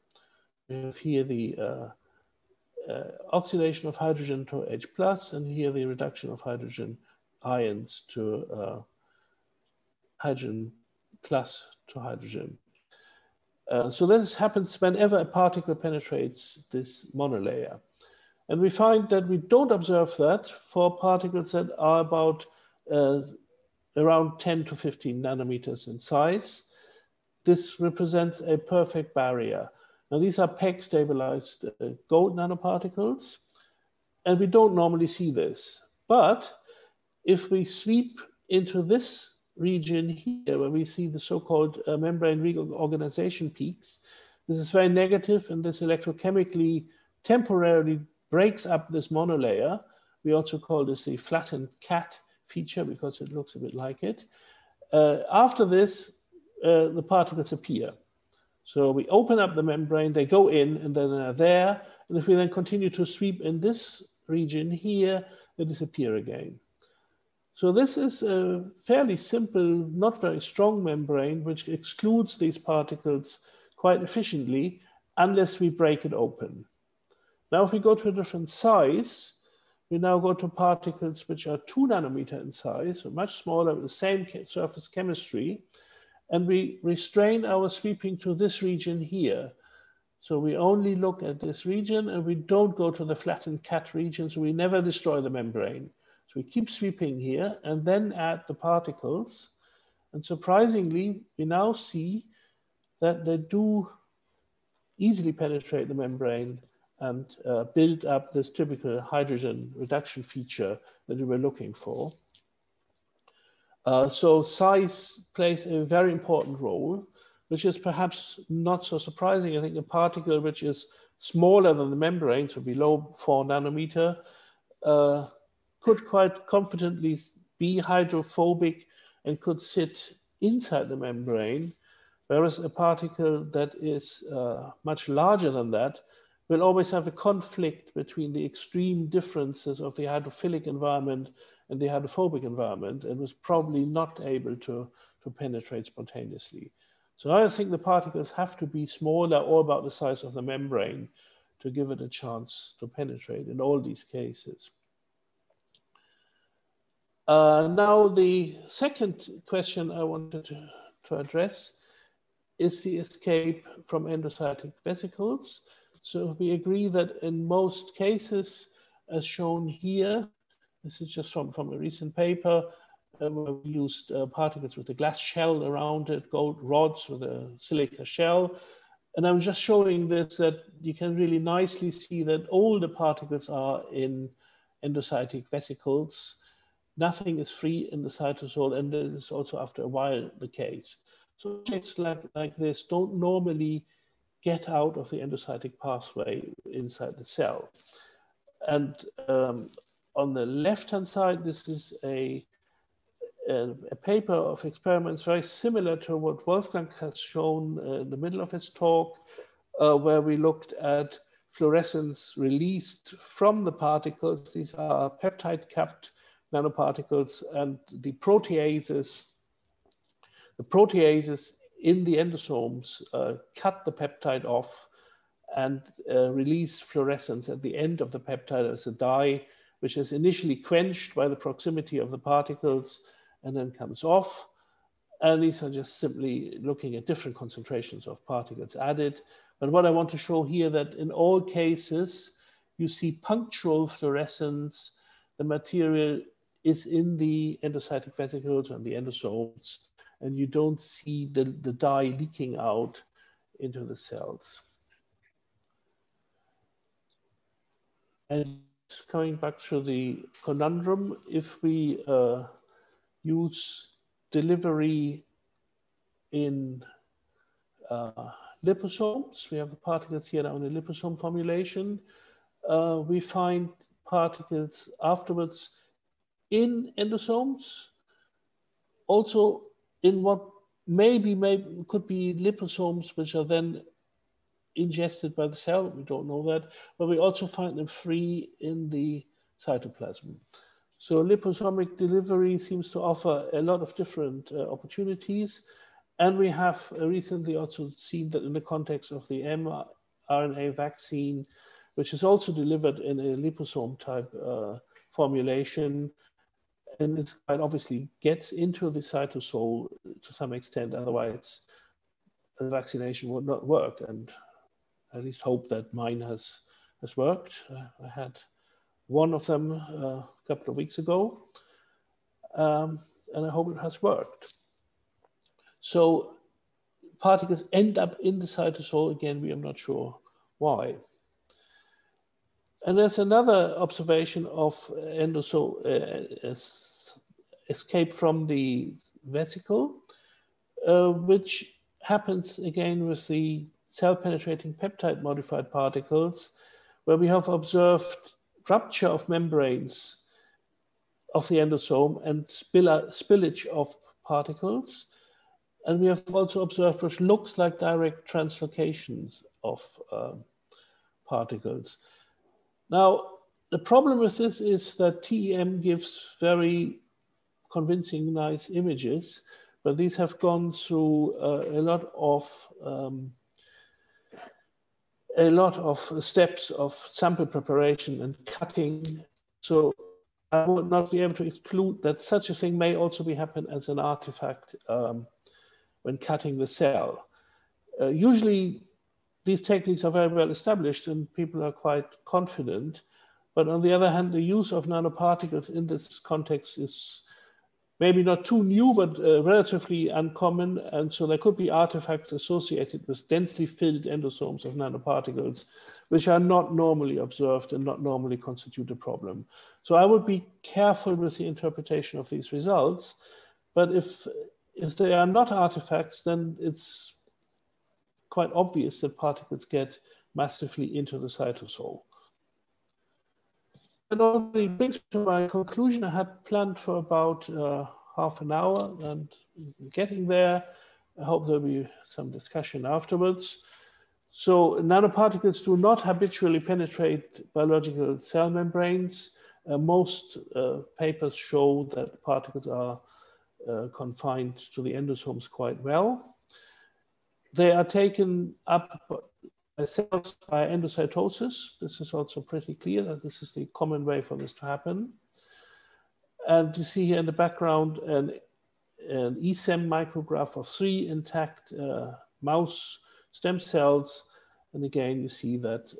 We have here the oxidation of hydrogen to H+, and here the reduction of hydrogen ions to hydrogen plus to hydrogen. So this happens whenever a particle penetrates this monolayer. And we find that we don't observe that for particles that are about around 10 to 15 nanometers in size. This represents a perfect barrier. Now, these are PEG stabilized gold nanoparticles, and we don't normally see this. But if we sweep into this region here, where we see the so-called membrane reorganization peaks, this is very negative, and this electrochemically temporarily breaks up this monolayer. We also call this the flattened cat feature because it looks a bit like it. After this, the particles appear. So we open up the membrane, they go in, and then they're there. And if we then continue to sweep in this region here, they disappear again. So this is a fairly simple, not very strong membrane, which excludes these particles quite efficiently unless we break it open. Now, if we go to a different size, we now go to particles which are 2 nanometer in size, so much smaller with the same surface chemistry, and we restrain our sweeping to this region here. So we only look at this region, and we don't go to the flattened cat region, so we never destroy the membrane. So we keep sweeping here and then add the particles. And surprisingly, we now see that they do easily penetrate the membrane and build up this typical hydrogen reduction feature that we were looking for. So size plays a very important role, which is perhaps not so surprising. I think a particle which is smaller than the membrane, so below 4 nanometer, could quite confidently be hydrophobic and could sit inside the membrane, whereas a particle that is much larger than that will always have a conflict between the extreme differences of the hydrophilic environment and the hydrophobic environment, and was probably not able to penetrate spontaneously. So I think the particles have to be smaller or about the size of the membrane to give it a chance to penetrate in all these cases. Now, the second question I wanted to address is the escape from endocytic vesicles. So we agree that in most cases, as shown here, this is just from a recent paper, where we used particles with a glass shell around it, gold rods with a silica shell. And I'm just showing this that you can really nicely see that all the particles are in endocytic vesicles. Nothing is free in the cytosol, and this is also after a while the case. So objects like this don't normally get out of the endocytic pathway inside the cell. And on the left-hand side, this is a paper of experiments very similar to what Wolfgang has shown in the middle of his talk, where we looked at fluorescence released from the particles. These are peptide-capped nanoparticles, and the proteases in the endosomes cut the peptide off and release fluorescence at the end of the peptide as a dye, which is initially quenched by the proximity of the particles and then comes off. And these are just simply looking at different concentrations of particles added. But what I want to show here that in all cases, you see punctual fluorescence. The material is in the endocytic vesicles and the endosomes, and you don't see the dye leaking out into the cells. And coming back to the conundrum, if we use delivery in liposomes, we have the particles here now in the liposome formulation, we find particles afterwards in endosomes, also in what maybe could be liposomes, which are then ingested by the cell. We don't know that, but we also find them free in the cytoplasm. So liposomic delivery seems to offer a lot of different opportunities. And we have recently also seen that in the context of the mRNA vaccine, which is also delivered in a liposome type formulation, and it quite obviously gets into the cytosol to some extent, otherwise the vaccination would not work. And I at least hope that mine has worked. I had one of them a couple of weeks ago. and I hope it has worked. So particles end up in the cytosol. Again, we are not sure why. And there's another observation of endosol escape from the vesicle, which happens again with the cell-penetrating peptide-modified particles, where we have observed rupture of membranes of the endosome and spillage of particles. And we have also observed which looks like direct translocations of particles. Now, the problem with this is that TEM gives very convincing, nice images, but these have gone through a lot of steps of sample preparation and cutting. So I would not be able to exclude that such a thing may also be happen as an artifact when cutting the cell. Usually these techniques are very well established and people are quite confident. But on the other hand, the use of nanoparticles in this context is maybe not too new, but relatively uncommon. And so there could be artifacts associated with densely filled endosomes of nanoparticles, which are not normally observed and not normally constitute a problem. So I would be careful with the interpretation of these results. But if they are not artifacts, then it's quite obvious that particles get massively into the cytosol. That already brings me to my conclusion. I had planned for about half an hour, and getting there, I hope there'll be some discussion afterwards. So nanoparticles do not habitually penetrate biological cell membranes. Most papers show that particles are confined to the endosomes quite well. They are taken up by cells by endocytosis. This is also pretty clear that this is the common way for this to happen. And you see here in the background an ESEM micrograph of 3 intact mouse stem cells. And again, you see that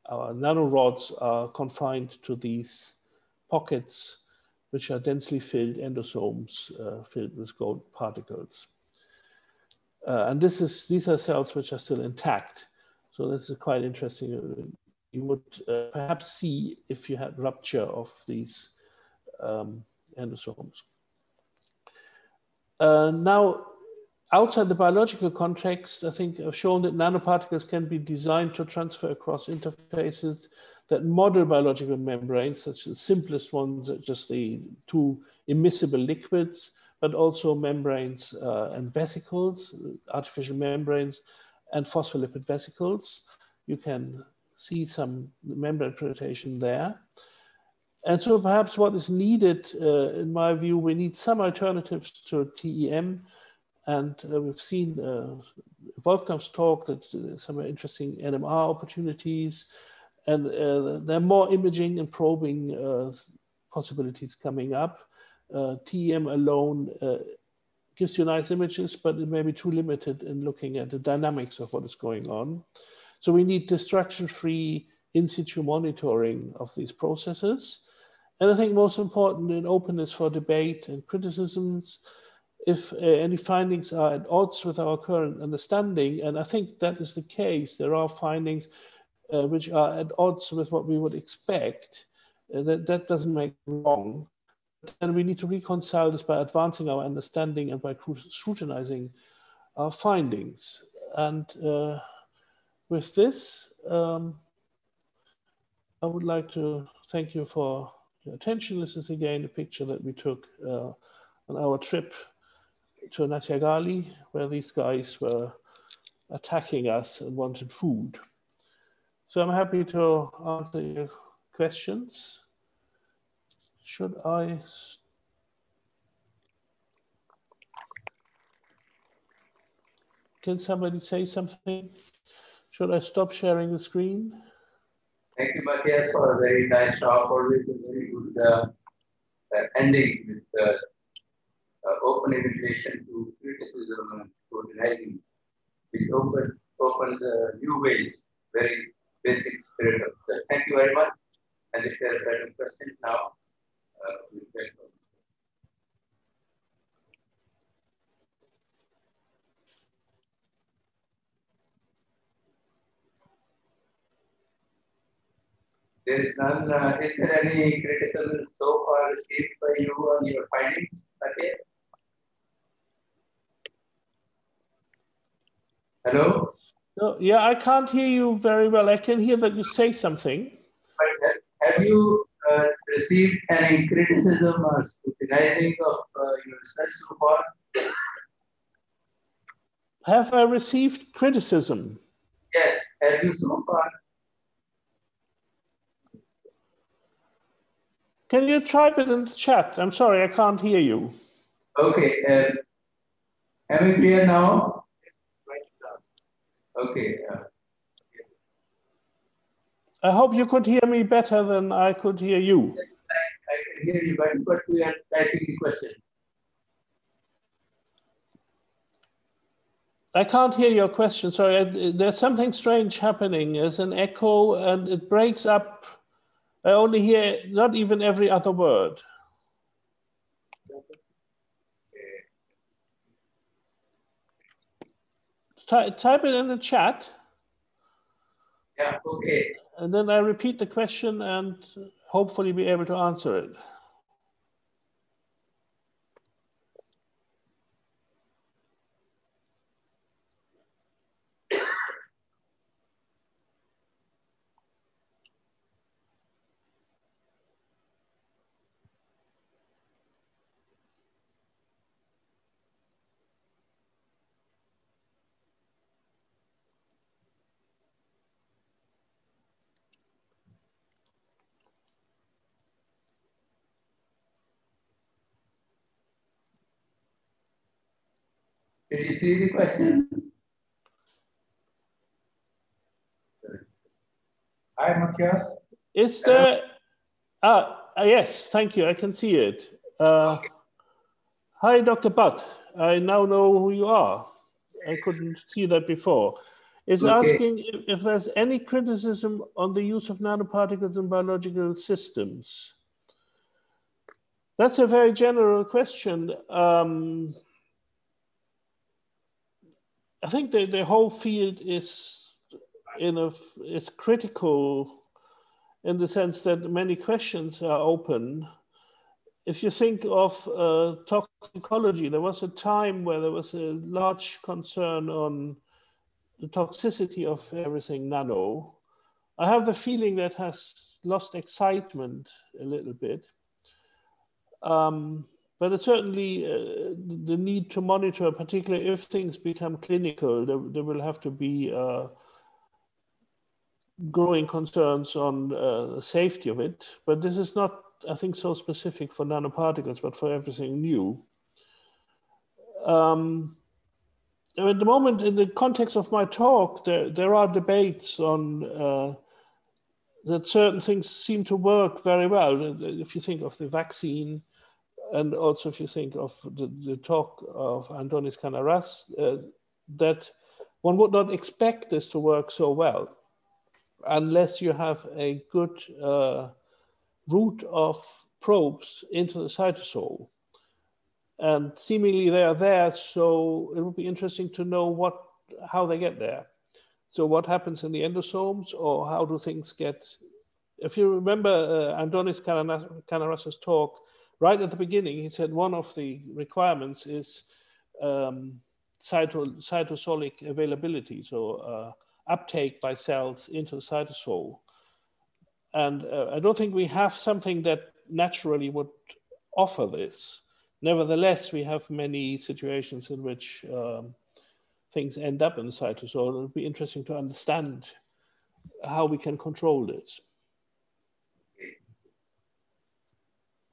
our nanorods are confined to these pockets, which are densely filled endosomes filled with gold particles. And these are cells which are still intact. So this is quite interesting. You would perhaps see if you had rupture of these endosomes. Now, outside the biological context, I think I've shown that nanoparticles can be designed to transfer across interfaces that model biological membranes, such as the simplest ones, just the 2 immiscible liquids, but also membranes and vesicles, artificial membranes and phospholipid vesicles. You can see some membrane penetration there. And so perhaps what is needed, in my view, we need some alternatives to TEM. And we've seen Wolfgang's talk that some interesting NMR opportunities. And there are more imaging and probing possibilities coming up. TEM alone gives you nice images, but it may be too limited in looking at the dynamics of what is going on. So we need destruction-free in situ monitoring of these processes. And I think most important in openness for debate and criticisms, if any findings are at odds with our current understanding, and I think that is the case, there are findings which are at odds with what we would expect, that doesn't make it wrong. And we need to reconcile this by advancing our understanding and by scrutinizing our findings. And with this, I would like to thank you for your attention. This is again a picture that we took on our trip to Natyagali, where these guys were attacking us and wanted food. So I'm happy to answer your questions. Should I? Can somebody say something? Should I stop sharing the screen? Thank you, Matthias, for a very nice talk. Always a very good ending with open invitation to criticism and scrutinizing, which opens new ways, very basic spirit of that. Thank you very much. And if there are certain questions now, we can go. There is none. Is there any criticism so far received by you on your findings? Okay. Hello? No, yeah, I can't hear you very well. I can hear that you say something. But have you received any criticism or scrutinizing of your research so far? Have I received criticism? Yes, have you so far? Can you type it in the chat? I'm sorry, I can't hear you. Okay. Am I clear now? Okay. I hope you could hear me better than I could hear you. I can hear you, but we are typing the question. I can't hear your question. Sorry, there's something strange happening. There's an echo and it breaks up. I only hear not even every other word. Type it in the chat. Yeah, okay. And then I repeat the question and hopefully be able to answer it. Did you see the question? Hi, Matthias. Is there, yes, thank you, I can see it. Hi, Dr. Butt. I now know who you are. I couldn't see that before. Is asking if there's any criticism on the use of nanoparticles in biological systems. That's a very general question. I think the whole field is critical in the sense that many questions are open. If you think of toxicology, there was a time where there was a large concern on the toxicity of everything nano. I have the feeling that has lost excitement a little bit. But it's certainly the need to monitor, particularly if things become clinical, there will have to be growing concerns on the safety of it. But this is not, I think, so specific for nanoparticles, but for everything new. At the moment, in the context of my talk, there are debates on that certain things seem to work very well. If you think of the vaccine, and also if you think of the talk of Antonis Canaras, that one would not expect this to work so well unless you have a good route of probes into the cytosol. And seemingly they are there, so it would be interesting to know how they get there. So what happens in the endosomes, or how do things get? If you remember Antonis Canaras' talk, right at the beginning, he said one of the requirements is cytosolic availability, so uptake by cells into the cytosol. And I don't think we have something that naturally would offer this. Nevertheless, we have many situations in which things end up in the cytosol. It would be interesting to understand how we can control this.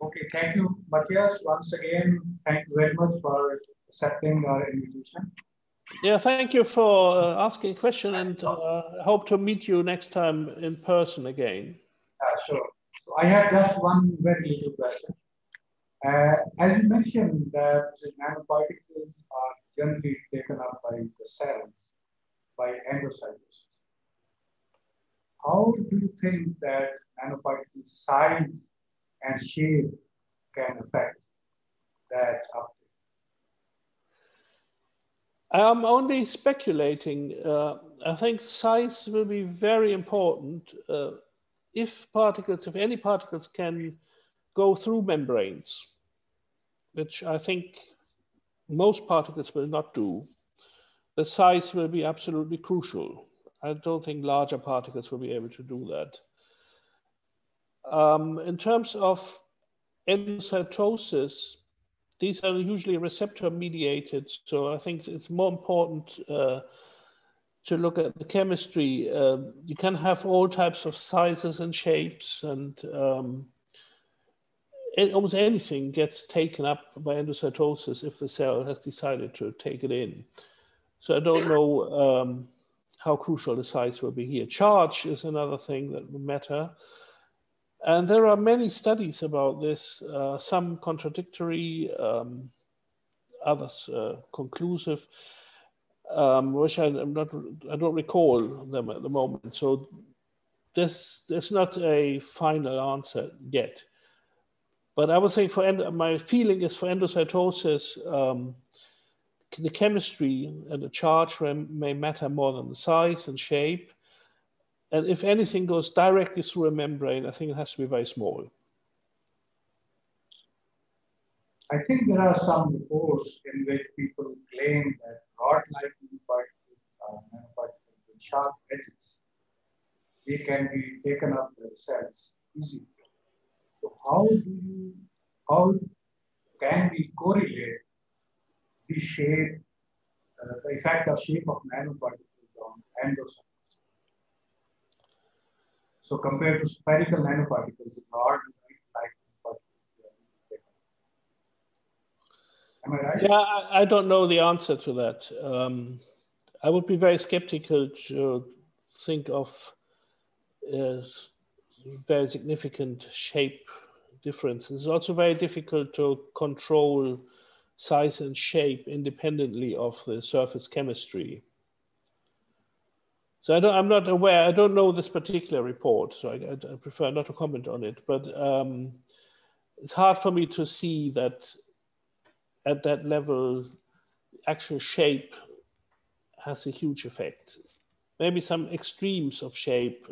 Okay, thank you, Matthias. Once again, thank you very much for accepting our invitation. Yeah, thank you for asking a question, and hope to meet you next time in person again. Sure. So I have just one very little question. As you mentioned that nanoparticles are generally taken up by the cells, by endocytosis. How do you think that nanoparticle size and shape can affect that uptake? I'm only speculating. I think size will be very important. if any particles can go through membranes, which I think most particles will not do, the size will be absolutely crucial. I don't think larger particles will be able to do that. In terms of endocytosis, these are usually receptor mediated, so I think it's more important to look at the chemistry. You can have all types of sizes and shapes, and almost anything gets taken up by endocytosis if the cell has decided to take it in. So I don't know how crucial the size will be here. Charge is another thing that will matter. And there are many studies about this, some contradictory, others conclusive, which I don't recall them at the moment. So there's not a final answer yet. But I would say my feeling is for endocytosis, the chemistry and the charge may matter more than the size and shape. And if anything goes directly through a membrane, I think it has to be very small. I think there are some reports in which people claim that rod-like nanoparticles are nanoparticles with sharp edges. They can be taken up by cells easily. So how can we correlate the shape, the effect of shape of nanoparticles on endocytes? So compared to spherical nanoparticles, rod-like nanoparticles. Am I right? Yeah, I don't know the answer to that. I would be very skeptical to think of very significant shape differences. It's also very difficult to control size and shape independently of the surface chemistry. So I'm not aware, I don't know this particular report, so I prefer not to comment on it, but it's hard for me to see that at that level, actual shape has a huge effect. Maybe some extremes of shape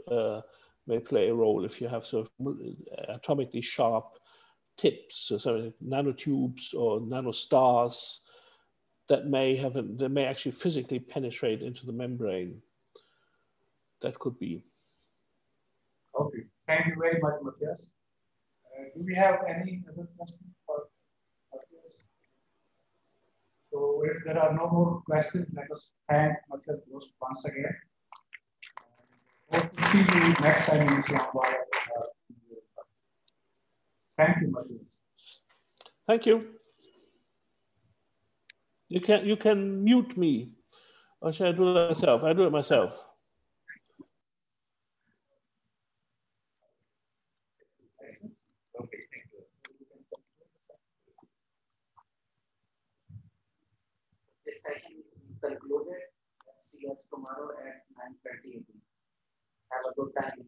may play a role if you have sort of atomically sharp tips, so something like nanotubes or nanostars that may actually physically penetrate into the membrane. That could be. Okay, thank you very much, Matthias. Do we have any other questions for Matthias? So if there are no more questions, let us thank Matthias Gross once again. Hope to see you next time in Islamabad. Thank you, Matthias. Thank you. You can mute me, or should I do it myself? I do it myself. Okay, thank you. This session is concluded. See us tomorrow at 9:30 a.m. Have a good time.